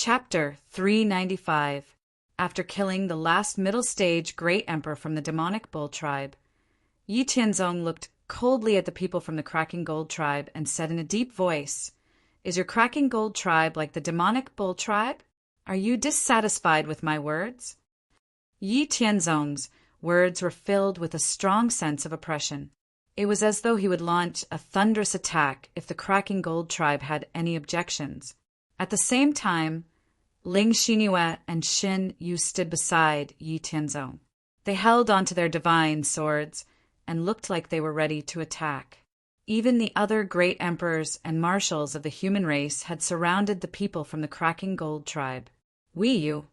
Chapter 395. After killing the last middle stage great emperor from the demonic bull tribe, Yi Tianzong looked coldly at the people from the cracking gold tribe and said in a deep voice, "Is your cracking gold tribe like the demonic bull tribe? Are you dissatisfied with my words?" Yi Tianzong's words were filled with a strong sense of oppression. It was as though he would launch a thunderous attack if the cracking gold tribe had any objections. At the same time, Ling Xiniyue and Xin Yu stood beside Yi Tianzong. They held onto their divine swords and looked like they were ready to attack. Even the other great emperors and marshals of the human race had surrounded the people from the cracking gold tribe. Yu.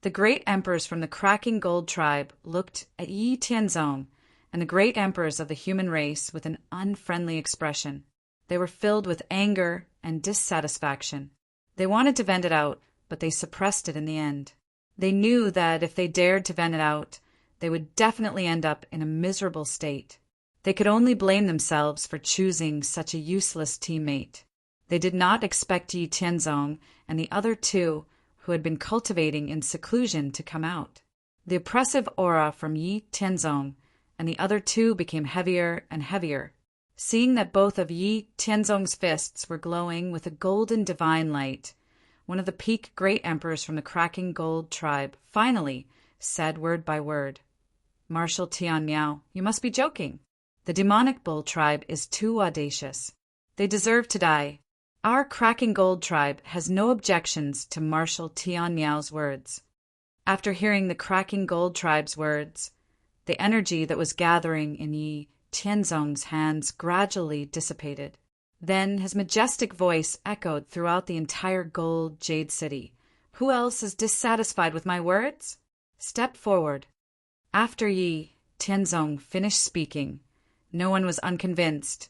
The great emperors from the cracking gold tribe looked at Yi Tianzong and the great emperors of the human race with an unfriendly expression. They were filled with anger and dissatisfaction. They wanted to vent it out, but they suppressed it in the end. They knew that if they dared to vent it out, they would definitely end up in a miserable state. They could only blame themselves for choosing such a useless teammate. They did not expect Yi Tianzong and the other two who had been cultivating in seclusion to come out. The oppressive aura from Yi Tianzong and the other two became heavier and heavier. Seeing that both of Yi Tianzong's fists were glowing with a golden divine light, one of the peak great emperors from the cracking gold tribe finally said word by word, "Marshal Tian Miao, you must be joking. The demonic bull tribe is too audacious. They deserve to die. Our cracking gold tribe has no objections to Marshal Tian Miao's words." After hearing the cracking gold tribe's words, the energy that was gathering in Yi Tianzong's hands gradually dissipated. Then his majestic voice echoed throughout the entire gold jade city. "Who else is dissatisfied with my words? Step forward." After Yi Tianzong finished speaking, no one was unconvinced,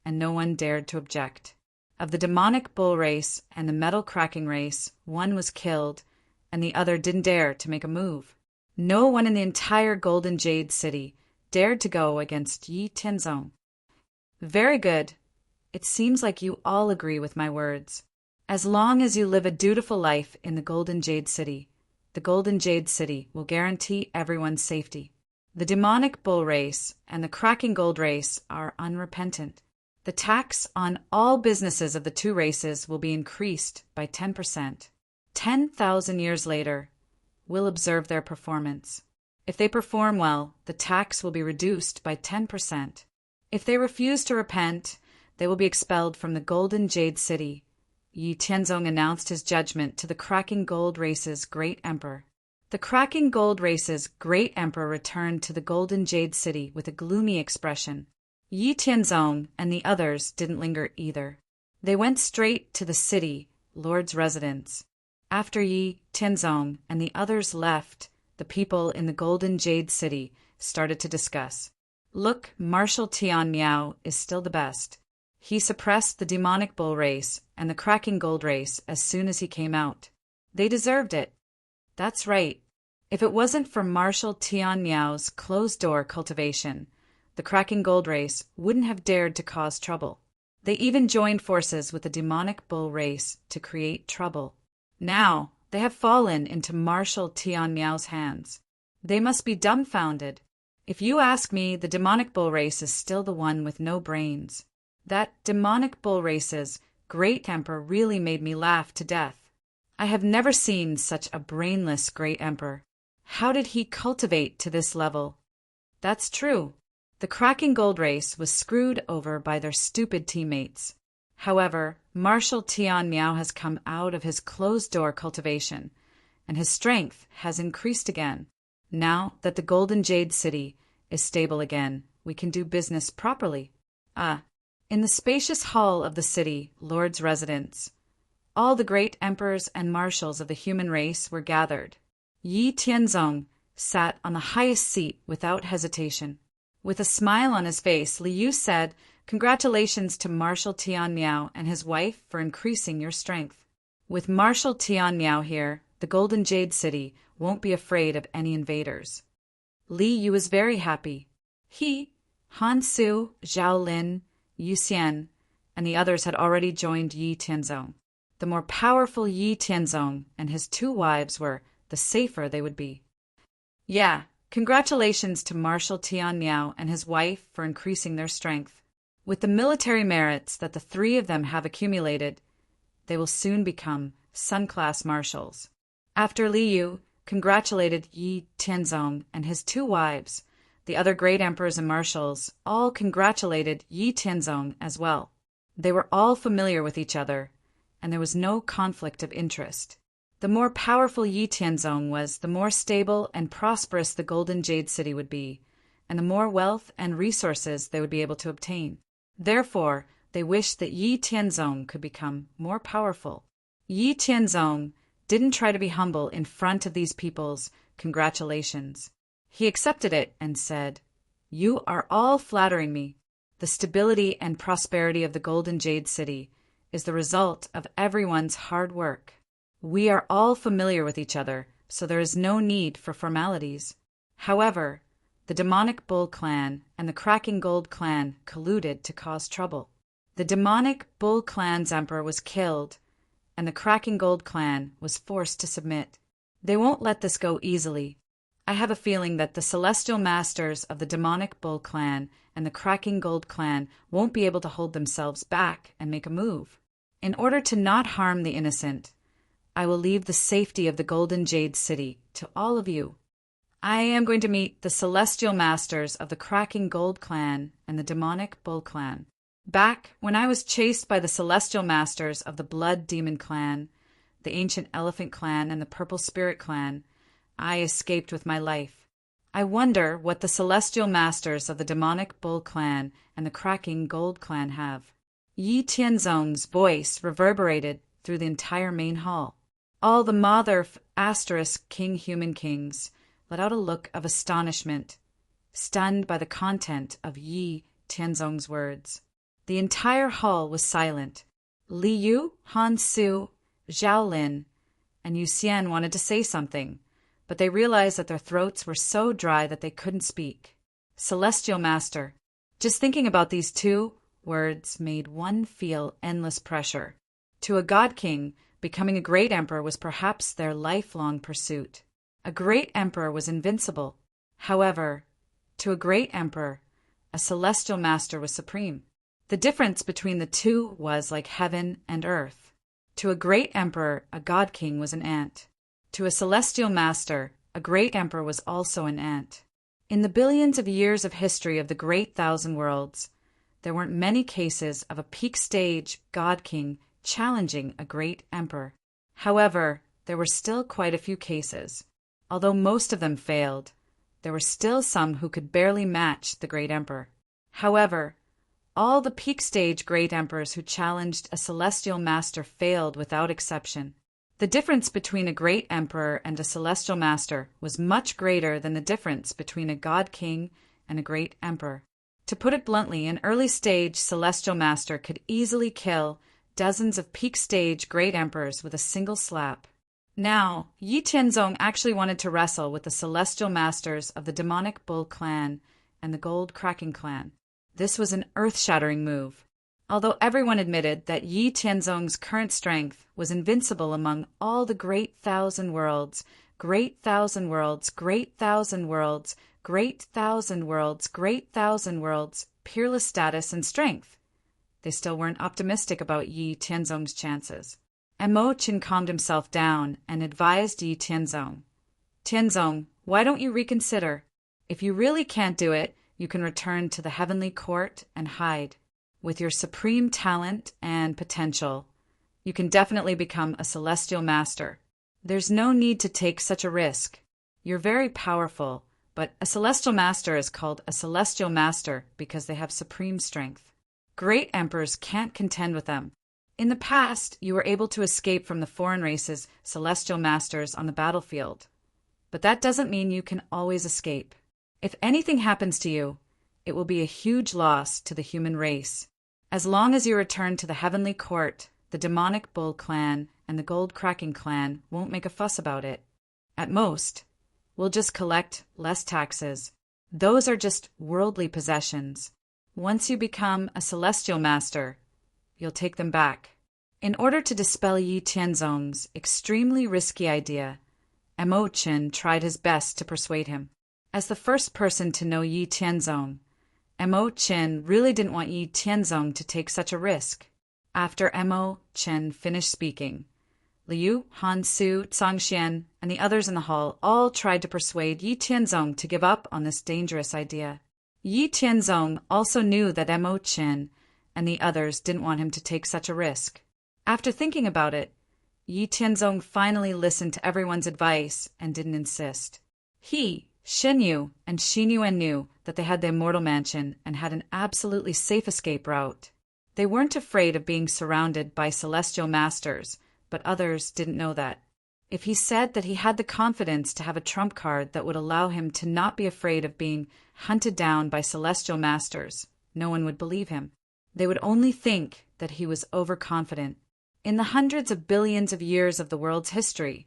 and no one dared to object. Of the demonic bull race and the metal cracking race, one was killed, and the other didn't dare to make a move. No one in the entire golden jade city dared to go against Yi Tianzong. "Very good. It seems like you all agree with my words. As long as you live a dutiful life in the Golden Jade City, the Golden Jade City will guarantee everyone's safety. The demonic bull race and the cracking gold race are unrepentant. The tax on all businesses of the two races will be increased by 10%. 10,000 years later, we'll observe their performance. If they perform well, the tax will be reduced by 10%. If they refuse to repent, they will be expelled from the Golden Jade City." Yi Tianzong announced his judgment to the cracking gold race's great emperor. The cracking gold race's great emperor returned to the Golden Jade City with a gloomy expression. Yi Tianzong and the others didn't linger either. They went straight to the city lord's residence. After Yi Tianzong and the others left, the people in the Golden Jade City started to discuss. "Look, Marshal Tian Miao is still the best. He suppressed the demonic bull race and the cracking gold race as soon as he came out. They deserved it. That's right. If it wasn't for Marshal Tian Miao's closed-door cultivation, the cracking gold race wouldn't have dared to cause trouble. They even joined forces with the demonic bull race to create trouble. Now, they have fallen into Marshal Tian Miao's hands. They must be dumbfounded. If you ask me, the demonic bull race is still the one with no brains. That demonic bull race's great emperor really made me laugh to death. I have never seen such a brainless great emperor. How did he cultivate to this level?" That's true. The cracking gold race was screwed over by their stupid teammates. However, Marshal Tian Miao has come out of his closed-door cultivation, and his strength has increased again. Now that the Golden Jade City is stable again, we can do business properly. In the spacious hall of the city lord's residence, all the great emperors and marshals of the human race were gathered. Yi Tianzong sat on the highest seat without hesitation. With a smile on his face, Liu said, "Congratulations to Marshal Tian Miao and his wife for increasing your strength. With Marshal Tian Miao here, the Golden Jade City won't be afraid of any invaders." Li Yu was very happy. He, Han Su, Zhao Lin, Yu Xian, and the others had already joined Yi Tianzong. the more powerful Yi Tianzong and his two wives were, the safer they would be. Yeah, congratulations to Marshal Tian Miao and his wife for increasing their strength. With the military merits that the three of them have accumulated, they will soon become Sun-class marshals. After Li Yu congratulated Yi Tianzong and his two wives, the other great emperors and marshals all congratulated Yi Tianzong as well. They were all familiar with each other, and there was no conflict of interest. The more powerful Yi Tianzong was, the more stable and prosperous the Golden Jade City would be, and the more wealth and resources they would be able to obtain. Therefore, they wished that Yi Tianzong could become more powerful. Yi Tianzong didn't try to be humble in front of these people's congratulations. He accepted it and said, "You are all flattering me. The stability and prosperity of the Golden Jade City is the result of everyone's hard work. We are all familiar with each other, so there is no need for formalities." However, the Demonic Bull clan and the Cracking Gold clan colluded to cause trouble. The Demonic Bull clan's emperor was killed, and the Cracking Gold clan was forced to submit. They won't let this go easily. I have a feeling that the celestial masters of the Demonic Bull clan and the Cracking Gold clan won't be able to hold themselves back and make a move. In order to not harm the innocent, I will leave the safety of the Golden Jade City to all of you. I am going to meet the celestial masters of the Cracking Gold clan and the Demonic Bull clan. Back when I was chased by the celestial masters of the Blood Demon clan, the Ancient Elephant clan, and the Purple Spirit clan, I escaped with my life. I wonder what the celestial masters of the Demonic Bull clan and the Cracking Gold clan have. Yi Tianzong's voice reverberated through the entire main hall. All the Mother King Human Kings let out a look of astonishment, stunned by the content of Yi Tianzong's words. The entire hall was silent. Li Yu, Han Su, Zhao Lin, and Yu Xian wanted to say something, but they realized that their throats were so dry that they couldn't speak. Celestial Master. Just thinking about these two words made one feel endless pressure. To a God King, becoming a great emperor was perhaps their lifelong pursuit. A great emperor was invincible. However, to a great emperor, a celestial master was supreme. The difference between the two was like heaven and earth. To a great emperor, a God King was an ant. To a celestial master, a great emperor was also an ant. In the billions of years of history of the Great Thousand Worlds, there weren't many cases of a peak stage God King challenging a great emperor. However, there were still quite a few cases. Although most of them failed, there were still some who could barely match the great emperor. However, all the peak stage great emperors who challenged a celestial master failed without exception. The difference between a great emperor and a celestial master was much greater than the difference between a God King and a great emperor. To put it bluntly, an early stage celestial master could easily kill dozens of peak stage great emperors with a single slap. Now, Yi Tianzong actually wanted to wrestle with the celestial masters of the Demonic Bull clan and the Gold Cracking clan. This was an earth-shattering move. Although everyone admitted that Yi Tianzong's current strength was invincible among all the Great Thousand Worlds, Great Thousand Worlds, Great Thousand Worlds, Great Thousand Worlds, Great Thousand Worlds, peerless status and strength, they still weren't optimistic about Yi Tianzong's chances. And Mo Qin calmed himself down and advised Yi Tianzong, "Tianzong, why don't you reconsider? If you really can't do it, you can return to the heavenly court and hide. With your supreme talent and potential, you can definitely become a celestial master. There's no need to take such a risk. You're very powerful, but a celestial master is called a celestial master because they have supreme strength. Great emperors can't contend with them. In the past, you were able to escape from the foreign race's celestial masters on the battlefield, but that doesn't mean you can always escape. If anything happens to you, it will be a huge loss to the human race. As long as you return to the heavenly court, the Demonic Bull clan and the Gold Cracking clan won't make a fuss about it. At most, we'll just collect less taxes. Those are just worldly possessions. Once you become a celestial master, you'll take them back. In order to dispel Yi Tianzong's extremely risky idea, Mo Qin tried his best to persuade him. As the first person to know Yi Tianzong, Mo Qin really didn't want Yi Tianzong to take such a risk. After Mo Qin finished speaking, Liu, Han Su, Zhangxian, and the others in the hall all tried to persuade Yi Tianzong to give up on this dangerous idea. Yi Tianzong also knew that Mo Qin and the others didn't want him to take such a risk. After thinking about it, Yi Tianzong finally listened to everyone's advice and didn't insist. He, Xinyu, and Xinyuan knew that they had the immortal mansion and had an absolutely safe escape route. They weren't afraid of being surrounded by celestial masters, but others didn't know that. If he said that he had the confidence to have a trump card that would allow him to not be afraid of being hunted down by celestial masters, no one would believe him. They would only think that he was overconfident. In the hundreds of billions of years of the world's history,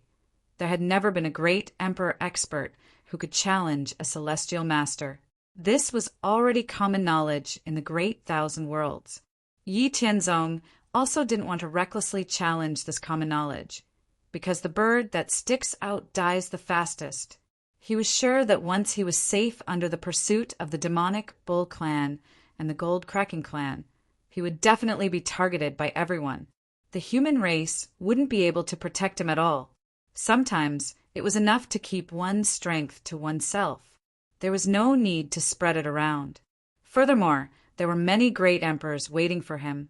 there had never been a great emperor expert who could challenge a celestial master. This was already common knowledge in the great thousand worlds. Yi Tianzong also didn't want to recklessly challenge this common knowledge, because the bird that sticks out dies the fastest. He was sure that once he was safe under the pursuit of the demonic Bull clan and the Gold Kraken clan, he would definitely be targeted by everyone. The human race wouldn't be able to protect him at all. Sometimes it was enough to keep one's strength to oneself. There was no need to spread it around. Furthermore, there were many great emperors waiting for him,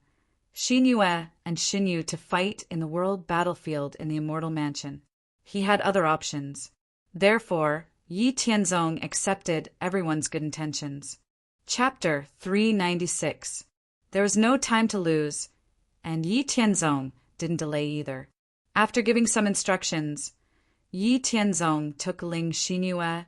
Xinyue and Xinyu, to fight in the world battlefield in the immortal mansion. He had other options. Therefore, Yi Tianzong accepted everyone's good intentions. Chapter 396. There was no time to lose, and Yi Tianzong didn't delay either. After giving some instructions, Yi Tianzong took Ling Xinyu,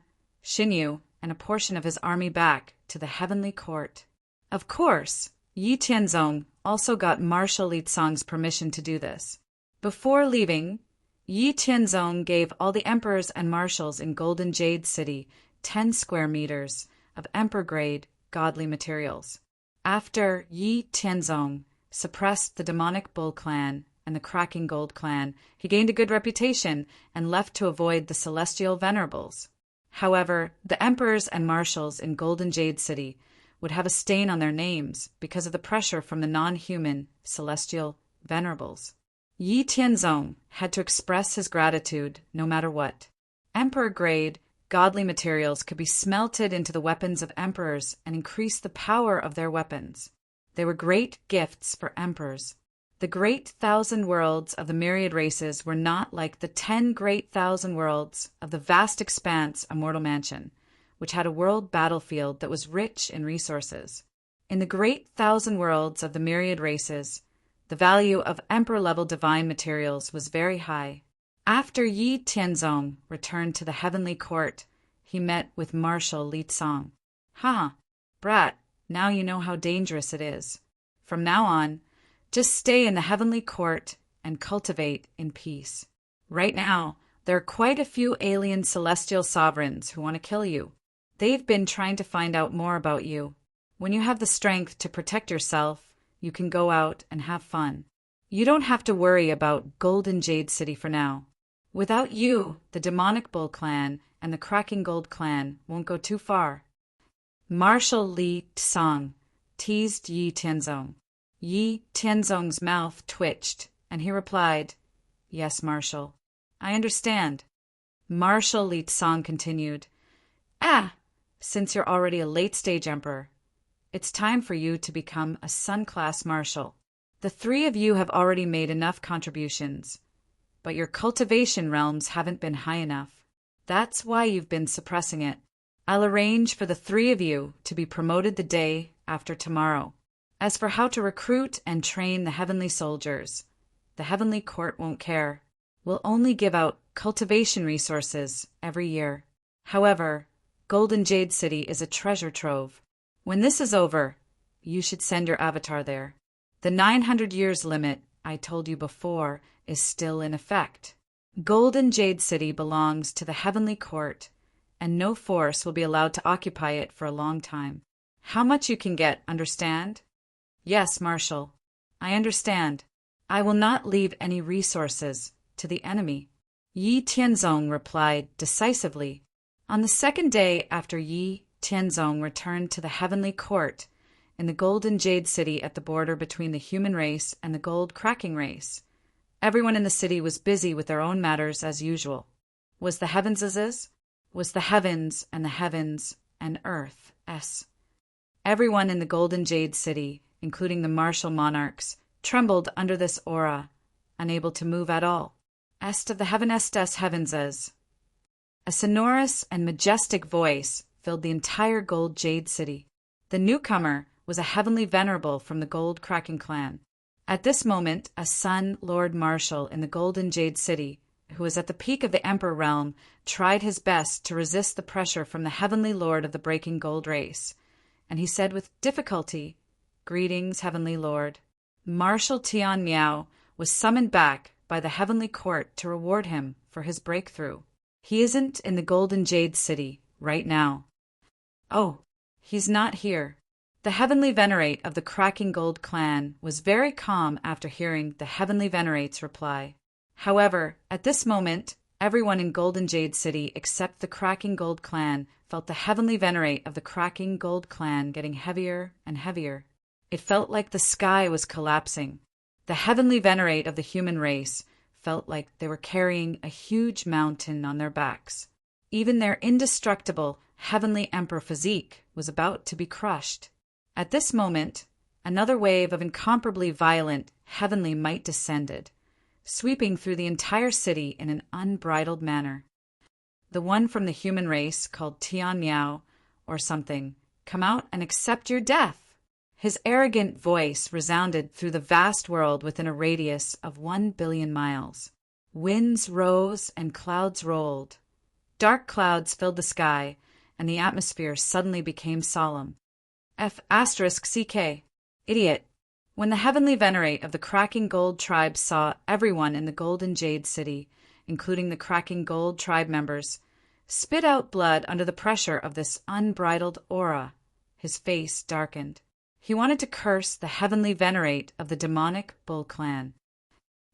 and a portion of his army back to the heavenly court. Of course, Yi Tianzong also got Marshal Li Cang's permission to do this. Before leaving, Yi Tianzong gave all the emperors and marshals in Golden Jade City 10 square meters of emperor-grade godly materials. After Yi Tianzong suppressed the demonic Bull clan and the Cracking Gold clan, he gained a good reputation and left to avoid the celestial venerables. However, the emperors and marshals in Golden Jade City would have a stain on their names because of the pressure from the non-human celestial venerables. Yi Tianzong had to express his gratitude no matter what. Emperor-grade godly materials could be smelted into the weapons of emperors and increase the power of their weapons. They were great gifts for emperors. The great thousand worlds of the myriad races were not like the 10 great thousand worlds of the vast expanse immortal mansion, which had a world battlefield that was rich in resources. In the great thousand worlds of the myriad races, the value of emperor-level divine materials was very high. After Yi Tianzong returned to the heavenly court, he met with Marshal Li Cang. Brat, now you know how dangerous it is. From now on, just stay in the heavenly court and cultivate in peace. Right now, there are quite a few alien celestial sovereigns who want to kill you. They've been trying to find out more about you. When you have the strength to protect yourself, you can go out and have fun. You don't have to worry about Golden Jade City for now. Without you, the demonic Bull clan and the Cracking Gold clan won't go too far. Marshal Li Cang teased Yi Tianzong. Yi Tianzong's mouth twitched, and he replied, "Yes, Marshal. I understand." Marshal Li Cang continued, since you're already a late-stage emperor, it's time for you to become a Sun-class marshal. The 3 of you have already made enough contributions, but your cultivation realms haven't been high enough. That's why you've been suppressing it. I'll arrange for the 3 of you to be promoted the day after tomorrow. As for how to recruit and train the heavenly soldiers, the heavenly court won't care. We'll only give out cultivation resources every year. However, Golden Jade City is a treasure trove. When this is over, you should send your avatar there. The 900 years limit I told you before is still in effect. Golden Jade City belongs to the heavenly court, and no force will be allowed to occupy it for a long time. How much you can get, understand? Yes, Marshal. I understand. I will not leave any resources to the enemy. Yi Tianzong replied decisively. On the second day after Yi Tianzong returned to the heavenly court in the Golden Jade City at the border between the human race and the gold cracking race, everyone in the city was busy with their own matters as usual. Was the heavens as is? Was the heavens and earth s? Everyone in the Golden Jade City, including the martial monarchs, trembled under this aura, unable to move at all. Est of the heavens as. A sonorous and majestic voice filled the entire Gold Jade City. The newcomer was a heavenly venerable from the Gold Cracking clan. At this moment, a Sun Lord Marshal in the Golden Jade City, who was at the peak of the Emperor realm, tried his best to resist the pressure from the Heavenly Lord of the Breaking Gold race, and he said with difficulty, "Greetings, Heavenly Lord." Marshal Tian Miao was summoned back by the Heavenly Court to reward him for his breakthrough. He isn't in the Golden Jade City right now. Oh, he's not here. The Heavenly Venerate of the Cracking Gold clan was very calm after hearing the Heavenly Venerate's reply. However, at this moment, everyone in Golden Jade City except the Cracking Gold clan felt the Heavenly Venerate of the Cracking Gold clan getting heavier and heavier. It felt like the sky was collapsing. The Heavenly Venerate of the human race felt like they were carrying a huge mountain on their backs. Even their indestructible Heavenly Emperor physique was about to be crushed. At this moment, another wave of incomparably violent heavenly might descended, sweeping through the entire city in an unbridled manner. The one from the human race, called Tian Miao or something, "Come out and accept your death." His arrogant voice resounded through the vast world within a radius of 1 billion miles. Winds rose and clouds rolled. Dark clouds filled the sky, and the atmosphere suddenly became solemn. F***CK. Idiot. When the Heavenly Venerate of the Cracking Gold tribe saw everyone in the Golden Jade City, including the Cracking Gold tribe members, spit out blood under the pressure of this unbridled aura, his face darkened. He wanted to curse the Heavenly Venerate of the demonic Bull clan.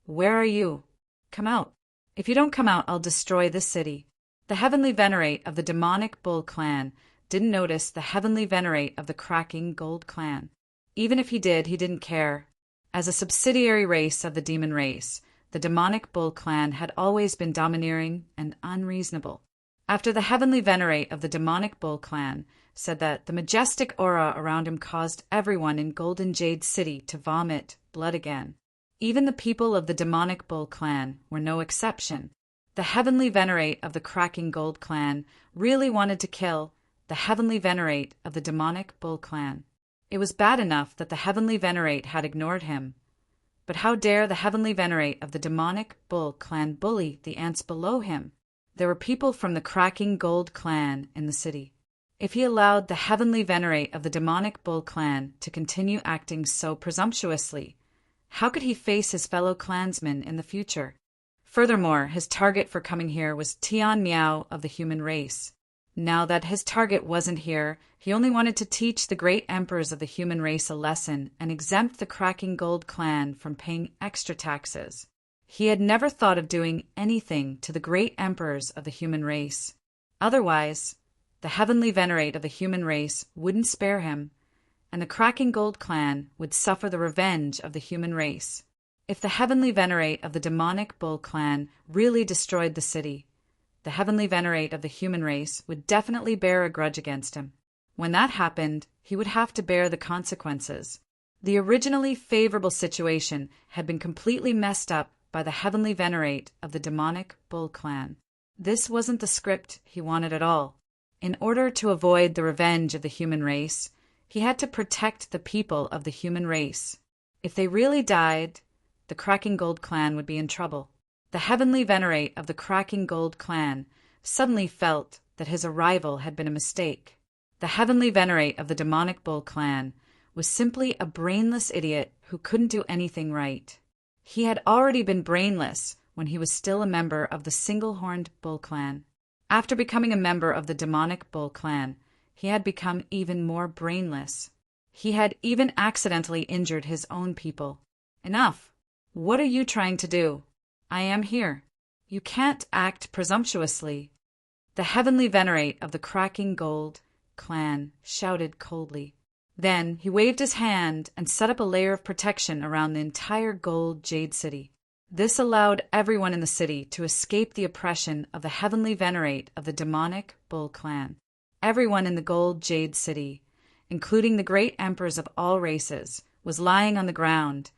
"Where are you? Come out. If you don't come out, I'll destroy this city." The Heavenly Venerate of the demonic Bull clan didn't notice the Heavenly Venerate of the Cracking Gold clan. Even if he did, he didn't care. As a subsidiary race of the demon race, the demonic Bull clan had always been domineering and unreasonable. After the Heavenly Venerate of the demonic Bull clan said that the majestic aura around him caused everyone in Golden Jade City to vomit blood again. Even the people of the demonic Bull clan were no exception. The Heavenly Venerate of the Cracking Gold clan really wanted to kill the Heavenly Venerate of the demonic Bull clan. It was bad enough that the Heavenly Venerate had ignored him. But how dare the Heavenly Venerate of the demonic Bull clan bully the ants below him? There were people from the Cracking Gold clan in the city. If he allowed the Heavenly Venerate of the demonic Bull clan to continue acting so presumptuously, how could he face his fellow clansmen in the future? Furthermore, his target for coming here was Tian Miao of the human race. Now that his target wasn't here, he only wanted to teach the great emperors of the human race a lesson and exempt the Cracking Gold clan from paying extra taxes. He had never thought of doing anything to the great emperors of the human race. Otherwise, the Heavenly Venerate of the human race wouldn't spare him, and the Cracking Gold clan would suffer the revenge of the human race. If the Heavenly Venerate of the demonic Bull clan really destroyed the city, the Heavenly Venerate of the human race would definitely bear a grudge against him. When that happened, he would have to bear the consequences. The originally favorable situation had been completely messed up by the Heavenly Venerate of the demonic Bull clan. This wasn't the script he wanted at all. In order to avoid the revenge of the human race, he had to protect the people of the human race. If they really died, the Cracking Gold clan would be in trouble. The Heavenly Venerate of the Cracking Gold clan suddenly felt that his arrival had been a mistake. The Heavenly Venerate of the demonic Bull clan was simply a brainless idiot who couldn't do anything right. He had already been brainless when he was still a member of the single-horned Bull clan. After becoming a member of the demonic Bull clan, he had become even more brainless. He had even accidentally injured his own people. Enough! What are you trying to do? I am here. You can't act presumptuously. The heavenly venerate of the cracking gold clan shouted coldly. Then he waved his hand and set up a layer of protection around the entire gold jade city. This allowed everyone in the city to escape the oppression of the heavenly venerate of the demonic bull clan. Everyone in the gold jade city, including the great emperors of all races, was lying on the ground,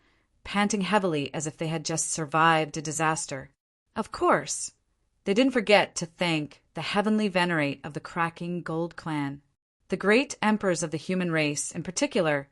panting heavily as if they had just survived a disaster. Of course, they didn't forget to thank the heavenly venerate of the cracking gold clan. The great emperors of the human race, in particular,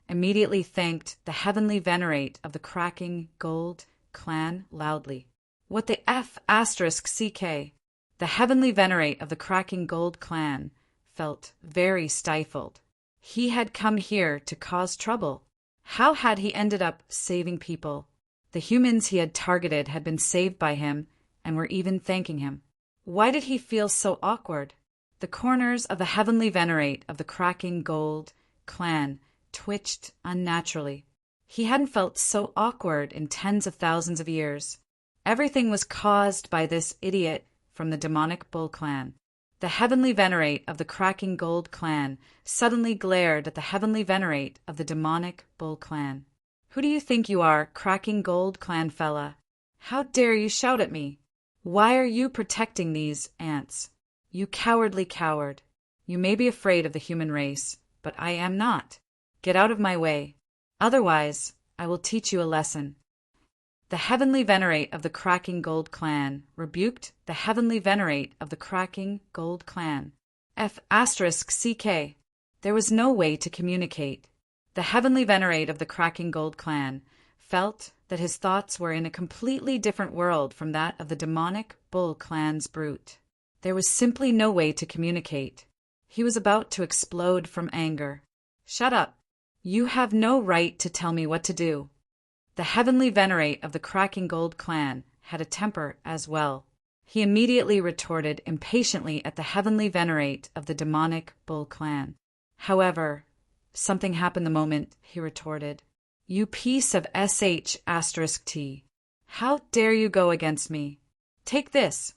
immediately thanked the heavenly venerate of the cracking gold clan loudly. What the F***CK, the heavenly venerate of the cracking gold clan, felt very stifled. He had come here to cause trouble. How had he ended up saving people? The humans he had targeted had been saved by him and were even thanking him. Why did he feel so awkward? The corners of the heavenly venerate of the cracking gold clan twitched unnaturally. He hadn't felt so awkward in tens of thousands of years. Everything was caused by this idiot from the demonic bull clan. The heavenly venerate of the cracking gold clan suddenly glared at the heavenly venerate of the demonic bull clan. Who do you think you are, cracking gold clan fella? How dare you shout at me? Why are you protecting these ants? You cowardly coward. You may be afraid of the human race, but I am not. Get out of my way. Otherwise, I will teach you a lesson. The heavenly venerate of the cracking gold clan rebuked the heavenly venerate of the cracking gold clan. F***CK. There was no way to communicate. The heavenly venerate of the cracking gold clan felt that his thoughts were in a completely different world from that of the demonic bull clan's brute. There was simply no way to communicate. He was about to explode from anger. Shut up. You have no right to tell me what to do. The heavenly venerate of the cracking gold clan had a temper as well. He immediately retorted impatiently at the heavenly venerate of the demonic bull clan. However, something happened the moment he retorted. You piece of sh**t. How dare you go against me? Take this.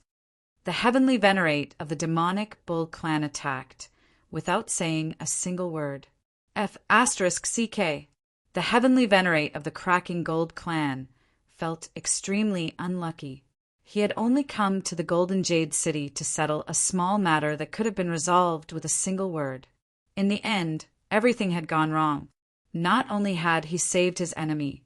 The heavenly venerate of the demonic bull clan attacked, without saying a single word. F***CK. The heavenly venerate of the cracking gold clan felt extremely unlucky. He had only come to the Golden Jade City to settle a small matter that could have been resolved with a single word. In the end, everything had gone wrong. Not only had he saved his enemy,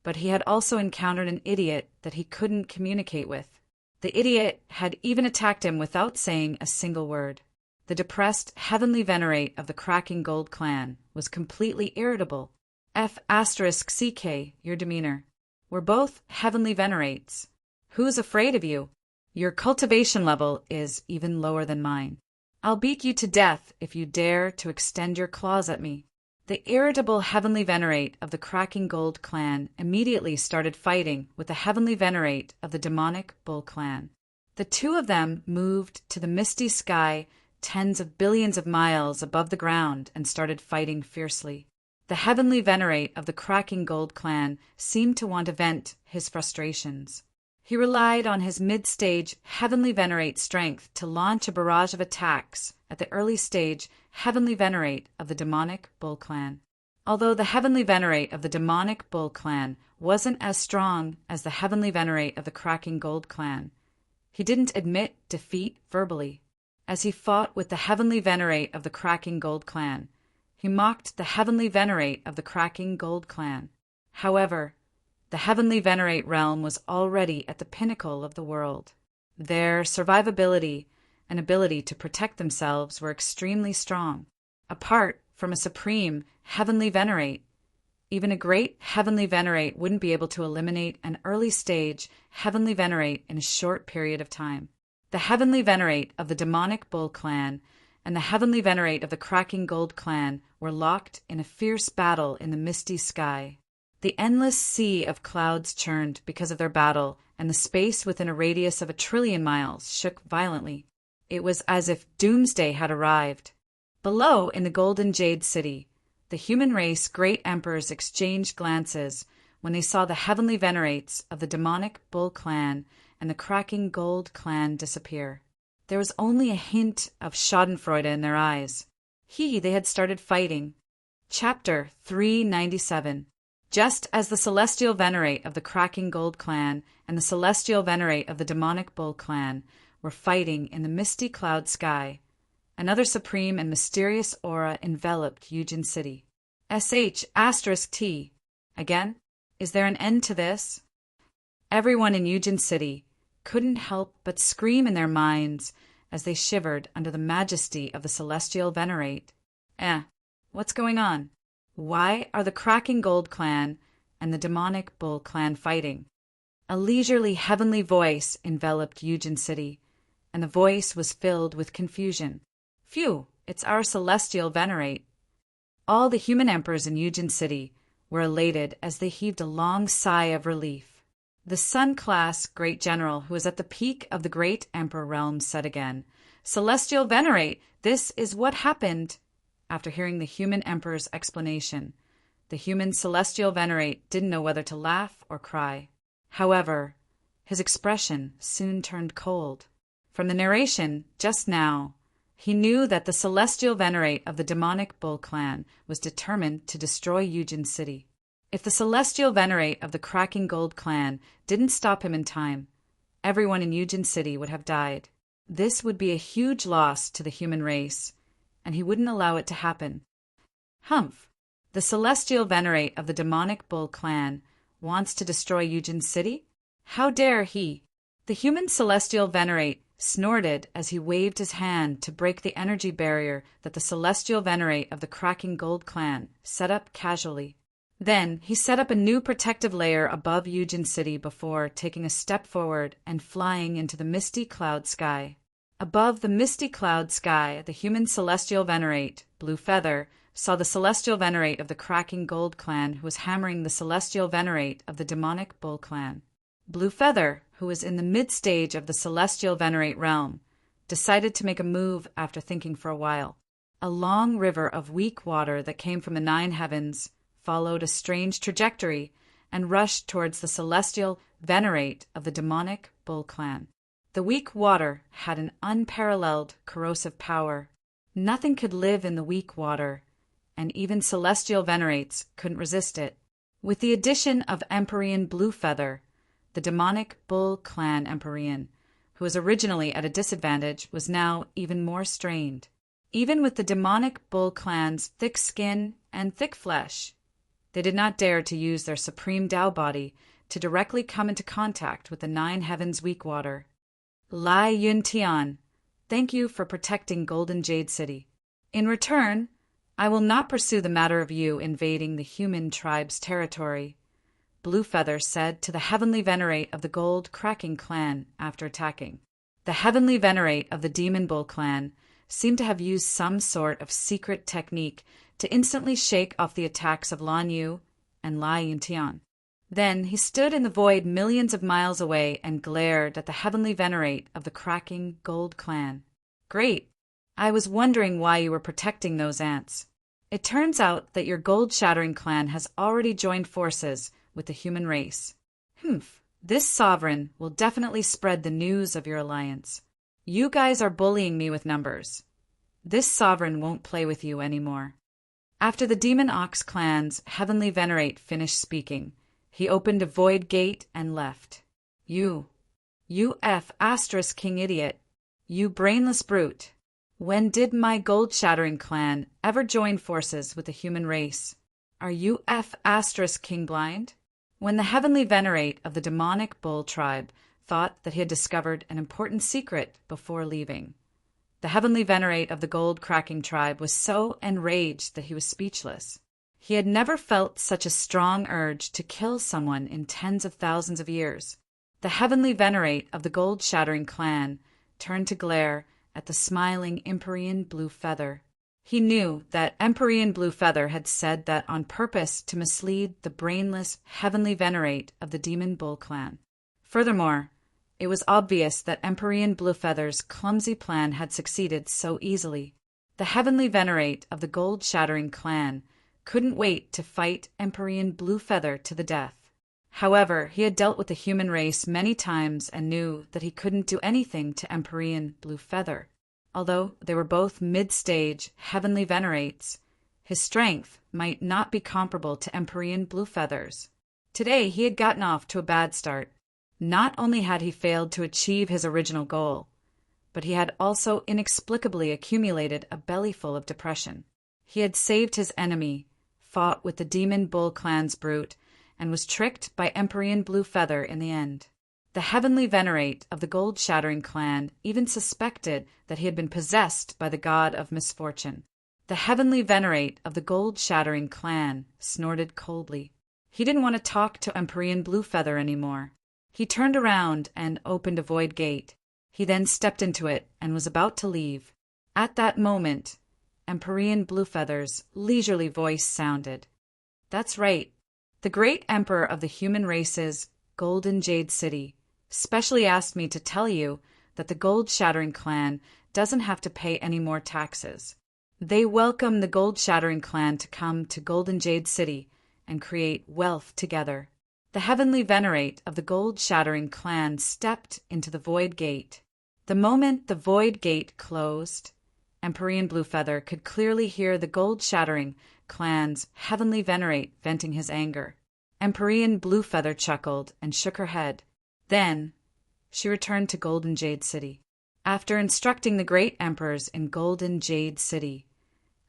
but he had also encountered an idiot that he couldn't communicate with. The idiot had even attacked him without saying a single word. The depressed heavenly venerate of the cracking gold clan was completely irritable. F***CK, your demeanor. We're both heavenly venerates. Who's afraid of you? Your cultivation level is even lower than mine. I'll beat you to death if you dare to extend your claws at me. The irritable heavenly venerate of the cracking gold clan immediately started fighting with the heavenly venerate of the demonic bull clan. The two of them moved to the misty sky tens of billions of miles above the ground and started fighting fiercely. The heavenly venerate of the cracking gold clan seemed to want to vent his frustrations. He relied on his mid-stage heavenly venerate strength to launch a barrage of attacks at the early stage heavenly venerate of the demonic bull clan. Although the heavenly venerate of the demonic bull clan wasn't as strong as the heavenly venerate of the cracking gold clan, he didn't admit defeat verbally. As he fought with the heavenly venerate of the cracking gold clan, he mocked the heavenly venerate of the cracking gold clan. However, the heavenly venerate realm was already at the pinnacle of the world. Their survivability and ability to protect themselves were extremely strong. Apart from a supreme heavenly venerate, even a great heavenly venerate wouldn't be able to eliminate an early stage heavenly venerate in a short period of time. The heavenly venerate of the demonic bull clan and the heavenly venerate of the cracking gold clan were locked in a fierce battle in the misty sky. The endless sea of clouds churned because of their battle, and the space within a radius of 1 trillion miles shook violently. It was as if doomsday had arrived. Below, in the Golden Jade City, the human race great emperors exchanged glances when they saw the heavenly venerates of the demonic Bull clan and the cracking Gold clan disappear. There was only a hint of schadenfreude in their eyes. They had started fighting. Chapter 397. Just as the celestial venerate of the cracking Gold clan and the celestial venerate of the demonic Bull clan were fighting in the misty cloud sky, another supreme and mysterious aura enveloped Eugen City. *T. Again? Is there an end to this? Everyone in Eugen City couldn't help but scream in their minds as they shivered under the majesty of the celestial venerate. What's going on? Why are the cracking Gold clan and the demonic Bull clan fighting? A leisurely heavenly voice enveloped Eugen City, and the voice was filled with confusion. Phew, it's our celestial venerate. All the human emperors in Eugen City were elated as they heaved a long sigh of relief. The Sun-class great general who was at the peak of the great emperor realm said again, "Celestial venerate, this is what happened." After hearing the human emperor's explanation, the human celestial venerate didn't know whether to laugh or cry. However, his expression soon turned cold. From the narration just now, he knew that the celestial venerate of the demonic Bull clan was determined to destroy Eugen City. If the celestial venerate of the cracking Gold clan didn't stop him in time, everyone in Eugen City would have died. This would be a huge loss to the human race, and he wouldn't allow it to happen. Humph! The celestial venerate of the demonic Bull clan wants to destroy Eugen City? How dare he? The human celestial venerate snorted as he waved his hand to break the energy barrier that the celestial venerate of the cracking Gold clan set up casually. Then he set up a new protective layer above Eugen City before taking a step forward and flying into the misty cloud sky. Above the misty cloud sky, the human celestial venerate, Blue Feather, saw the celestial venerate of the cracking Gold clan who was hammering the celestial venerate of the demonic Bull clan. Blue Feather, who was in the mid-stage of the celestial venerate realm, decided to make a move after thinking for a while. A long river of weak water that came from the 9 heavens followed a strange trajectory and rushed towards the celestial venerate of the demonic Bull clan. The weak water had an unparalleled corrosive power. Nothing could live in the weak water, and even celestial venerates couldn't resist it. With the addition of Empyrean Blue Feather, the demonic Bull clan Empyrean, who was originally at a disadvantage, was now even more strained. Even with the demonic Bull clan's thick skin and thick flesh, they did not dare to use their supreme Tao body to directly come into contact with the 9 heavens weak water. Lai Yun Tian, thank you for protecting Golden Jade City. In return, I will not pursue the matter of you invading the human tribe's territory, Blue Feather said to the heavenly venerate of the Gold Cracking clan after attacking. The heavenly venerate of the Demon Bull clan seemed to have used some sort of secret technique to instantly shake off the attacks of Lan Yu and Lai Yuntian. Then he stood in the void millions of miles away and glared at the heavenly venerate of the cracking Gold clan. Great! I was wondering why you were protecting those ants. It turns out that your gold-shattering clan has already joined forces with the human race. This sovereign will definitely spread the news of your alliance. You guys are bullying me with numbers. This sovereign won't play with you anymore. After the Demon Ox clan's heavenly venerate finished speaking, he opened a void gate and left. You King idiot. You brainless brute. When did my gold-shattering clan ever join forces with the human race? Are you King blind? When the heavenly venerate of the demonic Bull tribe thought that he had discovered an important secret before leaving, the heavenly venerate of the Gold Cracking tribe was so enraged that he was speechless. He had never felt such a strong urge to kill someone in tens of thousands of years. The heavenly venerate of the gold-shattering clan turned to glare at the smiling Empyrean Blue Feather. He knew that Empyrean Blue Feather had said that on purpose to mislead the brainless heavenly venerate of the Demon Bull clan. Furthermore, it was obvious that Empyrean Blue Feather's clumsy plan had succeeded so easily. The heavenly venerate of the gold-shattering clan couldn't wait to fight Empyrean Blue Feather to the death. However, he had dealt with the human race many times and knew that he couldn't do anything to Empyrean Blue Feather. Although they were both mid-stage heavenly venerates, his strength might not be comparable to Empyrean Blue Feather's. Today he had gotten off to a bad start. Not only had he failed to achieve his original goal, but he had also inexplicably accumulated a bellyful of depression. He had saved his enemy, fought with the Demon Bull Clan's brute, and was tricked by Empyrean Blue Feather in the end. The heavenly venerate of the Gold-Shattering clan even suspected that he had been possessed by the god of misfortune. The heavenly venerate of the Gold-Shattering clan snorted coldly. He didn't want to talk to Empyrean Blue Feather anymore. He turned around and opened a void gate. He then stepped into it and was about to leave. At that moment, Empyrean Blue Feather's leisurely voice sounded. "That's right. The great emperor of the human race's Golden Jade City specially asked me to tell you that the Gold-Shattering clan doesn't have to pay any more taxes. They welcome the Gold-Shattering clan to come to Golden Jade City and create wealth together." The heavenly venerate of the Gold-Shattering clan stepped into the void gate. The moment the void gate closed, Empyrean Blue Feather could clearly hear the Gold-Shattering clan's heavenly venerate venting his anger. Empyrean Blue Feather chuckled and shook her head. Then she returned to Golden Jade City. After instructing the great emperors in Golden Jade City,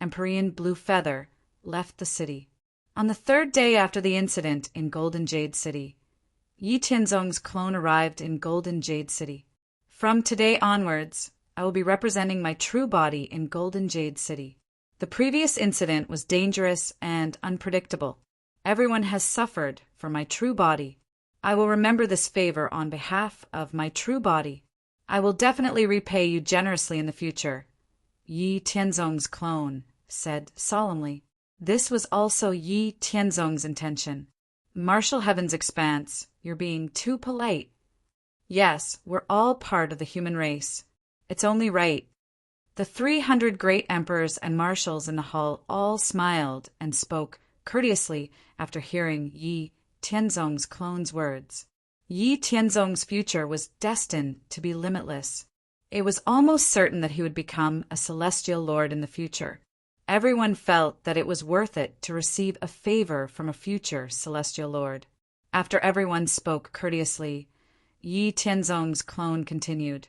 Empyrean Blue Feather left the city. On the third day after the incident in Golden Jade City, Yi Tianzong's clone arrived in Golden Jade City. "From today onwards, I will be representing my true body in Golden Jade City. The previous incident was dangerous and unpredictable. Everyone has suffered for my true body. I will remember this favor on behalf of my true body. I will definitely repay you generously in the future," Yi Tianzong's clone said solemnly. This was also Yi Tianzong's intention. "Marshal Heaven's Expanse, you're being too polite. Yes, we're all part of the human race. It's only right." The 300 great emperors and marshals in the hall all smiled and spoke courteously after hearing Yi Tianzong's clone's words. Yi Tianzong's future was destined to be limitless. It was almost certain that he would become a celestial lord in the future. Everyone felt that it was worth it to receive a favor from a future celestial lord. After everyone spoke courteously, Yi Tianzong's clone continued.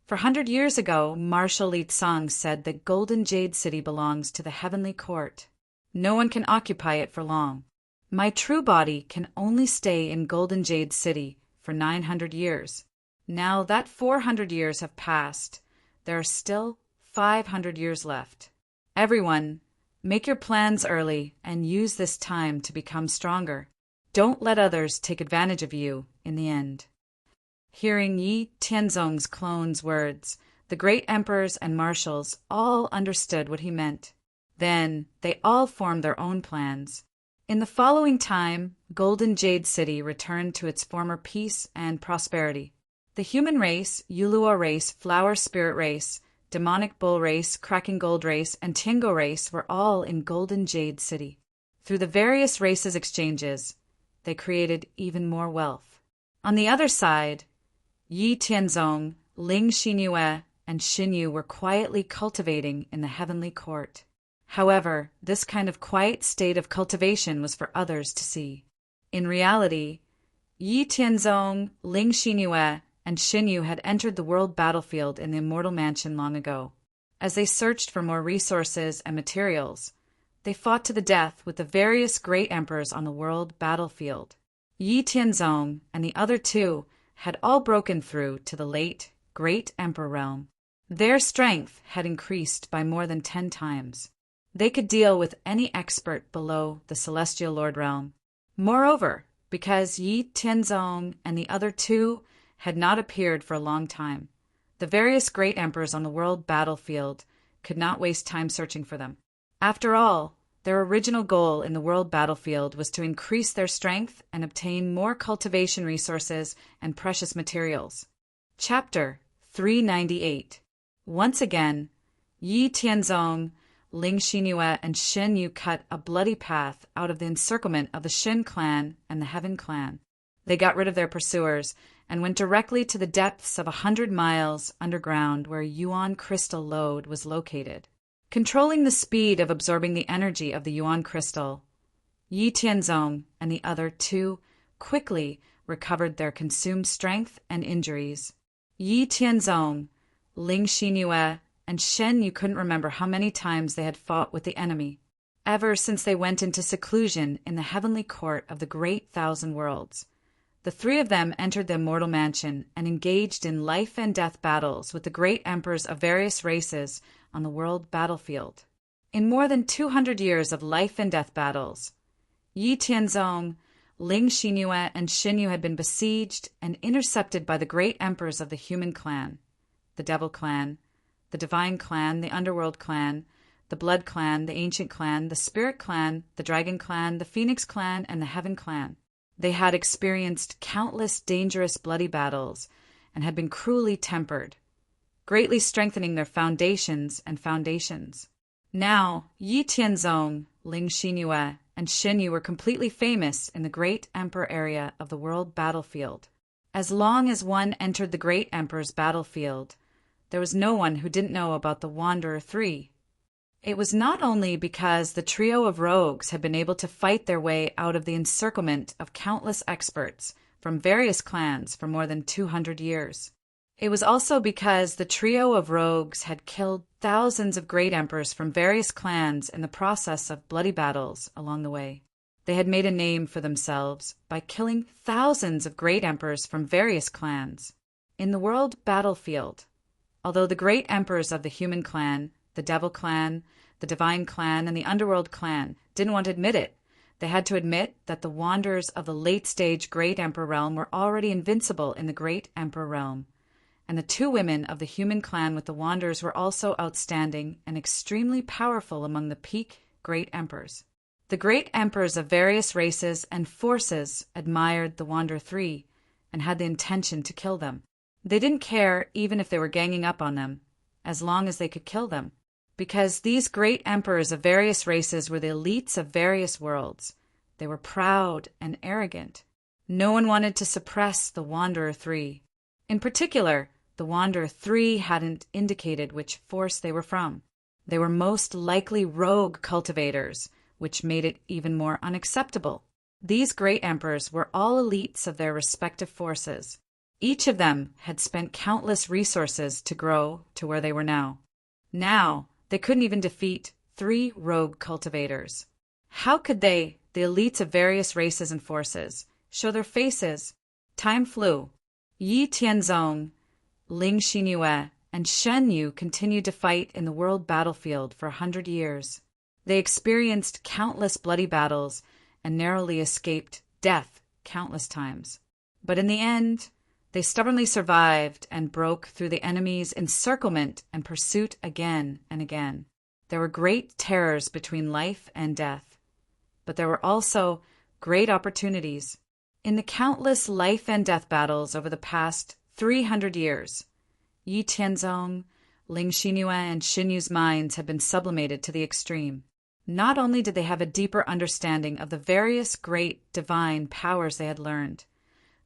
"For 100 years ago, Marshal Li Tsang said that Golden Jade City belongs to the heavenly court. No one can occupy it for long. My true body can only stay in Golden Jade City for 900 years. Now that 400 years have passed, there are still 500 years left. Everyone, make your plans early and use this time to become stronger. Don't let others take advantage of you in the end." Hearing Yi Tianzong's clone's words, the great emperors and marshals all understood what he meant. Then they all formed their own plans. In the following time, Golden Jade City returned to its former peace and prosperity. The human race, Yulua race, Flower Spirit race, Demonic Bull race, Cracking Gold race, and Tingo race were all in Golden Jade City. Through the various races' exchanges, they created even more wealth. On the other side, Yi Tianzong, Ling Xinyue, and Xinyu were quietly cultivating in the heavenly court. However, this kind of quiet state of cultivation was for others to see. In reality, Yi Tianzong, Ling Xinyue, and Xinyu had entered the world battlefield in the Immortal Mansion long ago. As they searched for more resources and materials, they fought to the death with the various great emperors on the world battlefield. Yi Tianzong and the other two had all broken through to the late Great Emperor realm. Their strength had increased by more than 10 times. They could deal with any expert below the Celestial Lord realm. Moreover, because Yi Tianzong and the other two had not appeared for a long time, the various great emperors on the world battlefield could not waste time searching for them. After all, their original goal in the world battlefield was to increase their strength and obtain more cultivation resources and precious materials. Chapter 398. Once again, Yi Tianzong, Ling Xinyue, and Shen Yu cut a bloody path out of the encirclement of the Shen clan and the Heaven clan. They got rid of their pursuers and went directly to the depths of 100 miles underground where Yuan crystal lode was located. Controlling the speed of absorbing the energy of the Yuan crystal, Yi Tianzong and the other two quickly recovered their consumed strength and injuries. Yi Tianzong, Ling Xinyue, and Shen Yu couldn't remember how many times they had fought with the enemy, ever since they went into seclusion in the heavenly court of the Great Thousand Worlds. The three of them entered the immortal mansion and engaged in life and death battles with the great emperors of various races on the world battlefield. In more than 200 years of life and death battles, Yi Tianzong, Ling Xinyue, and Shen Yu had been besieged and intercepted by the great emperors of the human clan, the devil clan, the divine clan, the underworld clan, the blood clan, the ancient clan, the spirit clan, the dragon clan, the phoenix clan, and the heaven clan. They had experienced countless dangerous bloody battles and had been cruelly tempered, greatly strengthening their foundations and foundations. Now, Yi Tianzong, Ling Xinyue, and Shen Yu were completely famous in the great emperor area of the world battlefield. As long as one entered the great emperor's battlefield, there was no one who didn't know about the Wanderer 3. It was not only because the trio of rogues had been able to fight their way out of the encirclement of countless experts from various clans for more than 200 years. It was also because the trio of rogues had killed thousands of great emperors from various clans in the process of bloody battles along the way. They had made a name for themselves by killing thousands of great emperors from various clans. In the world battlefield, although the great emperors of the human clan, the devil clan, the divine clan, and the underworld clan didn't want to admit it, they had to admit that the wanderers of the late-stage great emperor realm were already invincible in the great emperor realm. And the two women of the human clan with the wanderers were also outstanding and extremely powerful among the peak great emperors. The great emperors of various races and forces admired the Wanderer 3 and had the intention to kill them. They didn't care even if they were ganging up on them, as long as they could kill them, because these great emperors of various races were the elites of various worlds. They were proud and arrogant. No one wanted to suppress the Wanderer 3. In particular, the Wanderer 3 hadn't indicated which force they were from. They were most likely rogue cultivators, which made it even more unacceptable. These great emperors were all elites of their respective forces. Each of them had spent countless resources to grow to where they were now. Now, they couldn't even defeat 3 rogue cultivators. How could they, the elites of various races and forces, show their faces? Time flew. Yi Tianzong, Ling Xinyue, and Shen Yu continued to fight in the world battlefield for 100 years. They experienced countless bloody battles and narrowly escaped death countless times. But in the end, they stubbornly survived and broke through the enemy's encirclement and pursuit again and again. There were great terrors between life and death, but there were also great opportunities. In the countless life and death battles over the past 300 years, Yi Tianzong, Ling Xinyue, and Shen Yu's minds had been sublimated to the extreme. Not only did they have a deeper understanding of the various great divine powers they had learned,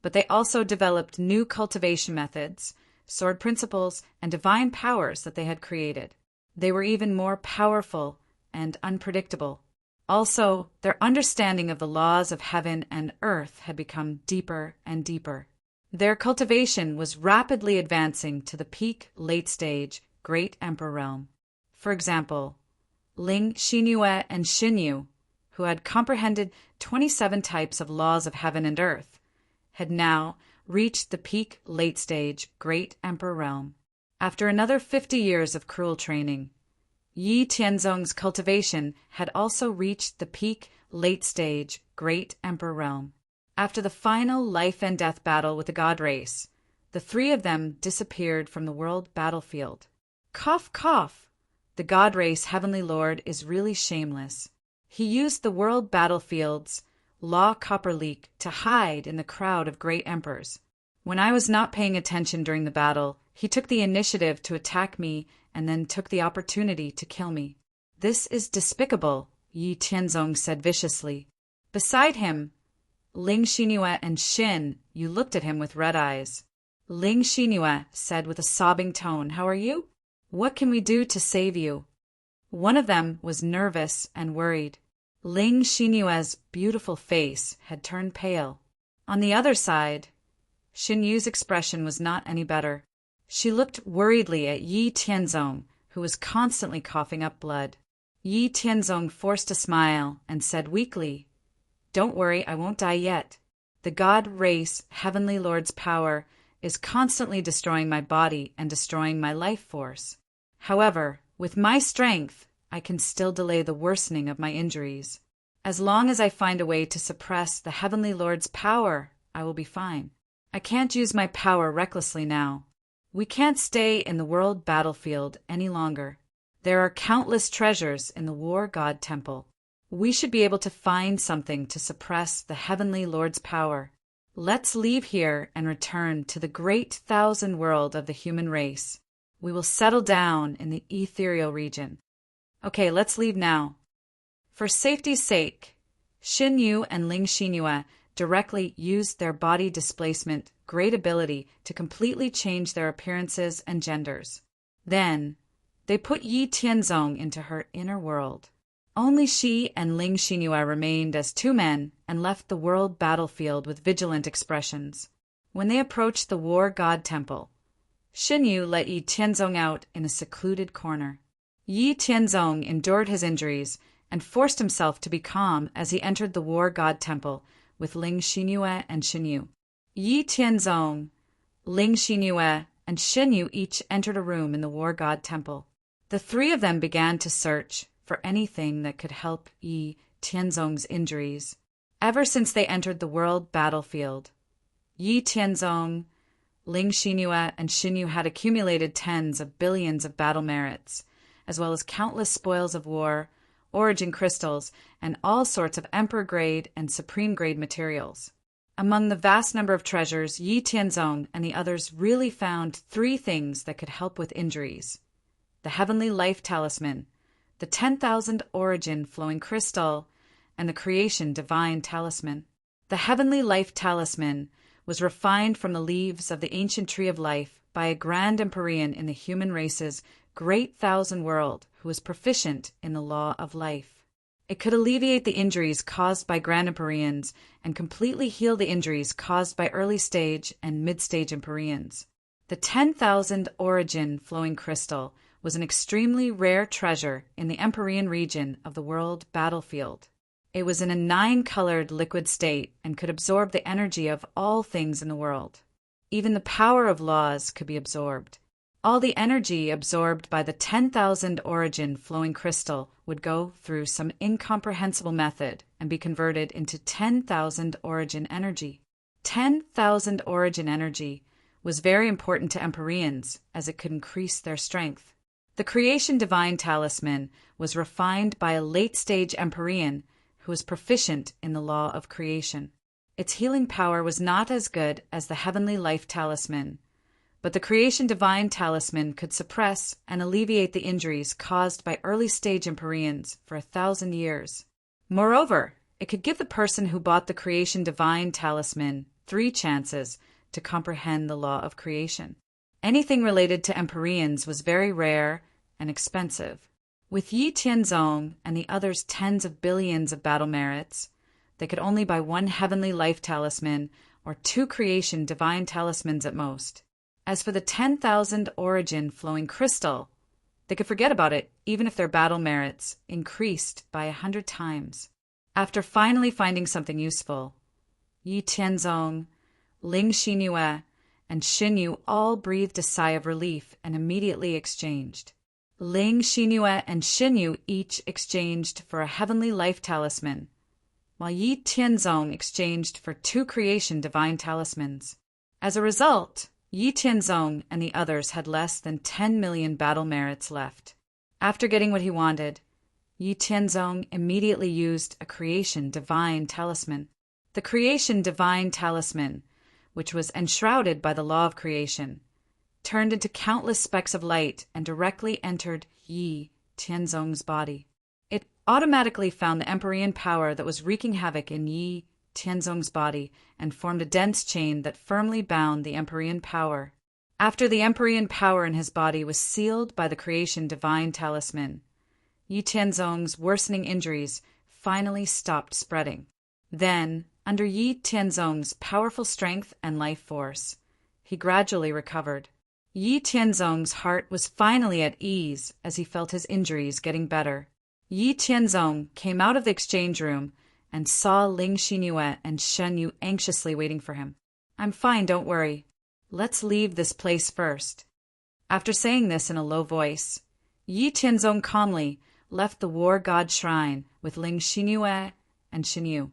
but they also developed new cultivation methods, sword principles, and divine powers that they had created. They were even more powerful and unpredictable. Also, their understanding of the laws of heaven and earth had become deeper and deeper. Their cultivation was rapidly advancing to the peak late-stage Great Emperor realm. For example, Ling Xinyue and Shen Yu, who had comprehended 27 types of laws of heaven and earth, had now reached the peak late-stage Great Emperor realm. After another 50 years of cruel training, Yi Tianzong's cultivation had also reached the peak late-stage Great Emperor realm. After the final life and death battle with the god race, the 3 of them disappeared from the world battlefield. Cough, cough! The god race heavenly lord is really shameless. He used the world battlefield's law copper leak to hide in the crowd of great emperors. When I was not paying attention during the battle, he took the initiative to attack me and then took the opportunity to kill me. This is despicable, Yi Tianzong said viciously. Beside him, Ling Xingyue and Xin Yu looked at him with red eyes. Ling Xingyue said with a sobbing tone, "How are you? What can we do to save you?" One of them was nervous and worried. Ling Xinyue's beautiful face had turned pale. On the other side, Xin Yu's expression was not any better. She looked worriedly at Yi Tianzong, who was constantly coughing up blood. Yi Tianzong forced a smile and said weakly, "Don't worry, I won't die yet. The God race, Heavenly Lord's power, is constantly destroying my body and destroying my life force. However, with my strength, I can still delay the worsening of my injuries. As long as I find a way to suppress the Heavenly Lord's power, I will be fine. I can't use my power recklessly now. We can't stay in the world battlefield any longer. There are countless treasures in the War God Temple. We should be able to find something to suppress the Heavenly Lord's power. Let's leave here and return to the great thousand world of the human race. We will settle down in the ethereal region. Okay, let's leave now." For safety's sake, Xin Yu and Ling Xinyue directly used their body displacement great ability to completely change their appearances and genders. Then, they put Yi Tianzong into her inner world. Only she and Ling Xinyue remained as two men and left the world battlefield with vigilant expressions. When they approached the War God Temple, Xin Yu let Yi Tianzong out in a secluded corner. Yi Tianzong endured his injuries and forced himself to be calm as he entered the War God Temple with Ling Xinyue and Xin Yu. Yi Tianzong, Ling Xinyue, and Xin Yu each entered a room in the War God Temple. The three of them began to search for anything that could help Yi Tianzong's injuries. Ever since they entered the world battlefield, Yi Tianzong, Ling Xinyue, and Xin Yu had accumulated tens of billions of battle merits, as well as countless spoils of war, origin crystals, and all sorts of emperor-grade and supreme-grade materials. Among the vast number of treasures, Yi Tianzong and the others really found three things that could help with injuries: the Heavenly Life Talisman, the 10,000 Origin Flowing Crystal, and the Creation Divine Talisman. The Heavenly Life Talisman was refined from the leaves of the ancient Tree of Life by a Grand Empyrean in the human race's great thousand world who was proficient in the law of life. It could alleviate the injuries caused by Grand Empyreans and completely heal the injuries caused by early stage and mid-stage Empyreans. The 10,000 Origin Flowing Crystal was an extremely rare treasure in the Empyrean region of the world battlefield. It was in a 9-colored liquid state and could absorb the energy of all things in the world. Even the power of laws could be absorbed. All the energy absorbed by the 10,000 Origin Flowing Crystal would go through some incomprehensible method and be converted into 10,000 Origin energy. 10,000 Origin energy was very important to Empyreans as it could increase their strength. The Creation Divine Talisman was refined by a late-stage Empyrean who was proficient in the law of creation. Its healing power was not as good as the Heavenly Life Talisman, but the Creation Divine Talisman could suppress and alleviate the injuries caused by early-stage Empyreans for 1,000 years. Moreover, it could give the person who bought the Creation Divine Talisman 3 chances to comprehend the law of creation. Anything related to Empyreans was very rare and expensive. With Yi Tianzong and the others' tens of billions of battle merits, they could only buy 1 Heavenly Life Talisman or 2 Creation Divine Talismans at most. As for the 10,000 Origin Flowing Crystal, they could forget about it even if their battle merits increased by 100 times. After finally finding something useful, Yi Tianzong, Ling Xinyue, and Xin Yu all breathed a sigh of relief and immediately exchanged. Ling Xinyue and Xin Yu each exchanged for a Heavenly Life Talisman, while Yi Tianzong exchanged for 2 Creation Divine Talismans. As a result, Yi Tianzong and the others had less than 10 million battle merits left. After getting what he wanted, Yi Tianzong immediately used a Creation Divine Talisman. The Creation Divine Talisman, which was enshrouded by the law of creation, turned into countless specks of light and directly entered Yi Tianzong's body. It automatically found the Empyrean power that was wreaking havoc in Yi Tianzong's body and formed a dense chain that firmly bound the Empyrean power. After the Empyrean power in his body was sealed by the creation divine talisman, Yi Tianzong's worsening injuries finally stopped spreading. Then, under Yi Tianzong's powerful strength and life force, he gradually recovered. Yi Tianzong's heart was finally at ease as he felt his injuries getting better. Yi Tianzong came out of the exchange room and saw Ling Xinyue and Shen Yu anxiously waiting for him. "I'm fine, don't worry. Let's leave this place first." After saying this in a low voice, Yi Tianzong calmly left the war god shrine with Ling Xinyue and Shen Yu.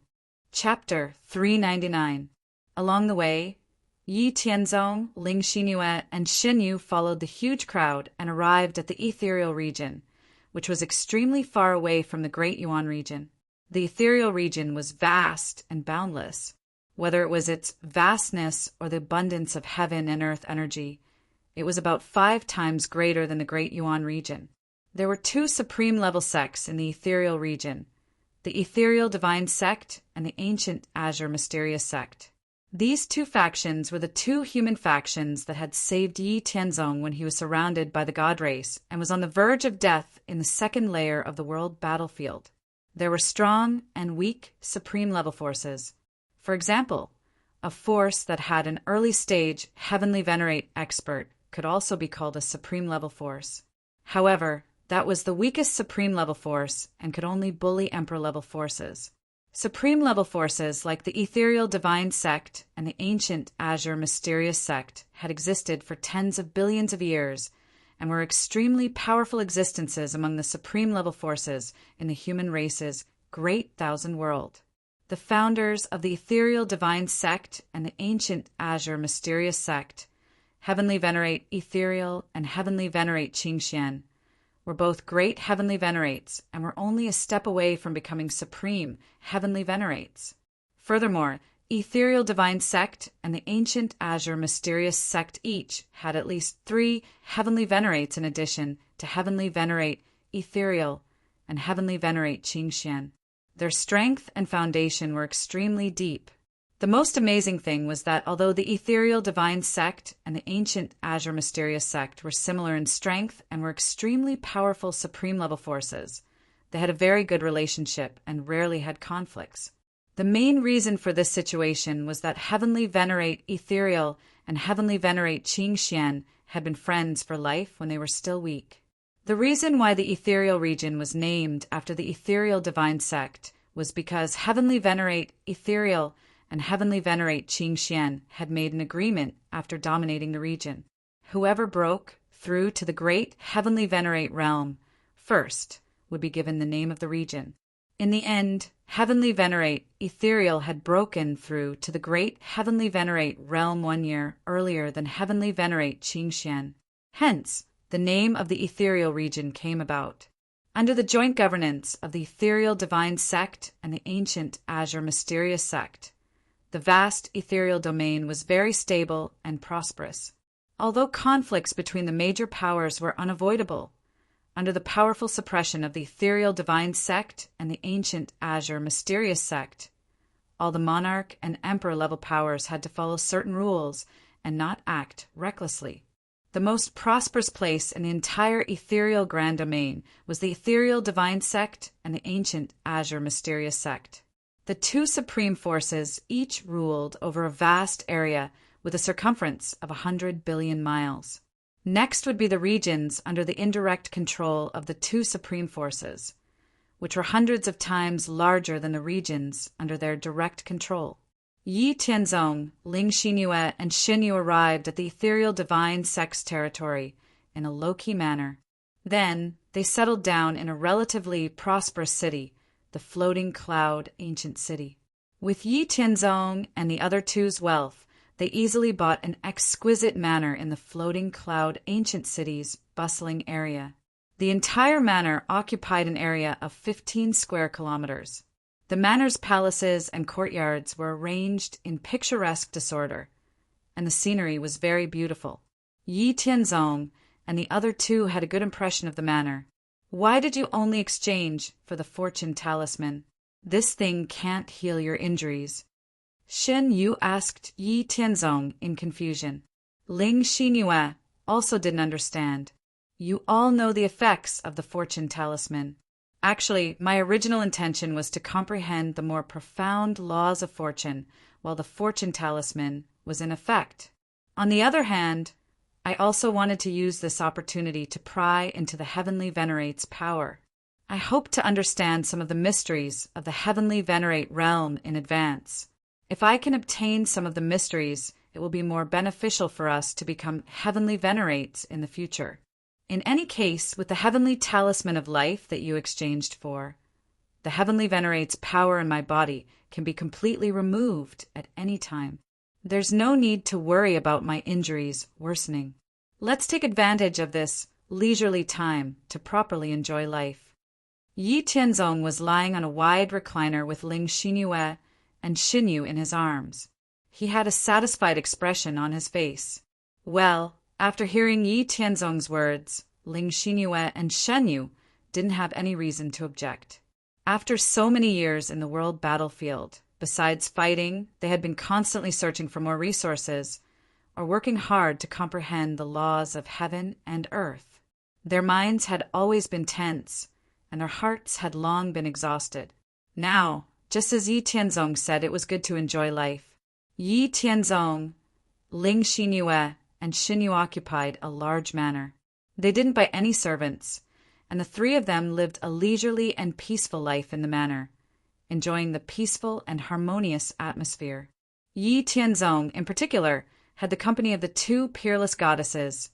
Chapter 399. Along the way, Yi Tianzong, Ling Xinyue, and Shen Yu followed the huge crowd and arrived at the ethereal region, which was extremely far away from the Great Yuan region. The ethereal region was vast and boundless. Whether it was its vastness or the abundance of heaven and earth energy, it was about 5 times greater than the Great Yuan region. There were 2 supreme-level sects in the ethereal region, the Ethereal Divine Sect and the Ancient Azure Mysterious Sect. These 2 factions were the 2 human factions that had saved Yi Tianzong when he was surrounded by the god race and was on the verge of death in the second layer of the world battlefield. There were strong and weak supreme-level forces. For example, a force that had an early-stage Heavenly Venerate expert could also be called a supreme-level force. However, that was the weakest supreme-level force and could only bully Emperor-level forces. Supreme-level forces like the Ethereal Divine Sect and the Ancient Azure Mysterious Sect had existed for tens of billions of years and were extremely powerful existences among the supreme-level forces in the human race's great thousand world. The founders of the Ethereal Divine Sect and the Ancient Azure Mysterious Sect, Heavenly Venerate Ethereal and Heavenly Venerate Qingxian, were both great Heavenly Venerates and were only a step away from becoming supreme Heavenly Venerates. Furthermore, Ethereal Divine Sect and the Ancient Azure Mysterious Sect each had at least 3 Heavenly Venerates in addition to Heavenly Venerate Ethereal and Heavenly Venerate Qingxian. Their strength and foundation were extremely deep. The most amazing thing was that although the Ethereal Divine Sect and the Ancient Azure Mysterious Sect were similar in strength and were extremely powerful supreme-level forces, they had a very good relationship and rarely had conflicts. The main reason for this situation was that Heavenly Venerate Ethereal and Heavenly Venerate Qingxian had been friends for life when they were still weak. The reason why the ethereal region was named after the Ethereal Divine Sect was because Heavenly Venerate Ethereal and Heavenly Venerate Qingxian had made an agreement after dominating the region. Whoever broke through to the great Heavenly Venerate realm first would be given the name of the region. In the end, Heavenly Venerate Ethereal had broken through to the great Heavenly Venerate realm 1 year earlier than Heavenly Venerate Qingxian. Hence, the name of the ethereal region came about. Under the joint governance of the Ethereal Divine Sect and the Ancient Azure Mysterious Sect, the vast ethereal domain was very stable and prosperous. Although conflicts between the major powers were unavoidable, under the powerful suppression of the Ethereal Divine Sect and the Ancient Azure Mysterious Sect, all the monarch and emperor-level powers had to follow certain rules and not act recklessly. The most prosperous place in the entire ethereal grand domain was the Ethereal Divine Sect and the Ancient Azure Mysterious Sect. The 2 supreme forces each ruled over a vast area with a circumference of 100 billion miles. Next would be the regions under the indirect control of the 2 supreme forces, which were hundreds of times larger than the regions under their direct control. Yi Tianzong, Ling Xinyue, and Shen Yu arrived at the Ethereal Divine Sect's territory in a low-key manner. Then they settled down in a relatively prosperous city, the Floating Cloud Ancient City. With Yi Tianzong and the other 2's wealth, they easily bought an exquisite manor in the Floating Cloud Ancient City's bustling area. The entire manor occupied an area of 15 square kilometers. The manor's palaces and courtyards were arranged in picturesque disorder, and the scenery was very beautiful. Yi Tianzong and the other 2 had a good impression of the manor. "Why did you only exchange for the fortune talisman? This thing can't heal your injuries," Shen Yu asked Yi Tianzong in confusion. Ling Xinyue also didn't understand. You all know the effects of the fortune talisman. Actually, my original intention was to comprehend the more profound laws of fortune while the fortune talisman was in effect. On the other hand, I also wanted to use this opportunity to pry into the Heavenly Venerate's power. I hope to understand some of the mysteries of the Heavenly Venerate realm in advance. If I can obtain some of the mysteries, it will be more beneficial for us to become Heavenly Venerates in the future. In any case, with the Heavenly Talisman of Life that you exchanged for, the Heavenly Venerate's power in my body can be completely removed at any time. There's no need to worry about my injuries worsening. Let's take advantage of this leisurely time to properly enjoy life. Yi Tianzong was lying on a wide recliner with Ling Xinyue and Xinyu in his arms. He had a satisfied expression on his face. Well, after hearing Yi Tianzong's words, Ling Xinyue and Shenyu didn't have any reason to object. After so many years in the world battlefield, besides fighting, they had been constantly searching for more resources or working hard to comprehend the laws of heaven and earth. Their minds had always been tense, and their hearts had long been exhausted. Now, just as Yi Tianzong said, it was good to enjoy life. Yi Tianzong, Ling Xinyue, and Xinyu occupied a large manor. They didn't buy any servants, and the three of them lived a leisurely and peaceful life in the manor, enjoying the peaceful and harmonious atmosphere. Yi Tianzong, in particular, had the company of the two peerless goddesses,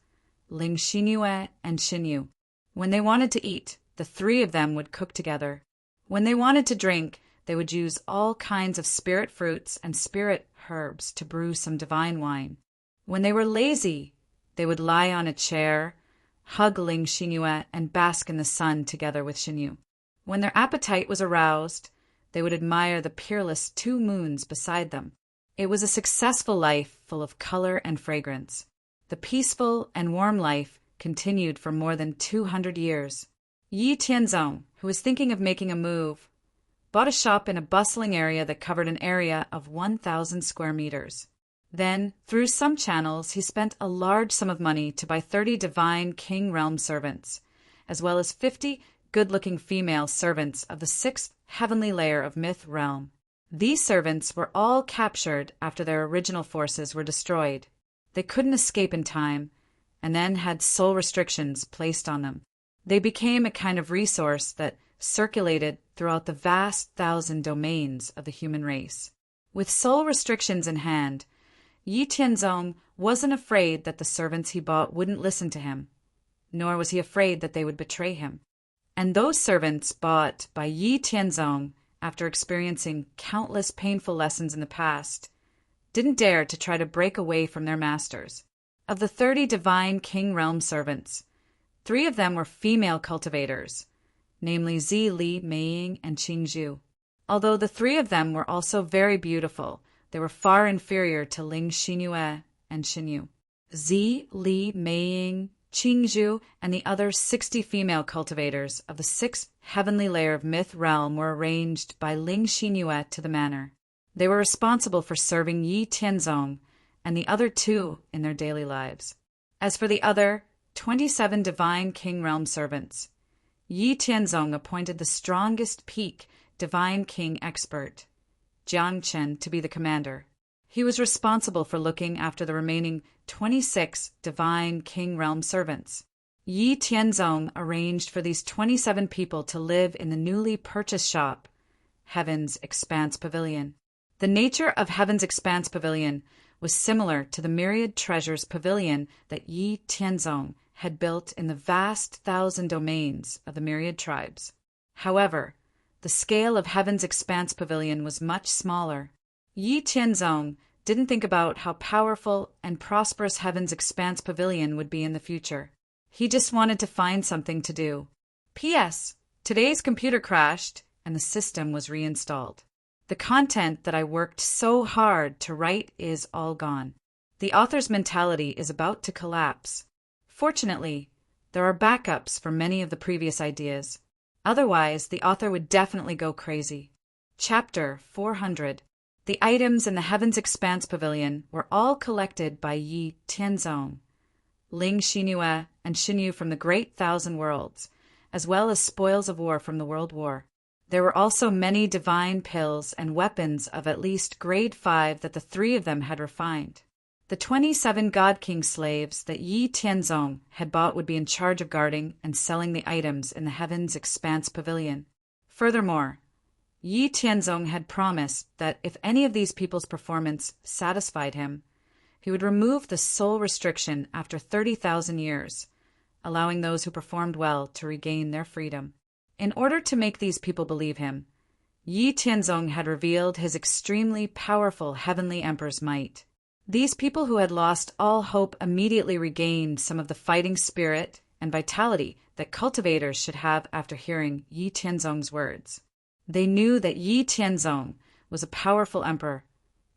Ling Xinyue and Xinyu. When they wanted to eat, the three of them would cook together. When they wanted to drink, they would use all kinds of spirit fruits and spirit herbs to brew some divine wine. When they were lazy, they would lie on a chair, hug Ling Xinyue, and bask in the sun together with Xinyu. When their appetite was aroused, they would admire the peerless two moons beside them. It was a successful life full of color and fragrance. The peaceful and warm life continued for more than 200 years. Yi Tianzong, who was thinking of making a move, bought a shop in a bustling area that covered an area of 1,000 square meters. Then, through some channels, he spent a large sum of money to buy 30 divine king realm servants, as well as 50 good-looking female servants of the 6th heavenly layer of myth realm. These servants were all captured after their original forces were destroyed. They couldn't escape in time, and then had soul restrictions placed on them. They became a kind of resource that circulated throughout the vast 1,000 domains of the human race. With soul restrictions in hand, Yi Tianzong wasn't afraid that the servants he bought wouldn't listen to him, nor was he afraid that they would betray him. And those servants bought by Yi Tianzong, after experiencing countless painful lessons in the past, didn't dare to try to break away from their masters. Of the 30 divine king realm servants, 3 of them were female cultivators, namely Zi Li, Meiying, and Qingzhu. Although the 3 of them were also very beautiful, they were far inferior to Ling Xinyue and Xinyu. Zi Li, Meiying, Qingzhu, and the other 60 female cultivators of the 6th heavenly layer of myth realm were arranged by Ling Xinyue to the manor. They were responsible for serving Yi Tianzong and the other 2 in their daily lives. As for the other 27 divine king realm servants, Yi Tianzong appointed the strongest peak divine king expert, Jiang Chen, to be the commander. He was responsible for looking after the remaining 26 divine king realm servants. Yi Tianzong arranged for these 27 people to live in the newly purchased shop, Heaven's Expanse Pavilion. The nature of Heaven's Expanse Pavilion was similar to the myriad treasures pavilion that Yi Tianzong had built in the vast 1,000 domains of the myriad tribes. However, the scale of Heaven's Expanse Pavilion was much smaller. Yi Tianzong didn't think about how powerful and prosperous Heaven's Expanse Pavilion would be in the future. He just wanted to find something to do. P.S. Today's computer crashed and the system was reinstalled. The content that I worked so hard to write is all gone. The author's mentality is about to collapse. Fortunately, there are backups for many of the previous ideas. Otherwise, the author would definitely go crazy. Chapter 400. The items in the Heaven's Expanse Pavilion were all collected by Yi Tianzong, Ling Xinyue, and Xinyu from the Great Thousand Worlds, as well as spoils of war from the World War. There were also many divine pills and weapons of at least grade 5 that the three of them had refined. The 27 God King slaves that Yi Tianzong had bought would be in charge of guarding and selling the items in the Heaven's Expanse Pavilion. Furthermore, Yi Tianzong had promised that if any of these people's performance satisfied him, he would remove the soul restriction after 30,000 years, allowing those who performed well to regain their freedom. In order to make these people believe him, Yi Tianzong had revealed his extremely powerful heavenly emperor's might. These people who had lost all hope immediately regained some of the fighting spirit and vitality that cultivators should have after hearing Yi Tianzong's words. They knew that Yi Tianzong was a powerful emperor,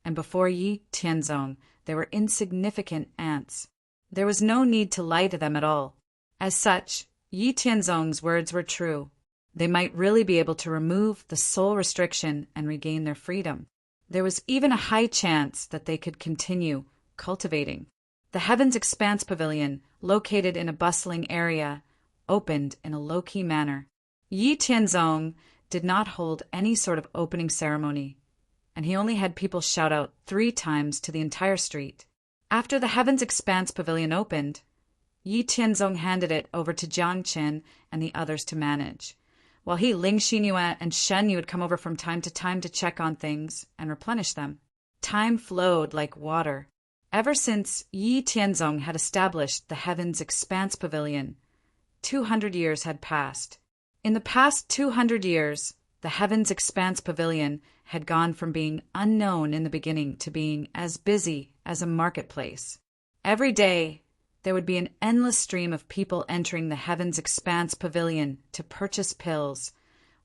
and before Yi Tianzong they were insignificant ants. There was no need to lie to them at all. As such, Yi Tianzong's words were true. They might really be able to remove the soul restriction and regain their freedom. There was even a high chance that they could continue cultivating. The Heaven's Expanse Pavilion, located in a bustling area, opened in a low-key manner. Yi Tianzong did not hold any sort of opening ceremony, and he only had people shout out 3 times to the entire street. After the Heaven's Expanse Pavilion opened, Yi Tianzong handed it over to Jiang Qin and the others to manage, while he, Ling Xinyue, and Shen Yu would come over from time to time to check on things and replenish them. Time flowed like water. Ever since Yi Tianzong had established the Heaven's Expanse Pavilion, 200 years had passed. In the past 200 years, the Heaven's Expanse Pavilion had gone from being unknown in the beginning to being as busy as a marketplace. Every day, there would be an endless stream of people entering the Heaven's Expanse Pavilion to purchase pills,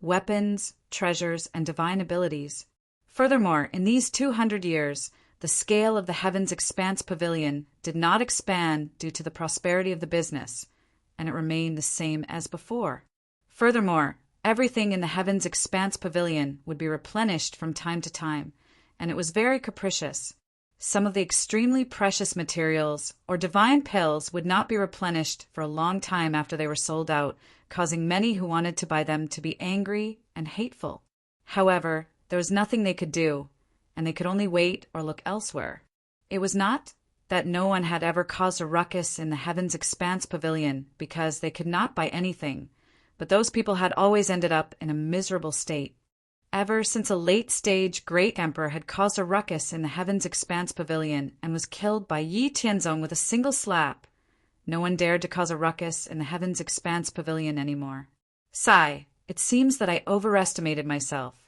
weapons, treasures, and divine abilities. Furthermore, in these 200 years, the scale of the Heaven's Expanse Pavilion did not expand due to the prosperity of the business, and it remained the same as before. Furthermore, everything in the Heaven's Expanse Pavilion would be replenished from time to time, and it was very capricious. Some of the extremely precious materials or divine pills would not be replenished for a long time after they were sold out, causing many who wanted to buy them to be angry and hateful. However, there was nothing they could do, and they could only wait or look elsewhere. It was not that no one had ever caused a ruckus in the Heaven's Expanse Pavilion because they could not buy anything, but those people had always ended up in a miserable state. Ever since a late-stage great emperor had caused a ruckus in the Heaven's Expanse Pavilion and was killed by Yi Tianzong with a single slap, no one dared to cause a ruckus in the Heaven's Expanse Pavilion anymore. Sigh, it seems that I overestimated myself.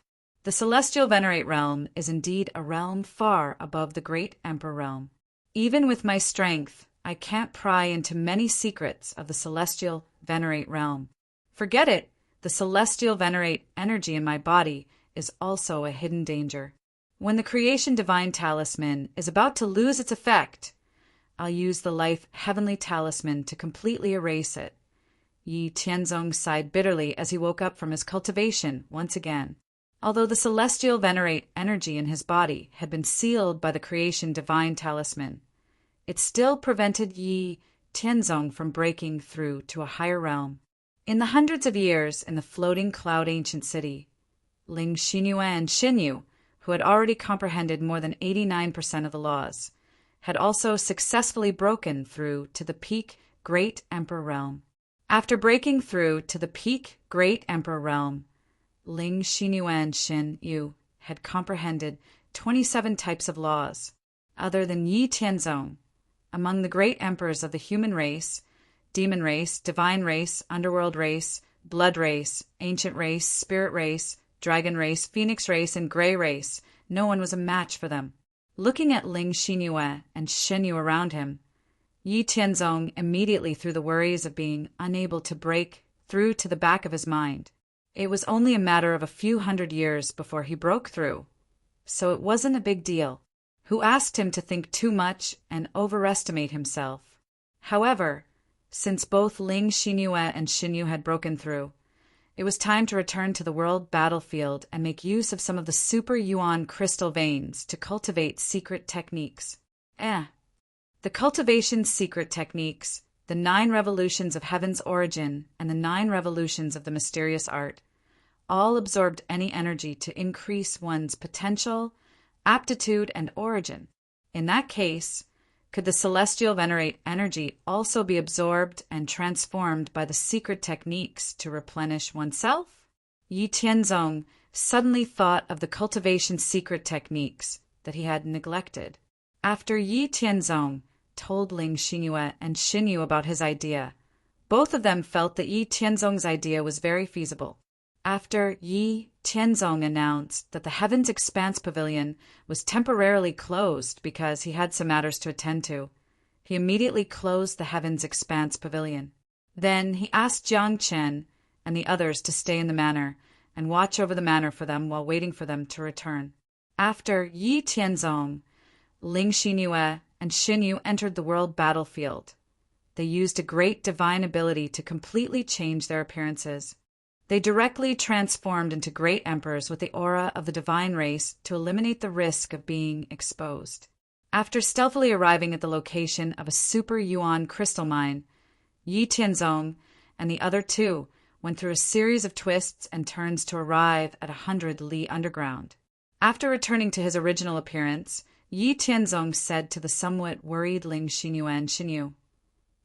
The Celestial Venerate realm is indeed a realm far above the Great Emperor realm. Even with my strength, I can't pry into many secrets of the Celestial Venerate realm. Forget it, the Celestial Venerate energy in my body is also a hidden danger. When the Creation Divine Talisman is about to lose its effect, I'll use the Life Heavenly Talisman to completely erase it. Yi Tianzong sighed bitterly as he woke up from his cultivation once again. Although the Celestial Venerate energy in his body had been sealed by the Creation Divine Talisman, it still prevented Yi Tianzong from breaking through to a higher realm. In the hundreds of years in the floating cloud ancient city, Ling Xinyue and Xinyu, who had already comprehended more than 89% of the laws, had also successfully broken through to the peak Great Emperor realm. After breaking through to the peak Great Emperor realm, Ling Xinyue and Xinyu had comprehended 27 types of laws, other than Yi Tianzong. Among the great emperors of the human race, demon race, divine race, underworld race, blood race, ancient race, spirit race, dragon race, phoenix race, and gray race, no one was a match for them. Looking at Ling Xinyue and Xinyu around him, Yi Tianzong immediately threw the worries of being unable to break through to the back of his mind. It was only a matter of a few hundred years before he broke through, so it wasn't a big deal. Who asked him to think too much and overestimate himself? However, since both Ling Xinyue and Xinyu had broken through, It was time to return to the world battlefield and make use of some of the super yuan crystal veins to cultivate secret techniques. The cultivation secret techniques, the 9 revolutions of heaven's origin, and the 9 revolutions of the mysterious art, all absorbed any energy to increase one's potential, aptitude, and origin. In that case, could the celestial venerate energy also be absorbed and transformed by the secret techniques to replenish oneself? Yi Tianzong suddenly thought of the cultivation secret techniques that he had neglected. After Yi Tianzong told Ling Xinyue and Xinyu about his idea, both of them felt that Yi Tianzong's idea was very feasible. After Yi Tianzong announced that the Heavens Expanse Pavilion was temporarily closed because he had some matters to attend to, he immediately closed the Heavens Expanse Pavilion. Then he asked Jiang Chen and the others to stay in the manor and watch over the manor for them while waiting for them to return. After Yi Tianzong, Ling Xinyue and Xinyu entered the world battlefield. They used a great divine ability to completely change their appearances. They directly transformed into great emperors with the aura of the divine race to eliminate the risk of being exposed. After stealthily arriving at the location of a super yuan crystal mine, Yi Tianzong and the other two went through a series of twists and turns to arrive at 100 li underground. After returning to his original appearance, Yi Tianzong said to the somewhat worried Ling Xinyue and Xinyu,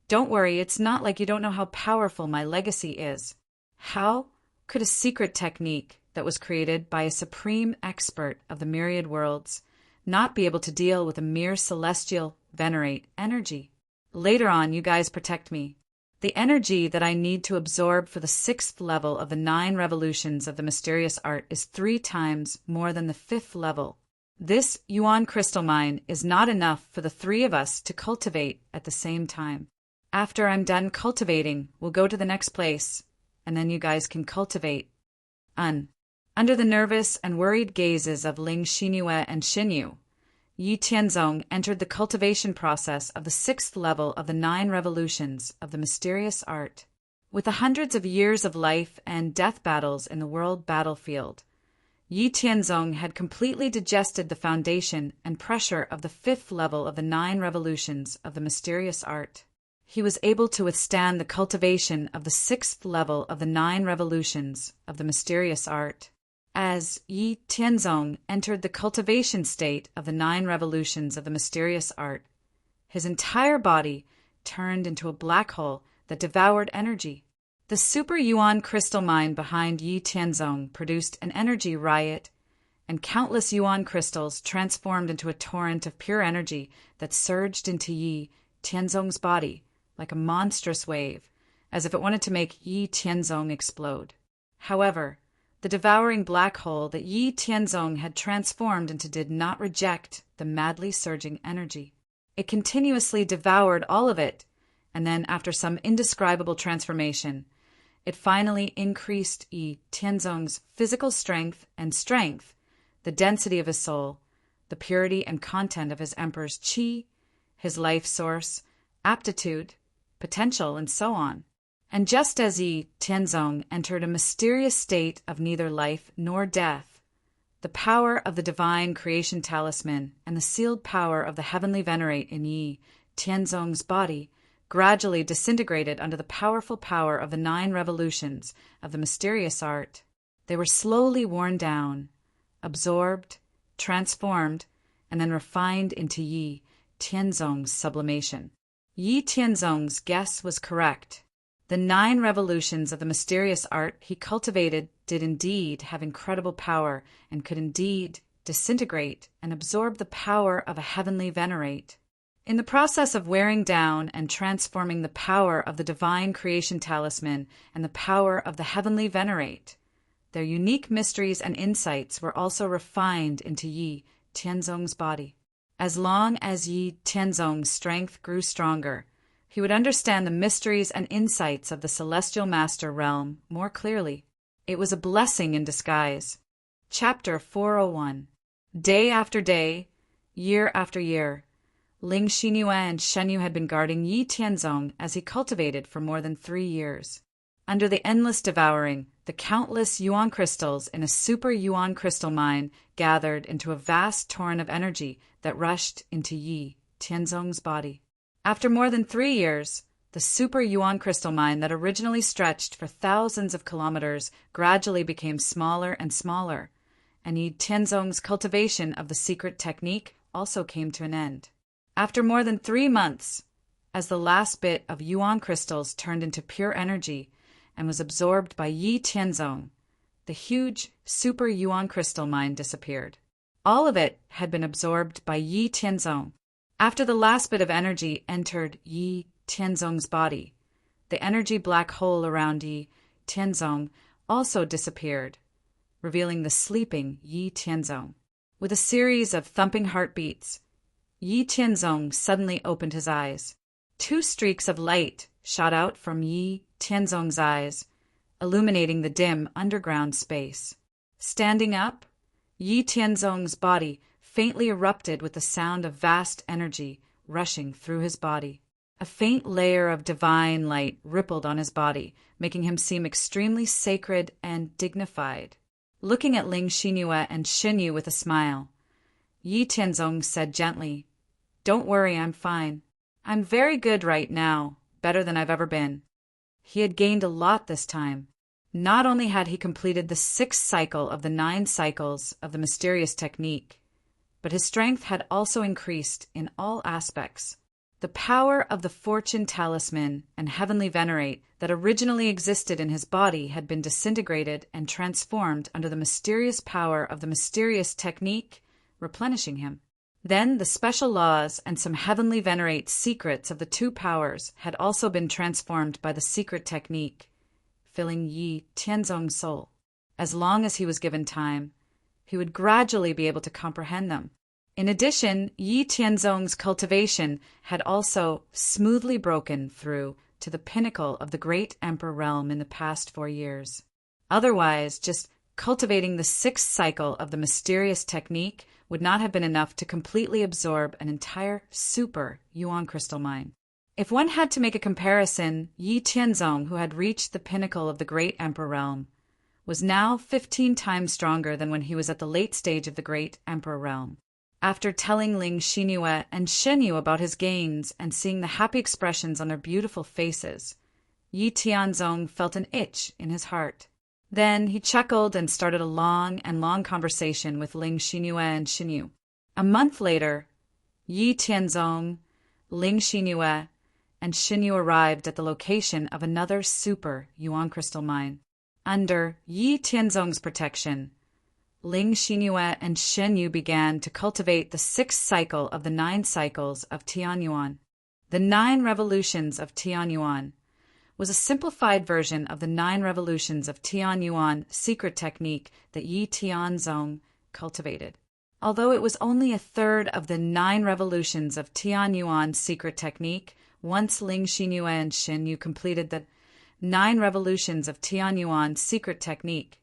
"Don't worry, it's not like you don't know how powerful my legacy is. How could a secret technique that was created by a supreme expert of the myriad worlds not be able to deal with a mere celestial venerate energy? Later on, you guys protect me. The energy that I need to absorb for the 6th level of the 9 revolutions of the mysterious art is 3 times more than the 5th level. This yuan crystal mine is not enough for the 3 of us to cultivate at the same time. After I'm done cultivating, we'll go to the next place, and then you guys can cultivate." Under the nervous and worried gazes of Ling Xinyue and Xinyu, Yi Tianzong entered the cultivation process of the 6th level of the 9 revolutions of the mysterious art. With the hundreds of years of life and death battles in the world battlefield, Yi Tianzong had completely digested the foundation and pressure of the 5th level of the 9 revolutions of the mysterious art. He was able to withstand the cultivation of the 6th level of the 9 revolutions of the mysterious art. As Yi Tianzong entered the cultivation state of the 9 revolutions of the mysterious art, his entire body turned into a black hole that devoured energy. The super yuan crystal mine behind Yi Tianzong produced an energy riot, and countless yuan crystals transformed into a torrent of pure energy that surged into Yi Tianzong's body like a monstrous wave, as if it wanted to make Yi Tianzong explode. However, the devouring black hole that Yi Tianzong had transformed into did not reject the madly surging energy. It continuously devoured all of it, and then, after some indescribable transformation, it finally increased Yi Tianzong's physical strength, the density of his soul, the purity and content of his emperor's qi, his life source, aptitude, potential, and so on. And just as Yi Tianzong entered a mysterious state of neither life nor death, the power of the divine creation talisman and the sealed power of the heavenly venerate in Yi Tianzong's body gradually disintegrated under the powerful power of the 9 revolutions of the mysterious art. They were slowly worn down, absorbed, transformed, and then refined into Yi Tianzong's sublimation. Yi Tianzong's guess was correct. The 9 revolutions of the mysterious art he cultivated did indeed have incredible power and could indeed disintegrate and absorb the power of a heavenly venerate. In the process of wearing down and transforming the power of the divine creation talisman and the power of the heavenly venerate, their unique mysteries and insights were also refined into Yi Tianzong's body. As long as Yi Tianzong's strength grew stronger, he would understand the mysteries and insights of the Celestial Master realm more clearly. It was a blessing in disguise. Chapter 401. Day after day, year after year, Ling Xinyue and Shenyu had been guarding Yi Tianzong as he cultivated for more than 3 years. Under the endless devouring, the countless yuan crystals in a super yuan crystal mine gathered into a vast torrent of energy that rushed into Yi Tianzong's body. After more than 3 years, the super yuan crystal mine that originally stretched for thousands of kilometers gradually became smaller and smaller, and Yi Tianzong's cultivation of the secret technique also came to an end. After more than 3 months, as the last bit of yuan crystals turned into pure energy and was absorbed by Yi Tianzong, the huge super yuan crystal mine disappeared. All of it had been absorbed by Yi Tianzong. After the last bit of energy entered Yi Tianzong's body, the energy black hole around Yi Tianzong also disappeared, revealing the sleeping Yi Tianzong. With a series of thumping heartbeats, Yi Tianzong suddenly opened his eyes. 2 streaks of light shot out from Yi Tianzong's eyes, illuminating the dim underground space. Standing up, Yi Tianzong's body faintly erupted with the sound of vast energy rushing through his body. A faint layer of divine light rippled on his body, making him seem extremely sacred and dignified. Looking at Ling Xinyue and Xinyu with a smile, Yi Tianzong said gently, "Don't worry, I'm fine. I'm very good right now, better than I've ever been." He had gained a lot this time. Not only had he completed the 6th cycle of the 9 cycles of the mysterious technique, but his strength had also increased in all aspects. The power of the fortune talisman and heavenly venerate that originally existed in his body had been disintegrated and transformed under the mysterious power of the mysterious technique, replenishing him. Then the special laws and some heavenly venerate secrets of the 2 powers had also been transformed by the secret technique, filling Yi Tianzong's soul. As long as he was given time, he would gradually be able to comprehend them. In addition, Yi Tianzong's cultivation had also smoothly broken through to the pinnacle of the great emperor realm in the past 4 years. Otherwise, just cultivating the 6th cycle of the mysterious technique would not have been enough to completely absorb an entire super yuan crystal mine. If one had to make a comparison, Yi Tianzong, who had reached the pinnacle of the great emperor realm, was now 15 times stronger than when he was at the late stage of the great emperor realm. After telling Ling Xinyue and Xinyu about his gains and seeing the happy expressions on their beautiful faces, Yi Tianzong felt an itch in his heart. Then he chuckled and started a long conversation with Ling Xinyue and Xinyu. A month later, Yi Tianzong, Ling Xinyue, and Xinyu arrived at the location of another super yuan crystal mine. Under Yi Tianzong's protection, Ling Xinyue and Xinyu began to cultivate the 6th cycle of the 9 cycles of Tianyuan. The 9 revolutions of Tianyuan was a simplified version of the 9 revolutions of Tianyuan secret technique that Yi Tianzong cultivated. Although it was only a third of the 9 revolutions of Tianyuan secret technique, once Ling Xinyue and Xinyu completed the 9 revolutions of Tianyuan secret technique,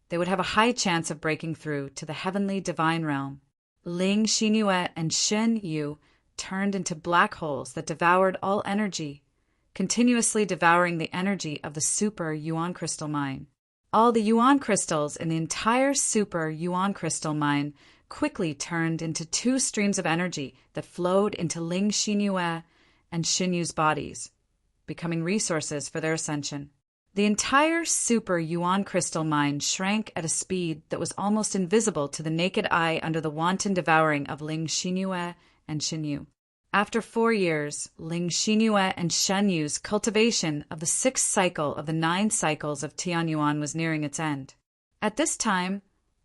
they would have a high chance of breaking through to the heavenly divine realm. Ling Xinyue and Xinyu turned into black holes that devoured all energy, continuously devouring the energy of the super yuan crystal mine. All the yuan crystals in the entire super yuan crystal mine quickly turned into 2 streams of energy that flowed into Ling Xinyue and Xinyu's bodies, becoming resources for their ascension. The entire super yuan crystal mine shrank at a speed that was almost invisible to the naked eye under the wanton devouring of Ling Xinyue and Xinyu. After 4 years, Ling Xinyue and Xinyu's cultivation of the 6th cycle of the 9 cycles of Tianyuan was nearing its end. At this time,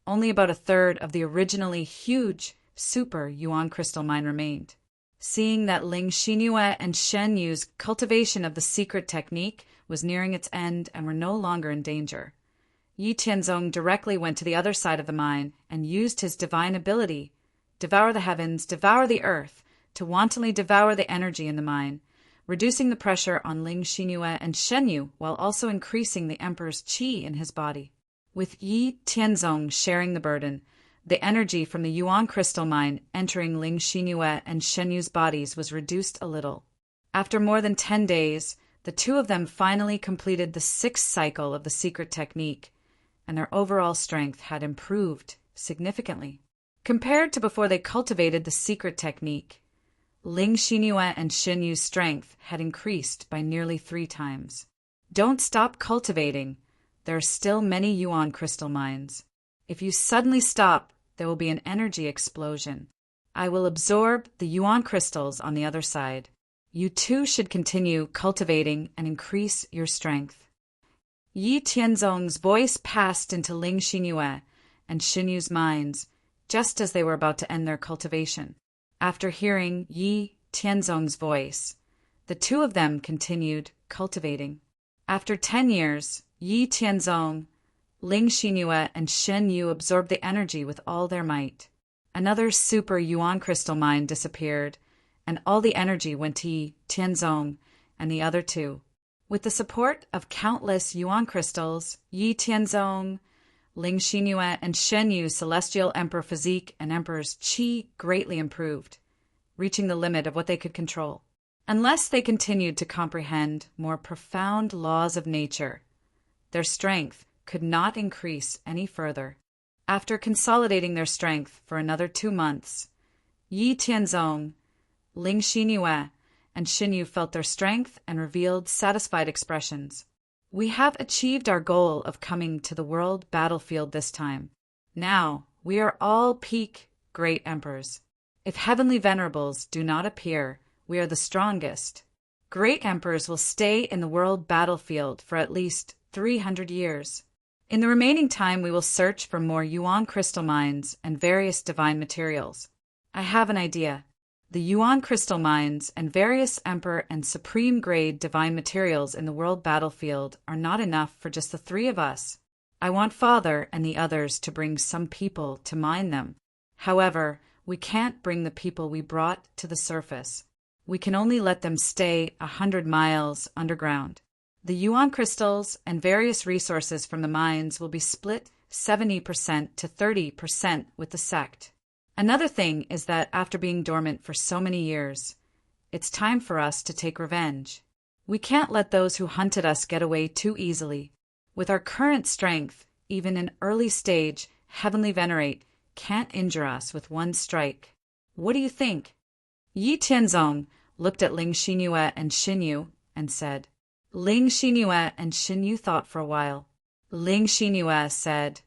only about a third of the originally huge super yuan crystal mine remained. Seeing that Ling Xinyue and Xinyu's cultivation of the secret technique was nearing its end and were no longer in danger, Yi Tianzong directly went to the other side of the mine and used his divine ability, devour the heavens, devour the earth, to wantonly devour the energy in the mine, reducing the pressure on Ling Xinyue and Xinyu while also increasing the emperor's qi in his body. With Yi Tianzong sharing the burden, the energy from the yuan crystal mine entering Ling Xinyue and Xinyu's bodies was reduced a little. After more than 10 days, The two of them finally completed the 6th cycle of the secret technique, and their overall strength had improved significantly. Compared to before they cultivated the secret technique, Ling Xinyue and Xin Yu's strength had increased by nearly 3 times. Don't stop cultivating. There are still many yuan crystal mines. If you suddenly stop, there will be an energy explosion. I will absorb the yuan crystals on the other side. You too should continue cultivating and increase your strength. Yi Tianzong's voice passed into Ling Xinyue and Xin Yu's minds just as they were about to end their cultivation. After hearing Yi Tianzong's voice, the two of them continued cultivating. After 10 years, Yi Tianzong, Ling Xinyue, and Xin Yu absorbed the energy with all their might. Another super yuan crystal mine disappeared, and all the energy went to Yi Tianzong and the other two. With the support of countless yuan crystals, Yi Tianzong, Ling Xinyue, and Shen Yu's celestial emperor physique and emperor's qi greatly improved, reaching the limit of what they could control. Unless they continued to comprehend more profound laws of nature, their strength could not increase any further. After consolidating their strength for another 2 months, Yi Tianzong, Ling Xinyue, and Xin Yu felt their strength and revealed satisfied expressions. We have achieved our goal of coming to the world battlefield this time. Now, we are all peak great emperors. If heavenly venerables do not appear, we are the strongest. Great emperors will stay in the world battlefield for at least 300 years. In the remaining time, we will search for more yuan crystal mines and various divine materials. I have an idea. The yuan crystal mines and various emperor and supreme grade divine materials in the world battlefield are not enough for just the 3 of us. I want Father and the others to bring some people to mine them. However, we can't bring the people we brought to the surface. We can only let them stay 100 miles underground. The yuan crystals and various resources from the mines will be split 70% to 30% with the sect. Another thing is that after being dormant for so many years, it's time for us to take revenge. We can't let those who hunted us get away too easily. With our current strength, even an early stage heavenly venerate can't injure us with one strike. What do you think? Yi Tianzong looked at Ling Xinyue and Xin Yu and said. Ling Xinyue and Xin Yu thought for a while. Ling Xinyue said,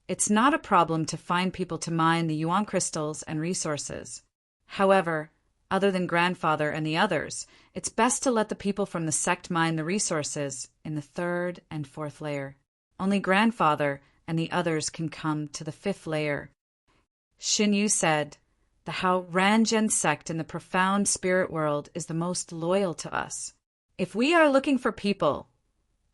"It's not a problem to find people to mine the yuan crystals and resources. However, other than Grandfather and the others, it's best to let the people from the sect mine the resources in the 3rd and 4th layer. Only Grandfather and the others can come to the 5th layer." Xin Yu said, "The Hao Ranzhen sect in the profound spirit world is the most loyal to us. If we are looking for people,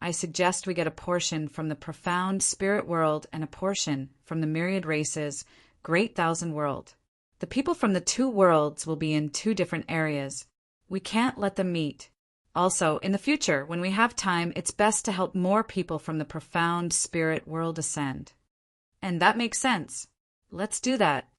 I suggest we get a portion from the profound spirit world and a portion from the myriad races, Great Thousand World. The people from the 2 worlds will be in 2 different areas. We can't let them meet. Also, in the future, when we have time, it's best to help more people from the profound spirit world ascend." And that makes sense. Let's do that.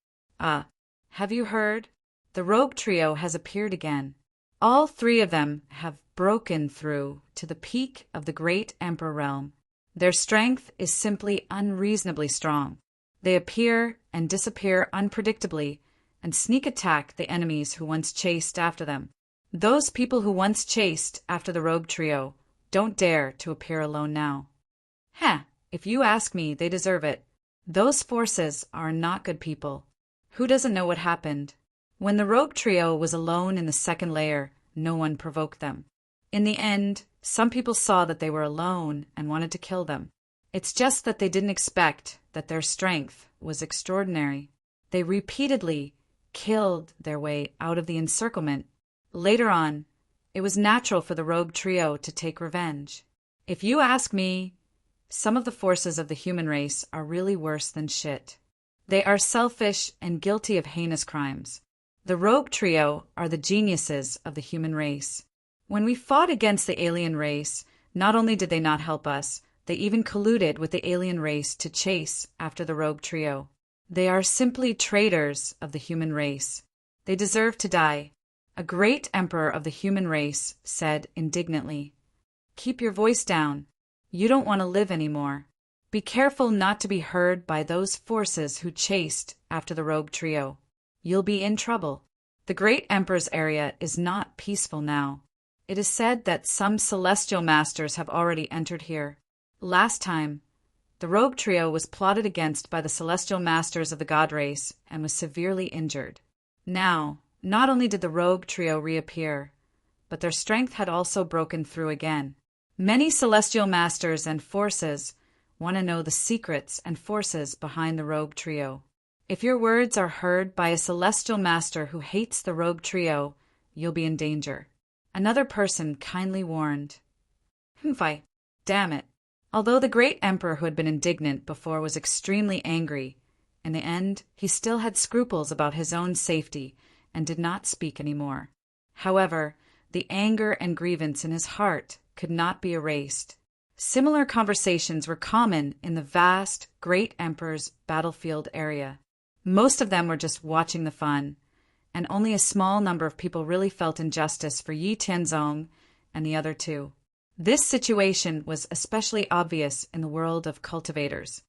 Have you heard? The rogue trio has appeared again. All 3 of them have broken through to the peak of the great emperor realm. Their strength is simply unreasonably strong. They appear and disappear unpredictably and sneak attack the enemies who once chased after them. Those people who once chased after the rogue trio don't dare to appear alone now. If you ask me, they deserve it. Those forces are not good people. Who doesn't know what happened? When the rogue trio was alone in the 2nd layer, no one provoked them. In the end, some people saw that they were alone and wanted to kill them. It's just that they didn't expect that their strength was extraordinary. They repeatedly killed their way out of the encirclement. Later on, it was natural for the rogue trio to take revenge. If you ask me, some of the forces of the human race are really worse than shit. They are selfish and guilty of heinous crimes. The rogue trio are the geniuses of the human race. When we fought against the alien race, not only did they not help us, they even colluded with the alien race to chase after the rogue trio. They are simply traitors of the human race. They deserve to die. A great emperor of the human race said indignantly, Keep your voice down. You don't want to live anymore. Be careful not to be heard by those forces who chased after the rogue trio. You'll be in trouble. The Great Emperor's area is not peaceful now. It is said that some celestial masters have already entered here. Last time, the rogue trio was plotted against by the celestial masters of the god race and was severely injured. Now, not only did the rogue trio reappear, but their strength had also broken through again. Many celestial masters and forces want to know the secrets and forces behind the rogue trio. If your words are heard by a celestial master who hates the rogue trio, you'll be in danger. Another person kindly warned. Why, damn it. Although the great emperor who had been indignant before was extremely angry, in the end he still had scruples about his own safety and did not speak any more. However, the anger and grievance in his heart could not be erased. Similar conversations were common in the vast, great emperor's battlefield area. Most of them were just watching the fun, and only a small number of people really felt injustice for Yi Tianzong and the other two. This situation was especially obvious in the world of cultivators.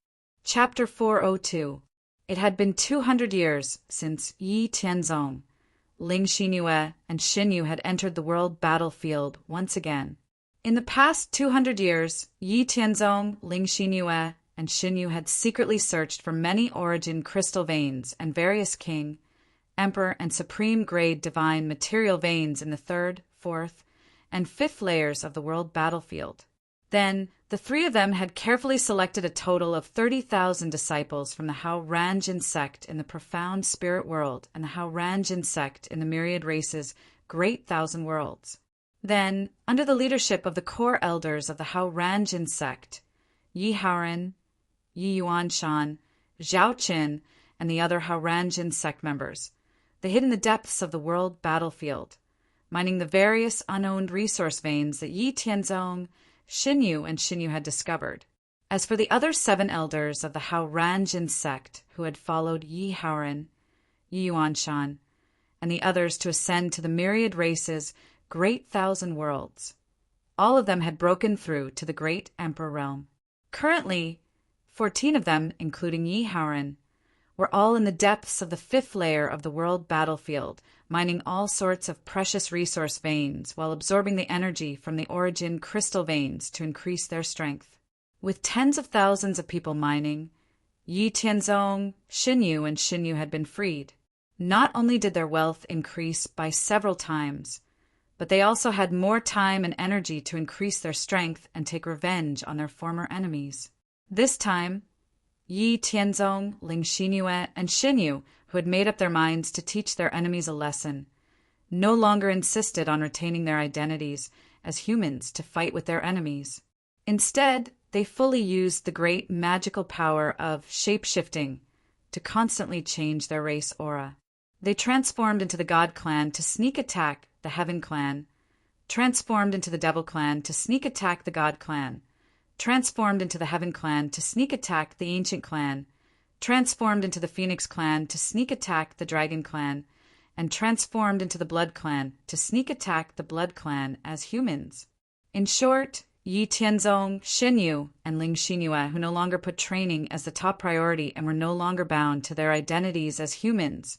Chapter 402. It had been 200 years since Yi Tianzong, Ling Xinyue, and Xinyu had entered the world battlefield once again. In the past 200 years, Yi Tianzong, Ling Xinyue, and Xinyu had secretly searched for many origin crystal veins and various king, emperor, and supreme grade divine material veins in the 3rd, 4th, and 5th layers of the world battlefield. Then, the three of them had carefully selected a total of 30,000 disciples from the Hao Ranjin sect in the profound spirit world and the Hao Ranjin sect in the myriad races' great thousand worlds. Then, under the leadership of the core elders of the Hao Ranjin sect, Yi Haoren, Yi Yuanshan, Zhao Qin, and the other Hao Ranjin sect members, they hid in the depths of the world battlefield, mining the various unowned resource veins that Yi Tianzong, Xinyu, and Xinyu had discovered. As for the other 7 elders of the Hao Ranjin sect who had followed Yi Haoren, Yi Yuanshan, and the others to ascend to the myriad races' great thousand worlds, all of them had broken through to the great emperor realm. Currently, 14 of them, including Yi Haoren, were all in the depths of the 5th layer of the world battlefield, mining all sorts of precious resource veins while absorbing the energy from the origin crystal veins to increase their strength. With tens of thousands of people mining, Yi Tianzong, Xinyu, and Xinyu had been freed. Not only did their wealth increase by several times, but they also had more time and energy to increase their strength and take revenge on their former enemies. This time, Yi Tianzong, Ling Xinyue, and Xinyu, who had made up their minds to teach their enemies a lesson, no longer insisted on retaining their identities as humans to fight with their enemies. Instead, they fully used the great magical power of shape-shifting to constantly change their race aura. They transformed into the God Clan to sneak attack the Heaven Clan, transformed into the Devil Clan to sneak attack the God Clan, transformed into the Heaven Clan to sneak attack the Ancient Clan, transformed into the Phoenix Clan to sneak attack the Dragon Clan, and transformed into the Blood Clan to sneak attack the Blood Clan as humans. In short, Yi Tianzong, Xinyu, and Ling Xinyue, who no longer put training as the top priority and were no longer bound to their identities as humans,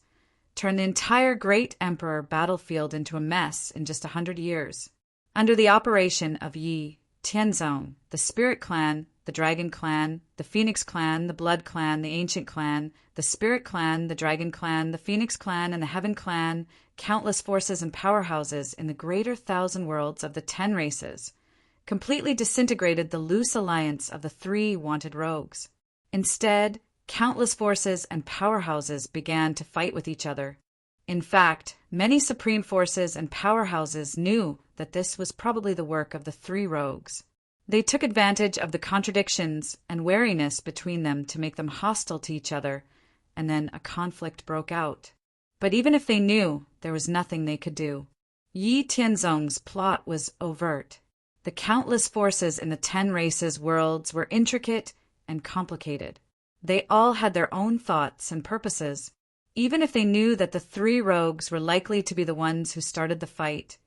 turned the entire Great Emperor battlefield into a mess in just 100 years. Under the operation of Yi Tianzong, the Spirit Clan, the Dragon Clan, the Phoenix Clan, the Blood Clan, the Ancient Clan, the Spirit Clan, the Dragon Clan, the Phoenix Clan, and the Heaven Clan, countless forces and powerhouses in the greater thousand worlds of the 10 races, completely disintegrated the loose alliance of the 3 wanted rogues. Instead, countless forces and powerhouses began to fight with each other. In fact, many supreme forces and powerhouses knew that this was probably the work of the 3 rogues. They took advantage of the contradictions and wariness between them to make them hostile to each other, and then a conflict broke out. But even if they knew, there was nothing they could do. Yi Tianzong's plot was overt. The countless forces in the 10 races' worlds were intricate and complicated. They all had their own thoughts and purposes. Even if they knew that the 3 rogues were likely to be the ones who started the fight,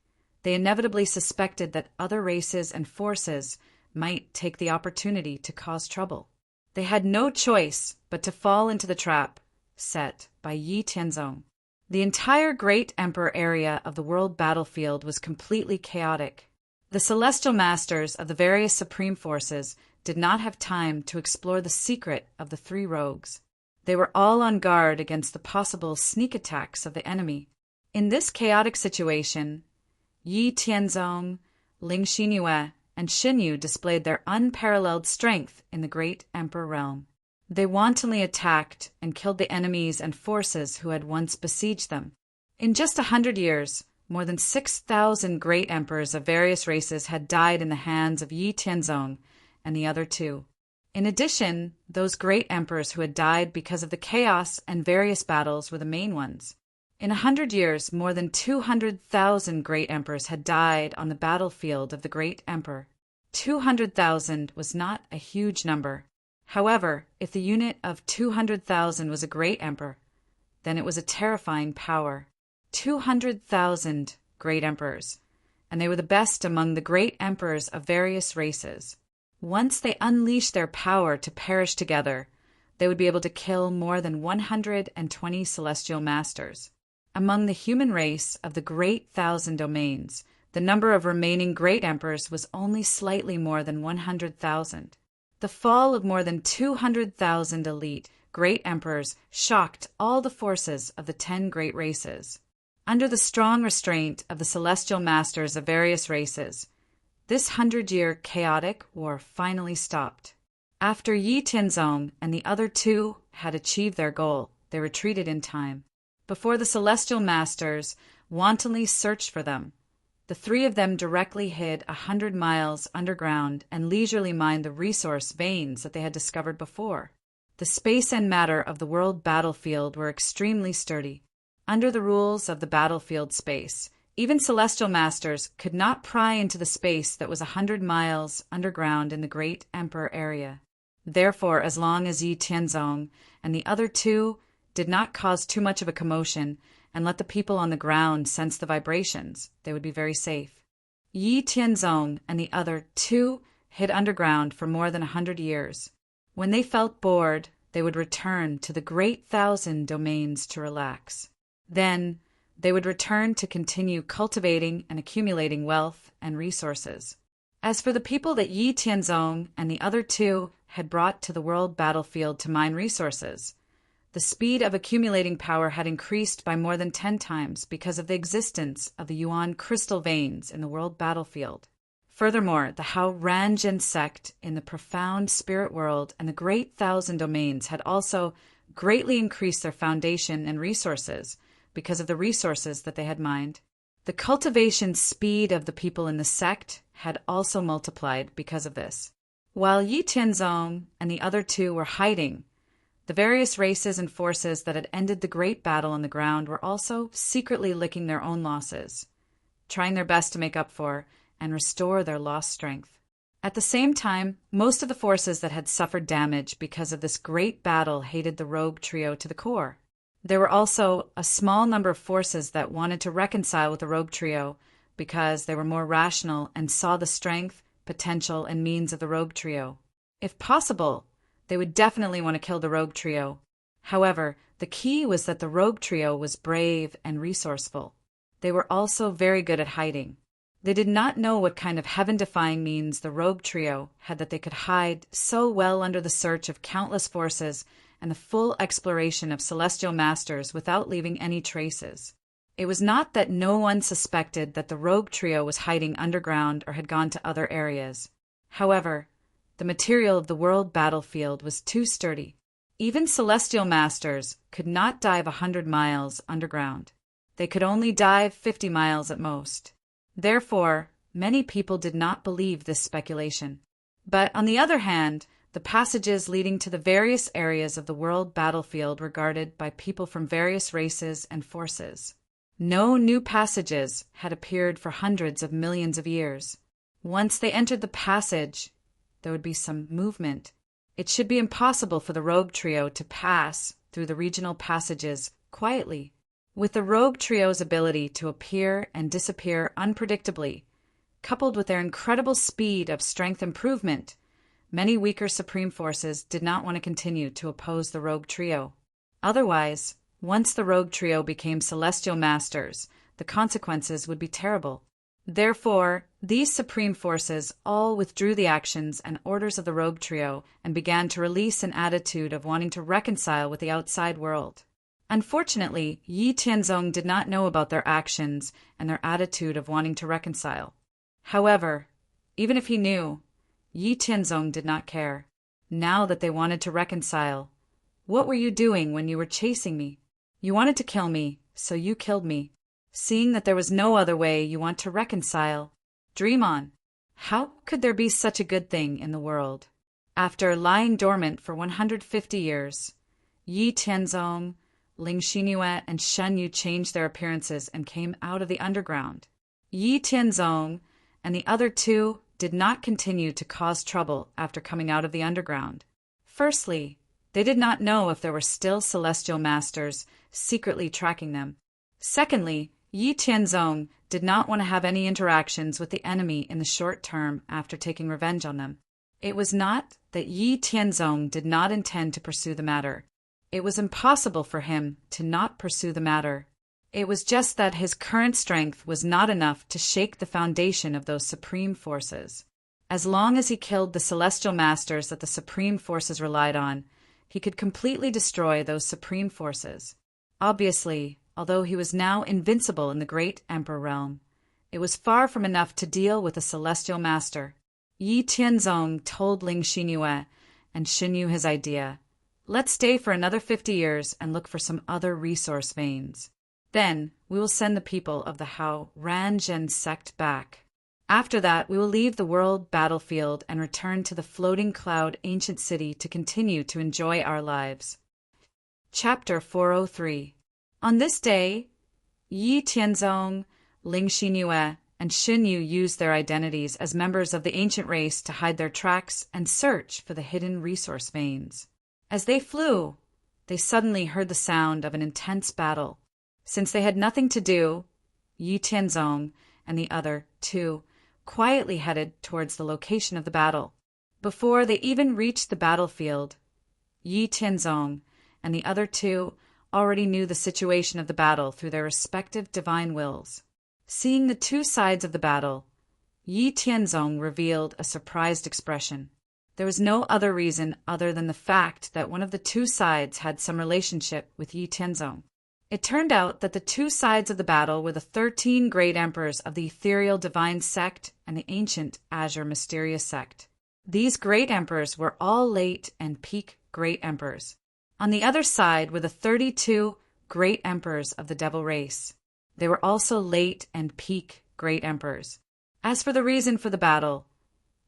They inevitably suspected that other races and forces might take the opportunity to cause trouble. They had no choice but to fall into the trap set by Yi Tianzong. The entire Great Emperor area of the world battlefield was completely chaotic. The celestial masters of the various supreme forces did not have time to explore the secret of the three rogues. They were all on guard against the possible sneak attacks of the enemy. In this chaotic situation, Yi Tianzong, Ling Xinyue, and Xinyu displayed their unparalleled strength in the Great Emperor realm. They wantonly attacked and killed the enemies and forces who had once besieged them. In just 100 years, more than 6,000 great emperors of various races had died in the hands of Yi Tianzong and the other two. In addition, those great emperors who had died because of the chaos and various battles were the main ones. In 100 years, more than 200,000 great emperors had died on the battlefield of the Great Emperor. 200,000 was not a huge number. However, if the unit of 200,000 was a great emperor, then it was a terrifying power. 200,000 great emperors, and they were the best among the great emperors of various races. Once they unleashed their power to perish together, they would be able to kill more than 120 celestial masters. Among the human race of the great 1,000 domains, the number of remaining great emperors was only slightly more than 100,000. The fall of more than 200,000 elite great emperors shocked all the forces of the 10 great races. Under the strong restraint of the celestial masters of various races, this 100-year chaotic war finally stopped. After Yi Tianzong and the other two had achieved their goal, they retreated in time. Before the celestial masters wantonly searched for them, the three of them directly hid 100 miles underground and leisurely mined the resource veins that they had discovered before. The space and matter of the world battlefield were extremely sturdy. Under the rules of the battlefield space, even celestial masters could not pry into the space that was 100 miles underground in the Great Emperor area. Therefore, as long as Yi Tianzong and the other two did not cause too much of a commotion and let the people on the ground sense the vibrations, they would be very safe. Yi Tianzong and the other two hid underground for more than 100 years. When they felt bored, they would return to the great 1,000 domains to relax. Then, they would return to continue cultivating and accumulating wealth and resources. As for the people that Yi Tianzong and the other two had brought to the world battlefield to mine resources, the speed of accumulating power had increased by more than 10 times because of the existence of the Yuan crystal veins in the world battlefield. Furthermore, the Hao Ranjin sect in the profound spirit world and the great 1,000 domains had also greatly increased their foundation and resources because of the resources that they had mined. The cultivation speed of the people in the sect had also multiplied because of this. While Yi Tianzong and the other two were hiding, the various races and forces that had ended the great battle on the ground were also secretly licking their own losses, trying their best to make up for and restore their lost strength. At the same time, most of the forces that had suffered damage because of this great battle hated the rogue trio to the core. There were also a small number of forces that wanted to reconcile with the rogue trio because they were more rational and saw the strength, potential, and means of the rogue trio. If possible, they would definitely want to kill the rogue trio. However, the key was that the rogue trio was brave and resourceful. They were also very good at hiding. They did not know what kind of heaven-defying means the rogue trio had that they could hide so well under the search of countless forces and the full exploration of celestial masters without leaving any traces. It was not that no one suspected that the rogue trio was hiding underground or had gone to other areas. However, the material of the world battlefield was too sturdy. Even celestial masters could not dive 100 miles underground. They could only dive 50 miles at most. Therefore, many people did not believe this speculation. But on the other hand, the passages leading to the various areas of the world battlefield were guarded by people from various races and forces. No new passages had appeared for hundreds of millions of years. Once they entered the passage, there would be some movement. It should be impossible for the rogue trio to pass through the regional passages quietly. With the rogue trio's ability to appear and disappear unpredictably, coupled with their incredible speed of strength improvement, many weaker supreme forces did not want to continue to oppose the rogue trio. Otherwise, once the rogue trio became celestial masters, the consequences would be terrible. Therefore, these supreme forces all withdrew the actions and orders of the rogue trio and began to release an attitude of wanting to reconcile with the outside world. Unfortunately, Yi Tianzong did not know about their actions and their attitude of wanting to reconcile. However, even if he knew, Yi Tianzong did not care. Now that they wanted to reconcile, what were you doing when you were chasing me? You wanted to kill me, so you killed me. Seeing that there was no other way, you want to reconcile. Dream on. How could there be such a good thing in the world? After lying dormant for 150 years, Yi Tianzong, Ling Xinyue, and Shen Yu changed their appearances and came out of the underground. Yi Tianzong and the other two did not continue to cause trouble after coming out of the underground. Firstly, they did not know if there were still celestial masters secretly tracking them. Secondly, Yi Tianzong did not want to have any interactions with the enemy in the short term after taking revenge on them. It was not that Yi Tianzong did not intend to pursue the matter. It was impossible for him to not pursue the matter. It was just that his current strength was not enough to shake the foundation of those supreme forces. As long as he killed the celestial masters that the supreme forces relied on, he could completely destroy those supreme forces. Obviously, although he was now invincible in the great emperor realm, it was far from enough to deal with a celestial master. Yi Tianzong told Ling Xinyue and Shen Yu his idea. Let's stay for another 50 years and look for some other resource veins. Then we will send the people of the Hao Ranzhen sect back. After that, we will leave the world battlefield and return to the floating cloud ancient city to continue to enjoy our lives. Chapter 403. On this day, Yi Tianzong, Ling Xinyue, and Shen Yu used their identities as members of the ancient race to hide their tracks and search for the hidden resource veins. As they flew, they suddenly heard the sound of an intense battle. Since they had nothing to do, Yi Tianzong and the other two quietly headed towards the location of the battle. Before they even reached the battlefield, Yi Tianzong and the other two already knew the situation of the battle through their respective divine wills. Seeing the two sides of the battle, Yi Tianzong revealed a surprised expression. There was no other reason other than the fact that one of the two sides had some relationship with Yi Tianzong. It turned out that the two sides of the battle were the 13 great emperors of the ethereal divine sect and the ancient azure mysterious sect. These great emperors were all late and peak great emperors. On the other side were the 32 great emperors of the devil race. They were also late and peak great emperors. As for the reason for the battle,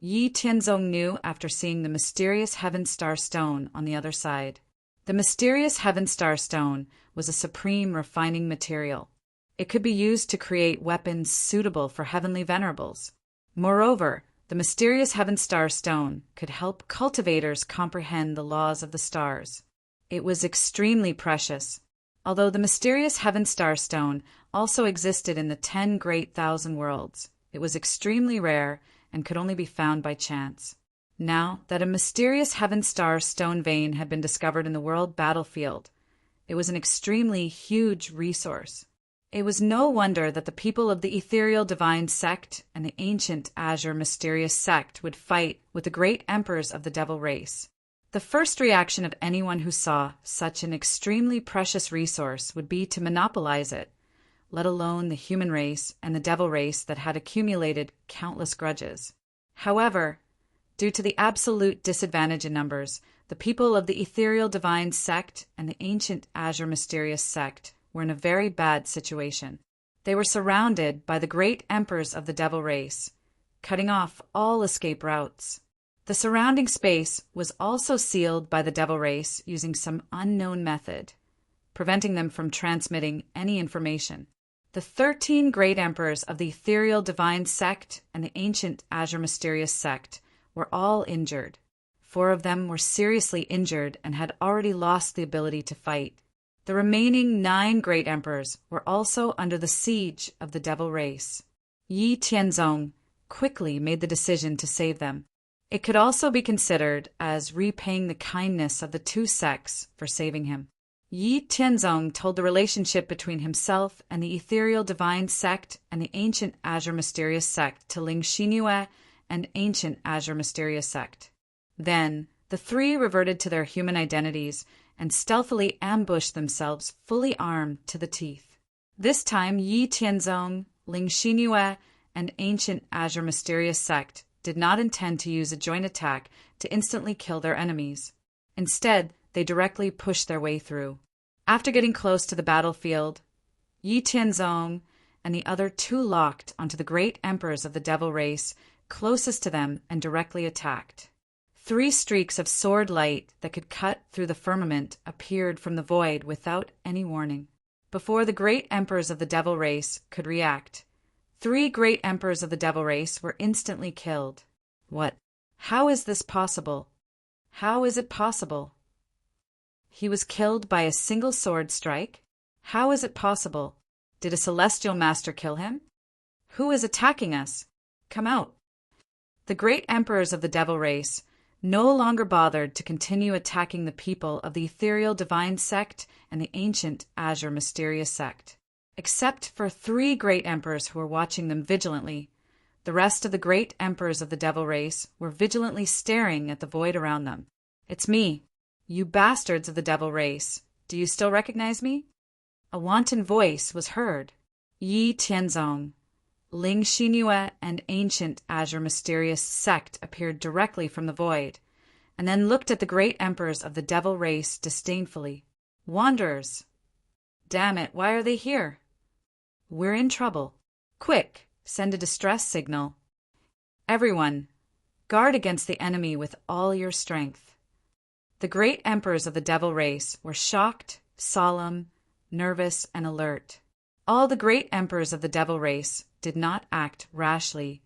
Yi Tianzong knew after seeing the mysterious Heaven Star Stone on the other side. The mysterious Heaven Star Stone was a supreme refining material. It could be used to create weapons suitable for heavenly venerables. Moreover, the mysterious Heaven Star Stone could help cultivators comprehend the laws of the stars. It was extremely precious. Although the mysterious Heaven Star Stone also existed in the 10 great thousand worlds, it was extremely rare and could only be found by chance. Now that a mysterious Heaven Star Stone vein had been discovered in the world battlefield, it was an extremely huge resource. It was no wonder that the people of the ethereal divine sect and the ancient azure mysterious sect would fight with the great emperors of the devil race. The first reaction of anyone who saw such an extremely precious resource would be to monopolize it, let alone the human race and the devil race that had accumulated countless grudges. However, due to the absolute disadvantage in numbers, the people of the ethereal divine sect and the ancient azure mysterious sect were in a very bad situation. They were surrounded by the great emperors of the devil race, cutting off all escape routes. The surrounding space was also sealed by the devil race using some unknown method, preventing them from transmitting any information. The 13 great emperors of the ethereal divine sect and the ancient azure mysterious sect were all injured. 4 of them were seriously injured and had already lost the ability to fight. The remaining 9 great emperors were also under the siege of the devil race. Yi Tianzong quickly made the decision to save them. It could also be considered as repaying the kindness of the 2 sects for saving him. Yi Tianzong told the relationship between himself and the ethereal divine sect and the ancient azure mysterious sect to Ling Xinyue and ancient azure mysterious sect. Then, the 3 reverted to their human identities and stealthily ambushed themselves fully armed to the teeth. This time, Yi Tianzong, Ling Xinyue, and ancient azure mysterious sect did not intend to use a joint attack to instantly kill their enemies. Instead, they directly pushed their way through. After getting close to the battlefield, Yi Tianzong and the other 2 locked onto the great emperors of the devil race closest to them and directly attacked. 3 streaks of sword light that could cut through the firmament appeared from the void without any warning. Before the great emperors of the devil race could react, 3 great emperors of the devil race were instantly killed. What? How is this possible? How is it possible? He was killed by a single sword strike? How is it possible? Did a celestial master kill him? Who is attacking us? Come out. The great emperors of the devil race no longer bothered to continue attacking the people of the ethereal divine sect and the ancient azure mysterious sect. Except for 3 great emperors who were watching them vigilantly, the rest of the great emperors of the devil race were vigilantly staring at the void around them. It's me, you bastards of the devil race. Do you still recognize me? A wanton voice was heard. Yi Tianzong, Ling Xinyue, and ancient azure mysterious sect appeared directly from the void, and then looked at the great emperors of the devil race disdainfully. Wanderers! Damn it, why are they here? We're in trouble. Quick, send a distress signal. Everyone, guard against the enemy with all your strength. The great emperors of the devil race were shocked, solemn, nervous, and alert. All the great emperors of the devil race did not act rashly,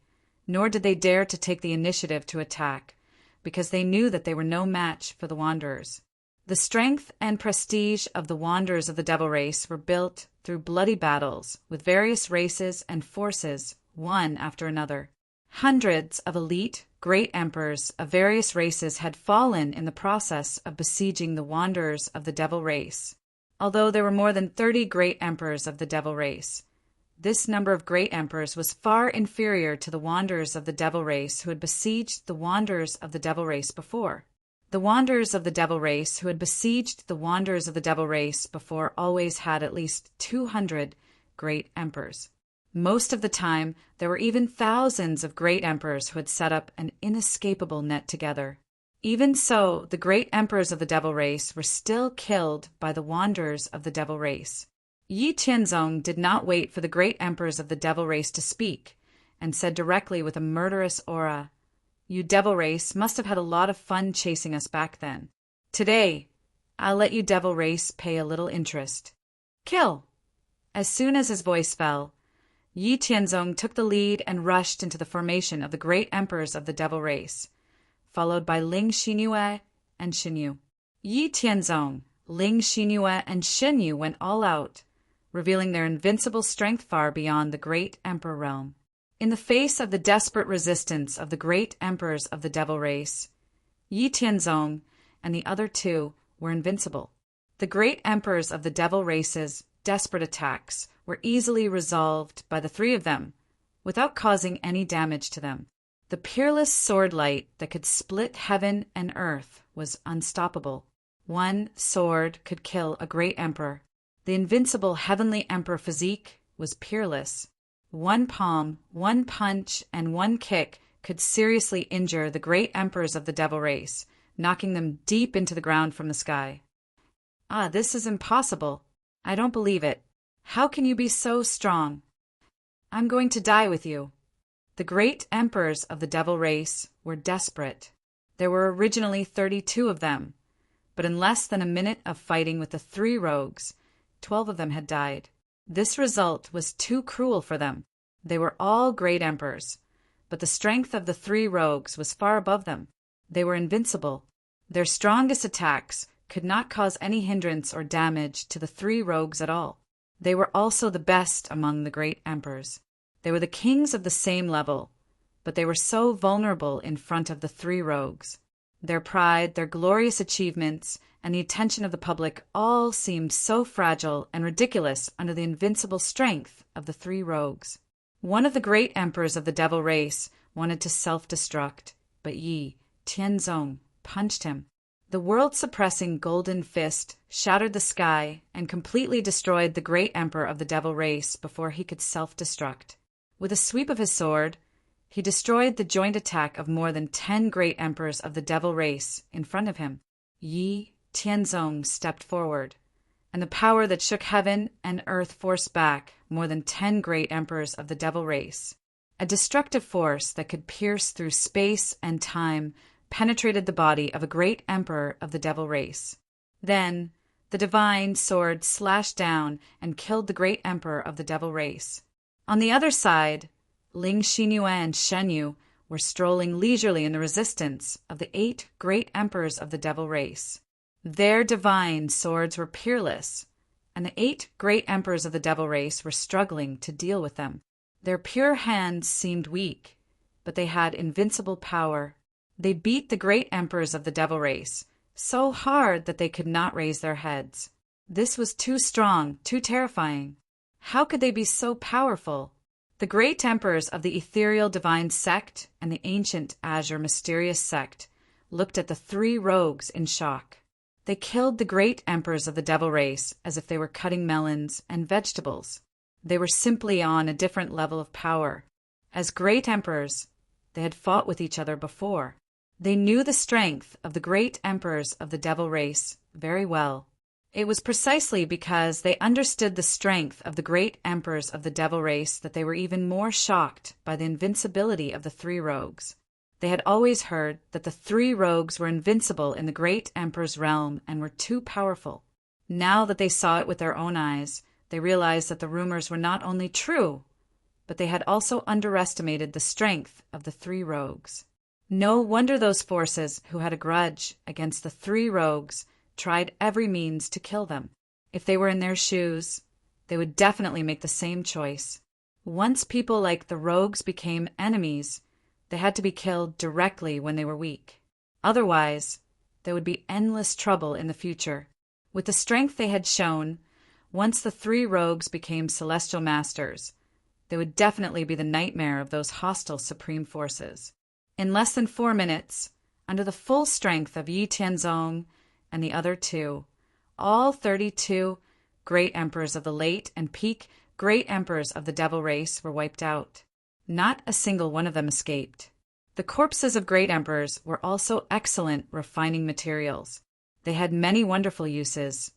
nor did they dare to take the initiative to attack, because they knew that they were no match for the Wanderers. The strength and prestige of the Wanderers of the devil race were built through bloody battles with various races and forces, one after another. Hundreds of elite great emperors of various races had fallen in the process of besieging the Wanderers of the devil race. Although there were more than 30 great emperors of the devil race, this number of great emperors was far inferior to the Wanderers of the devil race who had besieged the Wanderers of the devil race before. The Wanderers of the devil race who had besieged the Wanderers of the devil race before always had at least 200 great emperors. Most of the time, there were even thousands of great emperors who had set up an inescapable net together. Even so, the great emperors of the devil race were still killed by the Wanderers of the devil race. Yi Tianzong did not wait for the great emperors of the devil race to speak, and said directly with a murderous aura, "You devil race must have had a lot of fun chasing us back then. Today, I'll let you devil race pay a little interest. Kill!" As soon as his voice fell, Yi Tianzong took the lead and rushed into the formation of the great emperors of the devil race, followed by Ling Xinyue and Xinyu. Yi Tianzong, Ling Xinyue, and Xinyu went all out, revealing their invincible strength far beyond the great emperor realm. In the face of the desperate resistance of the great emperors of the devil race, Yi Tianzong and the other 2 were invincible. The great emperors of the devil race's desperate attacks were easily resolved by the 3 of them, without causing any damage to them. The peerless sword light that could split heaven and earth was unstoppable. One sword could kill a great emperor. The invincible heavenly emperor physique was peerless. One palm, one punch, and one kick could seriously injure the great emperors of the devil race, knocking them deep into the ground from the sky. This is impossible. I don't believe it. How can you be so strong? I'm going to die with you. The great emperors of the devil race were desperate. There were originally 32 of them, but in less than a minute of fighting with the 3 rogues, 12 of them had died. This result was too cruel for them. They were all great emperors, but the strength of the 3 rogues was far above them. They were invincible. Their strongest attacks could not cause any hindrance or damage to the three rogues at all. They were also the best among the great emperors. They were the kings of the same level, but they were so vulnerable in front of the three rogues. Their pride, their glorious achievements, and the attention of the public all seemed so fragile and ridiculous under the invincible strength of the three rogues. One of the great emperors of the devil race wanted to self-destruct, but Yi Tianzong punched him. The world-suppressing golden fist shattered the sky and completely destroyed the great emperor of the devil race before he could self-destruct. With a sweep of his sword, he destroyed the joint attack of more than 10 great emperors of the devil race in front of him. Yi Tianzong stepped forward, and the power that shook heaven and earth forced back more than 10 great emperors of the devil race. A destructive force that could pierce through space and time penetrated the body of a great emperor of the devil race. Then the divine sword slashed down and killed the great emperor of the devil race. On the other side, Ling Xinyue and Shenyu were strolling leisurely in the resistance of the 8 great emperors of the devil race. Their divine swords were peerless, and the 8 great emperors of the devil race were struggling to deal with them. Their pure hands seemed weak, but they had invincible power. They beat the great emperors of the devil race so hard that they could not raise their heads. This was too strong, too terrifying. How could they be so powerful? The great emperors of the ethereal divine sect and the ancient azure mysterious sect looked at the three rogues in shock. They killed the great emperors of the devil race as if they were cutting melons and vegetables. They were simply on a different level of power. As great emperors, they had fought with each other before. They knew the strength of the great emperors of the devil race very well. It was precisely because they understood the strength of the great emperors of the devil race that they were even more shocked by the invincibility of the three rogues. They had always heard that the three rogues were invincible in the great emperor's realm and were too powerful. Now that they saw it with their own eyes, they realized that the rumors were not only true, but they had also underestimated the strength of the three rogues. No wonder those forces who had a grudge against the three rogues tried every means to kill them. If they were in their shoes, they would definitely make the same choice. Once people like the rogues became enemies, they had to be killed directly when they were weak. Otherwise, there would be endless trouble in the future. With the strength they had shown, once the three rogues became celestial masters, they would definitely be the nightmare of those hostile supreme forces. In less than 4 minutes, under the full strength of Yi Tianzong and the other two, all 32 great emperors of the late and peak great emperors of the devil race were wiped out. Not a single one of them escaped. The corpses of great emperors were also excellent refining materials. They had many wonderful uses,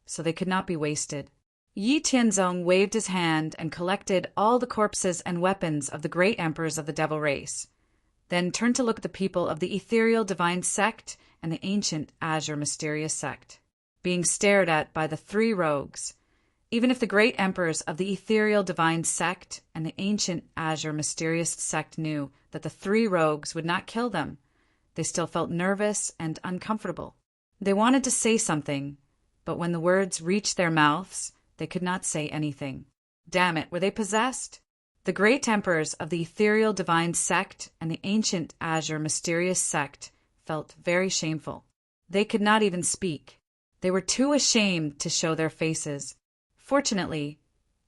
so they could not be wasted. Yi Tianzong waved his hand and collected all the corpses and weapons of the great emperors of the devil race, then turned to look at the people of the ethereal divine sect and the ancient azure mysterious sect, being stared at by the three rogues. Even if the great emperors of the ethereal divine sect and the ancient azure mysterious sect knew that the three rogues would not kill them, they still felt nervous and uncomfortable. They wanted to say something, but when the words reached their mouths, they could not say anything. Damn it, were they possessed? The great emperors of the ethereal divine sect and the ancient azure mysterious sect felt very shameful. They could not even speak. They were too ashamed to show their faces. Fortunately,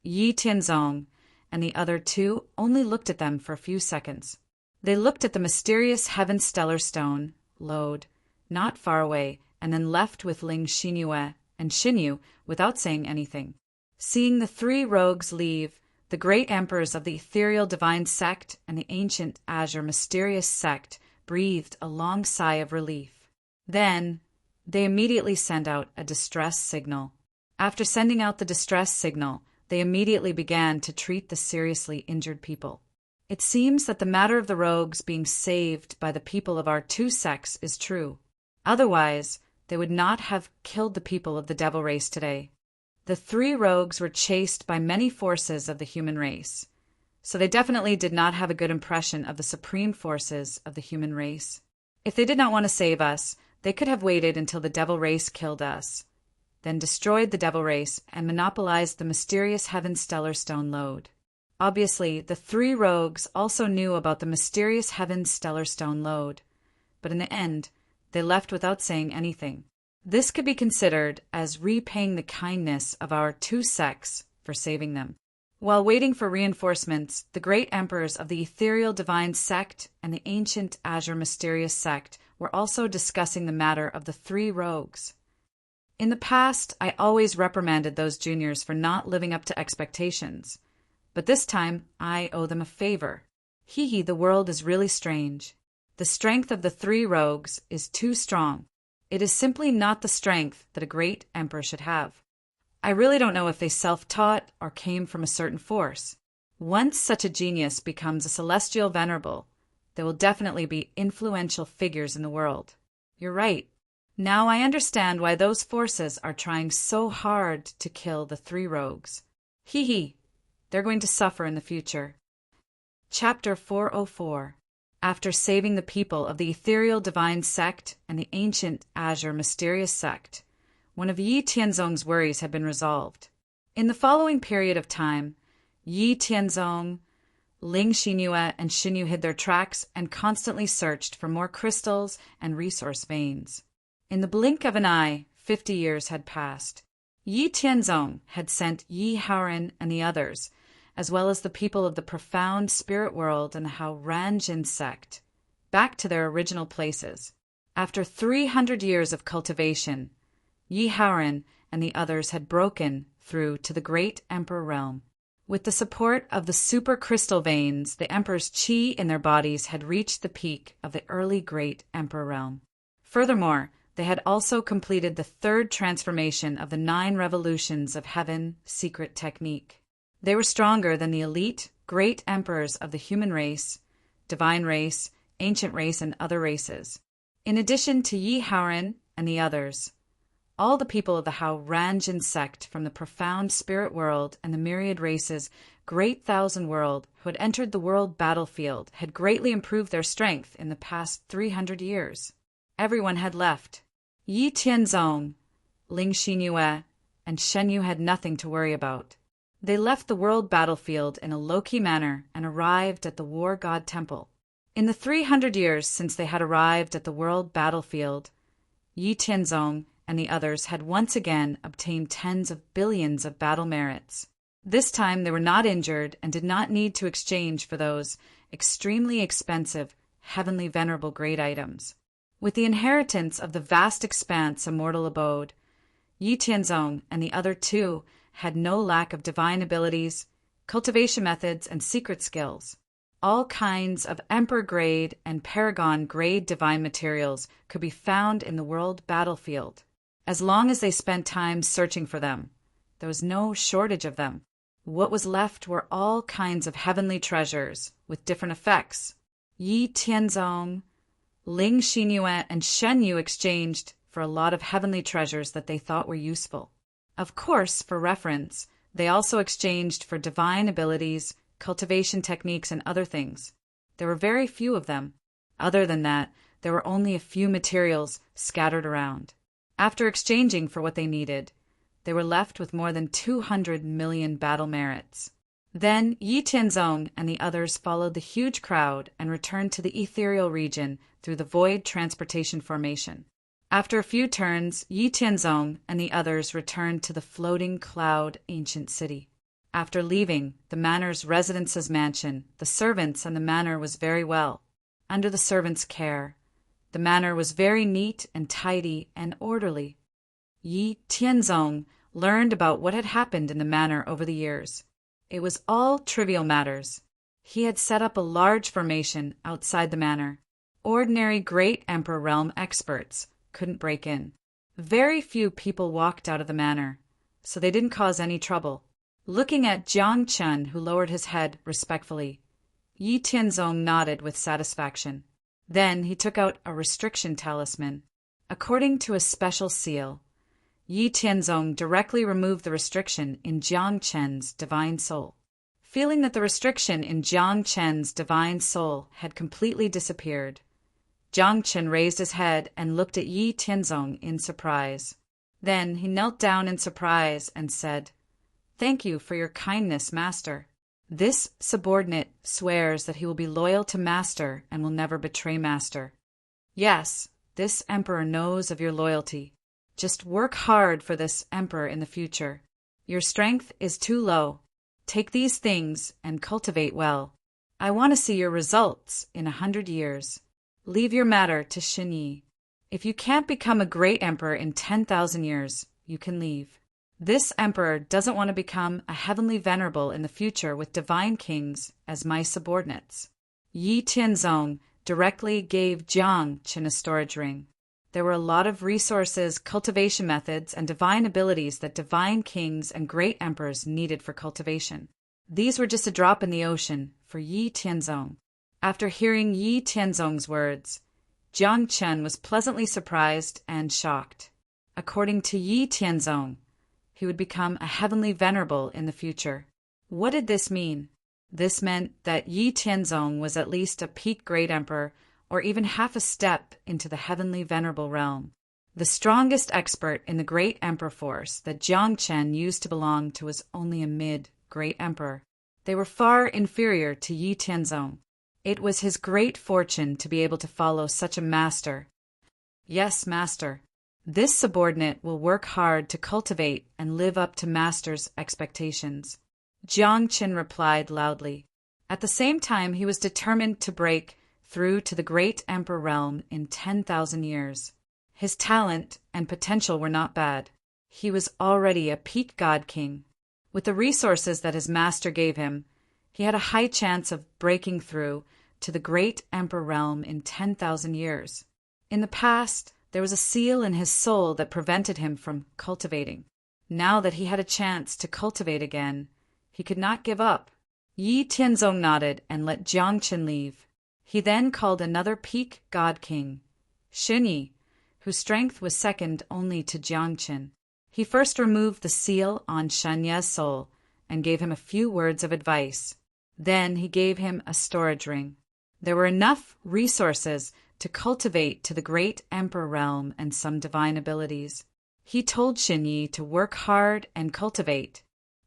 Yi Tianzong and the other two only looked at them for a few seconds. They looked at the mysterious heaven stellar stone, Lode, not far away, and then left with Ling Xinyue and Xinyu without saying anything. Seeing the three rogues leave, the great emperors of the ethereal divine sect and the ancient azure mysterious sect breathed a long sigh of relief. Then, they immediately sent out a distress signal. After sending out the distress signal, they immediately began to treat the seriously injured people. It seems that the matter of the rogues being saved by the people of our two sects is true. Otherwise, they would not have killed the people of the devil race today. The three rogues were chased by many forces of the human race, so they definitely did not have a good impression of the supreme forces of the human race. If they did not want to save us, They could have waited until the devil race killed us, then destroyed the devil race and monopolized the mysterious Heaven Stellar Stone lode. Obviously, the three rogues also knew about the mysterious Heaven Stellar Stone lode, but in the end, they left without saying anything. This could be considered as repaying the kindness of our two sects for saving them. While waiting for reinforcements, the great emperors of the Ethereal Divine Sect and the Ancient Azure Mysterious Sect were also discussing the matter of the three rogues. In the past, I always reprimanded those juniors for not living up to expectations, but this time I owe them a favor. Hee, the world is really strange. The strength of the three rogues is too strong. It is simply not the strength that a great emperor should have. I really don't know if they self-taught or came from a certain force. Once such a genius becomes a celestial venerable, there will definitely be influential figures in the world. You're right. Now I understand why those forces are trying so hard to kill the three rogues. Hee, they're going to suffer in the future. Chapter 404. After saving the people of the Ethereal Divine Sect and the Ancient Azure Mysterious Sect, one of Yi Tianzong's worries had been resolved. In the following period of time, Yi Tianzong, Ling Xinyue, and Xinyu hid their tracks and constantly searched for more crystals and resource veins. In the blink of an eye, 50 years had passed. Yi Tianzong had sent Yi Haoren and the others, as well as the people of the profound spirit world and the Hao Ranjin sect, back to their original places. After 300 years of cultivation, Yi Haoren and the others had broken through to the Great Emperor realm. With the support of the super crystal veins, the Emperor's qi in their bodies had reached the peak of the early Great Emperor realm. Furthermore, they had also completed the third transformation of the 9 revolutions of heaven secret technique. They were stronger than the elite great emperors of the human race, divine race, ancient race, and other races. In addition to Yi Haoren and the others, all the people of the Hao Ranjin sect from the profound spirit world and the myriad races, great thousand world, who had entered the world battlefield, had greatly improved their strength in the past 300 years. Everyone had left. Yi Tianzong, Ling Xinyue, and Xinyu had nothing to worry about. They left the world battlefield in a low-key manner and arrived at the War God Temple. In the 300 years since they had arrived at the world battlefield, Yi Tianzong and the others had once again obtained tens of billions of battle merits. This time they were not injured and did not need to exchange for those extremely expensive, heavenly venerable great items. With the inheritance of the vast expanse of mortal abode, Yi Tianzong and the other two had no lack of divine abilities, cultivation methods, and secret skills. All kinds of emperor-grade and paragon-grade divine materials could be found in the world battlefield. As long as they spent time searching for them, there was no shortage of them. What was left were all kinds of heavenly treasures with different effects. Yi Tianzong, Ling Xinyue, and Xinyu exchanged for a lot of heavenly treasures that they thought were useful. Of course, for reference, they also exchanged for divine abilities, cultivation techniques, and other things. There were very few of them. Other than that, there were only a few materials scattered around. After exchanging for what they needed, they were left with more than 200 million battle merits. Then Yi Tianzong and the others followed the huge crowd and returned to the ethereal region through the void transportation formation. After a few turns, Yi Tianzong and the others returned to the floating cloud ancient city. After leaving the manor's residence's mansion, the servants and the manor was very well. Under the servants' care, the manor was very neat and tidy and orderly. Yi Tianzong learned about what had happened in the manor over the years. It was all trivial matters. He had set up a large formation outside the manor. Ordinary great emperor realm experts couldn't break in. Very few people walked out of the manor, so they didn't cause any trouble. Looking at Jiang Chen, who lowered his head respectfully, Yi Tianzong nodded with satisfaction. Then he took out a restriction talisman. According to a special seal, Yi Tianzong directly removed the restriction in Jiang Chen's divine soul. Feeling that the restriction in Jiang Chen's divine soul had completely disappeared, Jiang Qin raised his head and looked at Yi Tianzong in surprise. Then he knelt down in surprise and said, "Thank you for your kindness, master. This subordinate swears that he will be loyal to master and will never betray master." "Yes, this emperor knows of your loyalty. Just work hard for this emperor in the future. Your strength is too low. Take these things and cultivate well. I want to see your results in 100 years. Leave your matter to Xinyi. If you can't become a great emperor in 10,000 years, you can leave. This emperor doesn't want to become a heavenly venerable in the future with divine kings as my subordinates." Yi Tianzong directly gave Jiang Qin a storage ring. There were a lot of resources, cultivation methods, and divine abilities that divine kings and great emperors needed for cultivation. These were just a drop in the ocean for Yi Tianzong. After hearing Yi Tianzong's words, Jiang Qin was pleasantly surprised and shocked. According to Yi Tianzong, he would become a heavenly venerable in the future. What did this mean? This meant that Yi Tianzong was at least a peak great emperor, or even half a step into the heavenly venerable realm. The strongest expert in the great emperor force that Jiang Qin used to belong to was only a mid-great emperor. They were far inferior to Yi Tianzong. It was his great fortune to be able to follow such a master. "Yes, master. This subordinate will work hard to cultivate and live up to master's expectations," Jiang Qin replied loudly. At the same time, he was determined to break through to the great emperor realm in 10,000 years. His talent and potential were not bad. He was already a peak god king. With the resources that his master gave him, he had a high chance of breaking through to the great emperor realm in 10,000 years. In the past, there was a seal in his soul that prevented him from cultivating. Now that he had a chance to cultivate again, he could not give up. Yi Tianzong nodded and let Jiang Qin leave. He then called another peak god king, Xinyi, whose strength was second only to Jiang Qin. He first removed the seal on Shenye's soul and gave him a few words of advice. Then he gave him a storage ring. There were enough resources to cultivate to the great emperor realm and some divine abilities. He told Xinyi to work hard and cultivate.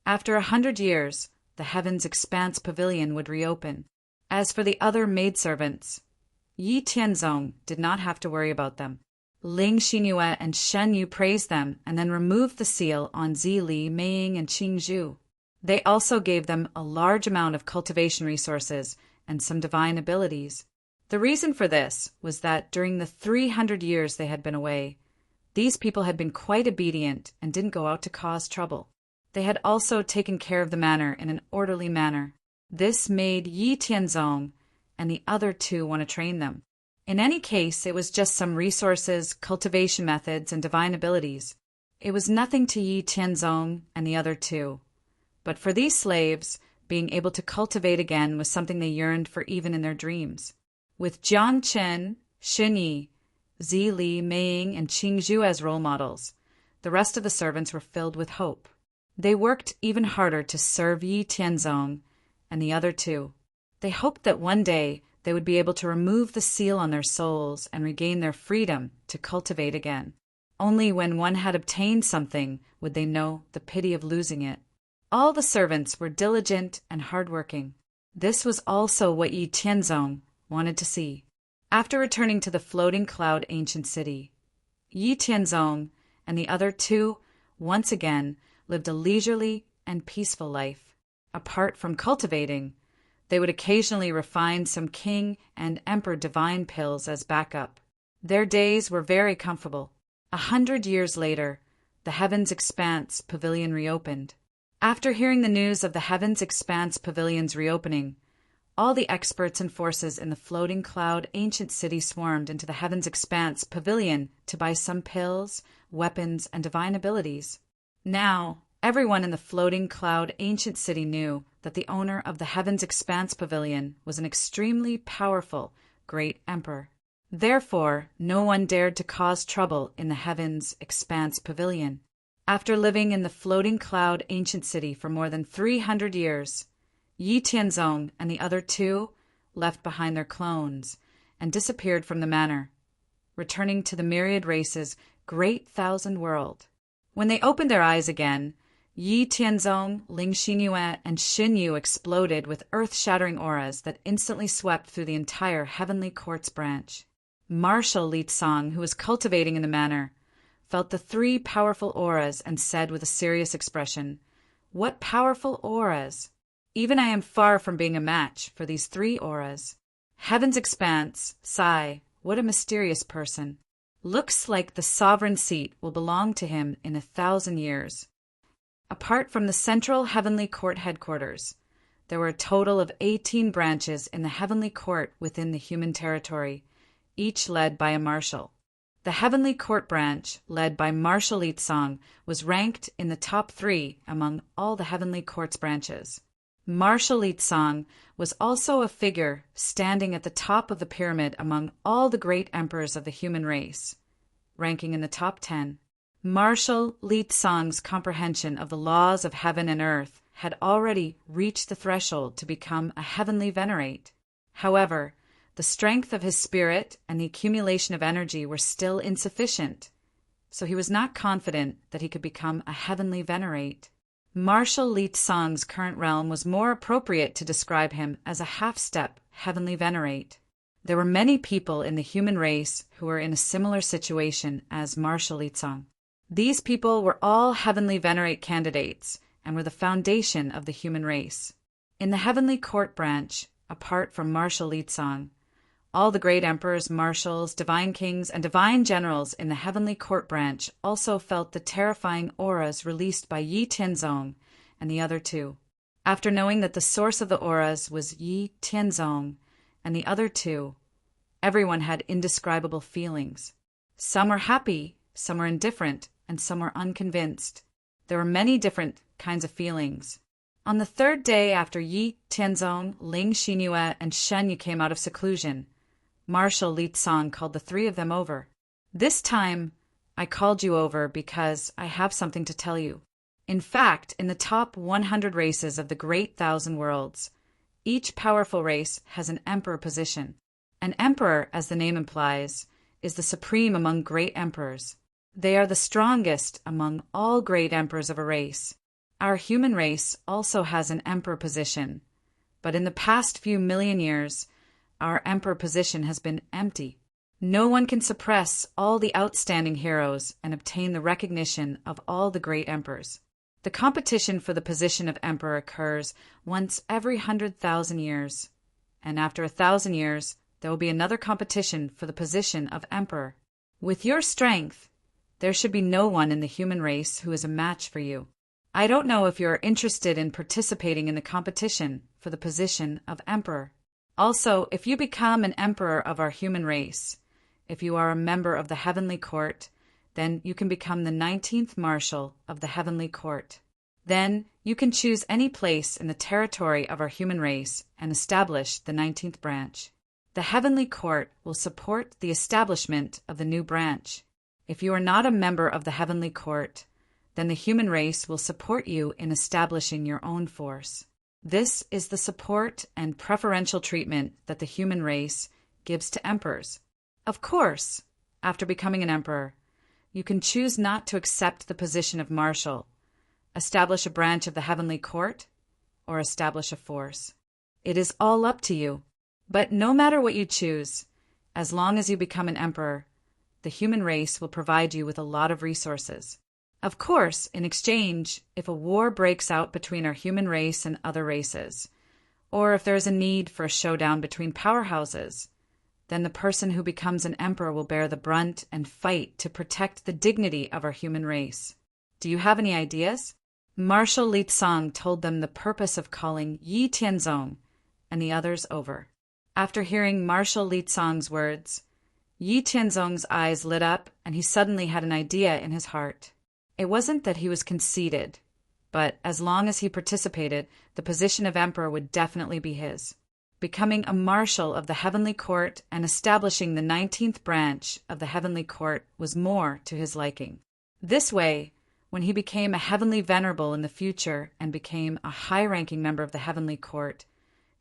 After 100 years, the Heaven's Expanse Pavilion would reopen. As for the other maidservants, Yi Tianzong did not have to worry about them. Ling Xinyue and Shen Yu praised them and then removed the seal on Zili, Meiying, and Qingzhu. They also gave them a large amount of cultivation resources and some divine abilities. The reason for this was that during the 300 years they had been away, these people had been quite obedient and didn't go out to cause trouble. They had also taken care of the manor in an orderly manner. This made Yi Tianzong and the other two want to train them. In any case, it was just some resources, cultivation methods, and divine abilities. It was nothing to Yi Tianzong and the other two. But for these slaves, being able to cultivate again was something they yearned for even in their dreams. With Jiang Qin, Xinyi, Zili, Meiying, and Qingzhu as role models, the rest of the servants were filled with hope. They worked even harder to serve Yi Tianzong and the other two. They hoped that one day they would be able to remove the seal on their souls and regain their freedom to cultivate again. Only when one had obtained something would they know the pity of losing it. All the servants were diligent and hardworking. This was also what Yi Tianzong wanted to see. After returning to the floating cloud ancient city, Yi Tianzong and the other two once again lived a leisurely and peaceful life. Apart from cultivating, they would occasionally refine some king and emperor divine pills as backup. Their days were very comfortable. 100 years later, the Heaven's Expanse Pavilion reopened. After hearing the news of the Heaven's Expanse Pavilion's reopening, all the experts and forces in the floating cloud ancient city swarmed into the Heaven's Expanse Pavilion to buy some pills, weapons, and divine abilities. Now, everyone in the floating cloud ancient city knew that the owner of the Heaven's Expanse Pavilion was an extremely powerful great emperor. Therefore, no one dared to cause trouble in the Heaven's Expanse Pavilion. After living in the floating cloud ancient city for more than 300 years, Yi Tianzong and the other two left behind their clones and disappeared from the manor, returning to the myriad races' great thousand world. When they opened their eyes again, Yi Tianzong, Ling Xinyue, and Xin Yu exploded with earth-shattering auras that instantly swept through the entire Heavenly Court's branch. Marshal Li Tsang, who was cultivating in the manor, felt the three powerful auras and said with a serious expression, "What powerful auras! Even I am far from being a match for these three auras. Heaven's expanse, sigh, what a mysterious person. Looks like the sovereign seat will belong to him in 1,000 years." Apart from the central Heavenly Court headquarters, there were a total of 18 branches in the Heavenly Court within the human territory, each led by a marshal. The Heavenly Court branch, led by Marshal Li Tsang, was ranked in the top 3 among all the Heavenly Court's branches. Marshal Li Tsang was also a figure standing at the top of the pyramid among all the great emperors of the human race, ranking in the top 10. Marshal Li Tsang's comprehension of the laws of heaven and earth had already reached the threshold to become a heavenly venerate. However, the strength of his spirit and the accumulation of energy were still insufficient, so he was not confident that he could become a heavenly venerate. Marshal Li Tsang's current realm was more appropriate to describe him as a half-step heavenly venerate. There were many people in the human race who were in a similar situation as Marshal Li Tsang. These people were all heavenly venerate candidates and were the foundation of the human race. In the Heavenly Court branch, apart from Marshal Li Tsang, all the great emperors, marshals, divine kings, and divine generals in the Heavenly Court branch also felt the terrifying auras released by Yi Tianzong and the other two. After knowing that the source of the auras was Yi Tianzong and the other two, everyone had indescribable feelings. Some were happy, some were indifferent, and some were unconvinced. There were many different kinds of feelings. On the third day after Yi Tianzong, Ling Xinyue, and Shen Yu came out of seclusion, Marshal Li Tsang called the three of them over. "This time, I called you over because I have something to tell you. In fact, in the top 100 races of the great thousand worlds, each powerful race has an emperor position. An emperor, as the name implies, is the supreme among great emperors. They are the strongest among all great emperors of a race. Our human race also has an emperor position, but in the past few million years, our emperor position has been empty. No one can suppress all the outstanding heroes and obtain the recognition of all the great emperors. The competition for the position of emperor occurs once every 100,000 years, and after 1,000 years, there will be another competition for the position of emperor. With your strength, there should be no one in the human race who is a match for you. I don't know if you are interested in participating in the competition for the position of emperor. Also, if you become an emperor of our human race, if you are a member of the Heavenly Court, then you can become the 19th Marshal of the Heavenly Court. Then you can choose any place in the territory of our human race and establish the 19th branch. The Heavenly Court will support the establishment of the new branch. If you are not a member of the Heavenly Court, then the human race will support you in establishing your own force. This is the support and preferential treatment that the human race gives to emperors. Of course, after becoming an emperor, you can choose not to accept the position of marshal, establish a branch of the Heavenly Court, or establish a force. It is all up to you. But no matter what you choose, as long as you become an emperor, the human race will provide you with a lot of resources. Of course, in exchange, if a war breaks out between our human race and other races, or if there is a need for a showdown between powerhouses, then the person who becomes an emperor will bear the brunt and fight to protect the dignity of our human race. Do you have any ideas? Marshal Li Tsang told them the purpose of calling Yi Tianzong and the others over. After hearing Marshal Li Tsang's words, Yi Tianzong's eyes lit up and he suddenly had an idea in his heart. It wasn't that he was conceited, but as long as he participated, the position of emperor would definitely be his. Becoming a marshal of the Heavenly Court and establishing the 19th branch of the Heavenly Court was more to his liking. This way, when he became a heavenly venerable in the future and became a high-ranking member of the Heavenly Court,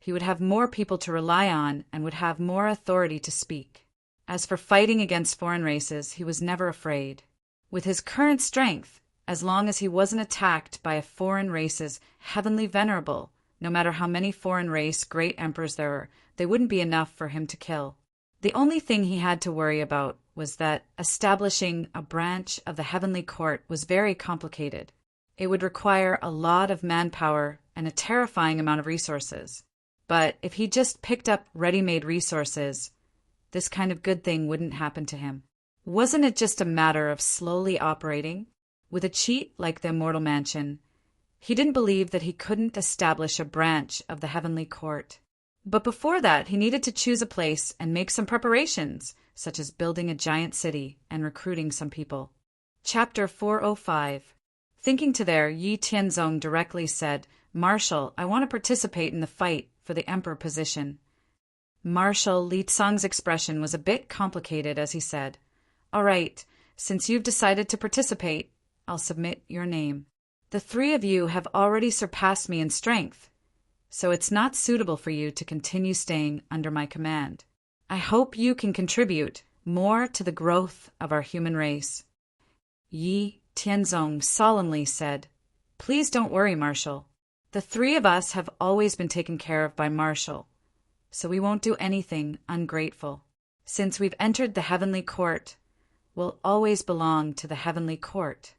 He would have more people to rely on and would have more authority to speak. As for fighting against foreign races, he was never afraid. With his current strength, as long as he wasn't attacked by a foreign race's heavenly venerable, no matter how many foreign race great emperors there were, they wouldn't be enough for him to kill. The only thing he had to worry about was that establishing a branch of the heavenly court was very complicated. It would require a lot of manpower and a terrifying amount of resources. But if he just picked up ready-made resources, this kind of good thing wouldn't happen to him. Wasn't it just a matter of slowly operating? With a cheat like the Immortal Mansion, he didn't believe that he couldn't establish a branch of the heavenly court. But before that, he needed to choose a place and make some preparations, such as building a giant city and recruiting some people. Chapter 405. Thinking to there, Yi Tianzong directly said, "Marshal, I want to participate in the fight for the emperor position." Marshal Li Tsang's expression was a bit complicated as he said, "All right, since you've decided to participate, I'll submit your name. The three of you have already surpassed me in strength, so it's not suitable for you to continue staying under my command. I hope you can contribute more to the growth of our human race." Yi Tianzong solemnly said, "Please don't worry, Marshal. The three of us have always been taken care of by Marshal, so we won't do anything ungrateful. Since we've entered the heavenly court, we'll always belong to the heavenly court."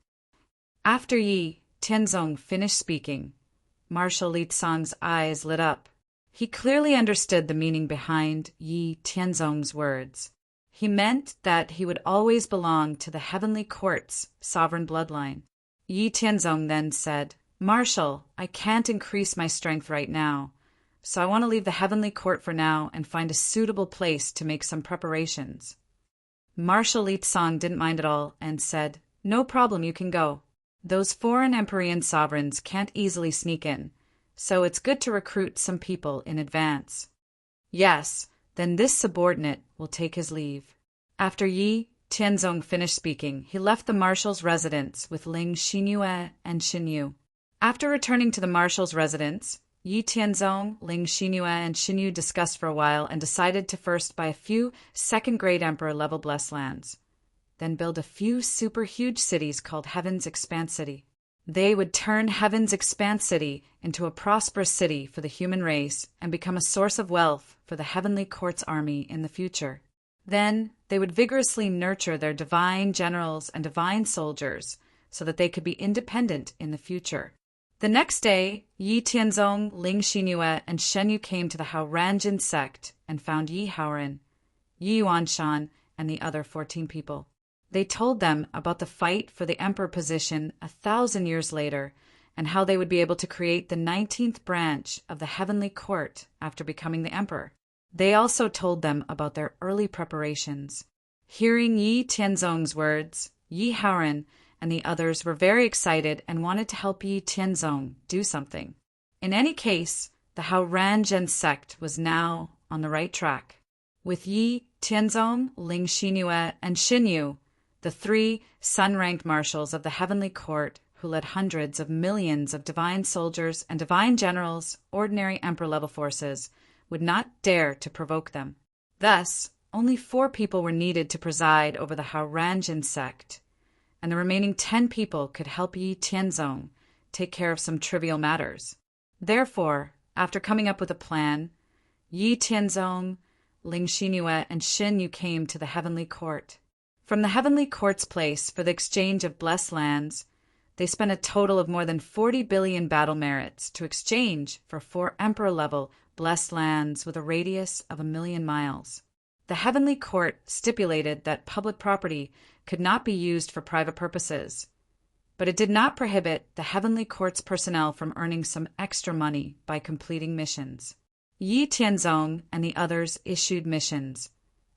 After Yi Tianzong finished speaking, Marshal Li Tsang's eyes lit up. He clearly understood the meaning behind Yi Tianzong's words. He meant that he would always belong to the heavenly court's sovereign bloodline. Yi Tianzong then said, "Marshal, I can't increase my strength right now, so I want to leave the heavenly court for now and find a suitable place to make some preparations." Marshal Li Tsang didn't mind at all and said, "No problem, you can go. Those foreign Empyrean sovereigns can't easily sneak in, so it's good to recruit some people in advance." "Yes, then this subordinate will take his leave." After Yi Tianzong finished speaking, he left the marshal's residence with Ling Xinyue and Xinyu. After returning to the marshal's residence, Yi Tianzong, Ling Xinyue, and Xinyu discussed for a while and decided to first buy a few second-grade emperor-level blessed lands, then build a few super-huge cities called Heaven's Expanse City. They would turn Heaven's Expanse City into a prosperous city for the human race and become a source of wealth for the Heavenly Court's army in the future. Then they would vigorously nurture their divine generals and divine soldiers so that they could be independent in the future. The next day, Yi Tianzong, Ling Xinyue, and Shenyu came to the Haoranjin sect and found Yi Haoran, Yi Yuanshan, and the other 14 people. They told them about the fight for the emperor position 1,000 years later and how they would be able to create the 19th branch of the heavenly court after becoming the emperor. They also told them about their early preparations. Hearing Yi Tianzong's words, Yi Haoran and the others were very excited and wanted to help Yi Tianzong do something. In any case, the Haoranjin sect was now on the right track. With Yi Tianzong, Ling Xinyue, and Xinyu, the three sun-ranked marshals of the heavenly court who led hundreds of millions of divine soldiers and divine generals, ordinary emperor-level forces, would not dare to provoke them. Thus, only 4 people were needed to preside over the Haoranjin sect, and the remaining 10 people could help Yi Tianzong take care of some trivial matters. Therefore, after coming up with a plan, Yi Tianzong, Ling Xinyue, and Xinyu came to the heavenly court. From the heavenly court's place for the exchange of blessed lands, they spent a total of more than 40 billion battle merits to exchange for 4 emperor-level blessed lands with a radius of 1,000,000 miles. The heavenly court stipulated that public property could not be used for private purposes, but it did not prohibit the heavenly court's personnel from earning some extra money by completing missions. Yi Tianzong and the others issued missions,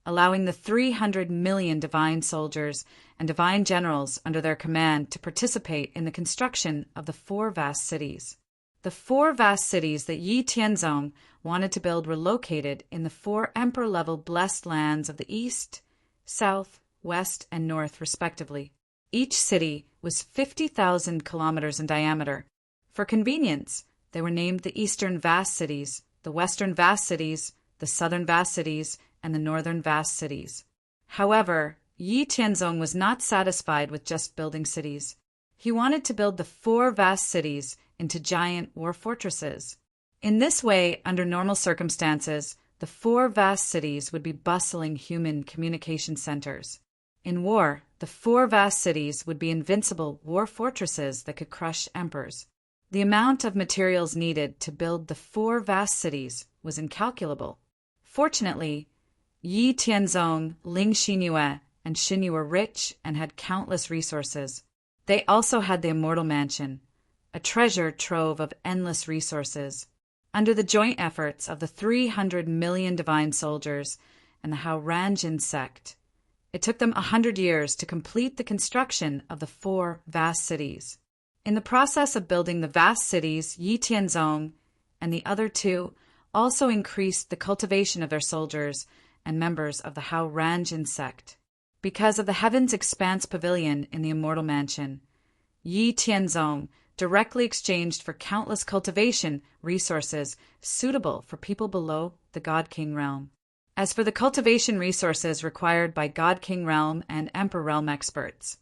allowing the 300 million divine soldiers and divine generals under their command to participate in the construction of the 4 vast cities. The 4 vast cities that Yi Tianzong wanted to build were located in the 4 emperor-level blessed lands of the east, south, west, and north, respectively. Each city was 50,000 kilometers in diameter. For convenience, they were named the Eastern Vast Cities, the western vast cities, the southern vast cities, and the northern vast cities. However, Yi Tianzong was not satisfied with just building cities. He wanted to build the 4 vast cities into giant war fortresses. In this way, under normal circumstances, the 4 vast cities would be bustling human communication centers. In war, the 4 vast cities would be invincible war fortresses that could crush emperors. The amount of materials needed to build the 4 vast cities was incalculable. Fortunately, Yi Tianzong, Ling Xinyue, and Xinyu were rich and had countless resources. They also had the Immortal Mansion, a treasure trove of endless resources. Under the joint efforts of the 300 million divine soldiers and the Hao Ranjin sect, it took them 100 years to complete the construction of the 4 vast cities. In the process of building the vast cities, Yi Tianzong and the other 2 also increased the cultivation of their soldiers and members of the Hao Ranjin sect. Because of the Heaven's Expanse Pavilion in the Immortal Mansion, Yi Tianzong directly exchanged for countless cultivation resources suitable for people below the God King realm. As for the cultivation resources required by God King realm and Emperor realm experts,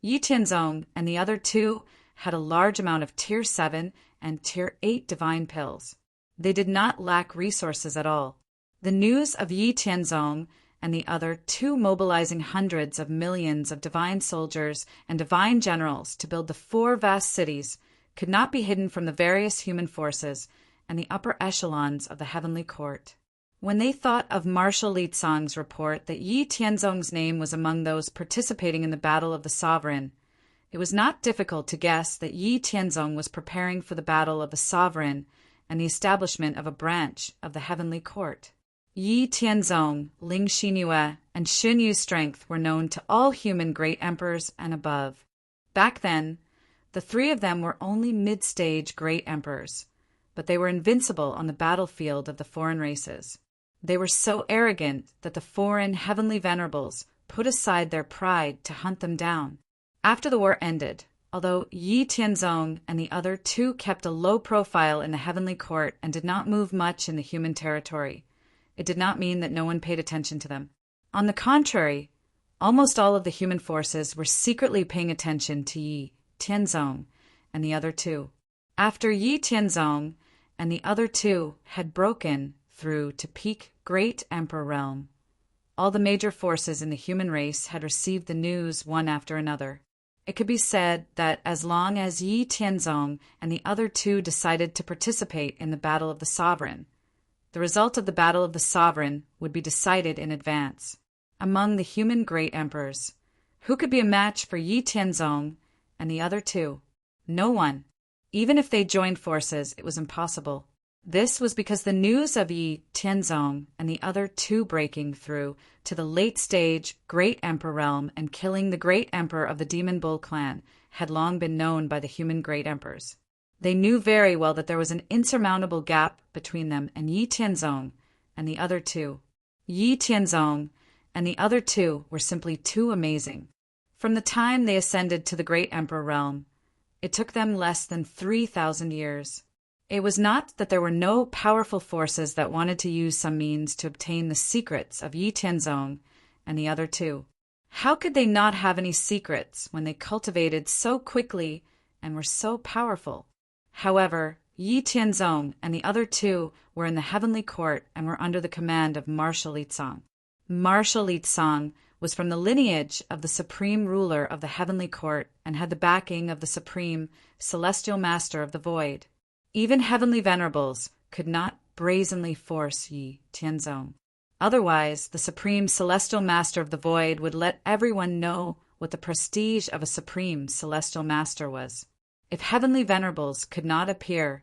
Yi Tianzong and the other 2 had a large amount of Tier 7 and Tier 8 divine pills. They did not lack resources at all. The news of Yi Tianzong and the other 2 mobilizing hundreds of millions of divine soldiers and divine generals to build the 4 vast cities could not be hidden from the various human forces and the upper echelons of the heavenly court. When they thought of Marshal Li Cang's report that Yi Tianzong's name was among those participating in the Battle of the Sovereign, it was not difficult to guess that Yi Tianzong was preparing for the Battle of the Sovereign and the establishment of a branch of the heavenly court. Yi Tianzong, Ling Xinyue, and Xunyu's strength were known to all human great emperors and above. Back then, the 3 of them were only mid-stage great emperors, but they were invincible on the battlefield of the foreign races. They were so arrogant that the foreign heavenly venerables put aside their pride to hunt them down. After the war ended, although Yi Tianzong and the other 2 kept a low profile in the heavenly court and did not move much in the human territory, it did not mean that no one paid attention to them. On the contrary, almost all of the human forces were secretly paying attention to Yi Tianzong and the other 2. After Yi Tianzong and the other 2 had broken through to peak Great Emperor realm, all the major forces in the human race had received the news one after another. It could be said that as long as Yi Tianzong and the other 2 decided to participate in the Battle of the Sovereign, the result of the Battle of the Sovereign would be decided in advance. Among the human great emperors, who could be a match for Yi Tianzong and the other 2? No one. Even if they joined forces, it was impossible. This was because the news of Yi Tianzong and the other 2 breaking through to the late-stage Great Emperor realm and killing the Great Emperor of the Demon Bull clan had long been known by the human great emperors. They knew very well that there was an insurmountable gap between them and Yi Tianzong and the other 2. Yi Tianzong and the other 2 were simply too amazing. From the time they ascended to the Great Emperor realm, it took them less than 3,000 years. It was not that there were no powerful forces that wanted to use some means to obtain the secrets of Yi Tianzong and the other 2. How could they not have any secrets when they cultivated so quickly and were so powerful? However, Yi Tianzong and the other 2 were in the heavenly court and were under the command of Marshal Li Cang. Marshal Li Cang was from the lineage of the supreme ruler of the heavenly court and had the backing of the supreme celestial master of the void. Even heavenly venerables could not brazenly force Yi Tianzong. Otherwise, the supreme celestial master of the void would let everyone know what the prestige of a supreme celestial master was. If heavenly venerables could not appear,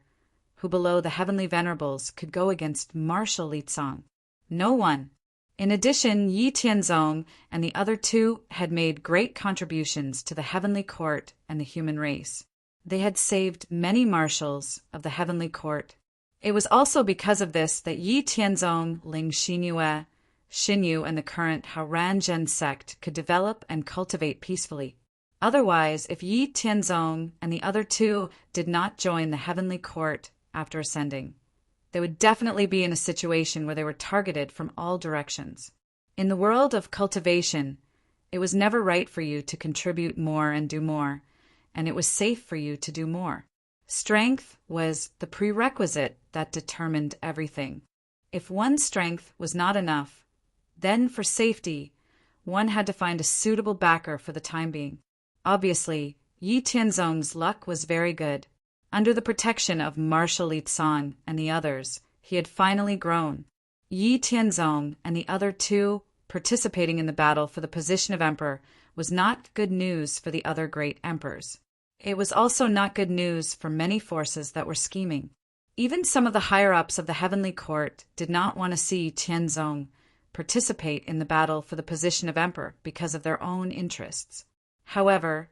who below the heavenly venerables could go against Marshal Li Cang? No one. In addition, Yi Tianzong and the other 2 had made great contributions to the heavenly court and the human race. They had saved many marshals of the heavenly court. It was also because of this that Yi Tianzong, Ling Xinyue, Xinyu, and the current Hao Ranjin sect could develop and cultivate peacefully. Otherwise, if Yi Tianzong and the other 2 did not join the heavenly court after ascending, They would definitely be in a situation where they were targeted from all directions. In the world of cultivation, it was never right for you to contribute more and do more, and it was safe for you to do more. Strength was the prerequisite that determined everything. If one's strength was not enough, then for safety, one had to find a suitable backer for the time being. Obviously, Yi Tianzong's luck was very good. Under the protection of Marshal Li Tsong and the others, he had finally grown. Yi Tianzong and the other two participating in the battle for the position of emperor was not good news for the other great emperors. It was also not good news for many forces that were scheming. Even some of the higher-ups of the heavenly court did not want to see Tianzong participate in the battle for the position of emperor because of their own interests. However,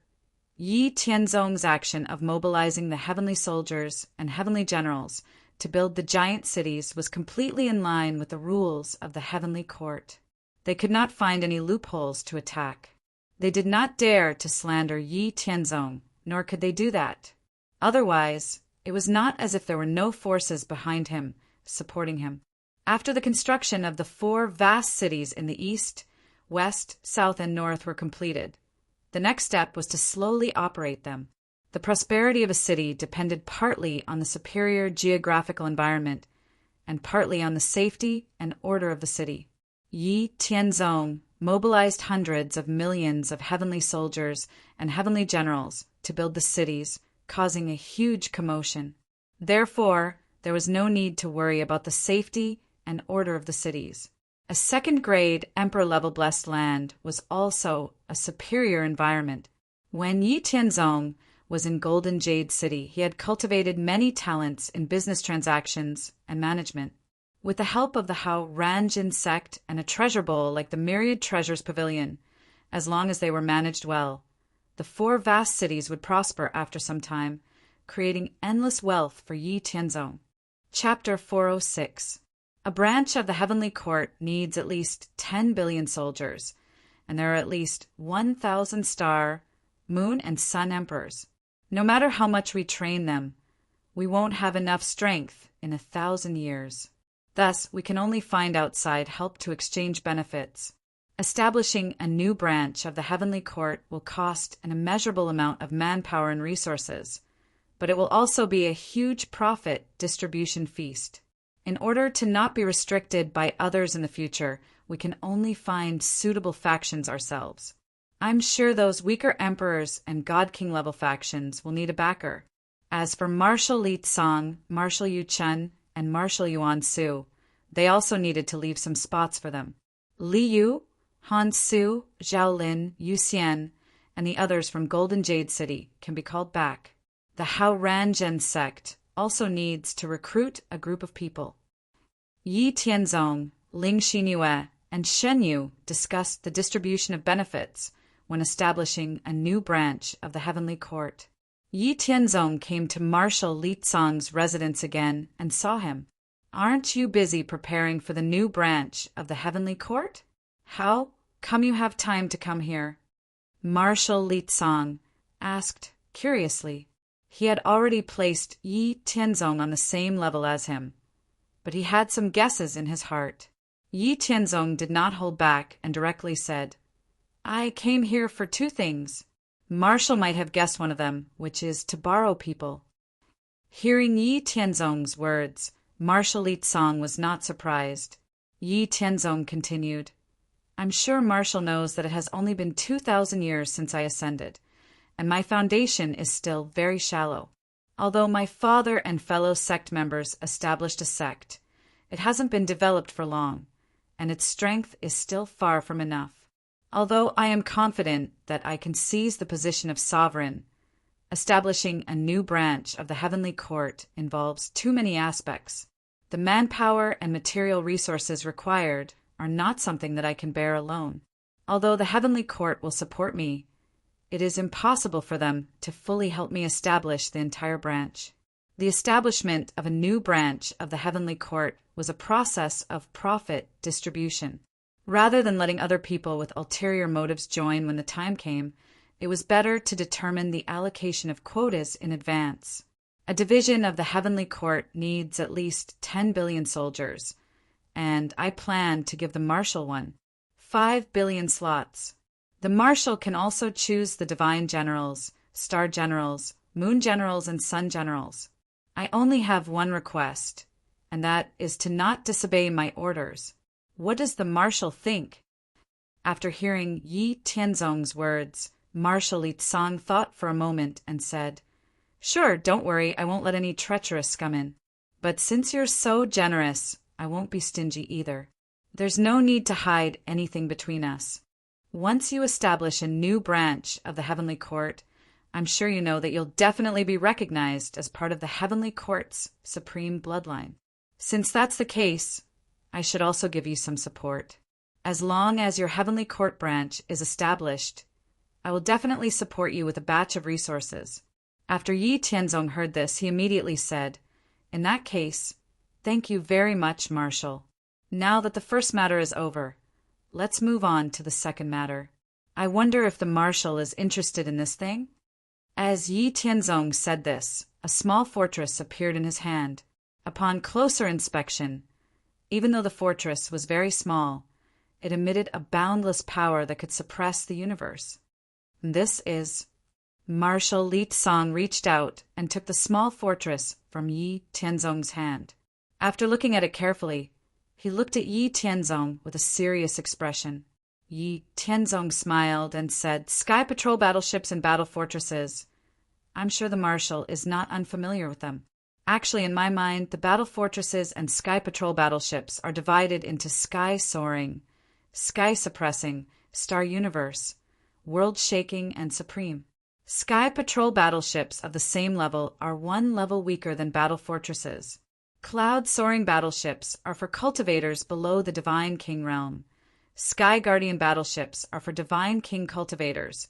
Yi Tianzong's action of mobilizing the heavenly soldiers and heavenly generals to build the giant cities was completely in line with the rules of the heavenly court. They could not find any loopholes to attack. They did not dare to slander Yi Tianzong, nor could they do that. Otherwise, it was not as if there were no forces behind him, supporting him. After the construction of the 4 vast cities in the east, west, south, and north were completed, the next step was to slowly operate them. The prosperity of a city depended partly on the superior geographical environment and partly on the safety and order of the city. Yi Tianzong mobilized hundreds of millions of heavenly soldiers and heavenly generals to build the cities, causing a huge commotion. Therefore, there was no need to worry about the safety and order of the cities. A second-grade emperor-level blessed land was also a superior environment. When Yi Tianzong was in Golden Jade City, he had cultivated many talents in business transactions and management. With the help of the Hao Ranjin sect and a treasure bowl like the Myriad Treasures Pavilion, as long as they were managed well, the 4 vast cities would prosper after some time, creating endless wealth for Yi Tianzong. Chapter 406. A branch of the heavenly court needs at least 10 billion soldiers, and there are at least 1,000 star, moon, and sun emperors. No matter how much we train them, we won't have enough strength in 1,000 years. Thus, we can only find outside help to exchange benefits. Establishing a new branch of the heavenly court will cost an immeasurable amount of manpower and resources, but it will also be a huge profit distribution feast. In order to not be restricted by others in the future, we can only find suitable factions ourselves. I'm sure those weaker emperors and God King level factions will need a backer. As for Marshal Li Tsong, Marshal Yu Chen, and Marshal Yuan Su, they also needed to leave some spots for them. Li Yu, Han Su, Zhao Lin, Yu Xian, and the others from Golden Jade City can be called back. The Hao Ranjin sect also needs to recruit a group of people. Yi Tianzong, Ling Xinyue, and Shen Yu discussed the distribution of benefits when establishing a new branch of the heavenly court. Yi Tianzong came to Marshal Li Tsong's residence again and saw him. "Aren't you busy preparing for the new branch of the heavenly court? How come you have time to come here?" Marshal Li Tsong asked curiously. He had already placed Yi Tianzong on the same level as him, but he had some guesses in his heart. Yi Tianzong did not hold back and directly said, "I came here for 2 things. Marshal might have guessed one of them, which is to borrow people." Hearing Yi Tianzong's words, Marshal Li Tsong was not surprised. Yi Tianzong continued, "I'm sure Marshal knows that it has only been 2,000 years since I ascended, and my foundation is still very shallow. Although my father and fellow sect members established a sect, it hasn't been developed for long, and its strength is still far from enough. Although I am confident that I can seize the position of sovereign, establishing a new branch of the heavenly court involves too many aspects. The manpower and material resources required are not something that I can bear alone. Although the heavenly court will support me, it is impossible for them to fully help me establish the entire branch. The establishment of a new branch of the heavenly court was a process of profit distribution. Rather than letting other people with ulterior motives join when the time came, it was better to determine the allocation of quotas in advance. A division of the Heavenly Court needs at least 10 billion soldiers, and I plan to give the Marshal one, 5 billion slots. The Marshal can also choose the Divine Generals, Star Generals, Moon Generals, and Sun Generals. I only have one request, and that is to not disobey my orders. What does the Marshal think? After hearing Yi Tianzong's words, Marshal Li Tsang thought for a moment and said, "Sure, don't worry, I won't let any treacherous scum in. But since you're so generous, I won't be stingy either. There's no need to hide anything between us. Once you establish a new branch of the Heavenly Court, I'm sure you know that you'll definitely be recognized as part of the Heavenly Court's supreme bloodline. Since that's the case, I should also give you some support. As long as your Heavenly Court branch is established, I will definitely support you with a batch of resources." After Yi Tianzong heard this, he immediately said, "In that case, thank you very much, Marshal. Now that the first matter is over, let's move on to the second matter. I wonder if the Marshal is interested in this thing?" As Yi Tianzong said this, a small fortress appeared in his hand. Upon closer inspection, even though the fortress was very small, it emitted a boundless power that could suppress the universe. This is... Marshal Li Tsang reached out and took the small fortress from Yi Tianzong's hand. After looking at it carefully, he looked at Yi Tianzong with a serious expression. Yi Tianzong smiled and said, "Sky Patrol battleships and battle fortresses. I'm sure the Marshal is not unfamiliar with them. Actually, in my mind, the battle fortresses and Sky Patrol battleships are divided into Sky Soaring, Sky Suppressing, Star Universe, World Shaking, and Supreme. Sky Patrol battleships of the same level are one level weaker than battle fortresses. Cloud Soaring battleships are for cultivators below the Divine King realm. Sky Guardian battleships are for Divine King cultivators.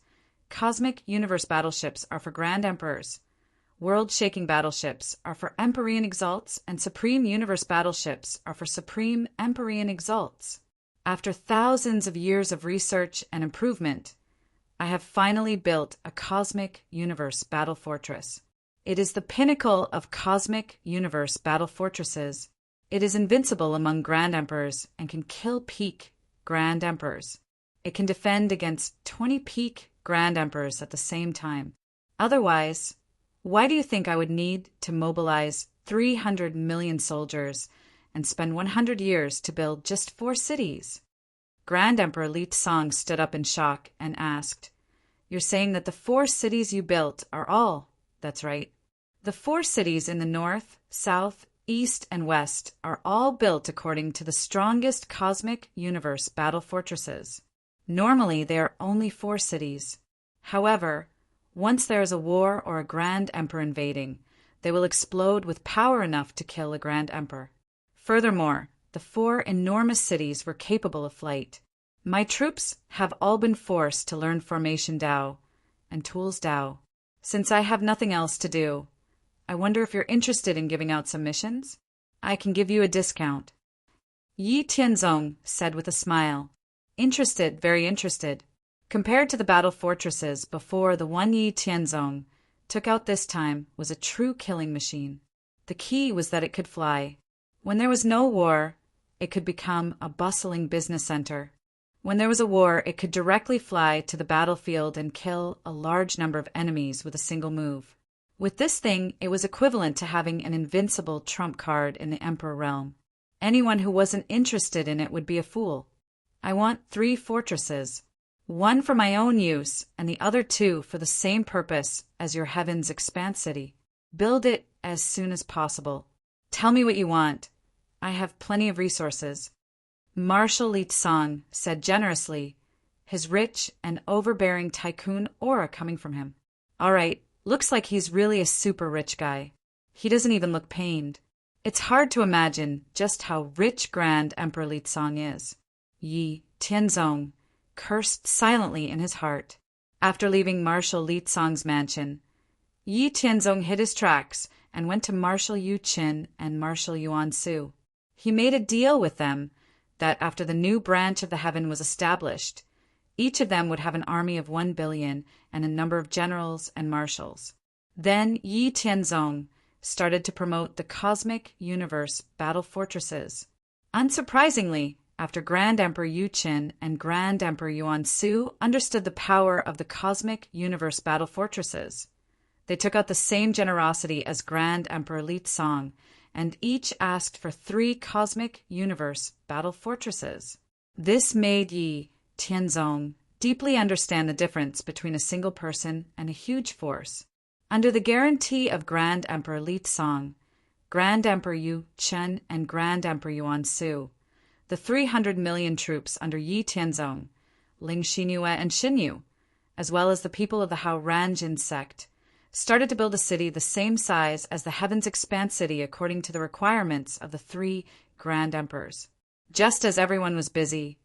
Cosmic Universe battleships are for Grand Emperors. World-shaking battleships are for Empyrean Exalts, and Supreme Universe battleships are for Supreme Empyrean Exalts. After thousands of years of research and improvement, I have finally built a Cosmic Universe battle fortress. It is the pinnacle of Cosmic Universe battle fortresses. It is invincible among Grand Emperors and can kill peak Grand Emperors. It can defend against 20 peak Grand Emperors at the same time. Otherwise, why do you think I would need to mobilize 300 million soldiers and spend 100 years to build just 4 cities? Grand Emperor Li Tsang stood up in shock and asked, "You're saying that the 4 cities you built are all?" "That's right. The 4 cities in the north, south, east, and west are all built according to the strongest Cosmic Universe battle fortresses. Normally, there are only 4 cities. However, once there is a war or a Grand Emperor invading, they will explode with power enough to kill a Grand Emperor. Furthermore, the 4 enormous cities were capable of flight. My troops have all been forced to learn Formation Dao and Tools Dao. Since I have nothing else to do, I wonder if you're interested in giving out some missions? I can give you a discount." Yi Tianzong said with a smile, "Interested, very interested." Compared to the battle fortresses before, the one Yi Tianzong took out this time was a true killing machine. The key was that it could fly. When there was no war, it could become a bustling business center. When there was a war, it could directly fly to the battlefield and kill a large number of enemies with a single move. With this thing, it was equivalent to having an invincible trump card in the Emperor realm. Anyone who wasn't interested in it would be a fool. I want 3 fortresses. 1 for my own use, and the other 2 for the same purpose as your Heaven's Expanse City. Build it as soon as possible. Tell me what you want. I have plenty of resources." Marshal Li Tsang said generously, his rich and overbearing tycoon aura coming from him. "All right, looks like he's really a super rich guy. He doesn't even look pained. It's hard to imagine just how rich Grand Emperor Li Tsang is." Yi Tianzong cursed silently in his heart. After leaving Marshal Li Tsang's mansion, Yi Tianzong hid his tracks and went to Marshal Yu Qin and Marshal Yuan Su. He made a deal with them that after the new branch of the heaven was established, each of them would have an army of 1 billion and a number of generals and marshals. Then Yi Tianzong started to promote the Cosmic Universe Battle Fortresses. Unsurprisingly, after Grand Emperor Yu Qin and Grand Emperor Yuan Su understood the power of the Cosmic Universe Battle Fortresses, they took out the same generosity as Grand Emperor Li Tsong, and each asked for 3 Cosmic Universe Battle Fortresses. This made Yi Tianzong deeply understand the difference between a single person and a huge force. Under the guarantee of Grand Emperor Li Tsong, Grand Emperor Yu Qin, and Grand Emperor Yuan Su, the 300 million troops under Yi Tianzong, Ling Xinyue, and Xinyu, as well as the people of the Hao Ranjin sect, started to build a city the same size as the Heavens Expanse city according to the requirements of the 3 Grand Emperors. Just as everyone was busy,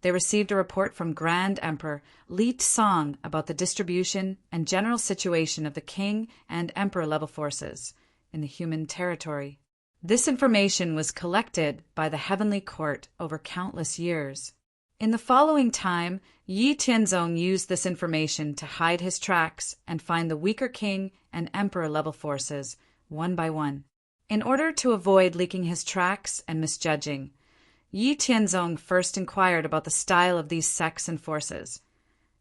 they received a report from Grand Emperor Li Tsong about the distribution and general situation of the king and emperor level forces in the human territory. This information was collected by the Heavenly Court over countless years. In the following time, Yi Tianzong used this information to hide his tracks and find the weaker king and emperor level forces one by one. In order to avoid leaking his tracks and misjudging, Yi Tianzong first inquired about the style of these sects and forces,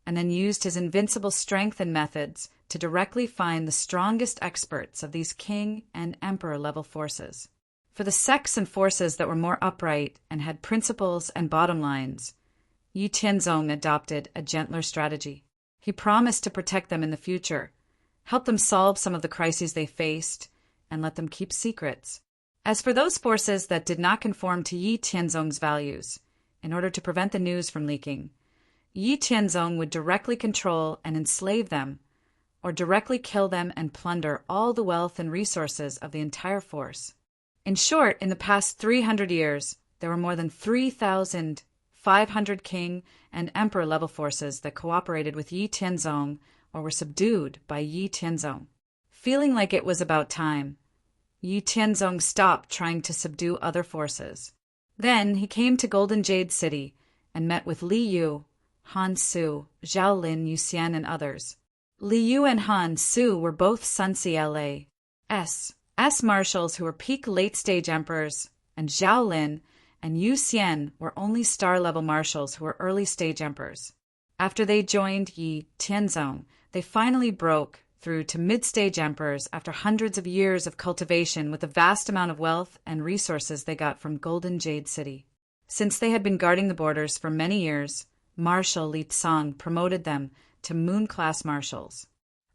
and then used his invincible strength and methods to directly find the strongest experts of these king and emperor level forces. For the sects and forces that were more upright and had principles and bottom lines, Yi Tianzong adopted a gentler strategy. He promised to protect them in the future, help them solve some of the crises they faced, and let them keep secrets. As for those forces that did not conform to Yi Tianzong's values, in order to prevent the news from leaking, Yi Tianzong would directly control and enslave them, or directly kill them and plunder all the wealth and resources of the entire force. In short, in the past 300 years, there were more than 3,500 king and emperor level forces that cooperated with Yi Tianzong or were subdued by Yi Tianzong. Feeling like it was about time, Yi Tianzong stopped trying to subdue other forces. Then he came to Golden Jade City and met with Li Yu, Han Su, Zhao Lin, Yu Xian, and others. Li Yu and Han Su were both Sun CLA's marshals who were peak late-stage emperors, and Zhao Lin and Yu Xian were only star-level marshals who were early-stage emperors. After they joined Yi Tianzong, they finally broke through to mid-stage emperors after hundreds of years of cultivation with the vast amount of wealth and resources they got from Golden Jade City. Since they had been guarding the borders for many years, Marshal Li Tsong promoted them to Moon-class marshals.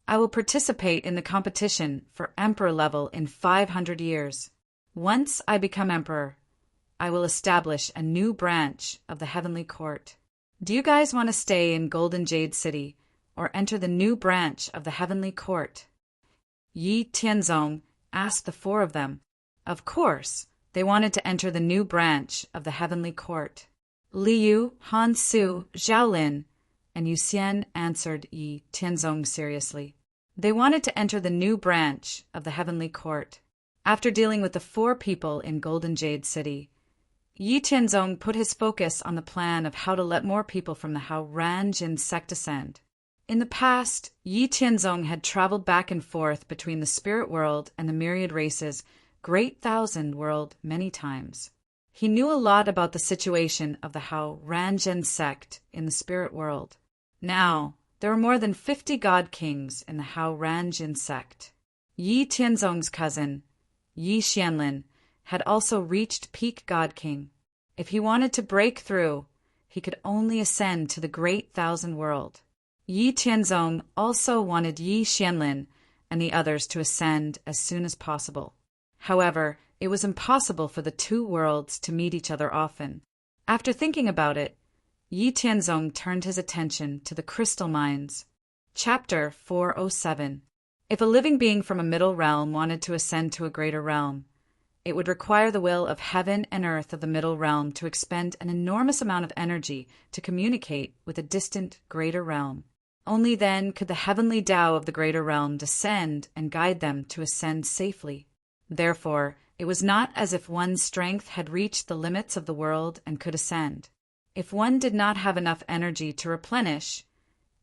I will participate in the competition for emperor level in 500 years. Once I become emperor, I will establish a new branch of the Heavenly Court. Do you guys want to stay in Golden Jade City or enter the new branch of the Heavenly Court? Yi Tianzong asked the 4 of them. Of course, they wanted to enter the new branch of the Heavenly Court. Li Yu, Han Su, Zhao Lin, and Yu Xian answered Yi Tianzong seriously. They wanted to enter the new branch of the Heavenly Court. After dealing with the 4 people in Golden Jade City, Yi Tianzong put his focus on the plan of how to let more people from the Hao Ranjin sect ascend. In the past, Yi Tianzong had traveled back and forth between the spirit world and the myriad races, Great Thousand World, many times. He knew a lot about the situation of the Hao Ranjin sect in the spirit world. Now, there were more than 50 god kings in the Hao Ranjin sect. Yi Tianzong's cousin, Yi Xianlin, had also reached peak god king. If he wanted to break through, he could only ascend to the Great Thousand World. Yi Tianzong also wanted Yi Xianlin and the others to ascend as soon as possible. However, it was impossible for the 2 worlds to meet each other often. After thinking about it, Yi Tianzong turned his attention to the crystal mines. Chapter 407. If a living being from a middle realm wanted to ascend to a greater realm, it would require the will of heaven and earth of the middle realm to expend an enormous amount of energy to communicate with a distant greater realm. Only then could the heavenly Tao of the greater realm descend and guide them to ascend safely. Therefore, it was not as if one's strength had reached the limits of the world and could ascend. If one did not have enough energy to replenish,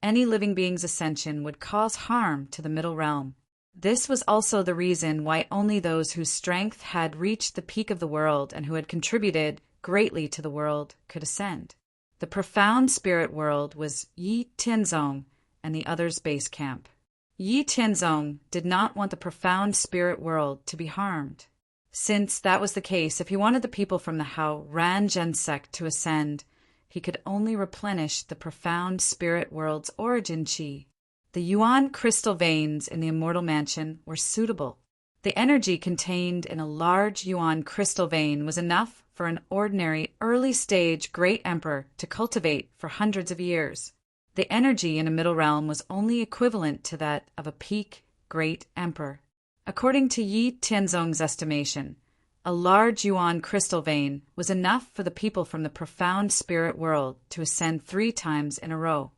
any living being's ascension would cause harm to the middle realm. This was also the reason why only those whose strength had reached the peak of the world and who had contributed greatly to the world could ascend. The profound spirit world was Yi Tianzong and the others' base camp. Yi Tianzong did not want the profound spirit world to be harmed. Since that was the case, if he wanted the people from the Hao Ranzhen sect to ascend, he could only replenish the profound spirit world's origin qi. The Yuan crystal veins in the immortal mansion were suitable. The energy contained in a large Yuan crystal vein was enough for an ordinary early-stage great emperor to cultivate for hundreds of years. The energy in a middle realm was only equivalent to that of a peak great emperor. According to Yi Tianzong's estimation, a large Yuan crystal vein was enough for the people from the profound spirit world to ascend 3 times in a row.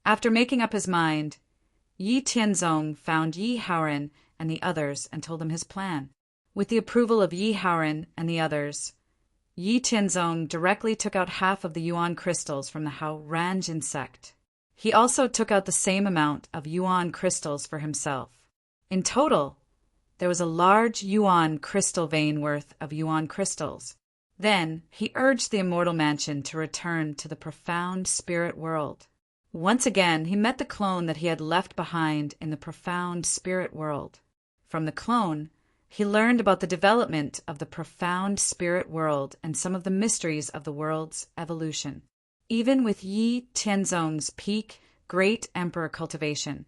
After making up his mind, Yi Tianzong found Yi Haoren and the others and told them his plan. With the approval of Yi Haoren and the others, Yi Tianzong directly took out half of the Yuan crystals from the Hao Ranjin sect. He also took out the same amount of Yuan crystals for himself. In total, there was a large Yuan crystal vein worth of Yuan crystals. Then he urged the immortal mansion to return to the profound spirit world. Once again, he met the clone that he had left behind in the profound spirit world. From the clone, he learned about the development of the profound spirit world and some of the mysteries of the world's evolution. Even with Yi Tianzong's peak great emperor cultivation,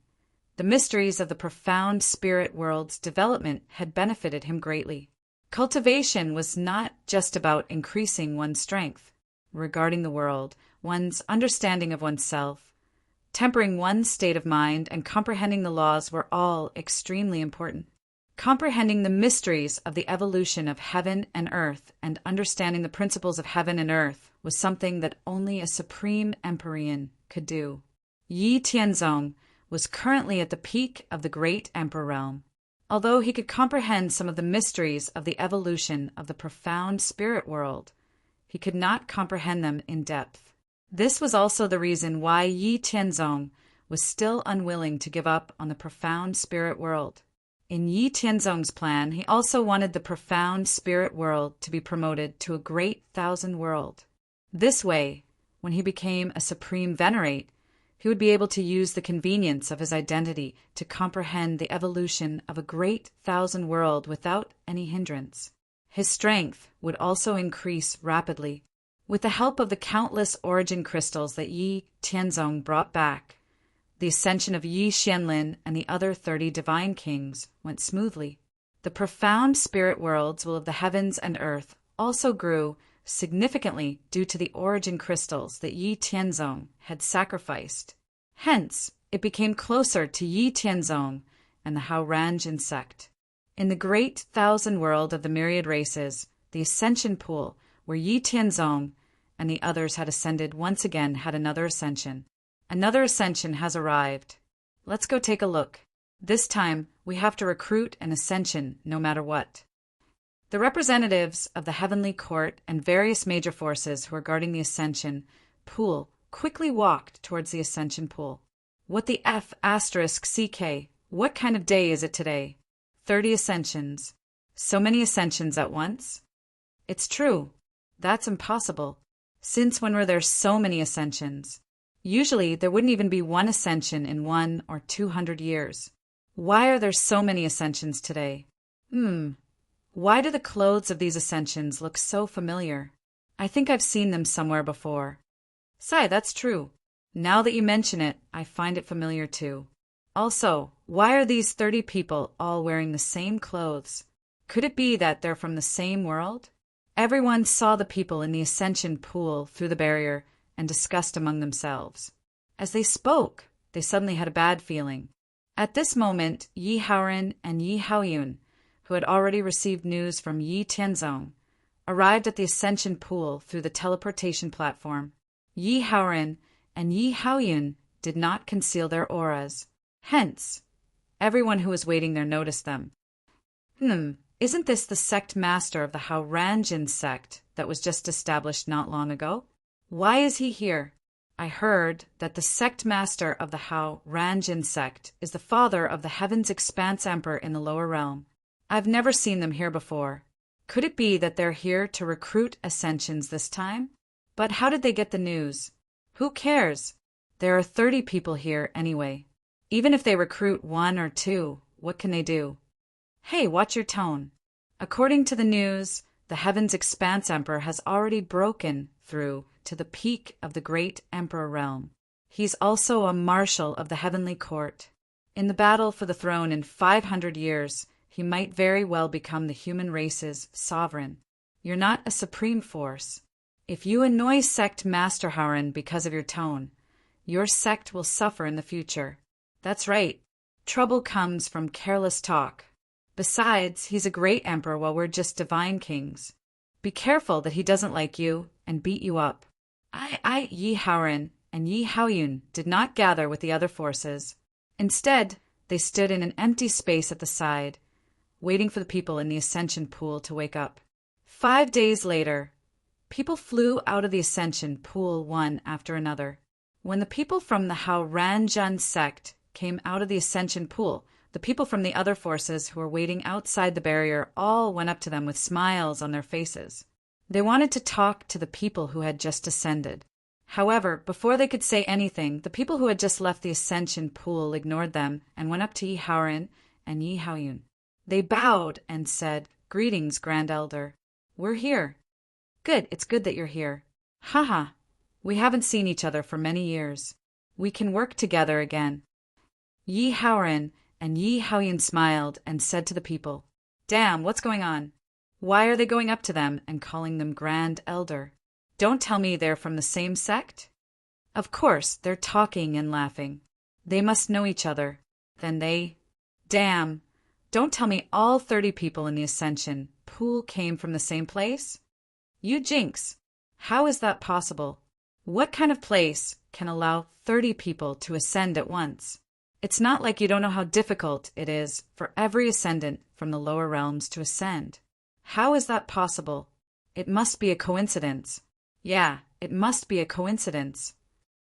the mysteries of the profound spirit world's development had benefited him greatly. Cultivation was not just about increasing one's strength regarding the world, one's understanding of oneself, tempering one's state of mind, and comprehending the laws were all extremely important. Comprehending the mysteries of the evolution of heaven and earth and understanding the principles of heaven and earth was something that only a supreme Empyrean could do. Yi Tianzong was currently at the peak of the great emperor realm. Although he could comprehend some of the mysteries of the evolution of the profound spirit world, he could not comprehend them in depth. This was also the reason why Yi Tianzong was still unwilling to give up on the profound spirit world. In Yi Tianzong's plan, he also wanted the profound spirit world to be promoted to a great thousand world. This way, when he became a supreme venerate, he would be able to use the convenience of his identity to comprehend the evolution of a great thousand world without any hindrance. His strength would also increase rapidly. With the help of the countless origin crystals that Yi Tianzong brought back, the ascension of Yi Xianlin and the other 30 divine kings went smoothly. The profound spirit worlds of the heavens and earth also grew significantly due to the origin crystals that Yi Tianzong had sacrificed. Hence, it became closer to Yi Tianzong and the Hao Ranjin sect. In the great thousand world of the myriad races, the ascension pool where Yi Tianzong and the others had ascended once again had another ascension. Another ascension has arrived. Let's go take a look. This time, we have to recruit an ascension no matter what. The representatives of the heavenly court and various major forces who are guarding the ascension pool quickly walked towards the ascension pool. What the F asterisk CK? What kind of day is it today? 30 ascensions. So many ascensions at once? It's true. That's impossible. Since when were there so many ascensions? Usually, there wouldn't even be one ascension in 100 or 200 years. Why are there so many ascensions today? Why do the clothes of these ascensions look so familiar? I think I've seen them somewhere before. Sai, that's true. Now that you mention it, I find it familiar too. Also, why are these 30 people all wearing the same clothes? Could it be that they're from the same world? Everyone saw the people in the ascension pool through the barrier and discussed among themselves. As they spoke, they suddenly had a bad feeling. At this moment, Yi Haoren and Yi Haoyun, who had already received news from Yi Tianzong, arrived at the ascension pool through the teleportation platform. Yi Haoren and Yi Haoyun did not conceal their auras. Hence, everyone who was waiting there noticed them. Isn't this the sect master of the Hao Ranjin sect that was just established not long ago? Why is he here? I heard that the sect master of the Hao Ranjin sect is the father of the Heaven's Expanse Emperor in the lower realm. I've never seen them here before. Could it be that they're here to recruit ascensions this time? But how did they get the news? Who cares? There are 30 people here anyway. Even if they recruit 1 or 2, what can they do? Hey, watch your tone. According to the news, the Heaven's Expanse Emperor has already broken through to the peak of the great Emperor realm. He's also a marshal of the Heavenly Court. In the battle for the throne in 500 years, he might very well become the human race's sovereign. You're not a supreme force. If you annoy sect Master Hauran because of your tone, your sect will suffer in the future. That's right. Trouble comes from careless talk. Besides, he's a great emperor while we're just divine kings. Be careful that he doesn't like you and beat you up. Yi Hauran and Yi Haoyun did not gather with the other forces. Instead, they stood in an empty space at the side, waiting for the people in the Ascension Pool to wake up. 5 days later, people flew out of the Ascension Pool one after another. When the people from the Hao Ranjin sect came out of the Ascension Pool, the people from the other forces who were waiting outside the barrier all went up to them with smiles on their faces. They wanted to talk to the people who had just ascended. However, before they could say anything, the people who had just left the Ascension Pool ignored them and went up to Yi Hauran and Yi Haoyun. They bowed and said, "Greetings, Grand Elder. We're here." "Good, it's good that you're here." "Haha, we haven't seen each other for many years. We can work together again." Yi Hauran and Yi Haoyun smiled and said to the people, "Damn, what's going on? Why are they going up to them and calling them Grand Elder? Don't tell me they're from the same sect?" Of course, they're talking and laughing. They must know each other. Then Damn, don't tell me all 30 people in the Ascension Pool came from the same place? You jinx. How is that possible? What kind of place can allow 30 people to ascend at once? It's not like you don't know how difficult it is for every ascendant from the lower realms to ascend. How is that possible? It must be a coincidence. Yeah, it must be a coincidence.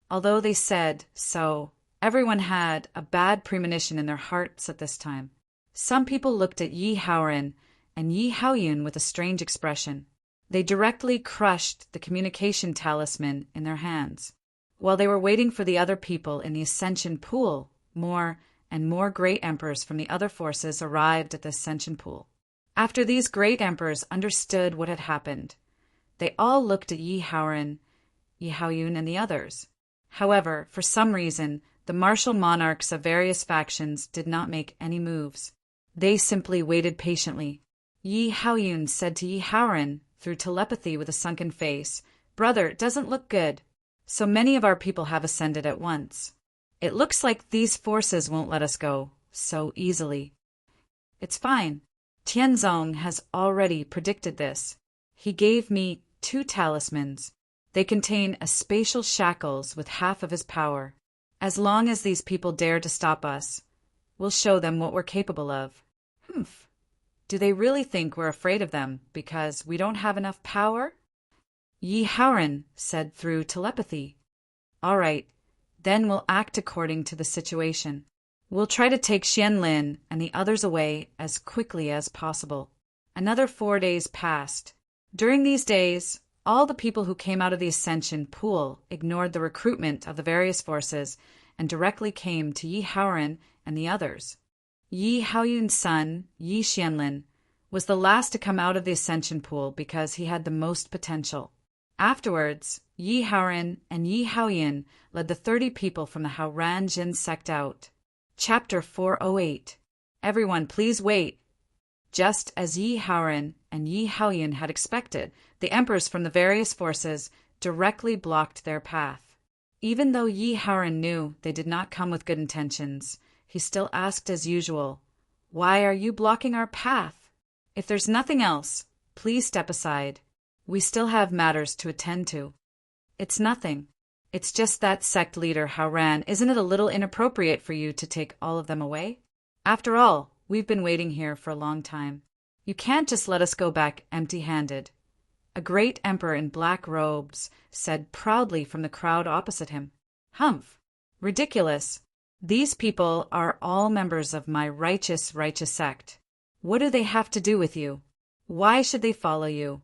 Although they said so, everyone had a bad premonition in their hearts at this time. Some people looked at Yi Hauran and Yi Haoyun with a strange expression. They directly crushed the communication talisman in their hands. While they were waiting for the other people in the Ascension Pool, more and more great emperors from the other forces arrived at the Ascension Pool. After these great emperors understood what had happened, they all looked at Yi Hauran, Yi Haoyun, and the others. However, for some reason, the martial monarchs of various factions did not make any moves. They simply waited patiently. Yi Haoyun said to Yi Hauran, through telepathy with a sunken face, "Brother, it doesn't look good. So many of our people have ascended at once. It looks like these forces won't let us go so easily." "It's fine. Tianzong has already predicted this. He gave me 2 talismans. They contain a spatial shackles with half of his power. As long as these people dare to stop us, we'll show them what we're capable of." Humph. Do they really think we're afraid of them because we don't have enough power? Yi Hauran said through telepathy. "All right, then we'll act according to the situation. We'll try to take Xianlin and the others away as quickly as possible." Another 4 days passed. During these days, all the people who came out of the Ascension Pool ignored the recruitment of the various forces and directly came to Yi Hauran and the others. Yi Haoyun's son, Yi Xianlin, was the last to come out of the Ascension Pool because he had the most potential. Afterwards, Yi Hauran and Yi Haoyun led the 30 people from the Hao Ranjin sect out. Chapter 408. Everyone, please wait. Just as Yi Hauran and Yi Haoyun had expected, the emperors from the various forces directly blocked their path. Even though Yi Hauran knew they did not come with good intentions, he still asked as usual, "Why are you blocking our path? If there's nothing else, please step aside. We still have matters to attend to." "It's nothing. It's just that sect leader Hauran. Isn't it a little inappropriate for you to take all of them away? After all, we've been waiting here for a long time. You can't just let us go back empty-handed." a great emperor in black robes said proudly from the crowd opposite him. Humph! Ridiculous! These people are all members of my righteous sect. What do they have to do with you? Why should they follow you?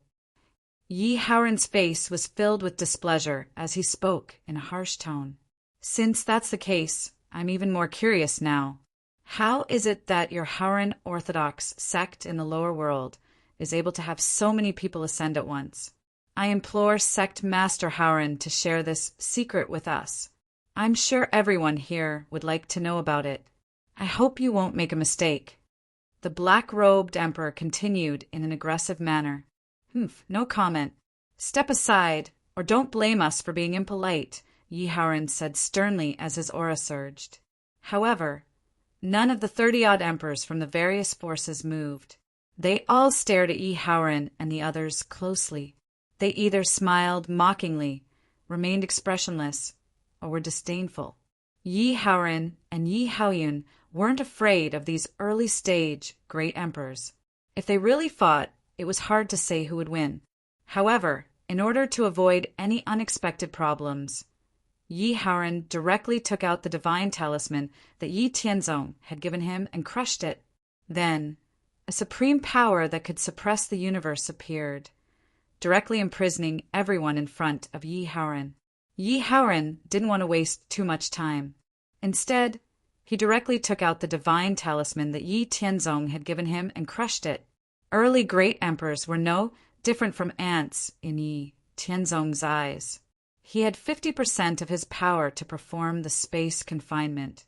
Yi Haoran's face was filled with displeasure as he spoke in a harsh tone. Since that's the case, I'm even more curious now. How is it that your Haoran Orthodox sect in the lower world is able to have so many people ascend at once? I implore Sect Master Haoran to share this secret with us. I'm sure everyone here would like to know about it. I hope you won't make a mistake. The black-robed emperor continued in an aggressive manner. No comment. Step aside, or don't blame us for being impolite, Yi Haoran said sternly as his aura surged. However, none of the 30-odd emperors from the various forces moved. They all stared at Yi Haoran and the others closely. They either smiled mockingly, remained expressionless, or were disdainful. Yi Haoran and Yi Haoyun weren't afraid of these early-stage great emperors. If they really fought, it was hard to say who would win. However, in order to avoid any unexpected problems, Yi Haoran directly took out the divine talisman that Yi Tianzong had given him and crushed it. Then, a supreme power that could suppress the universe appeared, directly imprisoning everyone in front of Yi Haoran. Yi Haoran didn't want to waste too much time. Instead, he directly took out the divine talisman that Yi Tianzong had given him and crushed it. Early great emperors were no different from ants in Yi Tianzong's eyes. He had 50% of his power to perform the space confinement,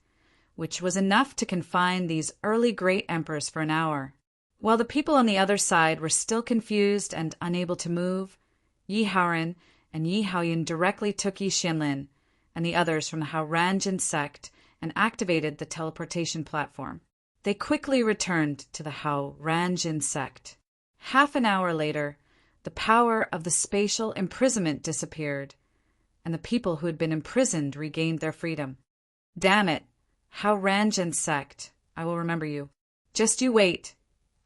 which was enough to confine these early great emperors for an hour. While the people on the other side were still confused and unable to move, Yi Haoran and Yi Haoyun directly took Yi Xianlin and the others from the Haoranjin sect and activated the teleportation platform. They quickly returned to the Haoranjin sect. Half an hour later, the power of the spatial imprisonment disappeared, and the people who had been imprisoned regained their freedom. Damn it, Haoranjin sect, I will remember you. Just you wait.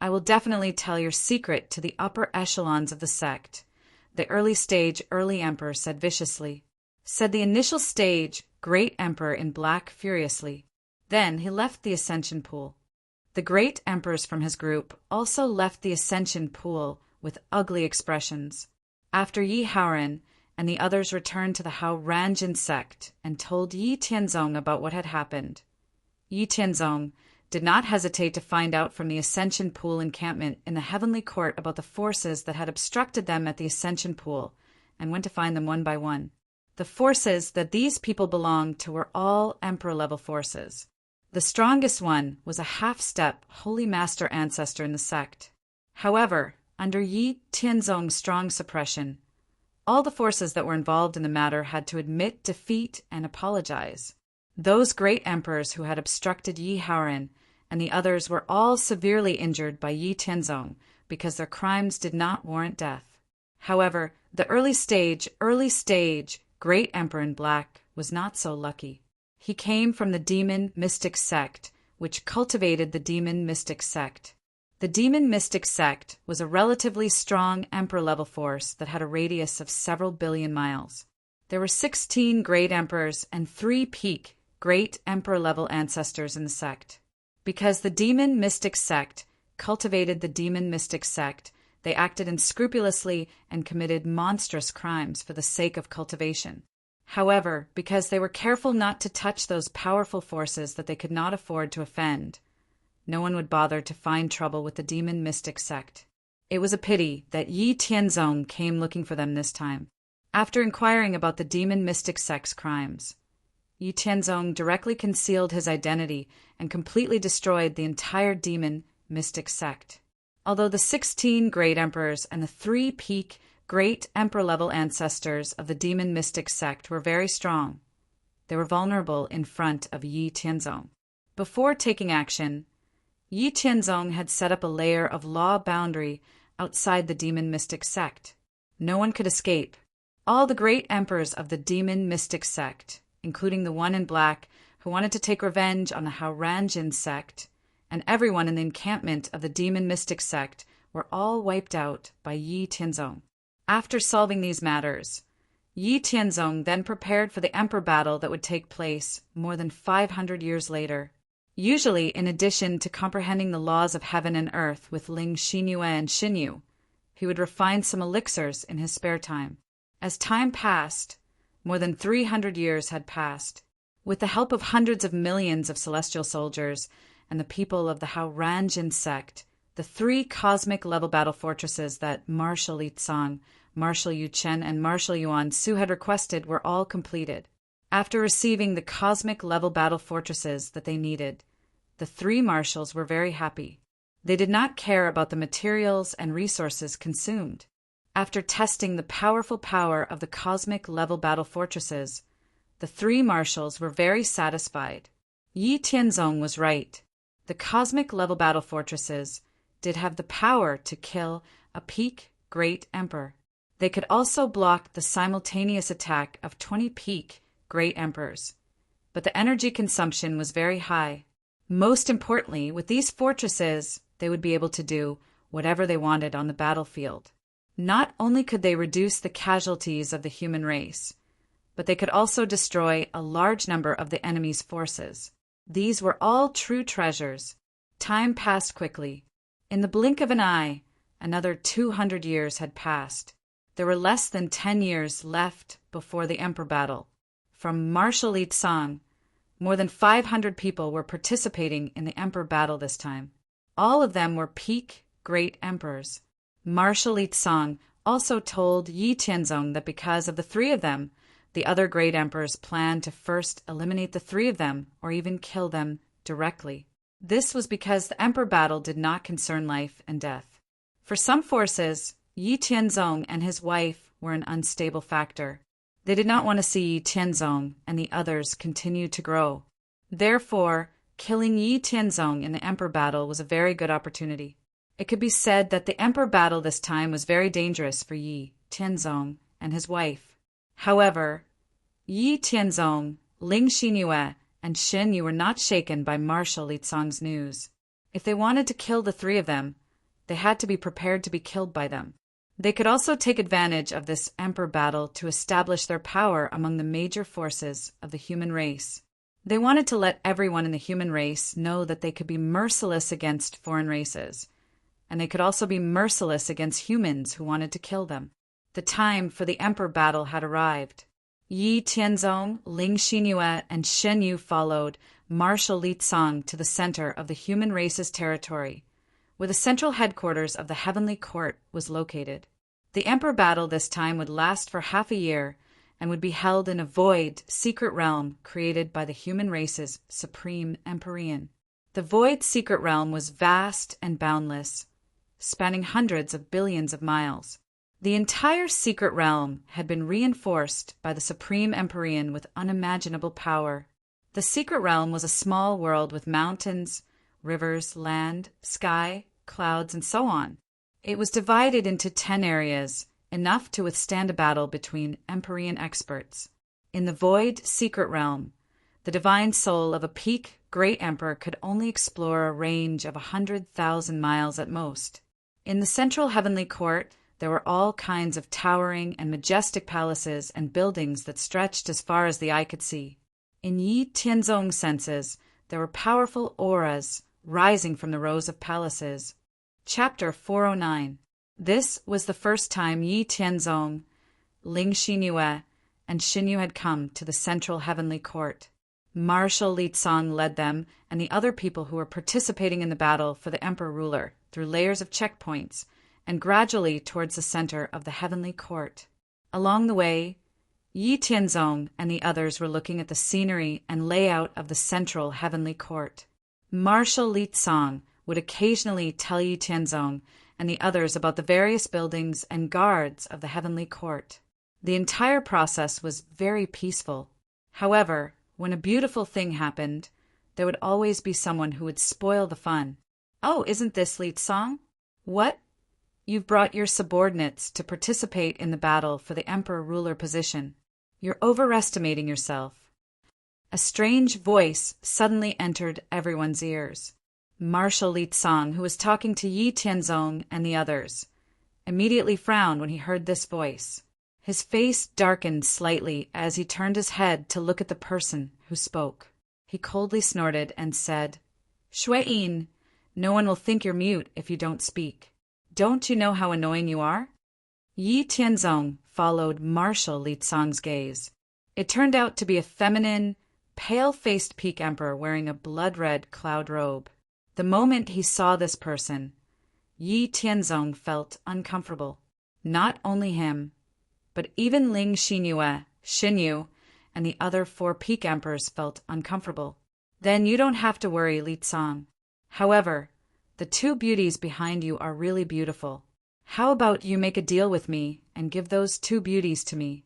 I will definitely tell your secret to the upper echelons of the sect, the early emperor said viciously. Said the initial stage great emperor in black furiously. Then he left the ascension pool. The great emperors from his group also left the ascension pool with ugly expressions. After Yi Haoran and the others returned to the Haoranjin sect and told Yi Tianzong about what had happened. Yi Tianzong did not hesitate to find out from the Ascension Pool encampment in the Heavenly Court about the forces that had obstructed them at the Ascension Pool, and went to find them one by one. The forces that these people belonged to were all Emperor-level forces. The strongest one was a half-step Holy Master ancestor in the sect. However, under Yi Tianzong's strong suppression, all the forces that were involved in the matter had to admit defeat and apologize. Those great emperors who had obstructed Yi Haoran and the others were all severely injured by Yi Tianzong because their crimes did not warrant death. However, the early stage, great emperor in black was not so lucky. He came from the demon mystic sect, which cultivated the demon mystic sect. The demon mystic sect was a relatively strong emperor-level force that had a radius of several billion miles. There were 16 great emperors and 3 peak great emperor-level ancestors in the sect. Because the demon mystic sect cultivated the demon mystic sect, they acted unscrupulously and committed monstrous crimes for the sake of cultivation. However, because they were careful not to touch those powerful forces that they could not afford to offend, no one would bother to find trouble with the demon mystic sect. It was a pity that Yi Tianzong came looking for them this time. After inquiring about the demon mystic sect's crimes, Yi Tianzong directly concealed his identity and completely destroyed the entire demon mystic sect. Although the 16 great emperors and the 3 peak great emperor-level ancestors of the demon mystic sect were very strong, they were vulnerable in front of Yi Tianzong. Before taking action, Yi Tianzong had set up a layer of law boundary outside the demon mystic sect. No one could escape. All the great emperors of the demon mystic sect, including the one in black who wanted to take revenge on the Haoranjin sect, and everyone in the encampment of the demon mystic sect were all wiped out by Yi Tianzong. After solving these matters, Yi Tianzong then prepared for the emperor battle that would take place more than 500 years later. Usually, in addition to comprehending the laws of heaven and earth with Ling Xinyue and Xinyu, he would refine some elixirs in his spare time. As time passed, more than 300 years had passed. With the help of hundreds of millions of celestial soldiers and the people of the Haoranjin sect, the 3 cosmic level battle fortresses that Marshal Li Tsang, Marshal Yu Chen, and Marshal Yuan Su had requested were all completed. After receiving the cosmic level battle fortresses that they needed, the 3 marshals were very happy. They did not care about the materials and resources consumed. After testing the powerful power of the cosmic level battle fortresses, the 3 marshals were very satisfied. Yi Tianzong was right. The cosmic level battle fortresses did have the power to kill a peak great emperor. They could also block the simultaneous attack of 20 peak great emperors. But the energy consumption was very high. Most importantly, with these fortresses, they would be able to do whatever they wanted on the battlefield. Not only could they reduce the casualties of the human race, but they could also destroy a large number of the enemy's forces. These were all true treasures. Time passed quickly. In the blink of an eye, another 200 years had passed. There were less than 10 years left before the emperor battle. From Marshal Li Tsang, more than 500 people were participating in the emperor battle this time. All of them were peak great emperors. Marshal Li Tsang also told Yi Tianzong that because of the 3 of them, the other great emperors planned to first eliminate the 3 of them or even kill them directly. This was because the emperor battle did not concern life and death. For some forces, Yi Tianzong and his wife were an unstable factor. They did not want to see Yi Tianzong and the others continue to grow. Therefore, killing Yi Tianzong in the emperor battle was a very good opportunity. It could be said that the emperor battle this time was very dangerous for Yi Tianzong and his wife. However, Yi Tianzong, Ling Xinyue, and Xinyu were not shaken by Marshal Li Tsang's news. If they wanted to kill the 3 of them, they had to be prepared to be killed by them. They could also take advantage of this emperor battle to establish their power among the major forces of the human race. They wanted to let everyone in the human race know that they could be merciless against foreign races, and they could also be merciless against humans who wanted to kill them. The time for the emperor battle had arrived. Yi Tianzong, Ling Xinyue, and Xinyu followed Marshal Li Tsang to the center of the human race's territory, where the central headquarters of the Heavenly Court was located. The emperor battle this time would last for half a year and would be held in a void, secret realm created by the human race's supreme Empyrean. The void secret realm was vast and boundless, spanning hundreds of billions of miles. The entire secret realm had been reinforced by the supreme Empyrean with unimaginable power. The secret realm was a small world with mountains, rivers, land, sky, clouds, and so on. It was divided into 10 areas, enough to withstand a battle between Empyrean experts. In the void secret realm, the divine soul of a peak great emperor could only explore a range of 100,000 miles at most. In the central heavenly court, there were all kinds of towering and majestic palaces and buildings that stretched as far as the eye could see. In Yi Tianzong's senses, there were powerful auras rising from the rows of palaces. Chapter 409. This was the first time Yi Tianzong, Ling Xinyue, and Xinyu had come to the central heavenly court. Marshal Li Tsang led them and the other people who were participating in the battle for the emperor ruler through layers of checkpoints and gradually towards the center of the heavenly court. Along the way, Yi Tianzong and the others were looking at the scenery and layout of the central heavenly court. Marshal Li Tsang would occasionally tell Yi Tianzong and the others about the various buildings and guards of the heavenly court. The entire process was very peaceful. However, when a beautiful thing happened, there would always be someone who would spoil the fun. "Oh, isn't this Li Tsang? What? You've brought your subordinates to participate in the battle for the emperor ruler position. You're overestimating yourself." A strange voice suddenly entered everyone's ears. Marshal Li Tsang, who was talking to Yi Tianzong and the others, immediately frowned when he heard this voice. His face darkened slightly as he turned his head to look at the person who spoke. He coldly snorted and said, "Shui-yin, no one will think you're mute if you don't speak. Don't you know how annoying you are?" Yi Tianzong followed Marshal Li Cang's gaze. It turned out to be a feminine, pale-faced peak emperor wearing a blood-red cloud robe. The moment he saw this person, Yi Tianzong felt uncomfortable. Not only him, but even Ling Xinyue, Xinyu, and the other 4 peak emperors felt uncomfortable. "Then you don't have to worry, Li Cang. However, the 2 beauties behind you are really beautiful. How about you make a deal with me and give those 2 beauties to me?"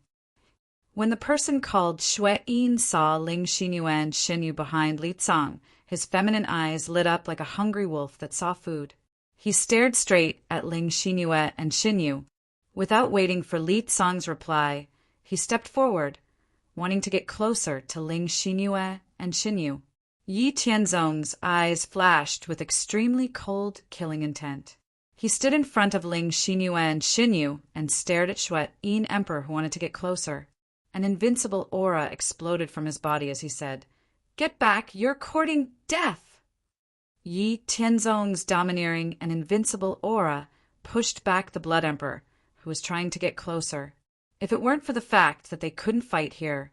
When the person called Shui-yin saw Ling Xinyue and Xinyu behind Li Cang, his feminine eyes lit up like a hungry wolf that saw food. He stared straight at Ling Xinyue and Xinyu. Without waiting for Li Cang's reply, he stepped forward, wanting to get closer to Ling Xinyue and Xinyu. Yi Tianzong's eyes flashed with extremely cold, killing intent. He stood in front of Ling Xinyue and Xinyu and stared at Shui-yin Emperor, who wanted to get closer. An invincible aura exploded from his body as he said, "Get back, you're courting death!" Yi Tianzong's domineering and invincible aura pushed back the Blood Emperor, who was trying to get closer. If it weren't for the fact that they couldn't fight here,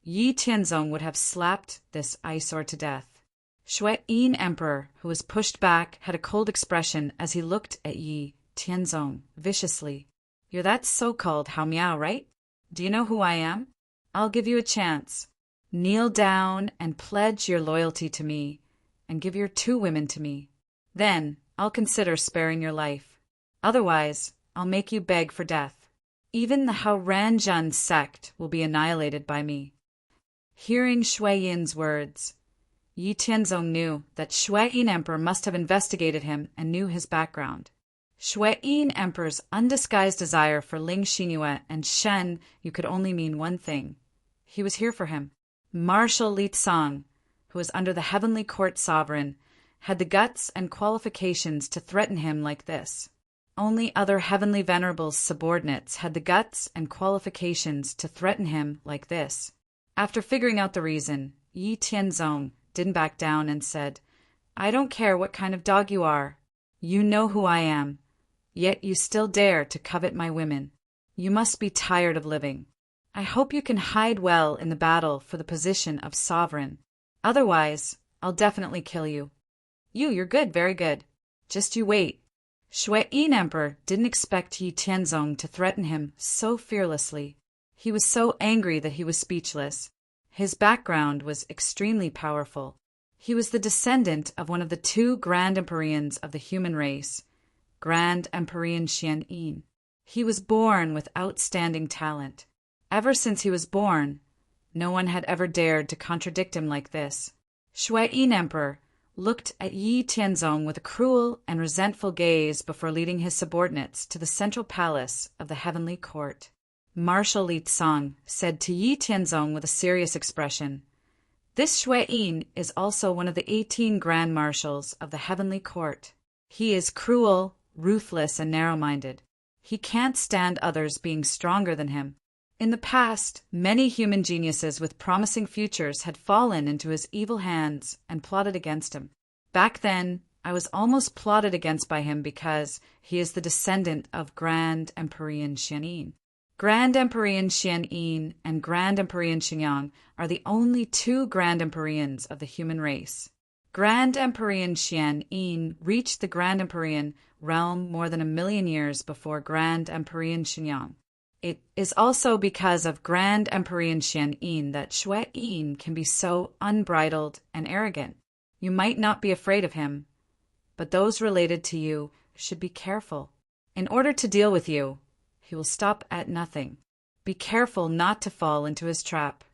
Yi Tianzong would have slapped this eyesore to death. Shui-yin Emperor, who was pushed back, had a cold expression as he looked at Yi Tianzong viciously. "You're that so-called Hao Miao, right? Do you know who I am? I'll give you a chance. Kneel down and pledge your loyalty to me, and give your 2 women to me. Then I'll consider sparing your life. Otherwise, I'll make you beg for death. Even the Hao Ranjun sect will be annihilated by me." Hearing Shui-yin's words, Yi Tianzong knew that Shui-yin Emperor must have investigated him and knew his background. Shui-yin Emperor's undisguised desire for Ling Xinyue and Shen Yu could only mean one thing. He was here for him. Marshal Li Cang, who was under the heavenly court sovereign, had the guts and qualifications to threaten him like this. Only other heavenly venerables' subordinates had the guts and qualifications to threaten him like this. After figuring out the reason, Yi Tianzong didn't back down and said, "I don't care what kind of dog you are. You know who I am. Yet you still dare to covet my women. You must be tired of living. I hope you can hide well in the battle for the position of sovereign. Otherwise, I'll definitely kill you." You're good, very good. Just you wait." Shui-yin Emperor didn't expect Yi Tianzong to threaten him so fearlessly. He was so angry that he was speechless. His background was extremely powerful. He was the descendant of one of the 2 Grand Empyreans of the human race, Grand Empyrean Xian-yin. He was born with outstanding talent. Ever since he was born, no one had ever dared to contradict him like this. Shui-yin Emperor looked at Yi Tianzong with a cruel and resentful gaze before leading his subordinates to the central palace of the heavenly court. Marshal Li Cang said to Yi Tianzong with a serious expression, "This Shui-yin is also one of the 18 Grand Marshals of the heavenly court. He is cruel, ruthless, and narrow-minded. He can't stand others being stronger than him. In the past, many human geniuses with promising futures had fallen into his evil hands and plotted against him. Back then, I was almost plotted against by him because he is the descendant of Grand Empyrean Xian-yin. Grand Empyrean Xian-yin and Grand Empyrean Xinyang are the only 2 Grand Empyreans of the human race. Grand Empyrean Xian-yin reached the Grand Empyrean realm more than 1,000,000 years before Grand Empyrean Xinyang. It is also because of Grand Empyrean Xian-yin that Shui-yin can be so unbridled and arrogant. You might not be afraid of him, but those related to you should be careful. In order to deal with you, he will stop at nothing. Be careful not to fall into his trap.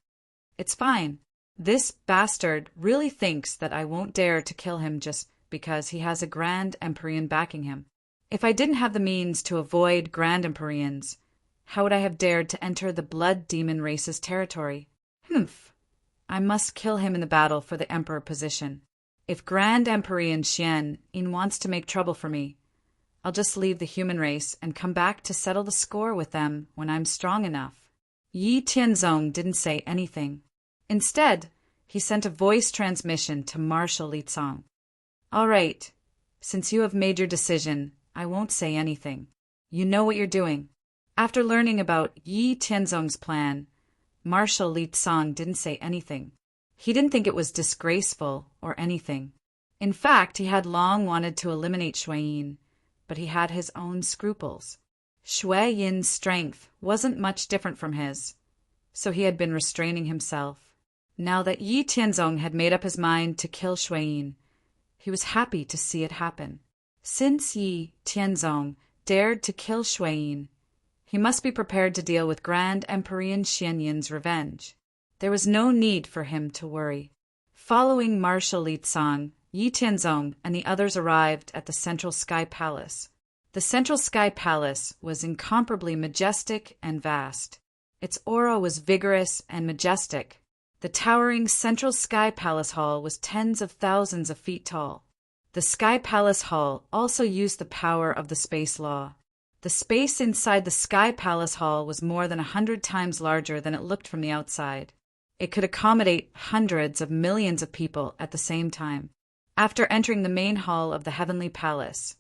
It's fine. This bastard really thinks that I won't dare to kill him just because he has a Grand Empyrean backing him. If I didn't have the means to avoid Grand Empyreans, how would I have dared to enter the blood demon race's territory? Humph. I must kill him in the battle for the emperor position. If Grand Empyrean Xian-yin wants to make trouble for me, I'll just leave the human race and come back to settle the score with them when I'm strong enough." Yi Tianzong didn't say anything. Instead, he sent a voice transmission to Marshal Li Cong. "All right, since you have made your decision, I won't say anything. You know what you're doing." After learning about Yi Tianzong's plan, Marshal Li Cong didn't say anything. He didn't think it was disgraceful or anything. In fact, he had long wanted to eliminate Shui Yin, but he had his own scruples. Shui Yin's strength wasn't much different from his, so he had been restraining himself. Now that Yi Tianzong had made up his mind to kill Shui Yin, he was happy to see it happen. Since Yi Tianzong dared to kill Shui Yin, he must be prepared to deal with Grand Emperor Xian Yin's revenge. There was no need for him to worry. Following Marshal Li Cong, Yi Tianzong and the others arrived at the Central Sky Palace. The Central Sky Palace was incomparably majestic and vast. Its aura was vigorous and majestic. The towering Central Sky Palace Hall was tens of thousands of feet tall. The Sky Palace Hall also used the power of the space law. The space inside the Sky Palace Hall was more than 100 times larger than it looked from the outside. It could accommodate hundreds of millions of people at the same time. After entering the main hall of the Heavenly Palace,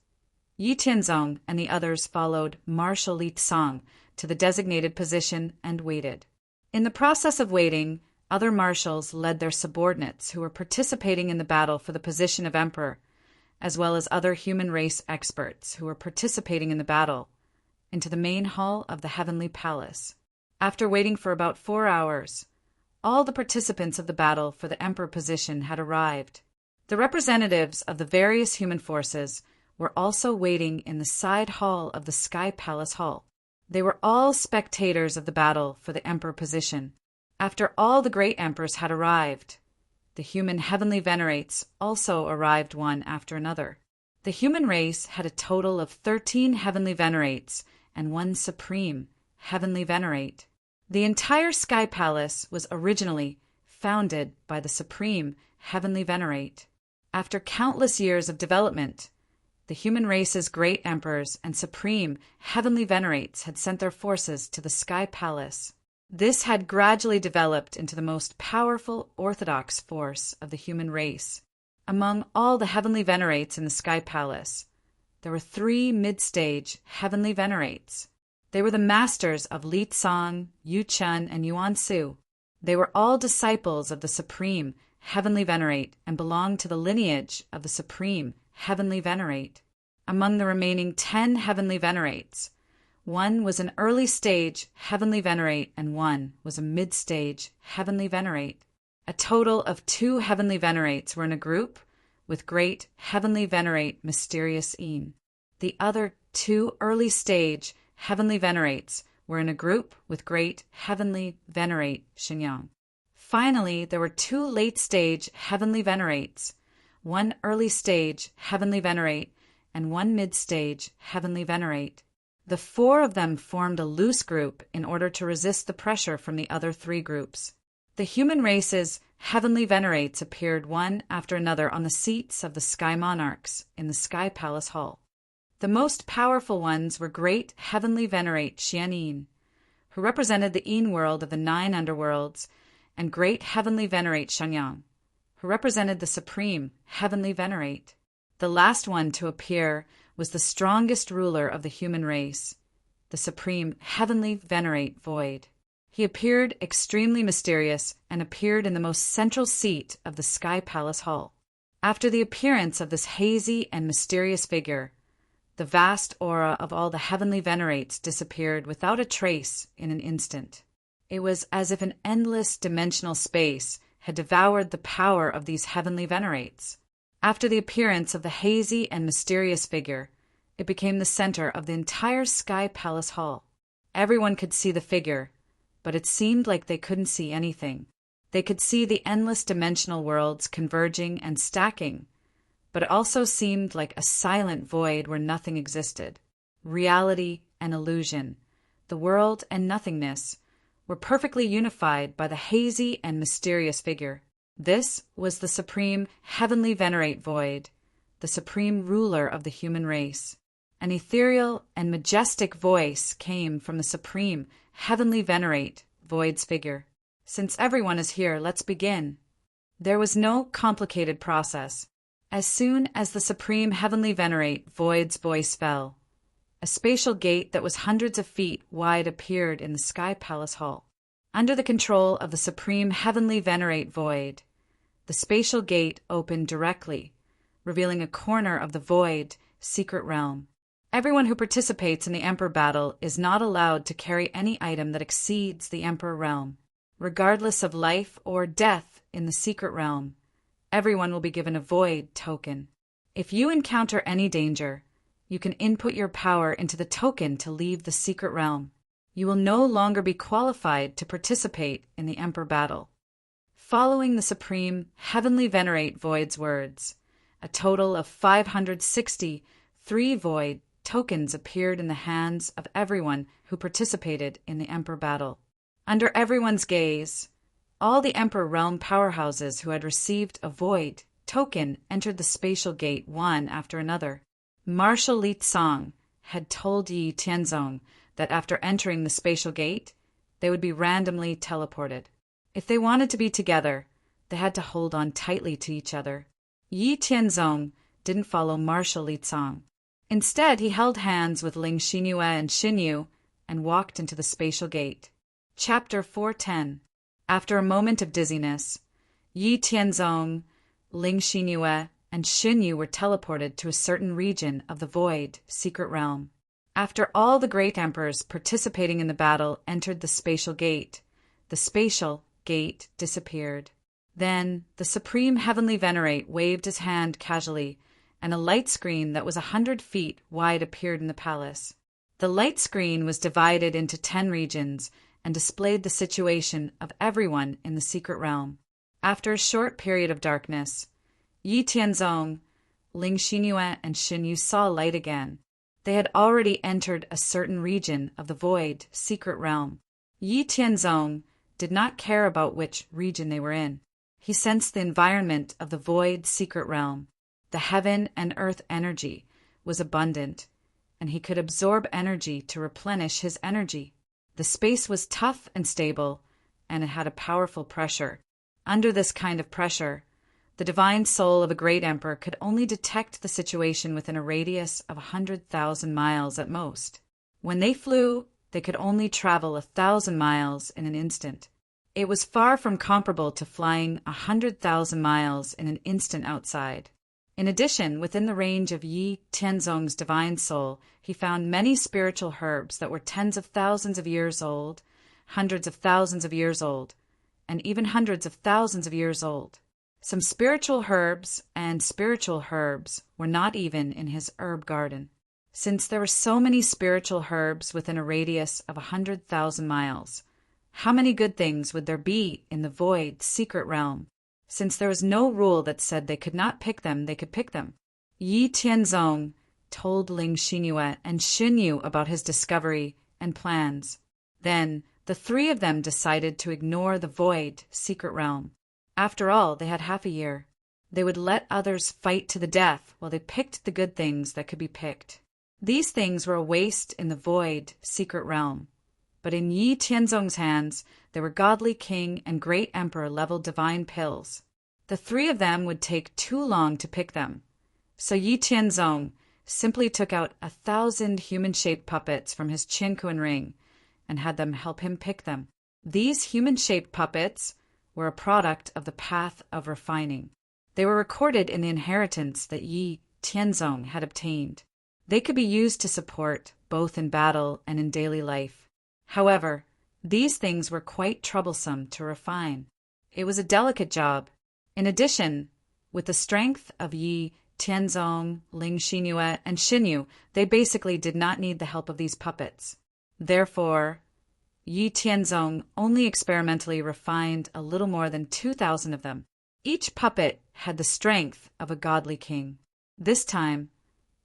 Yi Tianzong and the others followed Marshal Li Cong to the designated position and waited. In the process of waiting, other marshals led their subordinates who were participating in the battle for the position of emperor, as well as other human race experts who were participating in the battle, into the main hall of the Heavenly Palace. After waiting for about 4 hours, all the participants of the battle for the emperor position had arrived. The representatives of the various human forces were also waiting in the side hall of the Sky Palace Hall. They were all spectators of the battle for the emperor position. After all the great emperors had arrived, the human heavenly venerates also arrived one after another. The human race had a total of 13 heavenly venerates and one supreme heavenly venerate. The entire Sky Palace was originally founded by the supreme heavenly venerate. After countless years of development, the human race's great emperors and supreme heavenly venerates had sent their forces to the Sky Palace. This had gradually developed into the most powerful orthodox force of the human race. Among all the heavenly venerates in the Sky Palace, there were 3 mid-stage heavenly venerates. They were the masters of Li Cong, Yu Chun, and Yuan Su. They were all disciples of the supreme heavenly venerate and belonged to the lineage of the supreme heavenly venerate. Among the remaining 10 heavenly venerates, 1 was an early stage heavenly venerate and 1 was a mid-stage heavenly venerate. A total of 2 heavenly venerates were in a group with great heavenly venerate Mysterious Yin. The other 2 early stage heavenly venerates were in a group with great heavenly venerate Shenyang. Finally, there were 2 late-stage heavenly venerates, 1 early-stage heavenly venerate and 1 mid-stage heavenly venerate. The 4 of them formed a loose group in order to resist the pressure from the other 3 groups. The human race's heavenly venerates appeared one after another on the seats of the Sky Monarchs in the Sky Palace Hall. The most powerful ones were great heavenly venerate Xian Yin, who represented the Yin world of the 9 underworlds, and great heavenly venerate Shenyang, who represented the supreme heavenly venerate. The last one to appear was the strongest ruler of the human race, the supreme heavenly venerate Void. He appeared extremely mysterious and appeared in the most central seat of the Sky Palace Hall. After the appearance of this hazy and mysterious figure, the vast aura of all the heavenly venerates disappeared without a trace in an instant. It was as if an endless dimensional space had devoured the power of these heavenly venerates. After the appearance of the hazy and mysterious figure, it became the center of the entire Sky Palace Hall. Everyone could see the figure, but it seemed like they couldn't see anything. They could see the endless dimensional worlds converging and stacking, but it also seemed like a silent void where nothing existed. Reality and illusion, the world and nothingness, were perfectly unified by the hazy and mysterious figure. This was the supreme heavenly venerate Void, the supreme ruler of the human race. An ethereal and majestic voice came from the supreme, heavenly venerate, Void's figure. Since everyone is here, let's begin. There was no complicated process. As soon as the supreme heavenly venerate, Void's voice fell, a spatial gate that was hundreds of feet wide appeared in the Sky Palace Hall. Under the control of the supreme heavenly venerate Void, the spatial gate opened directly, revealing a corner of the Void secret realm. Everyone who participates in the Emperor battle is not allowed to carry any item that exceeds the Emperor realm. Regardless of life or death in the secret realm, everyone will be given a Void token. If you encounter any danger, you can input your power into the token to leave the secret realm. You will no longer be qualified to participate in the Emperor battle. Following the supreme heavenly venerate Void's words, a total of 563 Void tokens appeared in the hands of everyone who participated in the Emperor battle. Under everyone's gaze, all the Emperor realm powerhouses who had received a Void token entered the spatial gate one after another. Marshal Li Tsang had told Yi Tianzong that after entering the spatial gate, they would be randomly teleported. If they wanted to be together, they had to hold on tightly to each other. Yi Tianzong didn't follow Marshal Li Tsang. Instead, he held hands with Ling Xinyue and Xinyu and walked into the spatial gate. Chapter 410. After a moment of dizziness, Yi Tianzong, Ling Xinyue, and Xinyu were teleported to a certain region of the Void secret realm. After all the great emperors participating in the battle entered the spatial gate, the spatial gate disappeared. Then the supreme heavenly venerate waved his hand casually, and a light screen that was 100 feet wide appeared in the palace. The light screen was divided into 10 regions and displayed the situation of everyone in the secret realm. After a short period of darkness, Yi Tianzong, Ling Xinyue, and Xinyu saw light again. They had already entered a certain region of the Void secret realm. Yi Tianzong did not care about which region they were in. He sensed the environment of the Void secret realm. The heaven and earth energy was abundant, and he could absorb energy to replenish his energy. The space was tough and stable, and it had a powerful pressure. Under this kind of pressure, the divine soul of a great emperor could only detect the situation within a radius of 100,000 miles at most. When they flew, they could only travel 1,000 miles in an instant. It was far from comparable to flying 100,000 miles in an instant outside. In addition, within the range of Yi Tianzong's divine soul, he found many spiritual herbs that were tens of thousands of years old, hundreds of thousands of years old, and even hundreds of thousands of years old. Some spiritual herbs were not even in his herb garden. Since there were so many spiritual herbs within a radius of 100,000 miles, how many good things would there be in the Void secret realm? Since there was no rule that said they could not pick them, they could pick them. Yi Tianzong told Ling Xinyue and Xinyu about his discovery and plans. Then the three of them decided to ignore the Void secret realm. After all, they had half a year. They would let others fight to the death while they picked the good things that could be picked. These things were a waste in the Void secret realm. But in Yi Tianzong's hands, there were godly king and great emperor level divine pills. The three of them would take too long to pick them. So Yi Tianzong simply took out 1,000 human-shaped puppets from his Qinkuan ring and had them help him pick them. These human-shaped puppets were a product of the path of refining. They were recorded in the inheritance that Yi Tianzong had obtained. They could be used to support both in battle and in daily life. However, these things were quite troublesome to refine. It was a delicate job. In addition, with the strength of Yi Tianzong, Ling Xinyue, and Xinyu, they basically did not need the help of these puppets. Therefore, Yi Tianzong only experimentally refined a little more than 2,000 of them. Each puppet had the strength of a godly king. This time,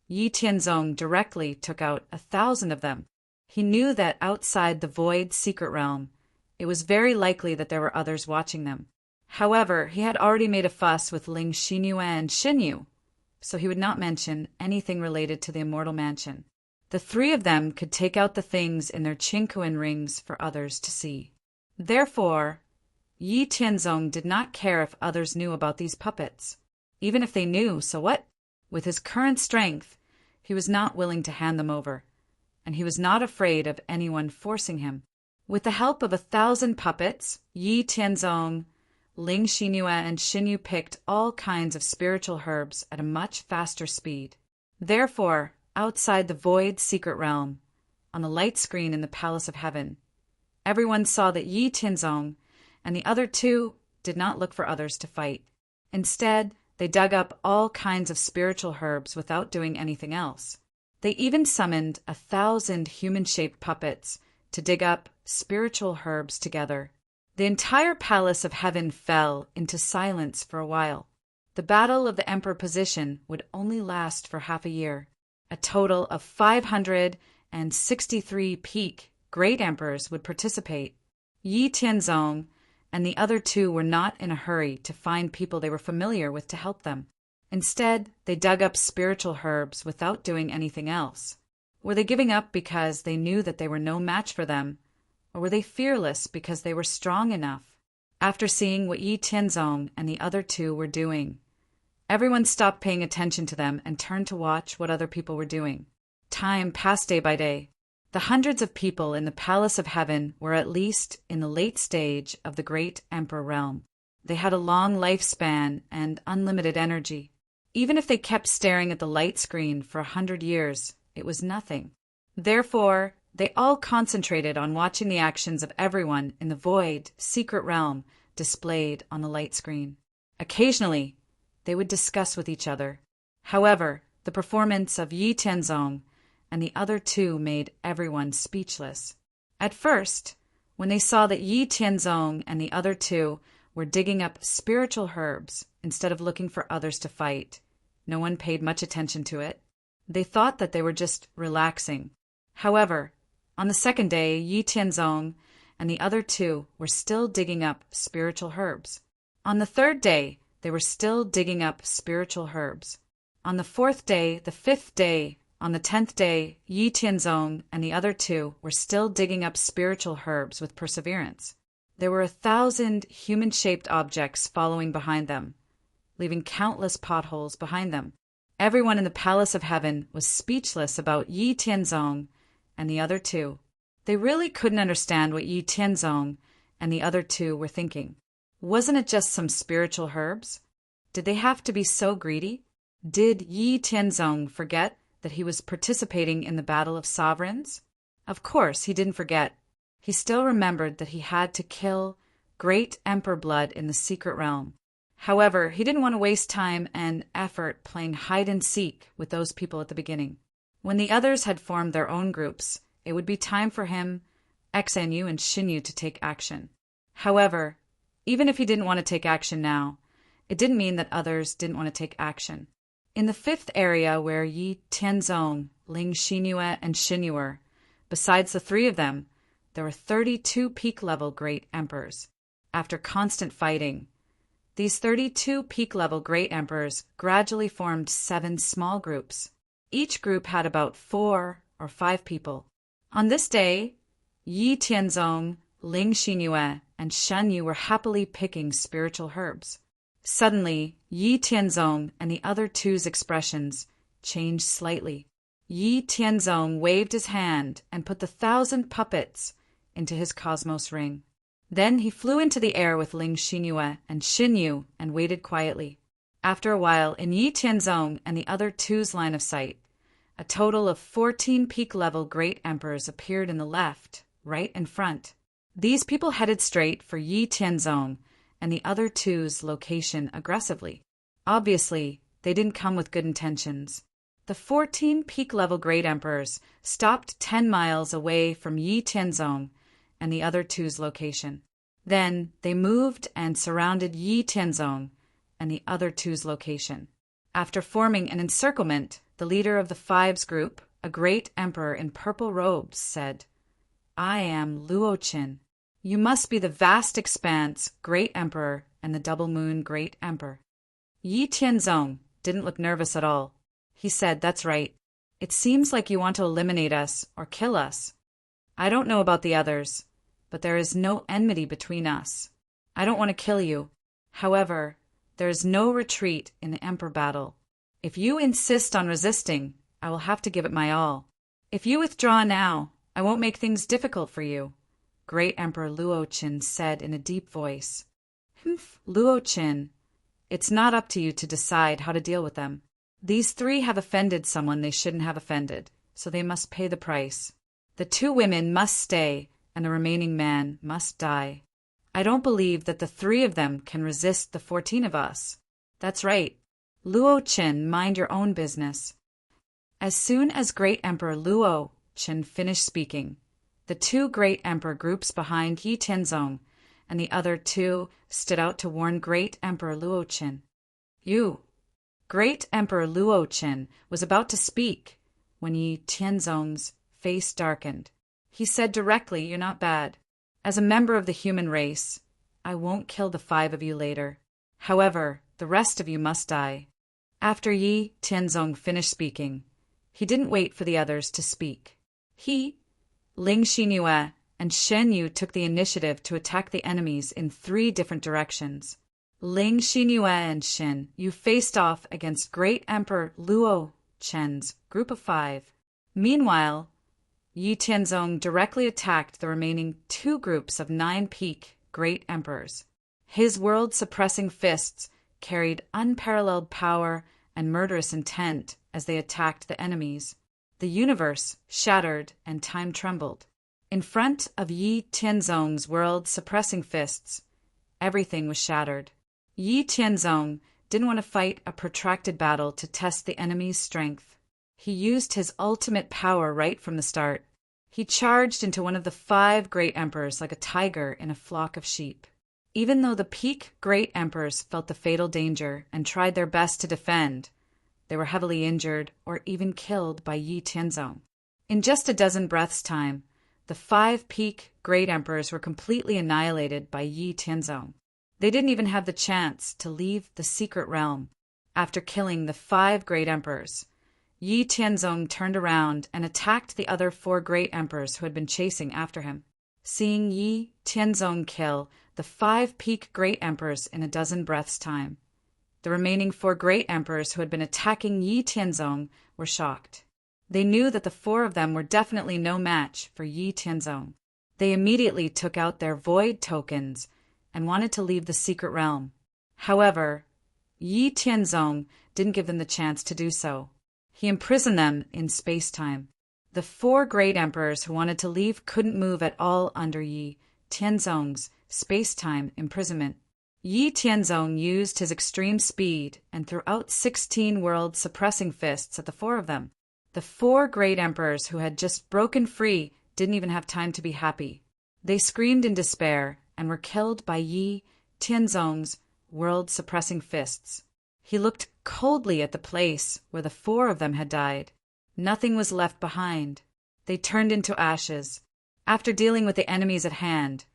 Yi Tianzong directly took out 1,000 of them. He knew that outside the Void secret realm, it was very likely that there were others watching them. However, he had already made a fuss with Ling Xinyue and Xinyu, so he would not mention anything related to the immortal mansion. The three of them could take out the things in their Chinkuan rings for others to see. Therefore, Yi Tianzong did not care if others knew about these puppets. Even if they knew, so what? With his current strength, he was not willing to hand them over, and he was not afraid of anyone forcing him. With the help of 1,000 puppets, Yi Tianzong, Ling Xinyue, and Xinyu picked all kinds of spiritual herbs at a much faster speed. Therefore, outside the void secret realm, on the light screen in the Palace of Heaven, everyone saw that Yi Tianzong and the other two did not look for others to fight. Instead, they dug up all kinds of spiritual herbs without doing anything else. They even summoned 1,000 human-shaped puppets to dig up spiritual herbs together. The entire Palace of Heaven fell into silence for a while. The battle of the emperor position would only last for half a year. A total of 563 peak great emperors would participate. Yi Tianzong and the other two were not in a hurry to find people they were familiar with to help them. Instead, they dug up spiritual herbs without doing anything else. Were they giving up because they knew that they were no match for them, or were they fearless because they were strong enough? After seeing what Yi Tianzong and the other two were doing, everyone stopped paying attention to them and turned to watch what other people were doing. Time passed day by day. The hundreds of people in the Palace of Heaven were at least in the late stage of the great emperor realm. They had a long lifespan and unlimited energy. Even if they kept staring at the light screen for 100 years, it was nothing. Therefore, they all concentrated on watching the actions of everyone in the void, secret realm displayed on the light screen. Occasionally, they would discuss with each other. However, the performance of Yi Tianzong and the other two made everyone speechless. At first, when they saw that Yi Tianzong and the other two were digging up spiritual herbs instead of looking for others to fight, no one paid much attention to it. They thought that they were just relaxing. However, on the second day, Yi Tianzong and the other two were still digging up spiritual herbs. On the third day, they were still digging up spiritual herbs. On the fourth day, the fifth day, on the 10th day, Yi Tianzong and the other two were still digging up spiritual herbs with perseverance. There were 1,000 human-shaped objects following behind them, leaving countless potholes behind them. Everyone in the Palace of Heaven was speechless about Yi Tianzong and the other two. They really couldn't understand what Yi Tianzong and the other two were thinking. Wasn't it just some spiritual herbs? Did they have to be so greedy? Did Yi Tianzong forget that he was participating in the Battle of Sovereigns? Of course, he didn't forget. He still remembered that he had to kill great emperor blood in the secret realm. However, he didn't want to waste time and effort playing hide-and-seek with those people at the beginning. When the others had formed their own groups, it would be time for him, Xanyu, and Xinyu to take action. However, even if he didn't want to take action now, it didn't mean that others didn't want to take action. In the fifth area where Yi Tianzong, Ling Xinyue, and Xinyu were, besides the three of them, there were 32 peak-level great emperors. After constant fighting, these 32 peak-level great emperors gradually formed 7 small groups. Each group had about 4 or 5 people. On this day, Yi Tianzong, Ling Xinyue, and Xinyu were happily picking spiritual herbs. Suddenly, Yi Tianzong and the other two's expressions changed slightly. Yi Tianzong waved his hand and put the 1,000 puppets into his cosmos ring. Then he flew into the air with Ling Xinyue and Xinyu and waited quietly. After a while, in Yi Tianzong and the other two's line of sight, a total of 14 peak-level great emperors appeared in the left, right, and front. These people headed straight for Yi Tianzong and the other two's location aggressively. Obviously, they didn't come with good intentions. The 14 peak-level great emperors stopped 10 miles away from Yi Tianzong and the other two's location. Then they moved and surrounded Yi Tianzong and the other two's location. After forming an encirclement, the leader of the Fives group, a great emperor in purple robes, said, "I am Luoqin. You must be the vast expanse great emperor and the double moon great emperor." Yi Tianzong didn't look nervous at all. He said, "That's right. It seems like you want to eliminate us or kill us. I don't know about the others, but there is no enmity between us. I don't want to kill you. However, there is no retreat in the Emperor battle. If you insist on resisting, I will have to give it my all. If you withdraw now, I won't make things difficult for you," Great Emperor Luo Qin said in a deep voice. "Humph, Luo Qin, it's not up to you to decide how to deal with them. These three have offended someone they shouldn't have offended, so they must pay the price. The 2 women must stay, and the remaining man must die. I don't believe that the 3 of them can resist the 14 of us. That's right. Luo Qin, mind your own business." As soon as Great Emperor Luo Qin finished speaking, the 2 Great Emperor groups behind Yi Tianzong and the other 2 stood out to warn Great Emperor Luo Qin. "You." Great Emperor Luo Qin was about to speak when Yi Tianzong's face darkened. He said directly, "You're not bad. As a member of the human race, I won't kill the 5 of you later. However, the rest of you must die." After Yi Tianzong finished speaking, he didn't wait for the others to speak. He, Ling Xinyue, and Shen Yu took the initiative to attack the enemies in 3 different directions. Ling Xinyue and Shen Yu faced off against Great Emperor Luo Qin's group of 5. Meanwhile, Yi Tianzong directly attacked the remaining 2 groups of 9 peak Great Emperors. His world-suppressing fists carried unparalleled power and murderous intent as they attacked the enemies. The universe shattered and time trembled. In front of Yi Tianzong's world-suppressing fists, everything was shattered. Yi Tianzong didn't want to fight a protracted battle to test the enemy's strength. He used his ultimate power right from the start. He charged into one of the 5 Great Emperors like a tiger in a flock of sheep. Even though the peak Great Emperors felt the fatal danger and tried their best to defend, they were heavily injured or even killed by Yi Tianzong. In just a dozen breaths' time, the 5 peak Great Emperors were completely annihilated by Yi Tianzong. They didn't even have the chance to leave the secret realm. After killing the 5 Great Emperors, Yi Tianzong turned around and attacked the other 4 Great Emperors who had been chasing after him. Seeing Yi Tianzong kill the 5 peak Great Emperors in a dozen breaths' time, the remaining 4 Great Emperors who had been attacking Yi Tianzong were shocked. They knew that the 4 of them were definitely no match for Yi Tianzong. They immediately took out their void tokens and wanted to leave the secret realm. However, Yi Tianzong didn't give them the chance to do so. He imprisoned them in space-time. The 4 Great Emperors who wanted to leave couldn't move at all under Yi Tianzong's space-time imprisonment. Yi Tianzong used his extreme speed and threw out 16 world-suppressing fists at the 4 of them. The 4 Great Emperors who had just broken free didn't even have time to be happy. They screamed in despair and were killed by Yi Tianzong's world-suppressing fists. He looked coldly at the place where the 4 of them had died. Nothing was left behind. They turned into ashes. After dealing with the enemies at hand,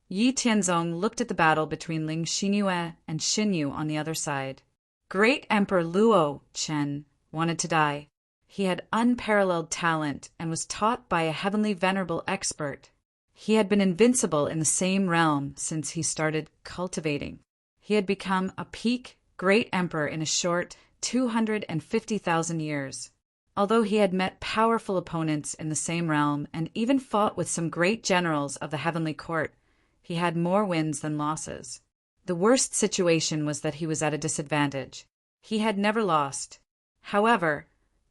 Yi Tianzong looked at the battle between Ling Xinyue and Shen Yu on the other side. Great Emperor Luo Qin wanted to die. He had unparalleled talent and was taught by a heavenly venerable expert. He had been invincible in the same realm since he started cultivating. He had become a peak Great Emperor in a short 250,000 years. Although he had met powerful opponents in the same realm and even fought with some great generals of the heavenly court, he had more wins than losses. The worst situation was that he was at a disadvantage. He had never lost. However,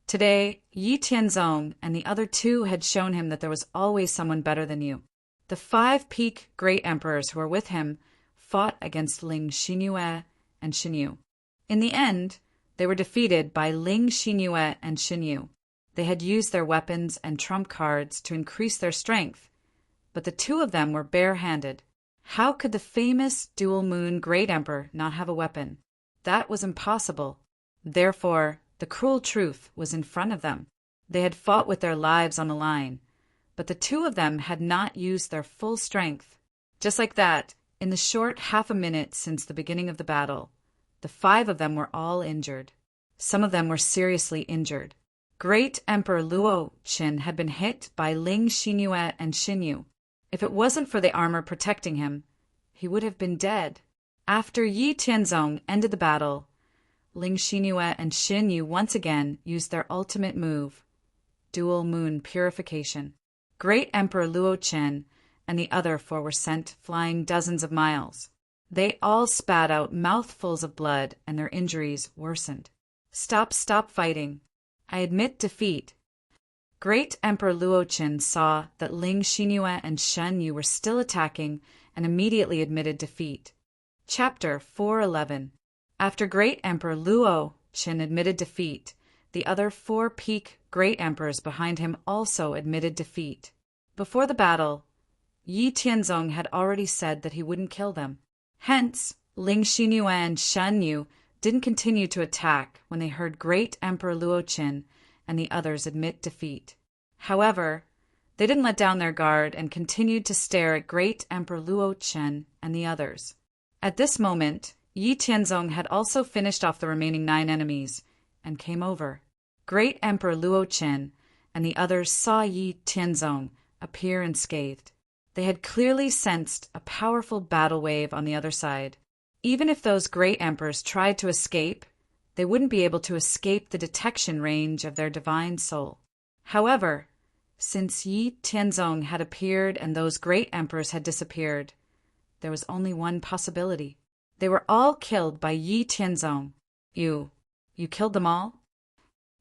today, Yi Tianzong and the other 2 had shown him that there was always someone better than you. The 5 peak Great Emperors who were with him fought against Ling Xinyue and Shen Yu. In the end, they were defeated by Ling Xinyue and Shen Yu. They had used their weapons and trump cards to increase their strength, but the 2 of them were bare-handed. How could the famous Dual Moon Great Emperor not have a weapon? That was impossible. Therefore, the cruel truth was in front of them. They had fought with their lives on the line, but the 2 of them had not used their full strength. Just like that, in the short half a minute since the beginning of the battle, the 5 of them were all injured. Some of them were seriously injured. Great Emperor Luo Qin had been hit by Ling Xinyue and Xinyu. If it wasn't for the armor protecting him, he would have been dead. After Yi Tianzong ended the battle, Ling Xinyue and Xinyu once again used their ultimate move, Dual Moon Purification. Great Emperor Luo Qin and the other four were sent flying dozens of miles. They all spat out mouthfuls of blood and their injuries worsened. Stop fighting. I admit defeat. Great Emperor Luo Qin saw that Ling Xinyue and Shen Yu were still attacking and immediately admitted defeat. Chapter 411. After Great Emperor Luo Qin admitted defeat, the other four peak Great Emperors behind him also admitted defeat. Before the battle, Yi Tianzong had already said that he wouldn't kill them. Hence, Ling Xinyue and Shen Yu didn't continue to attack when they heard Great Emperor Luo Qin and the others admit defeat. However, they didn't let down their guard and continued to stare at Great Emperor Luo Qin and the others. At this moment, Yi Tianzong had also finished off the remaining 9 enemies and came over. Great Emperor Luo Qin and the others saw Yi Tianzong appear unscathed. They had clearly sensed a powerful battle wave on the other side. Even if those great emperors tried to escape, they wouldn't be able to escape the detection range of their divine soul. However, since Yi Tianzong had appeared and those great emperors had disappeared, there was only one possibility. They were all killed by Yi Tianzong. You killed them all?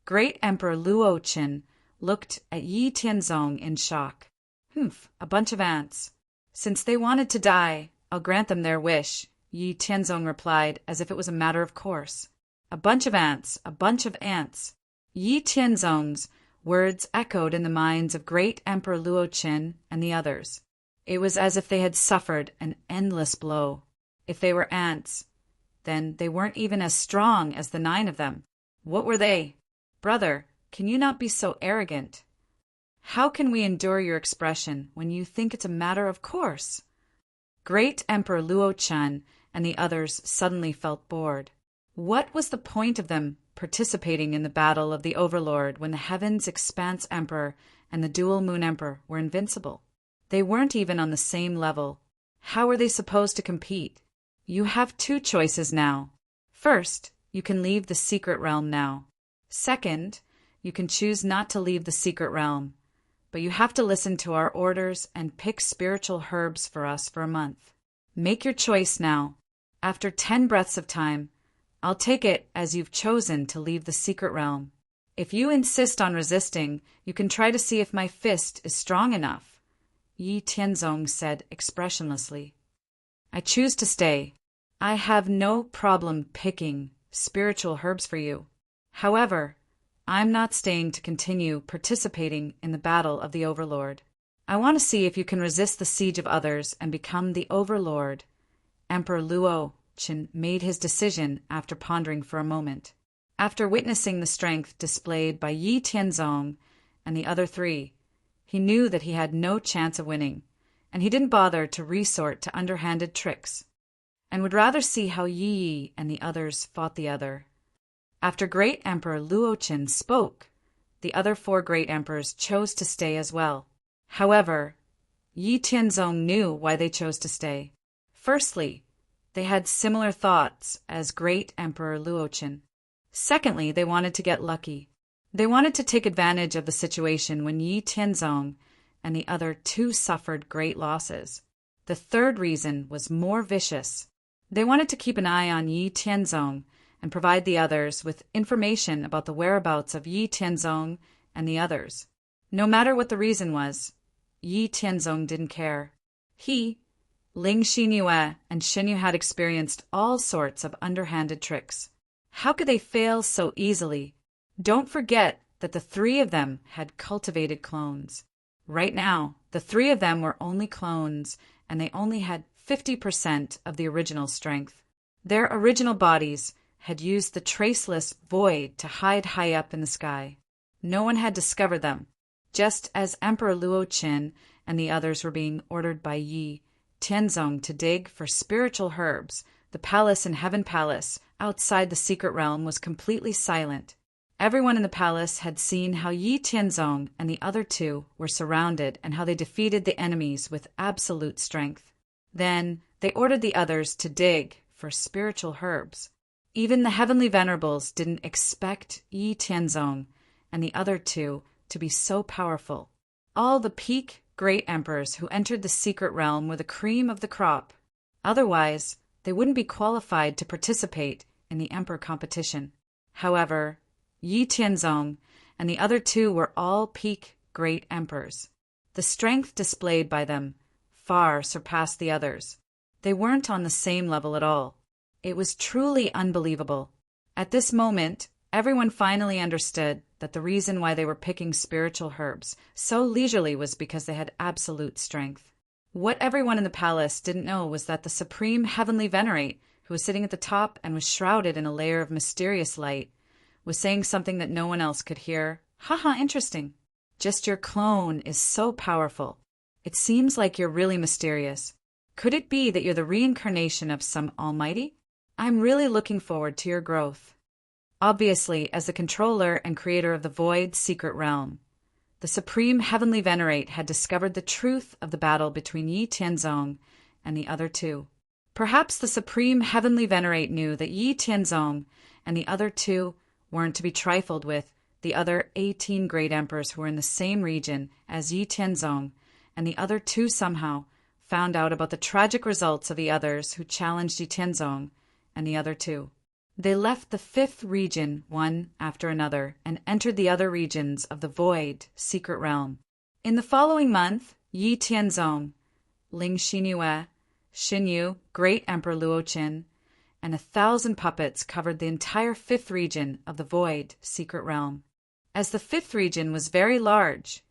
Great Emperor Luo Qin looked at Yi Tianzong in shock. A bunch of ants. Since they wanted to die, I'll grant them their wish, Yi Tianzong replied as if it was a matter of course. A bunch of ants, a bunch of ants. Yi Tianzong's words echoed in the minds of Great Emperor Luo Qin and the others. It was as if they had suffered an endless blow. If they were ants, then they weren't even as strong as the 9 of them. What were they? Brother, can you not be so arrogant? How can we endure your expression when you think it's a matter of course? Great Emperor Luo Qin and the others suddenly felt bored. What was the point of them participating in the battle of the Overlord when the Heaven's Expanse Emperor and the Dual Moon Emperor were invincible? They weren't even on the same level. How were they supposed to compete? You have 2 choices now. First, you can leave the secret realm now. Second, you can choose not to leave the secret realm, but you have to listen to our orders and pick spiritual herbs for us for a month. Make your choice now. After 10 breaths of time, I'll take it as you've chosen to leave the secret realm. If you insist on resisting, you can try to see if my fist is strong enough, Yi Tianzong said expressionlessly. I choose to stay. I have no problem picking spiritual herbs for you. However, I'm not staying to continue participating in the battle of the Overlord. I want to see if you can resist the siege of others and become the Overlord. Emperor Luo Qin made his decision after pondering for a moment. After witnessing the strength displayed by Yi Tianzong and the other 3, he knew that he had no chance of winning, and he didn't bother to resort to underhanded tricks, and would rather see how Yi and the others fought the other. After Great Emperor Luo Qin spoke, the other 4 great emperors chose to stay as well. However, Yi Tianzong knew why they chose to stay. Firstly, they had similar thoughts as Great Emperor Luo Qin. Secondly, they wanted to get lucky. They wanted to take advantage of the situation when Yi Tianzong and the other 2 suffered great losses. The third reason was more vicious. They wanted to keep an eye on Yi Tianzong and provide the others with information about the whereabouts of Yi Tianzong and the others. No matter what the reason was, Yi Tianzong didn't care. He, Ling Xinyue, and Xinyu had experienced all sorts of underhanded tricks. How could they fail so easily? Don't forget that the 3 of them had cultivated clones. Right now, the 3 of them were only clones, and they only had 50% of the original strength. Their original bodies had used the traceless void to hide high up in the sky. No one had discovered them, just as Emperor Luo Qin and the others were being ordered by Yi Tianzong to dig for spiritual herbs. The palace in Heaven Palace, outside the secret realm was completely silent. Everyone in the palace had seen how Yi Tianzong and the other two were surrounded and how they defeated the enemies with absolute strength. Then they ordered the others to dig for spiritual herbs. Even the heavenly venerables didn't expect Yi Tianzong and the other two to be so powerful. All the peak great emperors who entered the secret realm were the cream of the crop. Otherwise, they wouldn't be qualified to participate in the emperor competition. However, Yi Tianzong and the other two were all peak great emperors. The strength displayed by them far surpassed the others. They weren't on the same level at all. It was truly unbelievable. At this moment, everyone finally understood that the reason why they were picking spiritual herbs so leisurely was because they had absolute strength. What everyone in the palace didn't know was that the supreme heavenly venerate, who was sitting at the top and was shrouded in a layer of mysterious light, was saying something that no one else could hear. Haha, interesting. Just your clone is so powerful. It seems like you're really mysterious. Could it be that you're the reincarnation of some almighty? I'm really looking forward to your growth. Obviously, as the controller and creator of the Void Secret Realm, the Supreme Heavenly Venerate had discovered the truth of the battle between Yi Tianzong and the other two. Perhaps the Supreme Heavenly Venerate knew that Yi Tianzong and the other two weren't to be trifled with. The other 18 great emperors who were in the same region as Yi Tianzong and the other two somehow found out about the tragic results of the others who challenged Yi Tianzong and the other two. They left the fifth region one after another and entered the other regions of the Void Secret Realm. In the following month, Yi Tianzong, Ling Xinyue, Xinyu, Great Emperor Luoqin, and 1,000 puppets covered the entire fifth region of the Void Secret Realm. As the fifth region was very large,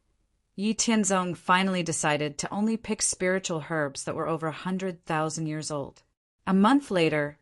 Yi Tianzong finally decided to only pick spiritual herbs that were over 100,000 years old. A month later,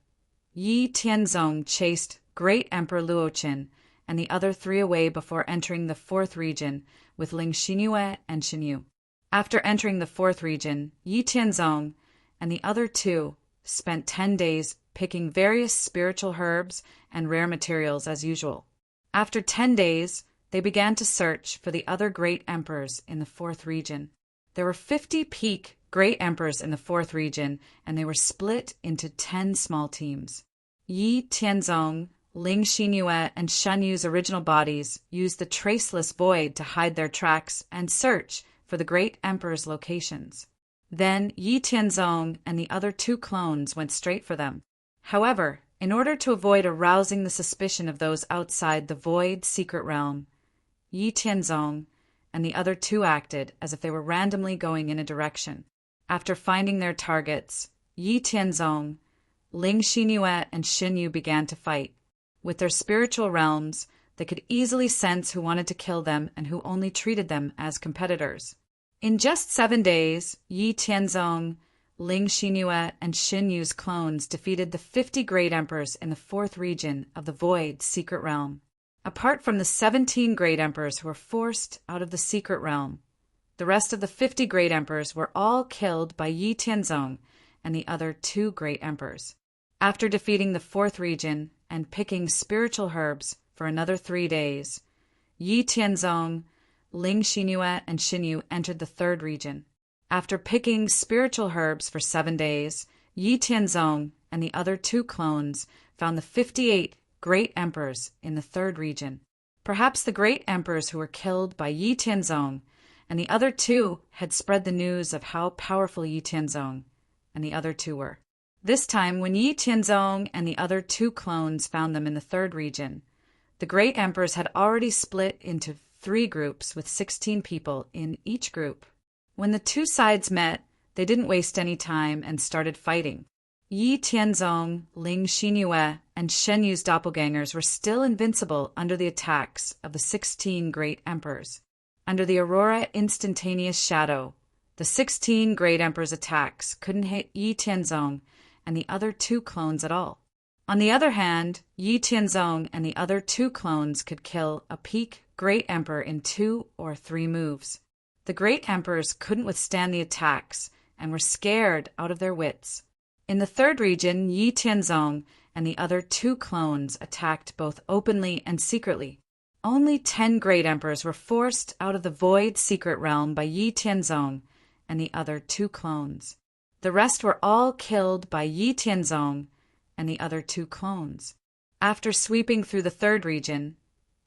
Yi Tianzong chased Great Emperor Luoqin and the other three away before entering the fourth region with Ling Xinyue and Xinyu. After entering the fourth region, Yi Tianzong and the other two spent 10 days picking various spiritual herbs and rare materials as usual. After 10 days, they began to search for the other great emperors in the fourth region. There were 50 peak great emperors in the fourth region, and they were split into 10 small teams. Yi Tianzong, Ling Xinyue, and Shunyu's original bodies used the traceless void to hide their tracks and search for the great emperor's locations. Then Yi Tianzong and the other two clones went straight for them. However, in order to avoid arousing the suspicion of those outside the Void Secret Realm, Yi Tianzong and the other two acted as if they were randomly going in a direction. After finding their targets, Yi Tianzong, Ling Xinyue, and Xinyu began to fight. With their spiritual realms, they could easily sense who wanted to kill them and who only treated them as competitors. In just 7 days, Yi Tianzong, Ling Xinyue, and Xinyu's clones defeated the 50 great emperors in the fourth region of the Void Secret Realm. Apart from the 17 great emperors who were forced out of the secret realm, the rest of the 50 great emperors were all killed by Yi Tianzong and the other two great emperors. After defeating the fourth region and picking spiritual herbs for another 3 days, Yi Tianzong, Ling Xinyue, and Xinyu entered the third region. After picking spiritual herbs for 7 days, Yi Tianzong and the other two clones found the 58 great emperors in the third region. Perhaps the great emperors who were killed by Yi Tianzong and the other two had spread the news of how powerful Yi Tianzong and the other two were. This time, when Yi Tianzong and the other two clones found them in the third region, the great emperors had already split into 3 groups with 16 people in each group. When the two sides met, they didn't waste any time and started fighting. Yi Tianzong, Ling Xinyue, and Shenyu's doppelgangers were still invincible under the attacks of the 16 great emperors. Under the Aurora instantaneous shadow, the 16 great emperors' attacks couldn't hit Yi Tianzong and the other two clones at all. On the other hand, Yi Tianzong and the other two clones could kill a peak great emperor in 2 or 3 moves. The great emperors couldn't withstand the attacks and were scared out of their wits. In the third region, Yi Tianzong and the other 2 clones attacked both openly and secretly. Only 10 great emperors were forced out of the void secret realm by Yi Tianzong and the other 2 clones. The rest were all killed by Yi Tianzong and the other 2 clones. After sweeping through the 3rd region,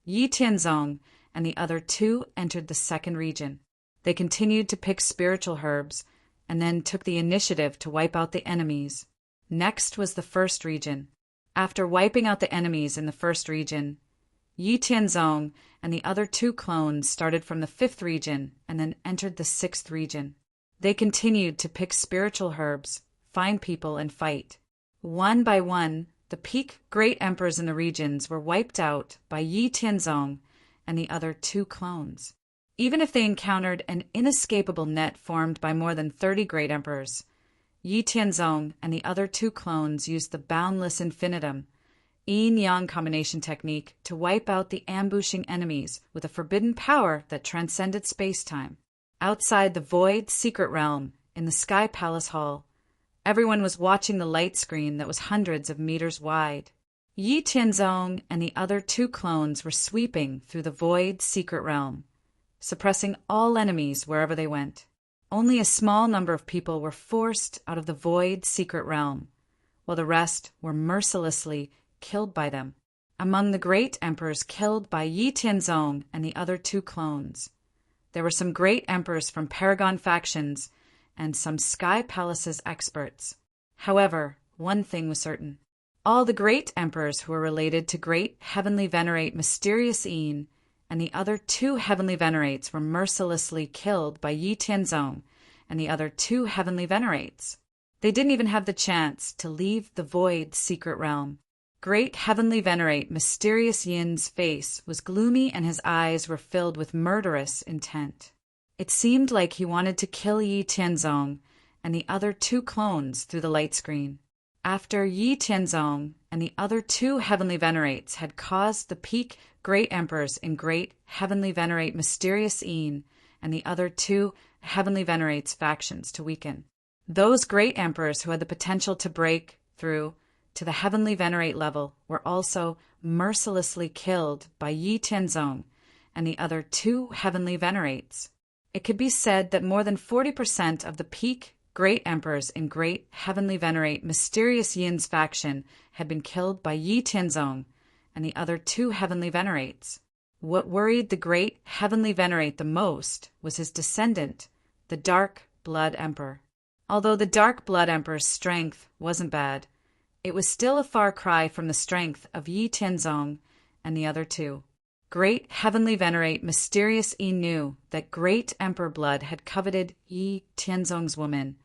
Yi Tianzong and the other 2 entered the 2nd region. They continued to pick spiritual herbs and then took the initiative to wipe out the enemies. Next was the 1st region. After wiping out the enemies in the 1st region, Yi Tianzong and the other 2 clones started from the 5th region and then entered the 6th region. They continued to pick spiritual herbs, find people, and fight. One by one, the peak great emperors in the regions were wiped out by Yi Tianzong and the other 2 clones. Even if they encountered an inescapable net formed by more than 30 great emperors, Yi Tianzong and the other 2 clones used the boundless infinitum, yin-yang combination technique, to wipe out the ambushing enemies with a forbidden power that transcended space-time. Outside the void secret realm, in the Sky Palace Hall, everyone was watching the light screen that was hundreds of meters wide. Yi Tianzong and the other 2 clones were sweeping through the void secret realm, suppressing all enemies wherever they went. Only a small number of people were forced out of the void secret realm, while the rest were mercilessly killed by them. Among the great emperors killed by Yi Tianzong and the other 2 clones, there were some great emperors from Paragon factions and some Sky Palace's experts. However, one thing was certain. All the great emperors who were related to Great Heavenly Venerate Mysterious Een and the other 2 Heavenly Venerates were mercilessly killed by Yi Tianzong and the other 2 Heavenly Venerates. They didn't even have the chance to leave the void secret realm. Great Heavenly Venerate Mysterious Yin's face was gloomy and his eyes were filled with murderous intent. It seemed like he wanted to kill Yi Tianzong and the other 2 clones through the light screen. After Yi Tianzong and the other 2 Heavenly Venerates had caused the peak great emperors in Great Heavenly Venerate Mysterious Een and the other 2 Heavenly Venerates factions to weaken, those great emperors who had the potential to break through to the Heavenly Venerate level were also mercilessly killed by Yi Tianzong and the other 2 Heavenly Venerates. It could be said that more than 40% of the peak great emperors in Great Heavenly Venerate Mysterious Yin's faction had been killed by Yi Tianzong and the other 2 Heavenly Venerates. What worried the Great Heavenly Venerate the most was his descendant, the Dark Blood Emperor. Although the Dark Blood Emperor's strength wasn't bad, it was still a far cry from the strength of Yi Tianzong and the other 2. Great Heavenly Venerate Mysterious Yi knew that Great Emperor Blood had coveted Yi Tianzong's woman,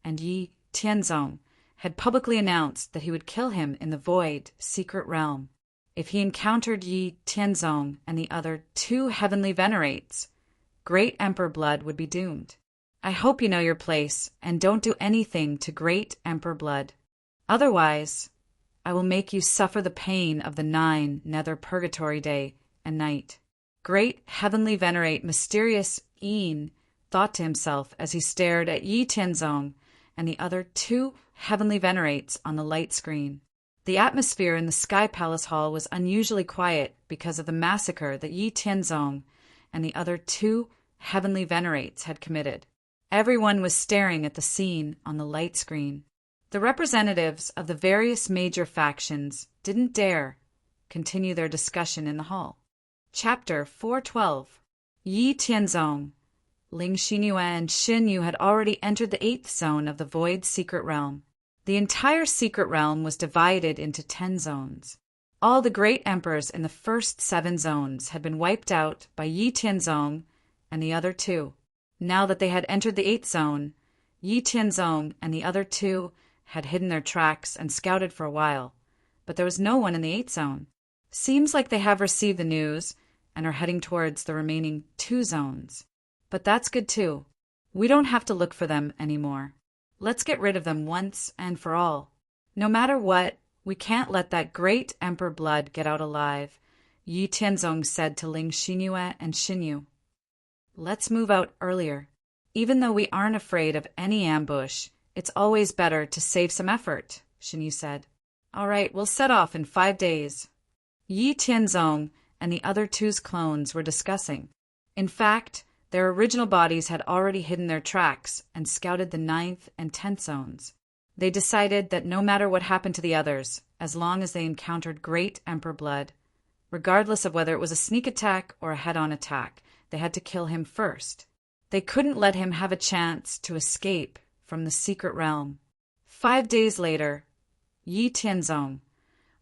and Yi Tianzong had publicly announced that he would kill him in the void secret realm. If he encountered Yi Tianzong and the other 2 Heavenly Venerates, Great Emperor Blood would be doomed. I hope you know your place and don't do anything to Great Emperor Blood. Otherwise, I will make you suffer the pain of the 9 nether purgatory day and night. Great Heavenly Venerate Mysterious Een thought to himself as he stared at Yi Tianzong and the other 2 Heavenly Venerates on the light screen. The atmosphere in the Sky Palace Hall was unusually quiet because of the massacre that Yi Tianzong and the other 2 Heavenly Venerates had committed. Everyone was staring at the scene on the light screen. The representatives of the various major factions didn't dare continue their discussion in the hall. Chapter 412. Yi Tianzong. Ling Xinyue and Xin Yu had already entered the 8th zone of the Void Secret Realm. The entire secret realm was divided into 10 zones. All the great emperors in the first 7 zones had been wiped out by Yi Tianzong and the other 2. Now that they had entered the 8th zone, Yi Tianzong and the other 2 had hidden their tracks and scouted for a while, but there was no one in the 8th zone. Seems like they have received the news and are heading towards the remaining 2 zones. But that's good too. We don't have to look for them anymore. Let's get rid of them once and for all. No matter what, we can't let that great Emperor Blood get out alive, Yi Tianzong said to Ling Xinyue and Xin Yu. Let's move out earlier. Even though we aren't afraid of any ambush, it's always better to save some effort, Xin Yu said. All right, we'll set off in 5 days. Yi Tianzong and the other two's clones were discussing. In fact, their original bodies had already hidden their tracks and scouted the 9th and 10th zones. They decided that no matter what happened to the others, as long as they encountered Great Emperor Blood, regardless of whether it was a sneak attack or a head-on attack, they had to kill him first. They couldn't let him have a chance to escape from the secret realm. 5 days later, Yi Tianzong,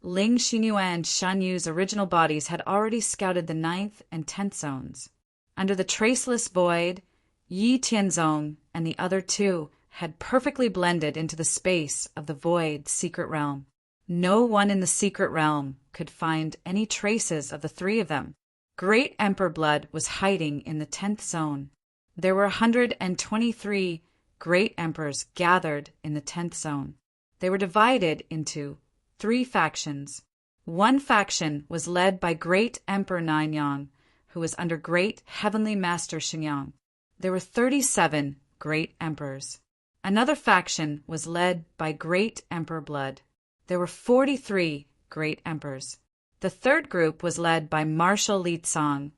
Ling Xinyue and Shan Yu's original bodies had already scouted the 9th and 10th zones. Under the traceless void, Yi Tianzong and the other two had perfectly blended into the space of the void secret realm. No one in the secret realm could find any traces of the three of them. Great Emperor Blood was hiding in the 10th zone. There were 123 Great Emperors gathered in the 10th zone. They were divided into 3 factions. One faction was led by Great Emperor Nanyang, who was under Great Heavenly Master Xingyang. There were 37 Great Emperors. Another faction was led by Great Emperor Blood. There were 43 Great Emperors. The third group was led by Marshal Li Tsang,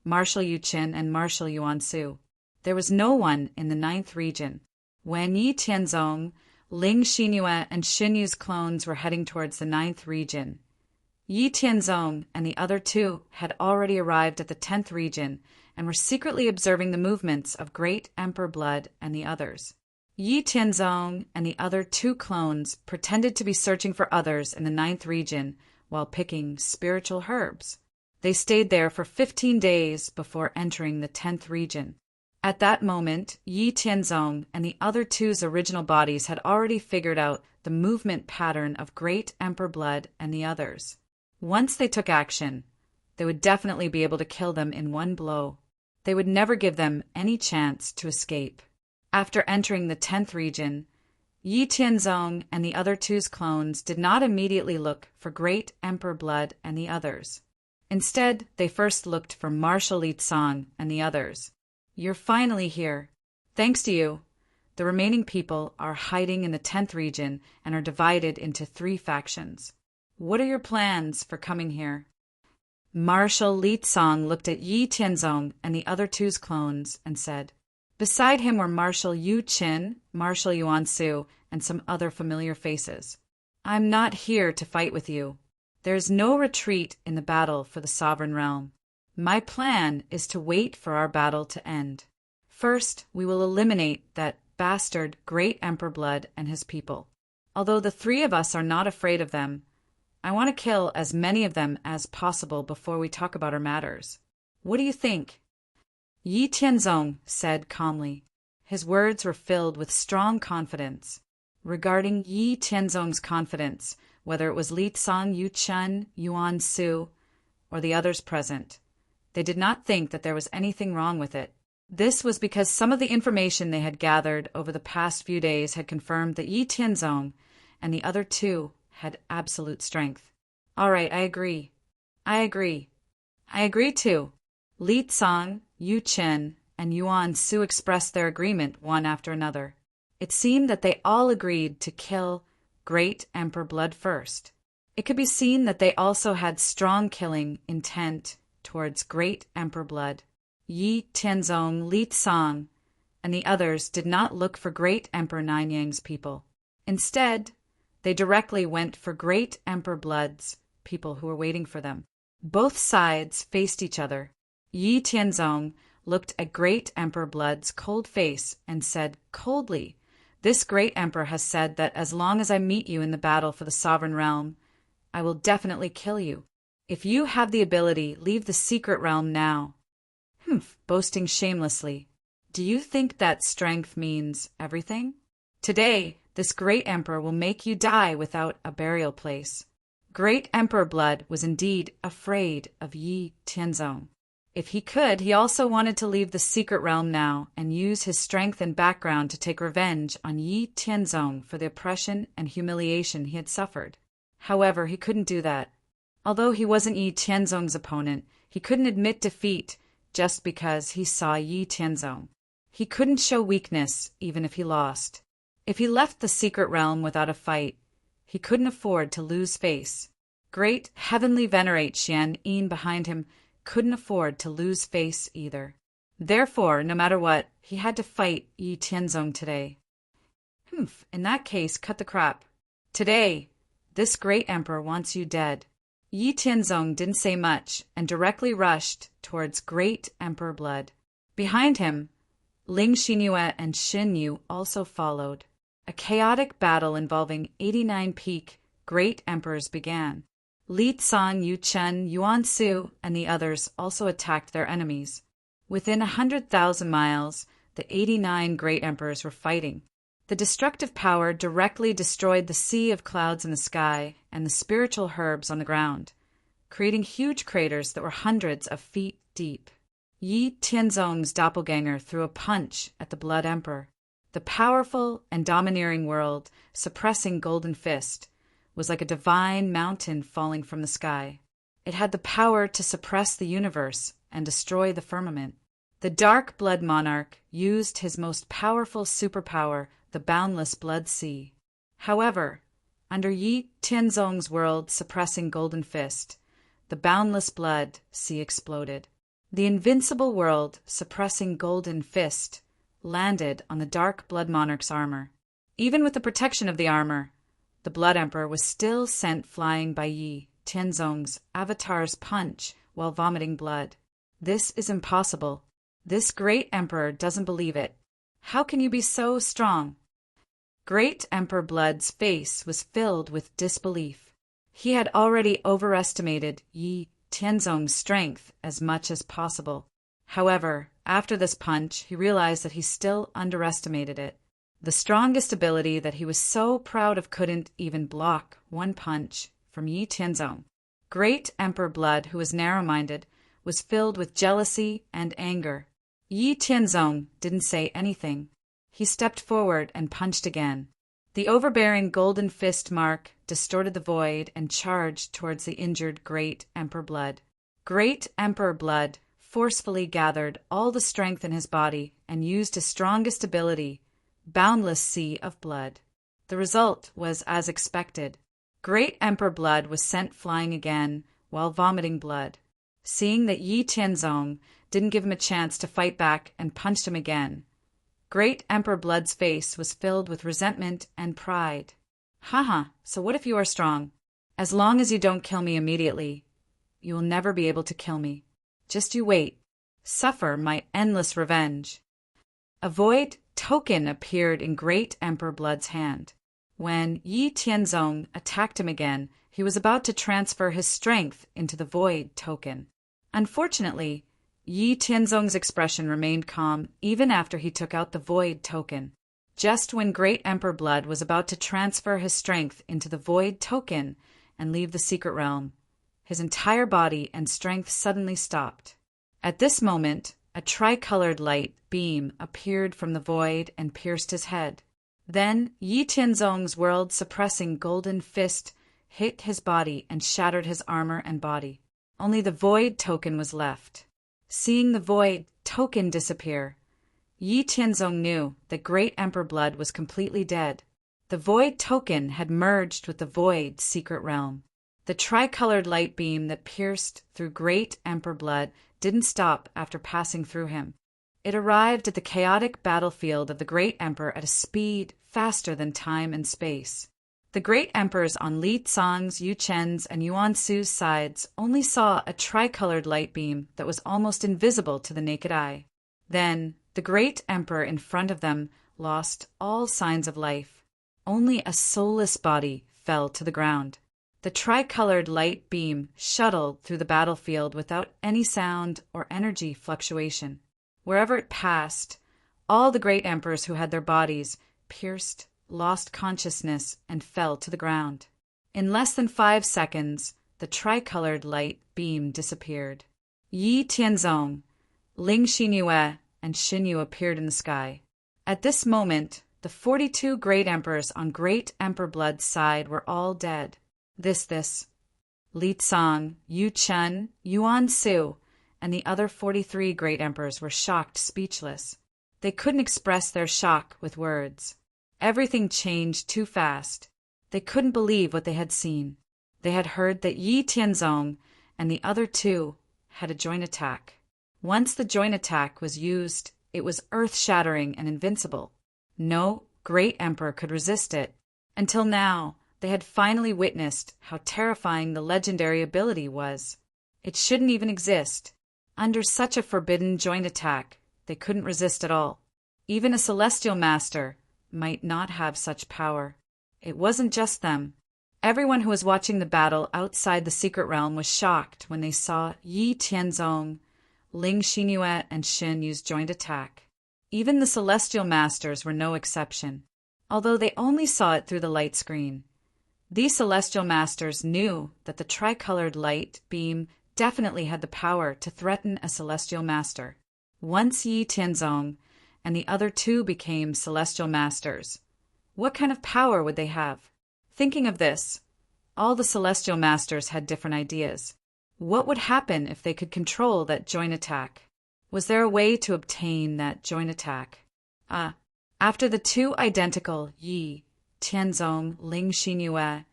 Marshal Yu Qin, and Marshal Yuan Su. There was no one in the 9th region. When Yi Tianzong, Ling Xinyue, and Xin Yu's clones were heading towards the 9th region, Yi Tianzong and the other two had already arrived at the 10th region and were secretly observing the movements of Great Emperor Blood and the others. Yi Tianzong and the other two clones pretended to be searching for others in the 9th region while picking spiritual herbs. They stayed there for 15 days before entering the 10th region. At that moment, Yi Tianzong and the other two's original bodies had already figured out the movement pattern of Great Emperor Blood and the others. Once they took action, they would definitely be able to kill them in one blow. They would never give them any chance to escape. After entering the 10th region, Yi Tianzong and the other two's clones did not immediately look for Great Emperor Blood and the others. Instead, they first looked for Marshal Li Tsang and the others. You're finally here. Thanks to you, the remaining people are hiding in the 10th region and are divided into 3 factions. What are your plans for coming here? Marshal Li Tsang looked at Yi Tianzong and the other two's clones and said. Beside him were Marshal Yu Qin, Marshal Yuan Su, and some other familiar faces. I'm not here to fight with you. There's no retreat in the battle for the sovereign realm. My plan is to wait for our battle to end. First, we will eliminate that bastard Great Emperor Blood and his people. Although the 3 of us are not afraid of them, I want to kill as many of them as possible before we talk about our matters. What do you think? Yi Tianzong said calmly. His words were filled with strong confidence. Regarding Yi Tianzong's confidence, whether it was Li Tsang, Yu Chen, Yuan Su, or the others present, they did not think that there was anything wrong with it. This was because some of the information they had gathered over the past few days had confirmed that Yi Tianzong and the other two had absolute strength. All right, I agree. I agree too. Li Tsang, Yu Chen, and Yuan Su expressed their agreement one after another. It seemed that they all agreed to kill Great Emperor Blood first. It could be seen that they also had strong killing intent towards Great Emperor Blood. Yi Tianzong, Li Tsang, and the others did not look for Great Emperor Nanyang's people. Instead, they directly went for Great Emperor Blood's people who were waiting for them. Both sides faced each other. Yi Tianzong looked at Great Emperor Blood's cold face and said coldly, This Great Emperor has said that as long as I meet you in the battle for the sovereign realm, I will definitely kill you. If you have the ability, leave the secret realm now. Boasting shamelessly. Do you think that strength means everything? Today, this Great Emperor will make you die without a burial place. Great Emperor Blood was indeed afraid of Yi Tianzong. If he could, he also wanted to leave the secret realm now and use his strength and background to take revenge on Yi Tianzong for the oppression and humiliation he had suffered. However, he couldn't do that. Although he wasn't Yi Tianzong's opponent, he couldn't admit defeat just because he saw Yi Tianzong. He couldn't show weakness even if he lost. If he left the secret realm without a fight, He couldn't afford to lose face. Great heavenly venerate Xian Yin behind him couldn't afford to lose face either. Therefore, no matter what, he had to fight Yi Tianzong today. In that case, cut the crap. Today, this great emperor wants you dead. Yi Tianzong didn't say much and directly rushed towards Great Emperor Blood. Behind him, Ling Xinyue and Xin Yu also followed. A chaotic battle involving 89 peak great emperors began. Li Tsang, Yu Chen, Yuan Su, and the others also attacked their enemies. Within 100,000 miles, the 89 great emperors were fighting. The destructive power directly destroyed the sea of clouds in the sky and the spiritual herbs on the ground, creating huge craters that were hundreds of feet deep. Yi Tianzong's doppelganger threw a punch at the Blood Emperor. The powerful and domineering world, suppressing Golden Fist, was like a divine mountain falling from the sky. It had the power to suppress the universe and destroy the firmament. The Dark Blood Monarch used his most powerful superpower, the boundless Blood Sea. However, under Yi Tianzong's world suppressing Golden Fist, the boundless Blood Sea exploded. The invincible world suppressing Golden Fist landed on the Dark Blood Monarch's armor. Even with the protection of the armor, the Blood Emperor was still sent flying by Yi Tianzong's avatar's punch while vomiting blood. This is impossible. This great emperor doesn't believe it. How can you be so strong? Great Emperor Blood's face was filled with disbelief. He had already overestimated Yi Tianzong's strength as much as possible. However, after this punch, he realized that he still underestimated it. The strongest ability that he was so proud of couldn't even block one punch from Yi Tianzong. Great Emperor Blood, who was narrow-minded, was filled with jealousy and anger. Yi Tianzong didn't say anything. He stepped forward and punched again. The overbearing Golden Fist mark distorted the void and charged towards the injured Great Emperor Blood. Great Emperor Blood forcefully gathered all the strength in his body and used his strongest ability, Boundless Sea of Blood. The result was as expected. Great Emperor Blood was sent flying again while vomiting blood. Seeing that Yi Tianzong didn't give him a chance to fight back and punched him again, Great Emperor Blood's face was filled with resentment and pride. Haha, so what if you are strong? As long as you don't kill me immediately, you will never be able to kill me. Just you wait. Suffer my endless revenge. A void token appeared in Great Emperor Blood's hand. When Yi Tianzong attacked him again, he was about to transfer his strength into the void token. Unfortunately, Yi Tianzong's expression remained calm even after he took out the void token. Just when Great Emperor Blood was about to transfer his strength into the void token and leave the secret realm, his entire body and strength suddenly stopped. At this moment, a tricolored light beam appeared from the void and pierced his head. Then Yi Tianzong's world-suppressing Golden Fist hit his body and shattered his armor and body. Only the void token was left. Seeing the void token disappear, Yi Tianzong knew that Great Emperor Blood was completely dead. The void token had merged with the void secret realm. The tricolored light beam that pierced through Great Emperor Blood didn't stop after passing through him. It arrived at the chaotic battlefield of the Great Emperor at a speed faster than time and space. The Great Emperors on Li Tsang's, Yu Chen's, and Yuan Su's sides only saw a tricolored light beam that was almost invisible to the naked eye. Then, the Great Emperor in front of them lost all signs of life. Only a soulless body fell to the ground. The tricolored light beam shuttled through the battlefield without any sound or energy fluctuation. Wherever it passed, all the Great Emperors who had their bodies pierced lost consciousness and fell to the ground. In less than 5 seconds, the tricolored light beam disappeared. Yi Tianzong, Ling Xinyue, and Xin Yu appeared in the sky. At this moment, the 42 Great Emperors on Great Emperor Blood's side were all dead. Li Tsang, Yu Chen, Yuan Su, and the other 43 Great Emperors were shocked speechless. They couldn't express their shock with words. Everything changed too fast. They couldn't believe what they had seen. They had heard that Yi Tianzong and the other two had a joint attack. Once the joint attack was used, it was earth-shattering and invincible. No great emperor could resist it. Until now, they had finally witnessed how terrifying the legendary ability was. It shouldn't even exist. Under such a forbidden joint attack, they couldn't resist at all. Even a celestial master might not have such power. It wasn't just them. Everyone who was watching the battle outside the secret realm was shocked when they saw Yi Tianzong, Ling Xinyue, and Xin use joint attack. Even the celestial masters were no exception, although they only saw it through the light screen. These celestial masters knew that the tricolored light beam definitely had the power to threaten a celestial master. Once Yi Tianzong and the other two became celestial masters, what kind of power would they have? Thinking of this, all the celestial masters had different ideas. What would happen if they could control that joint attack? Was there a way to obtain that joint attack? After the two identical Yi, Tianzong, Ling Xinyue,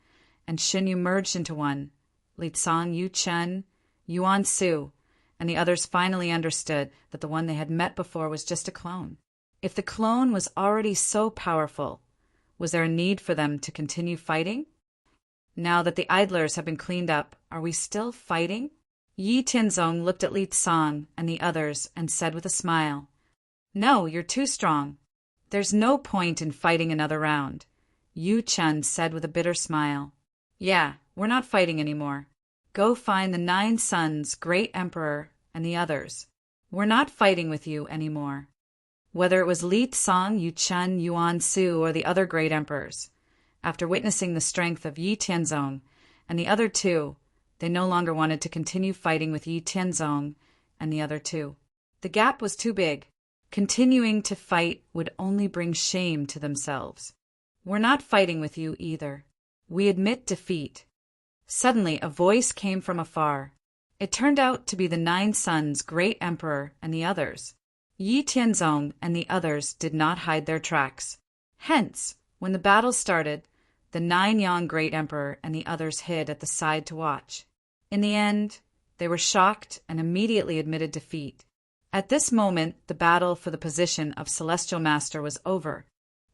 and Xinyu merged into one, Litsang, Yu Chen, Yuan Su, and the others finally understood that the one they had met before was just a clone. If the clone was already so powerful, was there a need for them to continue fighting? Now that the idlers have been cleaned up, are we still fighting? Yi Tianzong looked at Li Tsang and the others and said with a smile, "No, you're too strong. There's no point in fighting another round." Yu Chen said with a bitter smile, "Yeah, we're not fighting anymore. Go find the 9 sons, Great Emperor, and the others. We're not fighting with you anymore." Whether it was Li Tsang, Yu Chen, Yuan Su, or the other great emperors, after witnessing the strength of Yi Tianzong and the other two, they no longer wanted to continue fighting with Yi Tianzong and the other two. The gap was too big. Continuing to fight would only bring shame to themselves. "We're not fighting with you either. We admit defeat." Suddenly, a voice came from afar. It turned out to be the 9 sons, Great Emperor, and the others. Yi Tianzong and the others did not hide their tracks. Hence, when the battle started, the 9 young Great Emperor and the others hid at the side to watch. In the end, they were shocked and immediately admitted defeat. At this moment, the battle for the position of Celestial Master was over.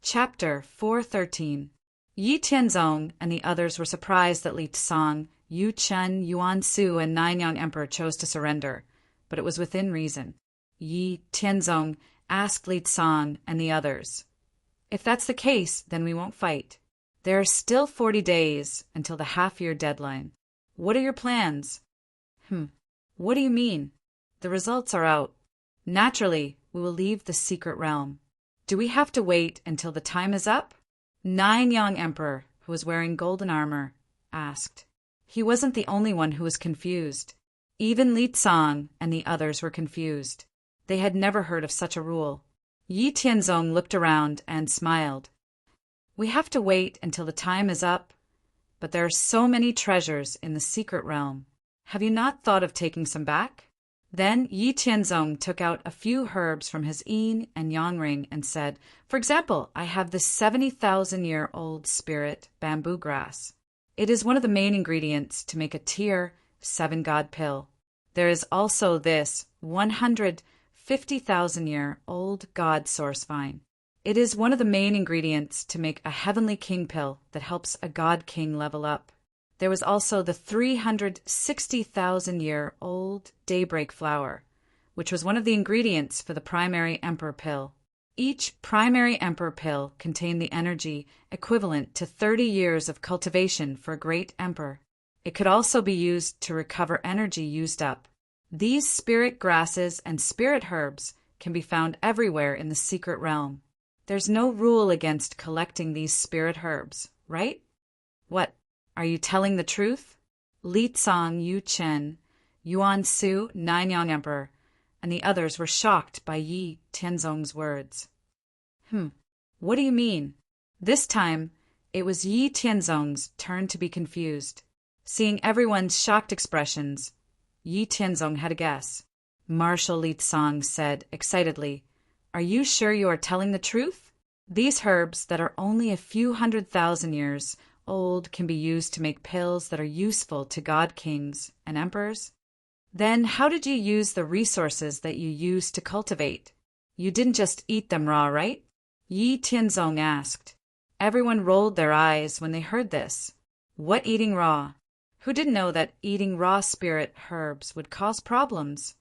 Chapter 413. Yi Tianzong and the others were surprised that Li Tsang, Yu Chen, Yuan Su, and 9 young Emperor chose to surrender, but it was within reason. Yi Tianzong asked Li Tsang and the others, "If that's the case, then we won't fight. There are still 40 days until the half-year deadline. What are your plans?" What do you mean? The results are out. Naturally, we will leave the secret realm. Do we have to wait until the time is up? 9 young Emperor, who was wearing golden armor, asked. He wasn't the only one who was confused. Even Li Tsang and the others were confused. They had never heard of such a rule. Yi Tianzong looked around and smiled. "We have to wait until the time is up, but there are so many treasures in the secret realm. Have you not thought of taking some back?" Then Yi Tianzong took out a few herbs from his yin and yang ring and said, "For example, I have this 70,000-year-old spirit bamboo grass. It is one of the main ingredients to make a tier 7 god pill. There is also this 150,000-year-old god source vine. It is one of the main ingredients to make a heavenly king pill that helps a god king level up. There was also the 360,000-year-old daybreak flower, which was one of the ingredients for the primary emperor pill. Each primary emperor pill contained the energy equivalent to 30 years of cultivation for a great emperor. It could also be used to recover energy used up. These spirit grasses and spirit herbs can be found everywhere in the secret realm. There's no rule against collecting these spirit herbs, right?" "What? Are you telling the truth?" Li Tsang, Yu Chen, Yuan Su, 9 young Emperor, and the others were shocked by Yi Tianzong's words. What do you mean?" This time, it was Yi Tianzong's turn to be confused. Seeing everyone's shocked expressions, Yi Tianzong had a guess. Marshal Li Tsang said excitedly, "Are you sure you are telling the truth? These herbs that are only a few 100,000 years old can be used to make pills that are useful to god kings and emperors? Then how did you use the resources that you used to cultivate? You didn't just eat them raw, right? Yi Tianzong asked. Everyone rolled their eyes when they heard this. What eating raw? Who didn't know that eating raw spirit herbs would cause problems?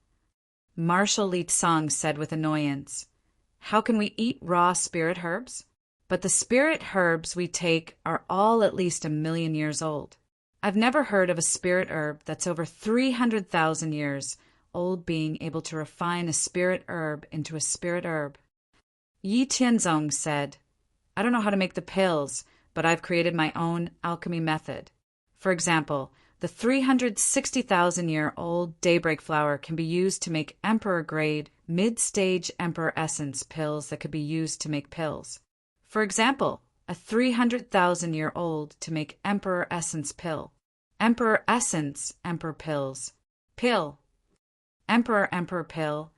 Marshal Li Tsang said with annoyance. How can we eat raw spirit herbs? But the spirit herbs we take are all at least 1,000,000 years old. I've never heard of a spirit herb that's over 300,000 years old being able to refine a spirit herb into a spirit herb. Yi Tianzong said, I don't know how to make the pills, but I've created my own alchemy method. For example, the 360,000-year-old daybreak flower can be used to make emperor-grade, mid-stage emperor essence pills that could be used to make pills. For example, a 300,000-year-old to make emperor essence pill. Emperor essence, emperor pills. Pill. Emperor pill.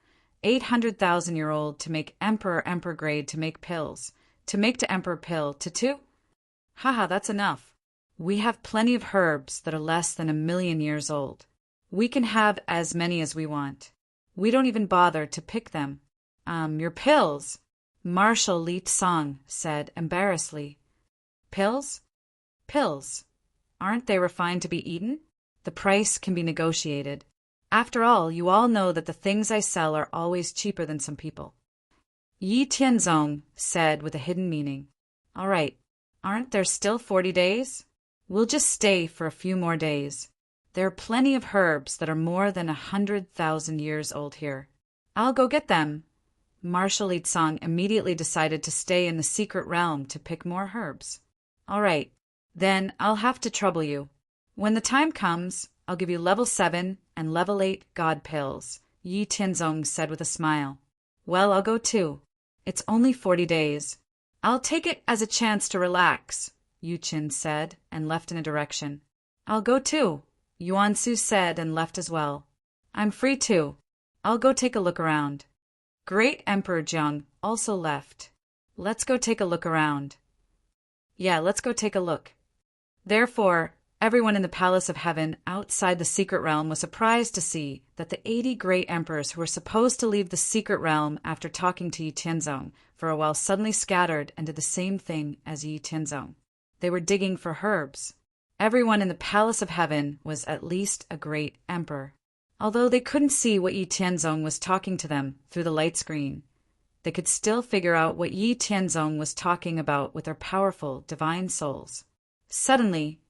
800,000-year-old to make emperor grade to make pills. To make to emperor pill to 2? Haha, that's enough. We have plenty of herbs that are less than 1,000,000 years old. We can have as many as we want. We don't even bother to pick them. Your pills, Marshal Li Tsang said embarrassedly. Pills? Pills. Aren't they refined to be eaten? The price can be negotiated. After all, you all know that the things I sell are always cheaper than some people. Yi Tianzong said with a hidden meaning. All right, aren't there still 40 days? We'll just stay for a few more days. There are plenty of herbs that are more than 100,000 years old here. I'll go get them. Marshal Li Tsang immediately decided to stay in the secret realm to pick more herbs. All right, then I'll have to trouble you. When the time comes, I'll give you level 7 and level 8 god pills, Yi Tianzong said with a smile. Well, I'll go too. It's only 40 days. I'll take it as a chance to relax, Yu Qin said, and left in a direction. I'll go too, Yuan Su said and left as well. I'm free too. I'll go take a look around. Great Emperor Jiang also left. Let's go take a look around. Yeah, let's go take a look. Therefore, everyone in the Palace of Heaven outside the secret realm was surprised to see that the 80 great emperors who were supposed to leave the secret realm after talking to Yi Tianzong for a while suddenly scattered and did the same thing as Yi Tianzong. They were digging for herbs. Everyone in the Palace of Heaven was at least a great emperor. Although they couldn't see what Yi Tianzong was talking to them through the light screen, they could still figure out what Yi Tianzong was talking about with their powerful divine souls. Suddenly,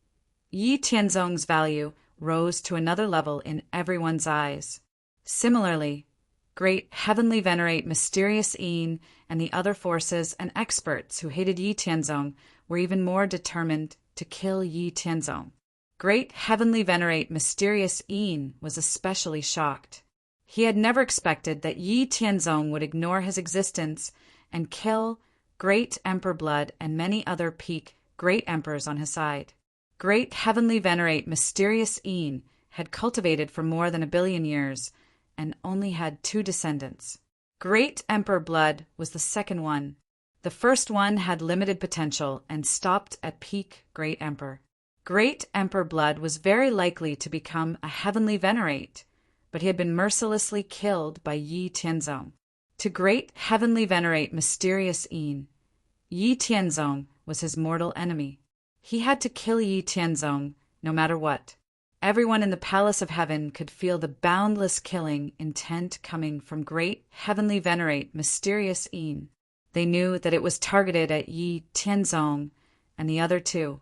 Yi Tianzong's value rose to another level in everyone's eyes. Similarly, great heavenly venerate mysterious Yin and the other forces and experts who hated Yi Tianzong were even more determined to kill Yi Tianzong. Great heavenly venerate mysterious Yin was especially shocked. He had never expected that Yi Tianzong would ignore his existence and kill Great Emperor Blood and many other peak great emperors on his side. Great heavenly venerate mysterious Yin had cultivated for more than 1 billion years and only had 2 descendants. Great Emperor Blood was the second one. The first one had limited potential and stopped at peak Great Emperor. Great Emperor Blood was very likely to become a heavenly venerate, but he had been mercilessly killed by Yi Tianzong. To Great heavenly venerate mysterious Yin, Yi Tianzong was his mortal enemy. He had to kill Yi Tianzong no matter what. Everyone in the Palace of Heaven could feel the boundless killing intent coming from Great heavenly venerate mysterious Yin. They knew that it was targeted at Yi Tianzong and the other 2.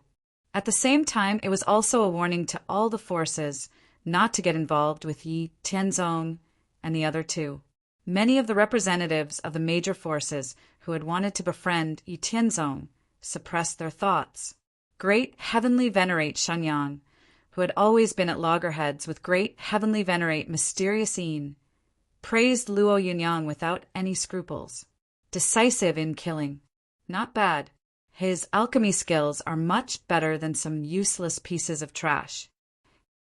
At the same time, it was also a warning to all the forces not to get involved with Yi Tianzong and the other 2. Many of the representatives of the major forces who had wanted to befriend Yi Tianzong suppressed their thoughts. Great heavenly venerate Shenyang, who had always been at loggerheads with great heavenly venerate mysterious Yin, praised Luo Yunyang without any scruples. Decisive in killing. Not bad. His alchemy skills are much better than some useless pieces of trash.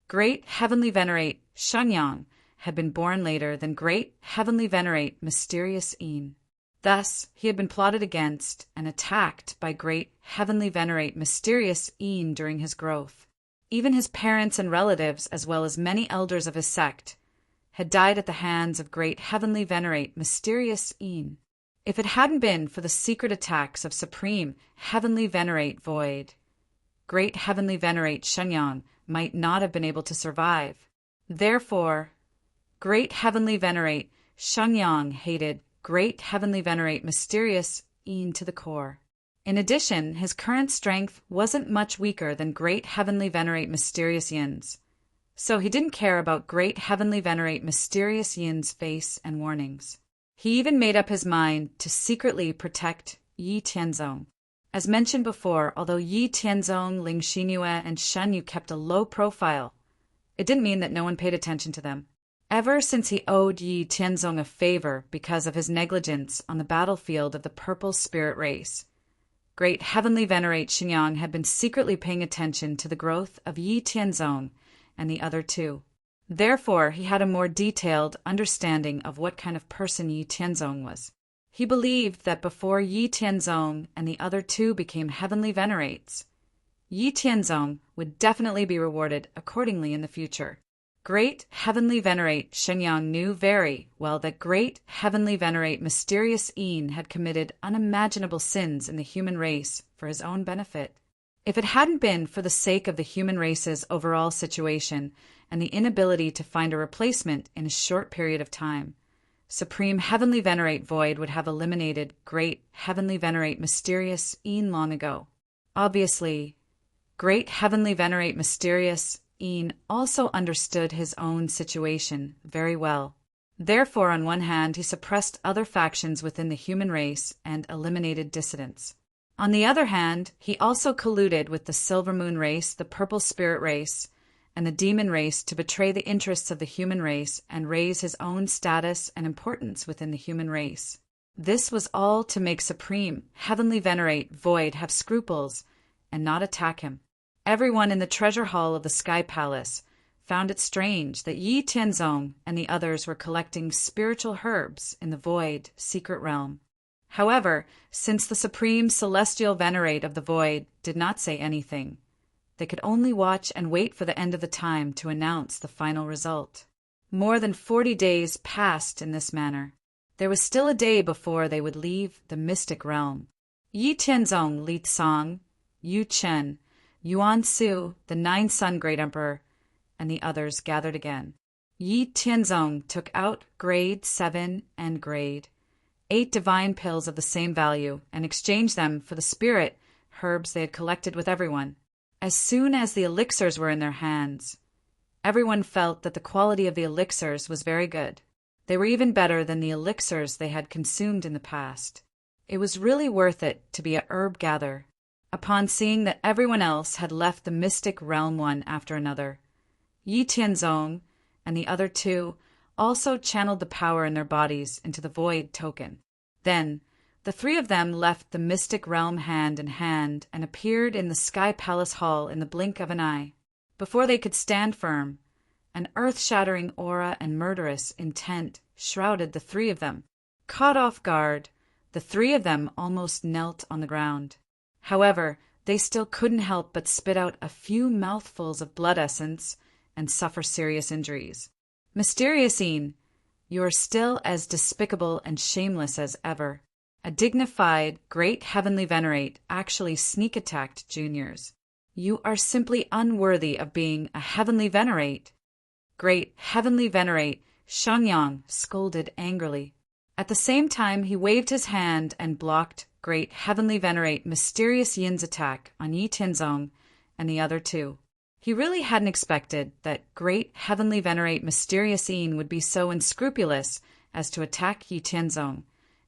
Great heavenly venerate Shenyang had been born later than great heavenly venerate mysterious Yin. Thus, he had been plotted against and attacked by great heavenly venerate mysterious Een during his growth. Even his parents and relatives, as well as many elders of his sect, had died at the hands of great heavenly venerate mysterious Een. If it hadn't been for the secret attacks of supreme heavenly venerate void, great heavenly venerate Shenyang might not have been able to survive. Therefore, great heavenly venerate Shenyang hated great heavenly venerate mysterious Een to the core. In addition, his current strength wasn't much weaker than great heavenly venerate mysterious Yin's, so he didn't care about great heavenly venerate mysterious Yin's face and warnings. He even made up his mind to secretly protect Yi Tianzong. As mentioned before, although Yi Tianzong, Ling Xinyue, and Shen Yu kept a low profile, it didn't mean that no one paid attention to them. Ever since he owed Yi Tianzong a favor because of his negligence on the battlefield of the Purple Spirit race, great heavenly venerate Shenyang had been secretly paying attention to the growth of Yi Tianzong and the other two. Therefore, he had a more detailed understanding of what kind of person Yi Tianzong was. He believed that before Yi Tianzong and the other two became heavenly venerates, Yi Tianzong would definitely be rewarded accordingly in the future. Great heavenly venerate Shenyang knew very well that great heavenly venerate mysterious Een had committed unimaginable sins in the human race for his own benefit. If it hadn't been for the sake of the human race's overall situation and the inability to find a replacement in a short period of time, Supreme Heavenly Venerate Void would have eliminated Great Heavenly Venerate Mysterious Een long ago. Obviously, Great Heavenly Venerate Mysterious Een also understood his own situation very well. Therefore, on one hand, he suppressed other factions within the human race and eliminated dissidents. On the other hand, he also colluded with the Silver Moon race, the Purple Spirit race, and the Demon race to betray the interests of the human race and raise his own status and importance within the human race. This was all to make Supreme Heavenly Venerate Void have scruples and not attack him. Everyone in the treasure hall of the Sky Palace found it strange that Yi Tianzong and the others were collecting spiritual herbs in the Void secret realm. However, since the Supreme Celestial Venerate of the Void did not say anything, they could only watch and wait for the end of the time to announce the final result. More than 40 days passed in this manner. There was still a day before they would leave the mystic realm. Yi Tianzong, Li Tsang, Yu Chen, Yuan Su, the Nine Sun Great Emperor, and the others gathered again. Yi Tianzong took out grade 7 and grade 8 divine pills of the same value and exchanged them for the spirit herbs they had collected with everyone. As soon as the elixirs were in their hands, everyone felt that the quality of the elixirs was very good. They were even better than the elixirs they had consumed in the past. It was really worth it to be a herb gatherer. Upon seeing that everyone else had left the mystic realm one after another, Yi Tianzong and the other two also channeled the power in their bodies into the Void token. Then, the three of them left the mystic realm hand in hand and appeared in the Sky Palace Hall in the blink of an eye. Before they could stand firm, an earth-shattering aura and murderous intent shrouded the three of them. Caught off guard, the three of them almost knelt on the ground. However, they still couldn't help but spit out a few mouthfuls of blood essence and suffer serious injuries. Mysterious Een, you are still as despicable and shameless as ever. A dignified, great heavenly venerate actually sneak-attacked juniors. You are simply unworthy of being a heavenly venerate. Great heavenly venerate Shenyang scolded angrily. At the same time, he waved his hand and blocked Great Heavenly Venerate Mysterious Yin's attack on Yi Tianzong and the other two. He really hadn't expected that Great Heavenly Venerate Mysterious Yin would be so unscrupulous as to attack Yi Tianzong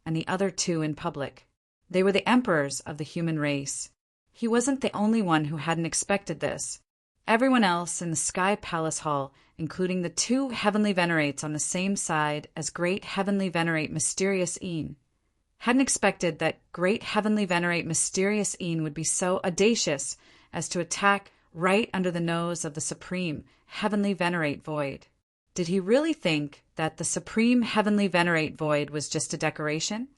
and the other two in public. They were the emperors of the human race. He wasn't the only one who hadn't expected this. Everyone else in the Sky Palace Hall, including the two Heavenly Venerates on the same side as Great Heavenly Venerate Mysterious Yin, hadn't expected that Great Heavenly Venerate Mysterious Een would be so audacious as to attack right under the nose of the Supreme Heavenly Venerate Void. Did he really think that the Supreme Heavenly Venerate Void was just a decoration?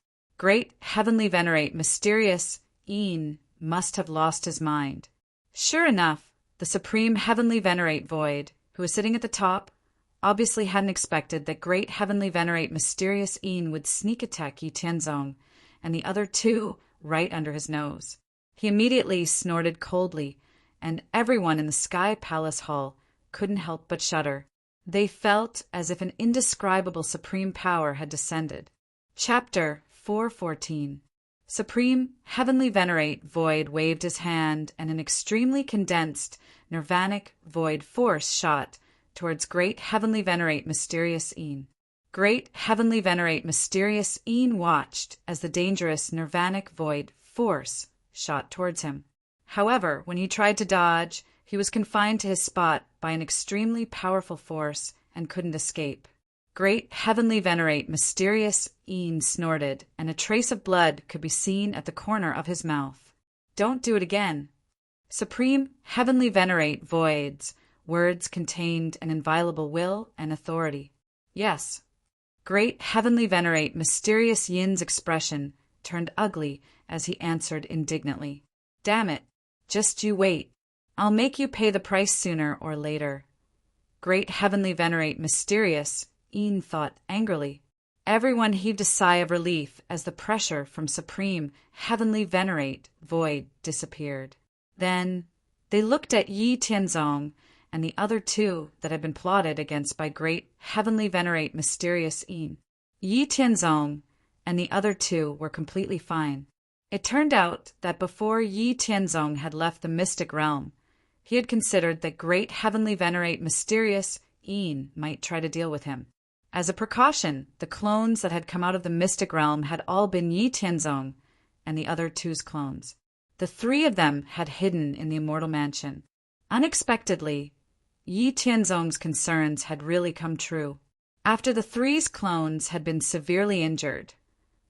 Great Heavenly Venerate Mysterious Een must have lost his mind. Sure enough, the Supreme Heavenly Venerate Void, who was sitting at the top, obviously hadn't expected that Great Heavenly Venerate Mysterious Een would sneak attack Yi Tianzong and the other two right under his nose. He immediately snorted coldly, and everyone in the Sky Palace Hall couldn't help but shudder. They felt as if an indescribable supreme power had descended. Chapter 414. Supreme Heavenly Venerate Void waved his hand, and an extremely condensed, nirvanic void force shot towards Great Heavenly Venerate Mysterious Een. Great Heavenly Venerate Mysterious Een watched as the dangerous nirvanic void force shot towards him. However, when he tried to dodge, he was confined to his spot by an extremely powerful force and couldn't escape. Great Heavenly Venerate Mysterious Een snorted, and a trace of blood could be seen at the corner of his mouth. Don't do it again. Supreme Heavenly Venerate Void's words contained an inviolable will and authority. Yes. Great Heavenly Venerate Mysterious Yin's expression turned ugly as he answered indignantly. Damn it. Just you wait. I'll make you pay the price sooner or later. Great Heavenly Venerate Mysterious Een thought angrily. Everyone heaved a sigh of relief as the pressure from Supreme Heavenly Venerate Void disappeared. Then they looked at Yi Tianzong and the other two that had been plotted against by Great Heavenly Venerate Mysterious Een. Yi Tianzong and the other two were completely fine. It turned out that before Yi Tianzong had left the mystic realm, he had considered that Great Heavenly Venerate Mysterious Een might try to deal with him. As a precaution, the clones that had come out of the mystic realm had all been Yi Tianzong and the other two's clones. The three of them had hidden in the Immortal Mansion. Unexpectedly, Yi Tianzong's concerns had really come true. After the three's clones had been severely injured,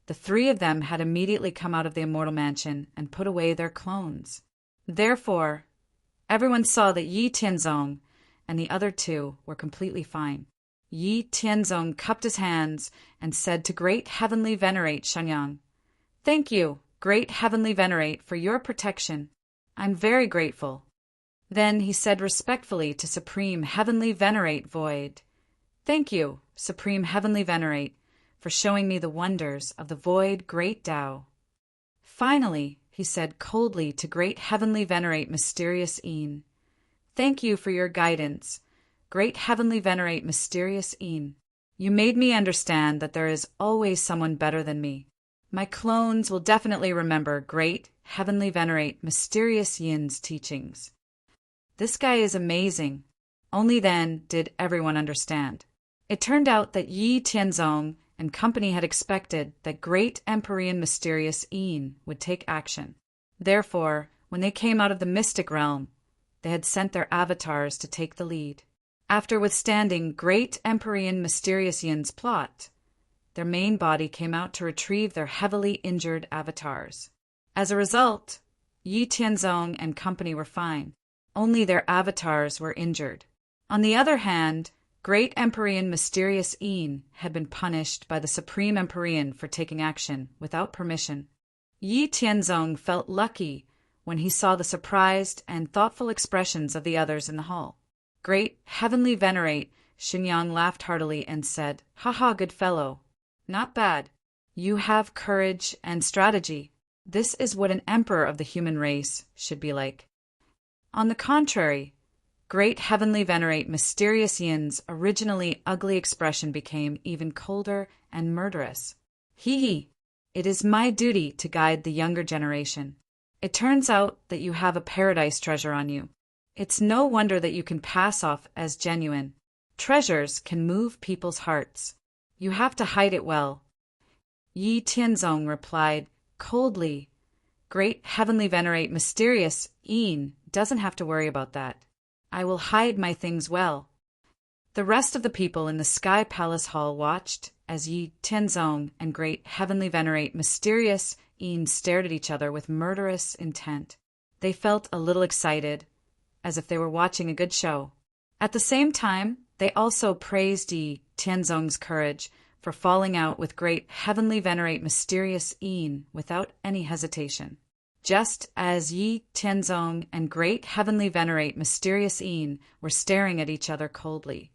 the three of them had immediately come out of the Immortal Mansion and put away their clones. Therefore, everyone saw that Yi Tianzong and the other two were completely fine. Yi Tianzong cupped his hands and said to Great Heavenly Venerate Shenyang, "Thank you, Great Heavenly Venerate, for your protection. I'm very grateful." Then he said respectfully to Supreme Heavenly Venerate Void, "Thank you, Supreme Heavenly Venerate, for showing me the wonders of the Void Great Tao." Finally, he said coldly to Great Heavenly Venerate Mysterious Een, "Thank you for your guidance, Great Heavenly Venerate Mysterious Een. You made me understand that there is always someone better than me. My clones will definitely remember Great Heavenly Venerate Mysterious Yin's teachings." This guy is amazing. Only then did everyone understand. It turned out that Yi Tianzong and company had expected that Great Emperor Mysterious Een would take action. Therefore, when they came out of the mystic realm, they had sent their avatars to take the lead. After withstanding Great Emperor Mysterious Yin's plot, their main body came out to retrieve their heavily injured avatars. As a result, Yi Tianzong and company were fine. Only their avatars were injured. On the other hand, Great Emperor Mysterious Een had been punished by the Supreme Emperor for taking action without permission. Yi Tianzong felt lucky when he saw the surprised and thoughtful expressions of the others in the hall. Great Heavenly Venerate Shenyang laughed heartily and said, "Ha, good fellow. Not bad. You have courage and strategy. This is what an emperor of the human race should be like." On the contrary, Great Heavenly Venerate Mysterious Yin's originally ugly expression became even colder and murderous. "It is my duty to guide the younger generation. It turns out that you have a paradise treasure on you. It's no wonder that you can pass off as genuine. Treasures can move people's hearts. You have to hide it well." Yi Tianzong replied coldly, "Great Heavenly Venerate Mysterious Een doesn't have to worry about that. I will hide my things well." The rest of the people in the Sky Palace Hall watched as Yi Tianzong and Great Heavenly Venerate Mysterious Een stared at each other with murderous intent. They felt a little excited, as if they were watching a good show. At the same time, they also praised Yi Tianzong's courage for falling out with great heavenly venerate mysterious Yin without any hesitation. Just as Yi Tianzong and great heavenly venerate mysterious Yin were staring at each other coldly,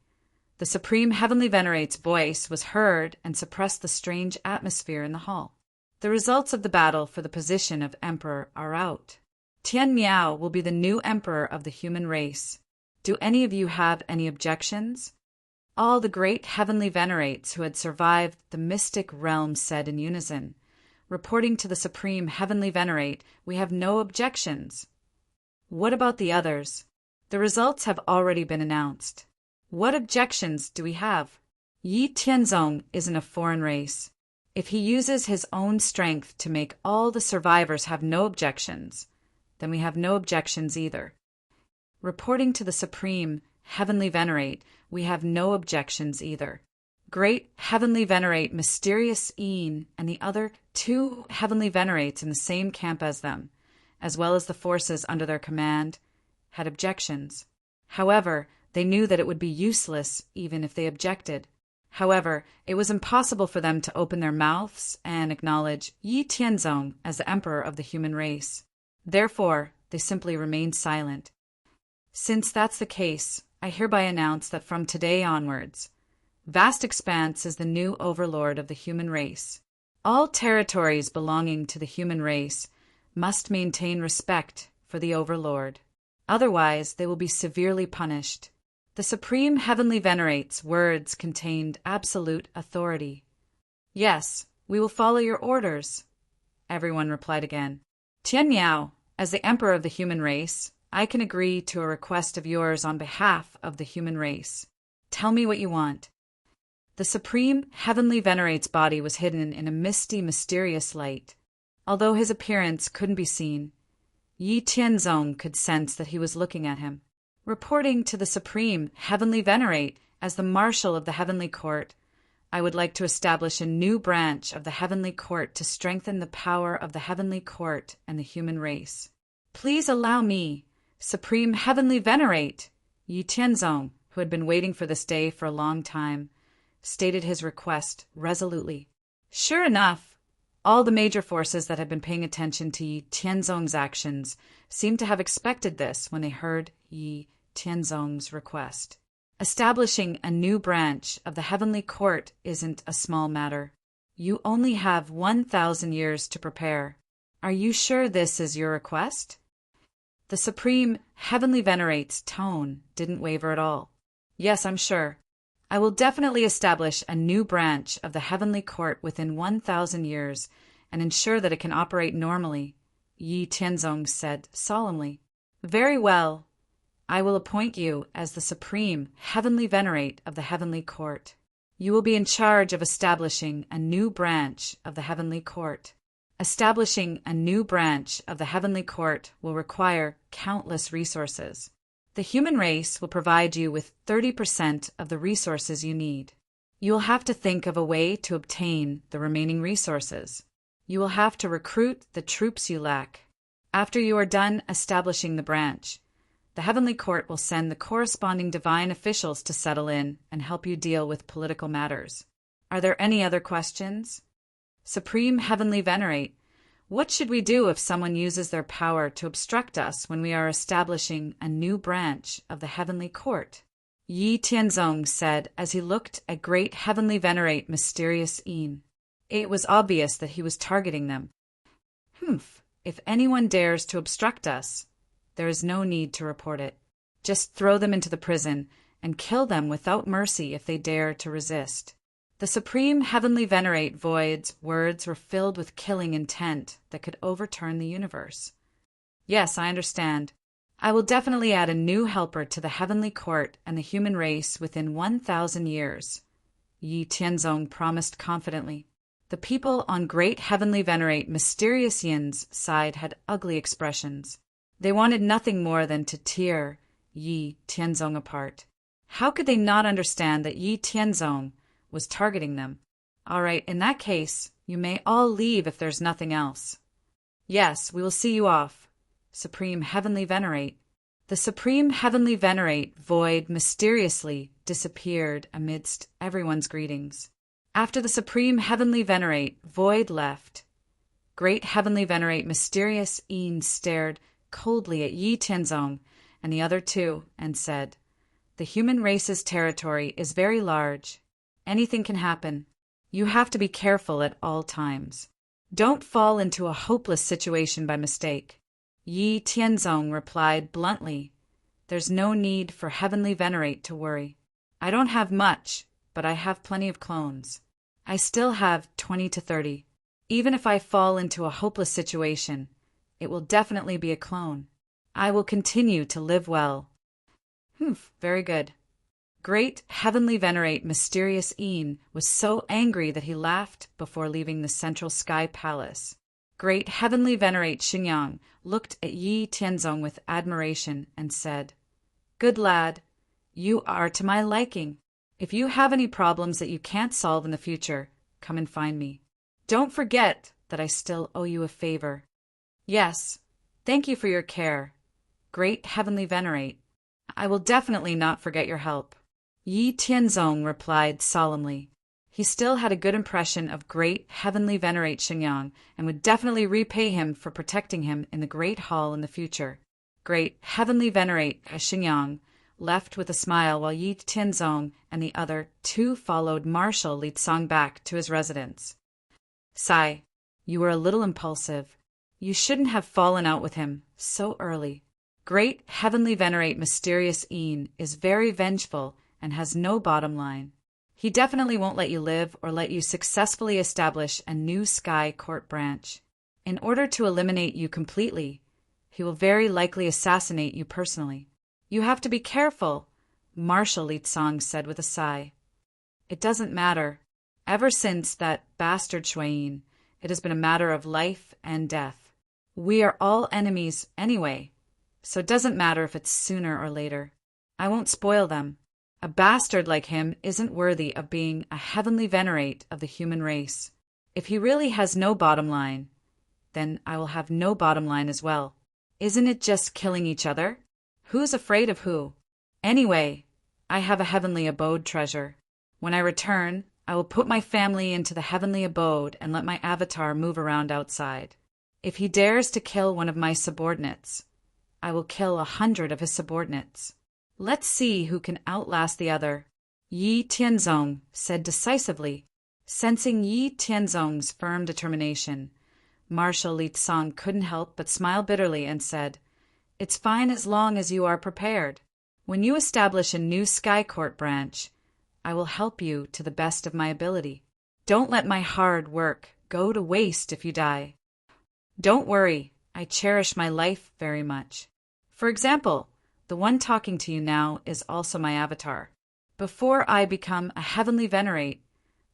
the supreme heavenly venerate's voice was heard and suppressed the strange atmosphere in the hall. The results of the battle for the position of emperor are out. Tian Miao will be the new emperor of the human race. Do any of you have any objections? All the great heavenly venerates who had survived the mystic realm said in unison, reporting to the supreme heavenly venerate, "We have no objections." What about the others? The results have already been announced. What objections do we have? Yi Tianzong isn't a foreign race. If he uses his own strength to make all the survivors have no objections, then we have no objections either. Reporting to the supreme heavenly venerate, we have no objections either. Great heavenly venerate mysterious Yin and the other two heavenly venerates in the same camp as them, as well as the forces under their command, had objections. However, they knew that it would be useless even if they objected. However, it was impossible for them to open their mouths and acknowledge Yi Tianzong as the emperor of the human race. Therefore, they simply remained silent. Since that's the case, I hereby announce that from today onwards, Vast Expanse is the new overlord of the human race. All territories belonging to the human race must maintain respect for the overlord. Otherwise, they will be severely punished. The supreme heavenly venerate's words contained absolute authority. "Yes, we will follow your orders," everyone replied again. "Tian Miao, as the emperor of the human race, I can agree to a request of yours on behalf of the human race. Tell me what you want." The supreme heavenly venerate's body was hidden in a misty, mysterious light. Although his appearance couldn't be seen, Yi Tianzong could sense that he was looking at him. Reporting to the supreme heavenly venerate as the marshal of the heavenly court, I would like to establish a new branch of the heavenly court to strengthen the power of the heavenly court and the human race. Please allow me, supreme heavenly venerate. Yi Tianzong, who had been waiting for this day for a long time, stated his request resolutely. Sure enough, all the major forces that had been paying attention to Yi Tianzong's actions seemed to have expected this when they heard Yi Tianzong's request. Establishing a new branch of the heavenly court isn't a small matter. You only have 1,000 years to prepare. Are you sure this is your request? The supreme heavenly venerate's tone didn't waver at all. Yes, I'm sure. I will definitely establish a new branch of the heavenly court within 1,000 years and ensure that it can operate normally, Yi Tianzong said solemnly. Very well. I will appoint you as the supreme heavenly venerate of the heavenly court. You will be in charge of establishing a new branch of the heavenly court. Establishing a new branch of the heavenly court will require countless resources. The human race will provide you with 30% of the resources you need. You will have to think of a way to obtain the remaining resources. You will have to recruit the troops you lack. After you are done establishing the branch, the heavenly court will send the corresponding divine officials to settle in and help you deal with political matters. Are there any other questions? Supreme Heavenly Venerate, what should we do if someone uses their power to obstruct us when we are establishing a new branch of the heavenly court? Yi Tianzong said as he looked at Great Heavenly Venerate Mysterious Yin. It was obvious that he was targeting them. If anyone dares to obstruct us, there is no need to report it. Just throw them into the prison and kill them without mercy if they dare to resist. The Supreme Heavenly Venerate Void's words were filled with killing intent that could overturn the universe. Yes, I understand. I will definitely add a new helper to the heavenly court and the human race within 1,000 years, Yi Tianzong promised confidently. The people on Great Heavenly Venerate Mysterious Yin's side had ugly expressions. They wanted nothing more than to tear Yi Tianzong apart. How could they not understand that Yi Tianzong was targeting them? All right, in that case, you may all leave if there's nothing else. Yes, we will see you off, Supreme Heavenly Venerate. The Supreme Heavenly Venerate Void mysteriously disappeared amidst everyone's greetings. After the Supreme Heavenly Venerate, Void left. Great Heavenly Venerate Mysterious Een stared coldly at Yi Tianzong and the other two and said, "The human race's territory is very large. Anything can happen. You have to be careful at all times. Don't fall into a hopeless situation by mistake." Yi Tianzong replied bluntly, "There's no need for Heavenly Venerate to worry. I don't have much, but I have plenty of clones. I still have 20 to 30. Even if I fall into a hopeless situation, it will definitely be a clone. I will continue to live well." Very good. Great Heavenly Venerate Mysterious Een was so angry that he laughed before leaving the Central Sky Palace. Great Heavenly Venerate Xingyang looked at Yi Tianzong with admiration and said, "Good lad, you are to my liking. If you have any problems that you can't solve in the future, come and find me. Don't forget that I still owe you a favor." "Yes, thank you for your care, Great Heavenly Venerate. I will definitely not forget your help." Yi Tianzong replied solemnly. He still had a good impression of Great Heavenly Venerate Xingyang and would definitely repay him for protecting him in the Great Hall in the future. Great Heavenly Venerate Xingyang left with a smile while Yi Tianzong and the other two followed Marshal Litsang back to his residence. "Sai, you were a little impulsive. You shouldn't have fallen out with him so early. Great Heavenly Venerate Mysterious Een is very vengeful and has no bottom line. He definitely won't let you live or let you successfully establish a new Sky Court branch. In order to eliminate you completely, he will very likely assassinate you personally. You have to be careful," Marshal Litsang said with a sigh. "It doesn't matter. Ever since that bastard Shuayin, it has been a matter of life and death. We are all enemies anyway, so it doesn't matter if it's sooner or later. I won't spoil them. A bastard like him isn't worthy of being a Heavenly Venerate of the human race. If he really has no bottom line, then I will have no bottom line as well. Isn't it just killing each other? Who's afraid of who? Anyway, I have a heavenly abode treasure. When I return, I will put my family into the heavenly abode and let my avatar move around outside. If he dares to kill one of my subordinates, I will kill 100 of his subordinates. Let's see who can outlast the other," Yi Tianzong said decisively. Sensing Yi Tianzong's firm determination, Marshal Litsang couldn't help but smile bitterly and said, "It's fine as long as you are prepared. When you establish a new Sky Court branch, I will help you to the best of my ability. Don't let my hard work go to waste if you die. Don't worry, I cherish my life very much. For example, the one talking to you now is also my avatar. Before I become a Heavenly Venerate,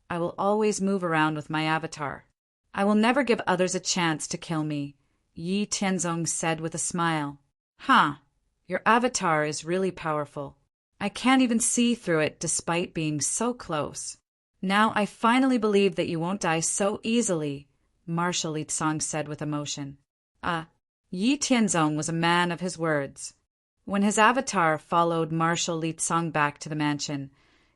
I will always move around with my avatar. I will never give others a chance to kill me," Yi Tianzong said with a smile. Your avatar is really powerful. I can't even see through it despite being so close. Now I finally believe that you won't die so easily," Marshal Litsang said with emotion. Yi Tianzong was a man of his words. When his avatar followed Marshal Litsang back to the mansion,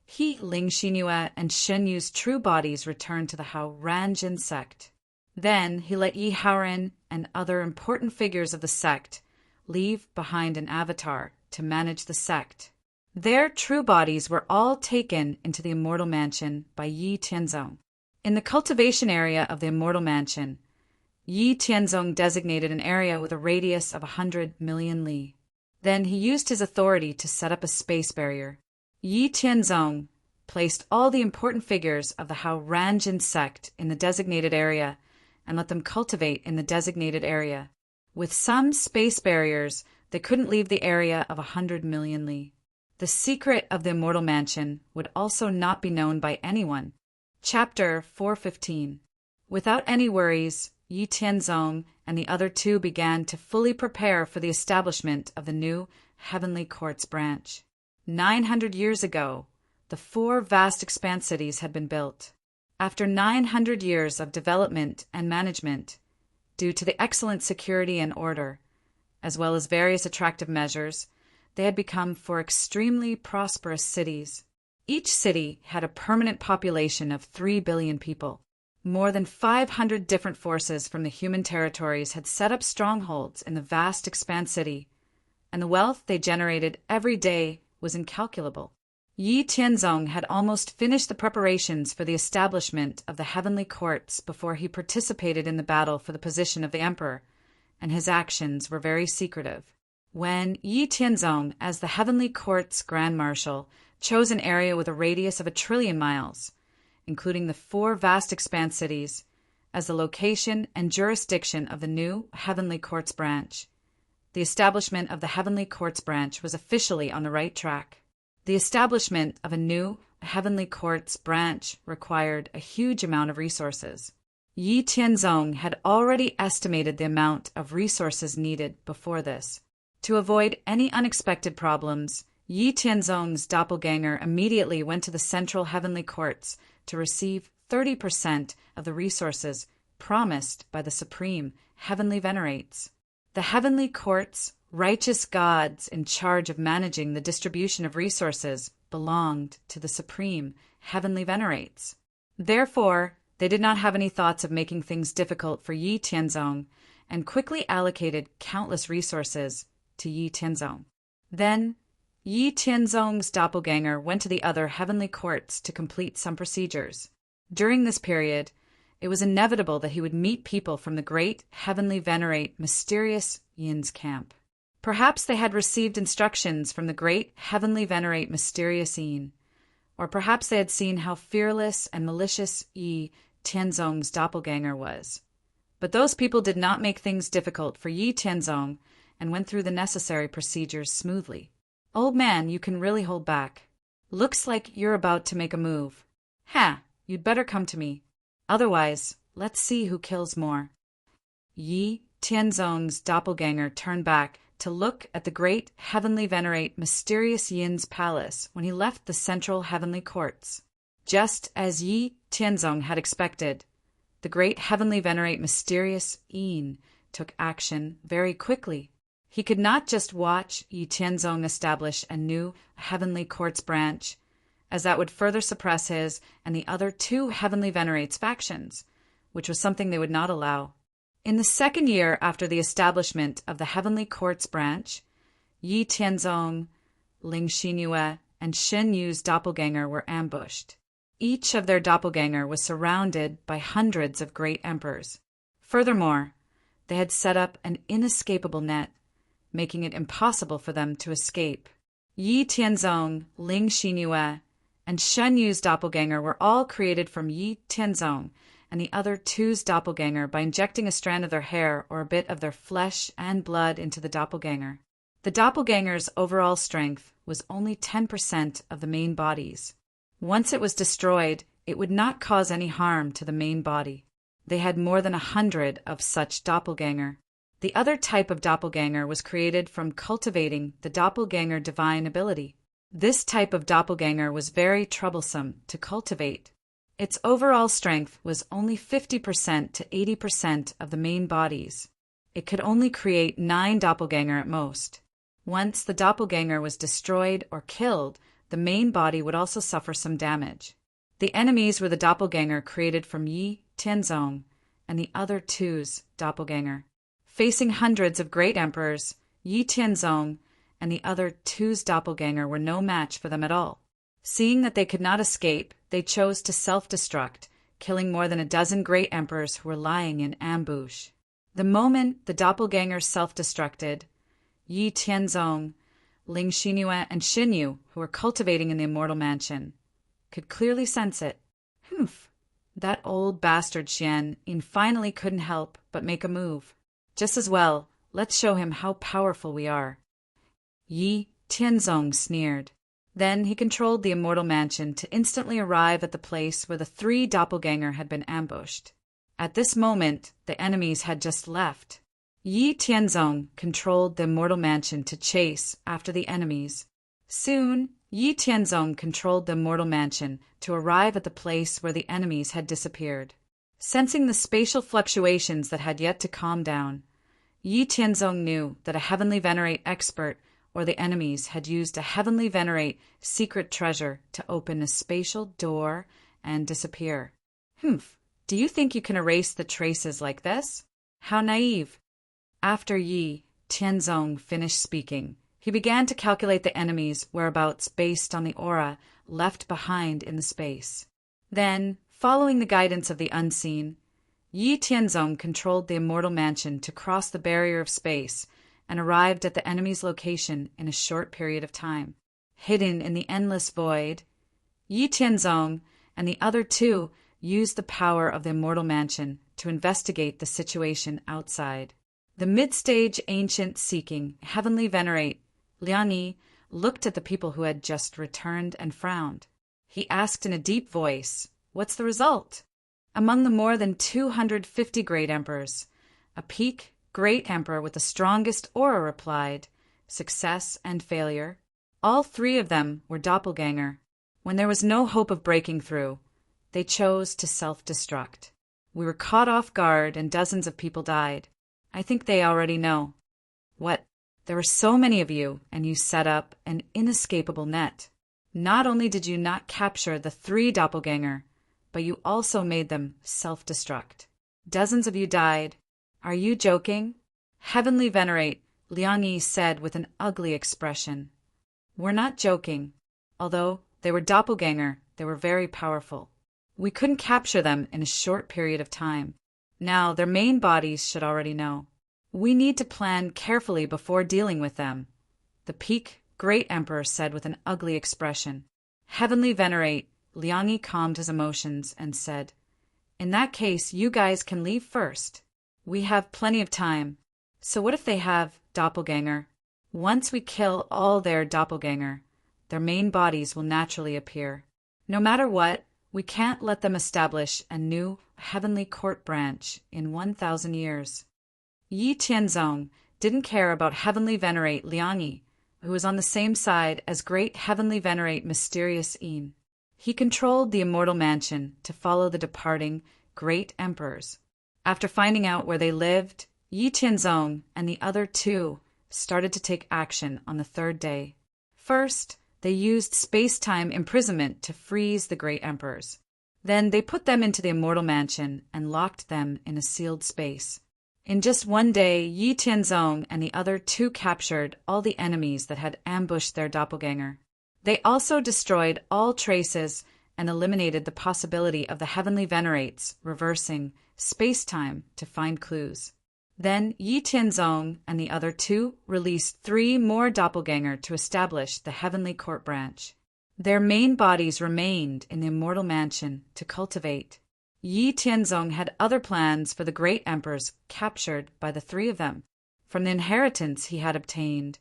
he, Ling Xinyue, and Shen Yu's true bodies returned to the Hao Ranjin sect. Then he let Yi Haoren and other important figures of the sect leave behind an avatar to manage the sect. Their true bodies were all taken into the Immortal Mansion by Yi Tianzong. In the cultivation area of the Immortal Mansion, Yi Tianzong designated an area with a radius of 100 million li. Then he used his authority to set up a space barrier. Yi Tianzong placed all the important figures of the Hao Ranjin sect in the designated area and let them cultivate in the designated area. With some space barriers, they couldn't leave the area of 100 million li. The secret of the Immortal Mansion would also not be known by anyone. Chapter 415. Without any worries, Yi Tianzong and the other two began to fully prepare for the establishment of the new Heavenly Courts branch. 900 years ago, the 4 vast expanse cities had been built. After 900 years of development and management, due to the excellent security and order, as well as various attractive measures, they had become 4 extremely prosperous cities. Each city had a permanent population of 3 billion people. More than 500 different forces from the human territories had set up strongholds in the vast expanse city, and the wealth they generated every day was incalculable. Yi Tianzong had almost finished the preparations for the establishment of the heavenly courts before he participated in the battle for the position of the emperor, and his actions were very secretive. When Yi Tianzong, as the heavenly court's grand marshal, chose an area with a radius of 1 trillion miles, including the 4 vast expanse cities, as the location and jurisdiction of the new heavenly courts branch, the establishment of the heavenly courts branch was officially on the right track. The establishment of a new heavenly courts branch required a huge amount of resources. Yi Tianzong had already estimated the amount of resources needed before this. To avoid any unexpected problems, Yi Tianzong's doppelganger immediately went to the central heavenly courts to receive 30% of the resources promised by the supreme heavenly venerates. The heavenly courts, righteous gods in charge of managing the distribution of resources, belonged to the supreme heavenly venerates. Therefore, they did not have any thoughts of making things difficult for Yi Tianzong and quickly allocated countless resources to Yi Tianzong. Then, Yi Tianzong's doppelganger went to the other heavenly courts to complete some procedures. During this period, it was inevitable that he would meet people from the great heavenly venerate mysterious Yin's camp. Perhaps they had received instructions from the great heavenly venerate mysterious Yin, or perhaps they had seen how fearless and malicious Yi Tianzong's doppelganger was. But those people did not make things difficult for Yi Tianzong and went through the necessary procedures smoothly. "Old man, you can really hold back. Looks like you're about to make a move. Ha! You'd better come to me. Otherwise, let's see who kills more." Yi Tianzong's doppelganger turned back to look at the great heavenly venerate mysterious Yin's palace when he left the central heavenly courts. Just as Yi Tianzong had expected, the great heavenly venerate mysterious Yin took action very quickly. He could not just watch Yi Tianzong establish a new heavenly courts branch, as that would further suppress his and the other 2 heavenly venerates factions, which was something they would not allow. In the 2nd year after the establishment of the heavenly courts branch, Yi Tianzong, Ling Xinyue, and Shen Yu's doppelganger were ambushed. Each of their doppelganger was surrounded by hundreds of great emperors. Furthermore, they had set up an inescapable net, making it impossible for them to escape. Yi Tianzong, Ling Xinyue, and Shen Yu's doppelganger were all created from Yi Tianzong and the other 2's doppelganger by injecting a strand of their hair or a bit of their flesh and blood into the doppelganger. The doppelganger's overall strength was only 10% of the main body's. Once it was destroyed, it would not cause any harm to the main body. They had more than 100 of such doppelganger. The other type of doppelganger was created from cultivating the doppelganger divine ability. This type of doppelganger was very troublesome to cultivate. Its overall strength was only 50% to 80% of the main body's. It could only create 9 doppelganger at most. Once the doppelganger was destroyed or killed, the main body would also suffer some damage. The enemies were the doppelganger created from Yi Tianzong and the other 2's doppelganger. Facing hundreds of great emperors, Yi Tianzong and the other 2's doppelganger were no match for them at all. Seeing that they could not escape, they chose to self-destruct, killing more than 12 great emperors who were lying in ambush. The moment the doppelgangers self-destructed, Yi Tianzong, Ling Xinyue, and Shen Yu, who were cultivating in the immortal mansion, could clearly sense it. Humph! That old bastard Xian Yin finally couldn't help but make a move. Just as well, let's show him how powerful we are. Yi Tianzong sneered. Then he controlled the immortal mansion to instantly arrive at the place where the 3 doppelganger had been ambushed. At this moment, the enemies had just left. Yi Tianzong controlled the immortal mansion to chase after the enemies. Soon, Yi Tianzong controlled the immortal mansion to arrive at the place where the enemies had disappeared. Sensing the spatial fluctuations that had yet to calm down, Yi Tianzong knew that a heavenly venerate expert or the enemies had used a Heavenly Venerate secret treasure to open a spatial door and disappear. Humph, do you think you can erase the traces like this? How naive. After Yi Tianzong finished speaking, he began to calculate the enemy's whereabouts based on the aura left behind in the space. Then, following the guidance of the unseen, Yi Tianzong controlled the immortal mansion to cross the barrier of space and arrived at the enemy's location in a short period of time. Hidden in the endless void, Yi Tianzong and the other two used the power of the immortal mansion to investigate the situation outside. The mid-stage ancient seeking Heavenly Venerate, Liang Yi, looked at the people who had just returned and frowned. He asked in a deep voice, "What's the result?" Among the more than 250 great emperors, a peak great emperor with the strongest aura replied, "Success and failure." All three of them were doppelganger. When there was no hope of breaking through, they chose to self-destruct. We were caught off guard and dozens of people died. I think they already know. What? There were so many of you, and you set up an inescapable net. Not only did you not capture the three doppelganger, but you also made them self-destruct. Dozens of you died. Are you joking? Heavenly Venerate, Liang Yi said with an ugly expression. We're not joking. Although they were doppelganger, they were very powerful. We couldn't capture them in a short period of time. Now their main bodies should already know. We need to plan carefully before dealing with them, the peak great emperor said with an ugly expression. Heavenly Venerate, Liang Yi calmed his emotions and said, "In that case, you guys can leave first. We have plenty of time. So what if they have doppelganger? Once we kill all their doppelganger, their main bodies will naturally appear. No matter what, we can't let them establish a new heavenly court branch in 1,000 years. Yi Tianzong didn't care about Heavenly Venerate Liang Yi, who was on the same side as Great Heavenly Venerate Mysterious Yin. He controlled the immortal mansion to follow the departing great emperors. After finding out where they lived, Yi Tianzong and the other two started to take action on the third day. First, they used space-time imprisonment to freeze the great emperors. Then they put them into the immortal mansion and locked them in a sealed space. In just one day, Yi Tianzong and the other two captured all the enemies that had ambushed their doppelganger. They also destroyed all traces and eliminated the possibility of the Heavenly Venerates reversing space-time to find clues. Then Yi Tianzong and the other two released 3 more doppelganger to establish the Heavenly Court branch. Their main bodies remained in the immortal mansion to cultivate. Yi Tianzong had other plans for the great emperors captured by the 3 of them. From the inheritance he had obtained,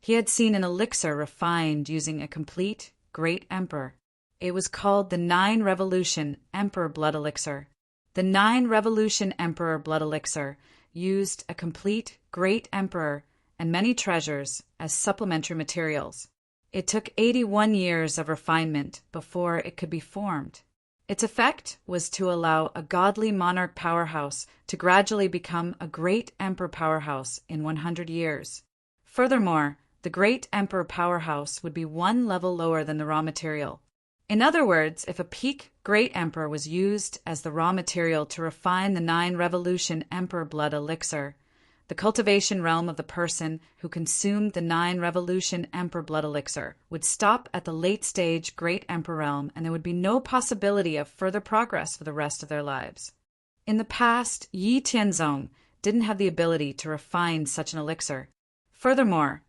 he had seen an elixir refined using a complete great emperor. It was called the 9 Revolution Emperor Blood Elixir. The 9 Revolution Emperor Blood Elixir used a complete great emperor and many treasures as supplementary materials. It took 81 years of refinement before it could be formed. Its effect was to allow a godly monarch powerhouse to gradually become a great emperor powerhouse in 100 years. Furthermore, the great emperor powerhouse would be 1 level lower than the raw material. In other words, if a peak great emperor was used as the raw material to refine the 9 Revolution Emperor Blood Elixir, the cultivation realm of the person who consumed the 9 Revolution Emperor Blood Elixir would stop at the late-stage Great Emperor realm, and there would be no possibility of further progress for the rest of their lives. In the past, Yi Tianzong didn't have the ability to refine such an elixir. Furthermore,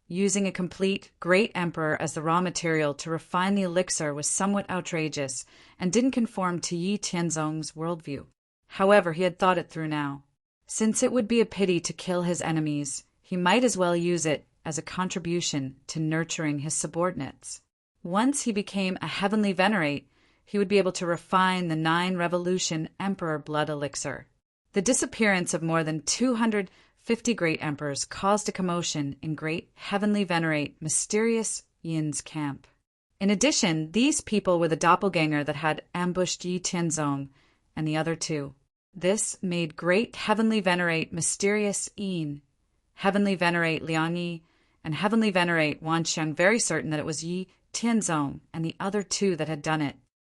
using a complete Great Emperor as the raw material to refine the elixir was somewhat outrageous and didn't conform to Yi Tianzong's worldview. However, he had thought it through now. Since it would be a pity to kill his enemies, he might as well use it as a contribution to nurturing his subordinates. Once he became a Heavenly Venerate, he would be able to refine the 9 Revolution Emperor Blood Elixir. The disappearance of more than 250 great emperors caused a commotion in Great Heavenly Venerate Mysterious Yin's camp. In addition, these people were the doppelganger that had ambushed Yi Tianzong and the other two. This made Great Heavenly Venerate Mysterious Yin, Heavenly Venerate Liang Yi, and Heavenly Venerate Wanxiang very certain that it was Yi Tianzong and the other two that had done it.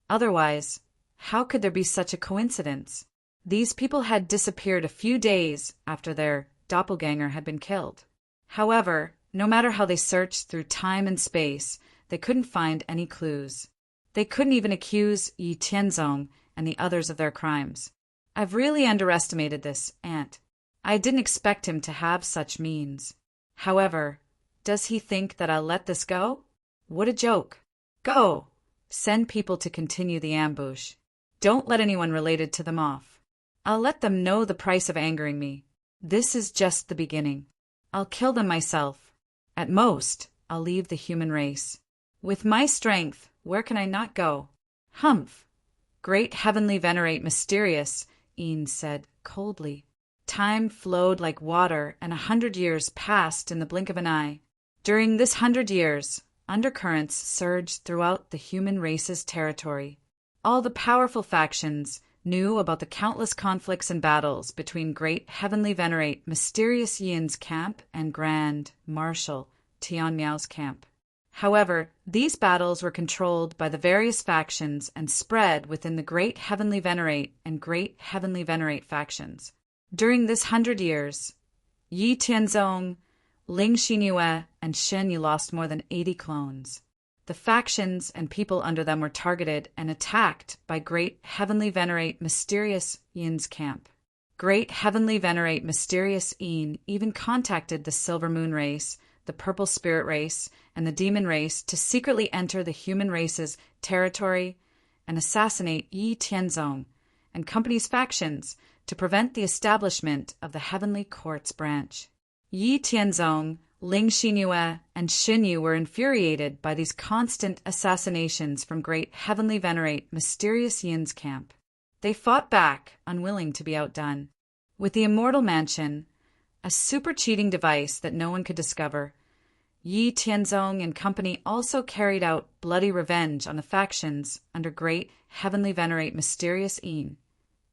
Otherwise, how could there be such a coincidence? These people had disappeared a few days after their doppelganger had been killed. However, no matter how they searched through time and space, they couldn't find any clues. They couldn't even accuse Yi Tianzong and the others of their crimes. I've really underestimated this, Aunt. I didn't expect him to have such means. However, does he think that I'll let this go? What a joke. Go! Send people to continue the ambush. Don't let anyone related to them off. I'll let them know the price of angering me. This is just the beginning. I'll kill them myself. At most, I'll leave the human race. With my strength, where can I not go? Humph! Great Heavenly Venerate Mysterious, Ian said coldly. Time flowed like water, and 100 years passed in the blink of an eye. During this 100 years, undercurrents surged throughout the human race's territory. All the powerful factions knew about the countless conflicts and battles between Great Heavenly Venerate Mysterious Yin's camp and Grand Marshal Tian Miao's camp. However, these battles were controlled by the various factions and spread within the Great Heavenly Venerate and Great Heavenly Venerate factions. During this 100 years, Yi Tianzong, Ling Xinyue, and Shen Yi lost more than 80 clones. The factions and people under them were targeted and attacked by Great Heavenly Venerate Mysterious Yin's camp. Great Heavenly Venerate Mysterious Yin even contacted the Silver Moon race, the Purple Spirit race, and the Demon race to secretly enter the human race's territory and assassinate Yi Tianzong and company's factions to prevent the establishment of the Heavenly Courts branch. Yi Tianzong, Ling Xinyue, and Shen Yi were infuriated by these constant assassinations from Great Heavenly Venerate Mysterious Yin's camp. They fought back, unwilling to be outdone. With the Immortal Mansion, a super cheating device that no one could discover, Yi Tianzong and company also carried out bloody revenge on the factions under Great Heavenly Venerate Mysterious Yin,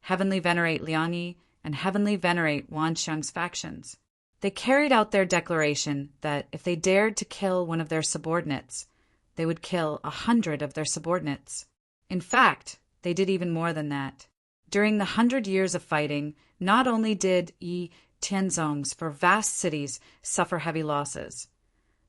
Heavenly Venerate Liangyi, and Heavenly Venerate Wanxiang's factions. They carried out their declaration that if they dared to kill one of their subordinates, they would kill 100 of their subordinates. In fact, they did even more than that. During the 100 years of fighting, not only did Yi Tianzong's for vast cities suffer heavy losses,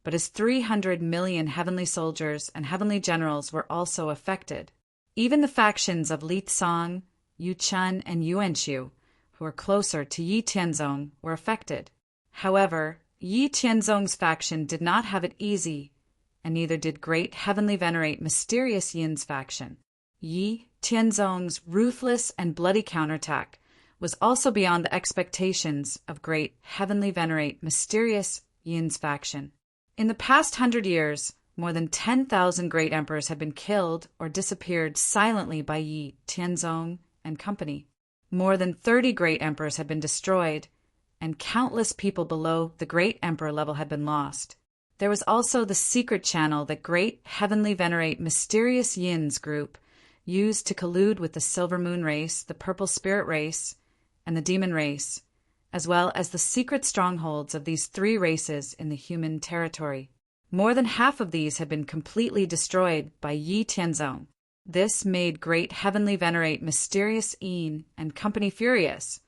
but his 300 million heavenly soldiers and heavenly generals were also affected. Even the factions of Li Tsang, Yu Chen, and Yuanxiu, who were closer to Yi Tianzong, were affected. However, Yi Tianzong's faction did not have it easy, and neither did Great Heavenly Venerate Mysterious Yin's faction. Yi Tianzong's ruthless and bloody counterattack was also beyond the expectations of Great Heavenly Venerate Mysterious Yin's faction. In the past 100 years, more than 10,000 great emperors had been killed or disappeared silently by Yi Tianzong and company. More than 30 great emperors had been destroyed, and countless people below the great emperor level had been lost. There was also the secret channel that Great Heavenly Venerate Mysterious Yin's group used to collude with the Silver Moon race, the Purple Spirit race, and the Demon race, as well as the secret strongholds of these three races in the human territory. More than half of these had been completely destroyed by Yi Tianzong. This made Great Heavenly Venerate Mysterious Yin and company furious,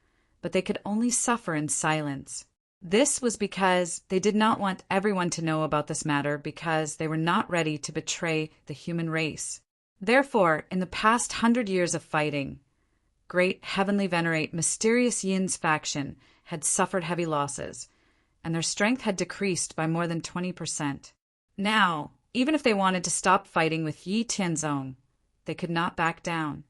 but they could only suffer in silence. This was because they did not want everyone to know about this matter because they were not ready to betray the human race. Therefore, in the past 100 years of fighting, Great Heavenly Venerate Mysterious Yin's faction had suffered heavy losses, and their strength had decreased by more than 20%. Now, even if they wanted to stop fighting with Yi Tianzong, they could not back down.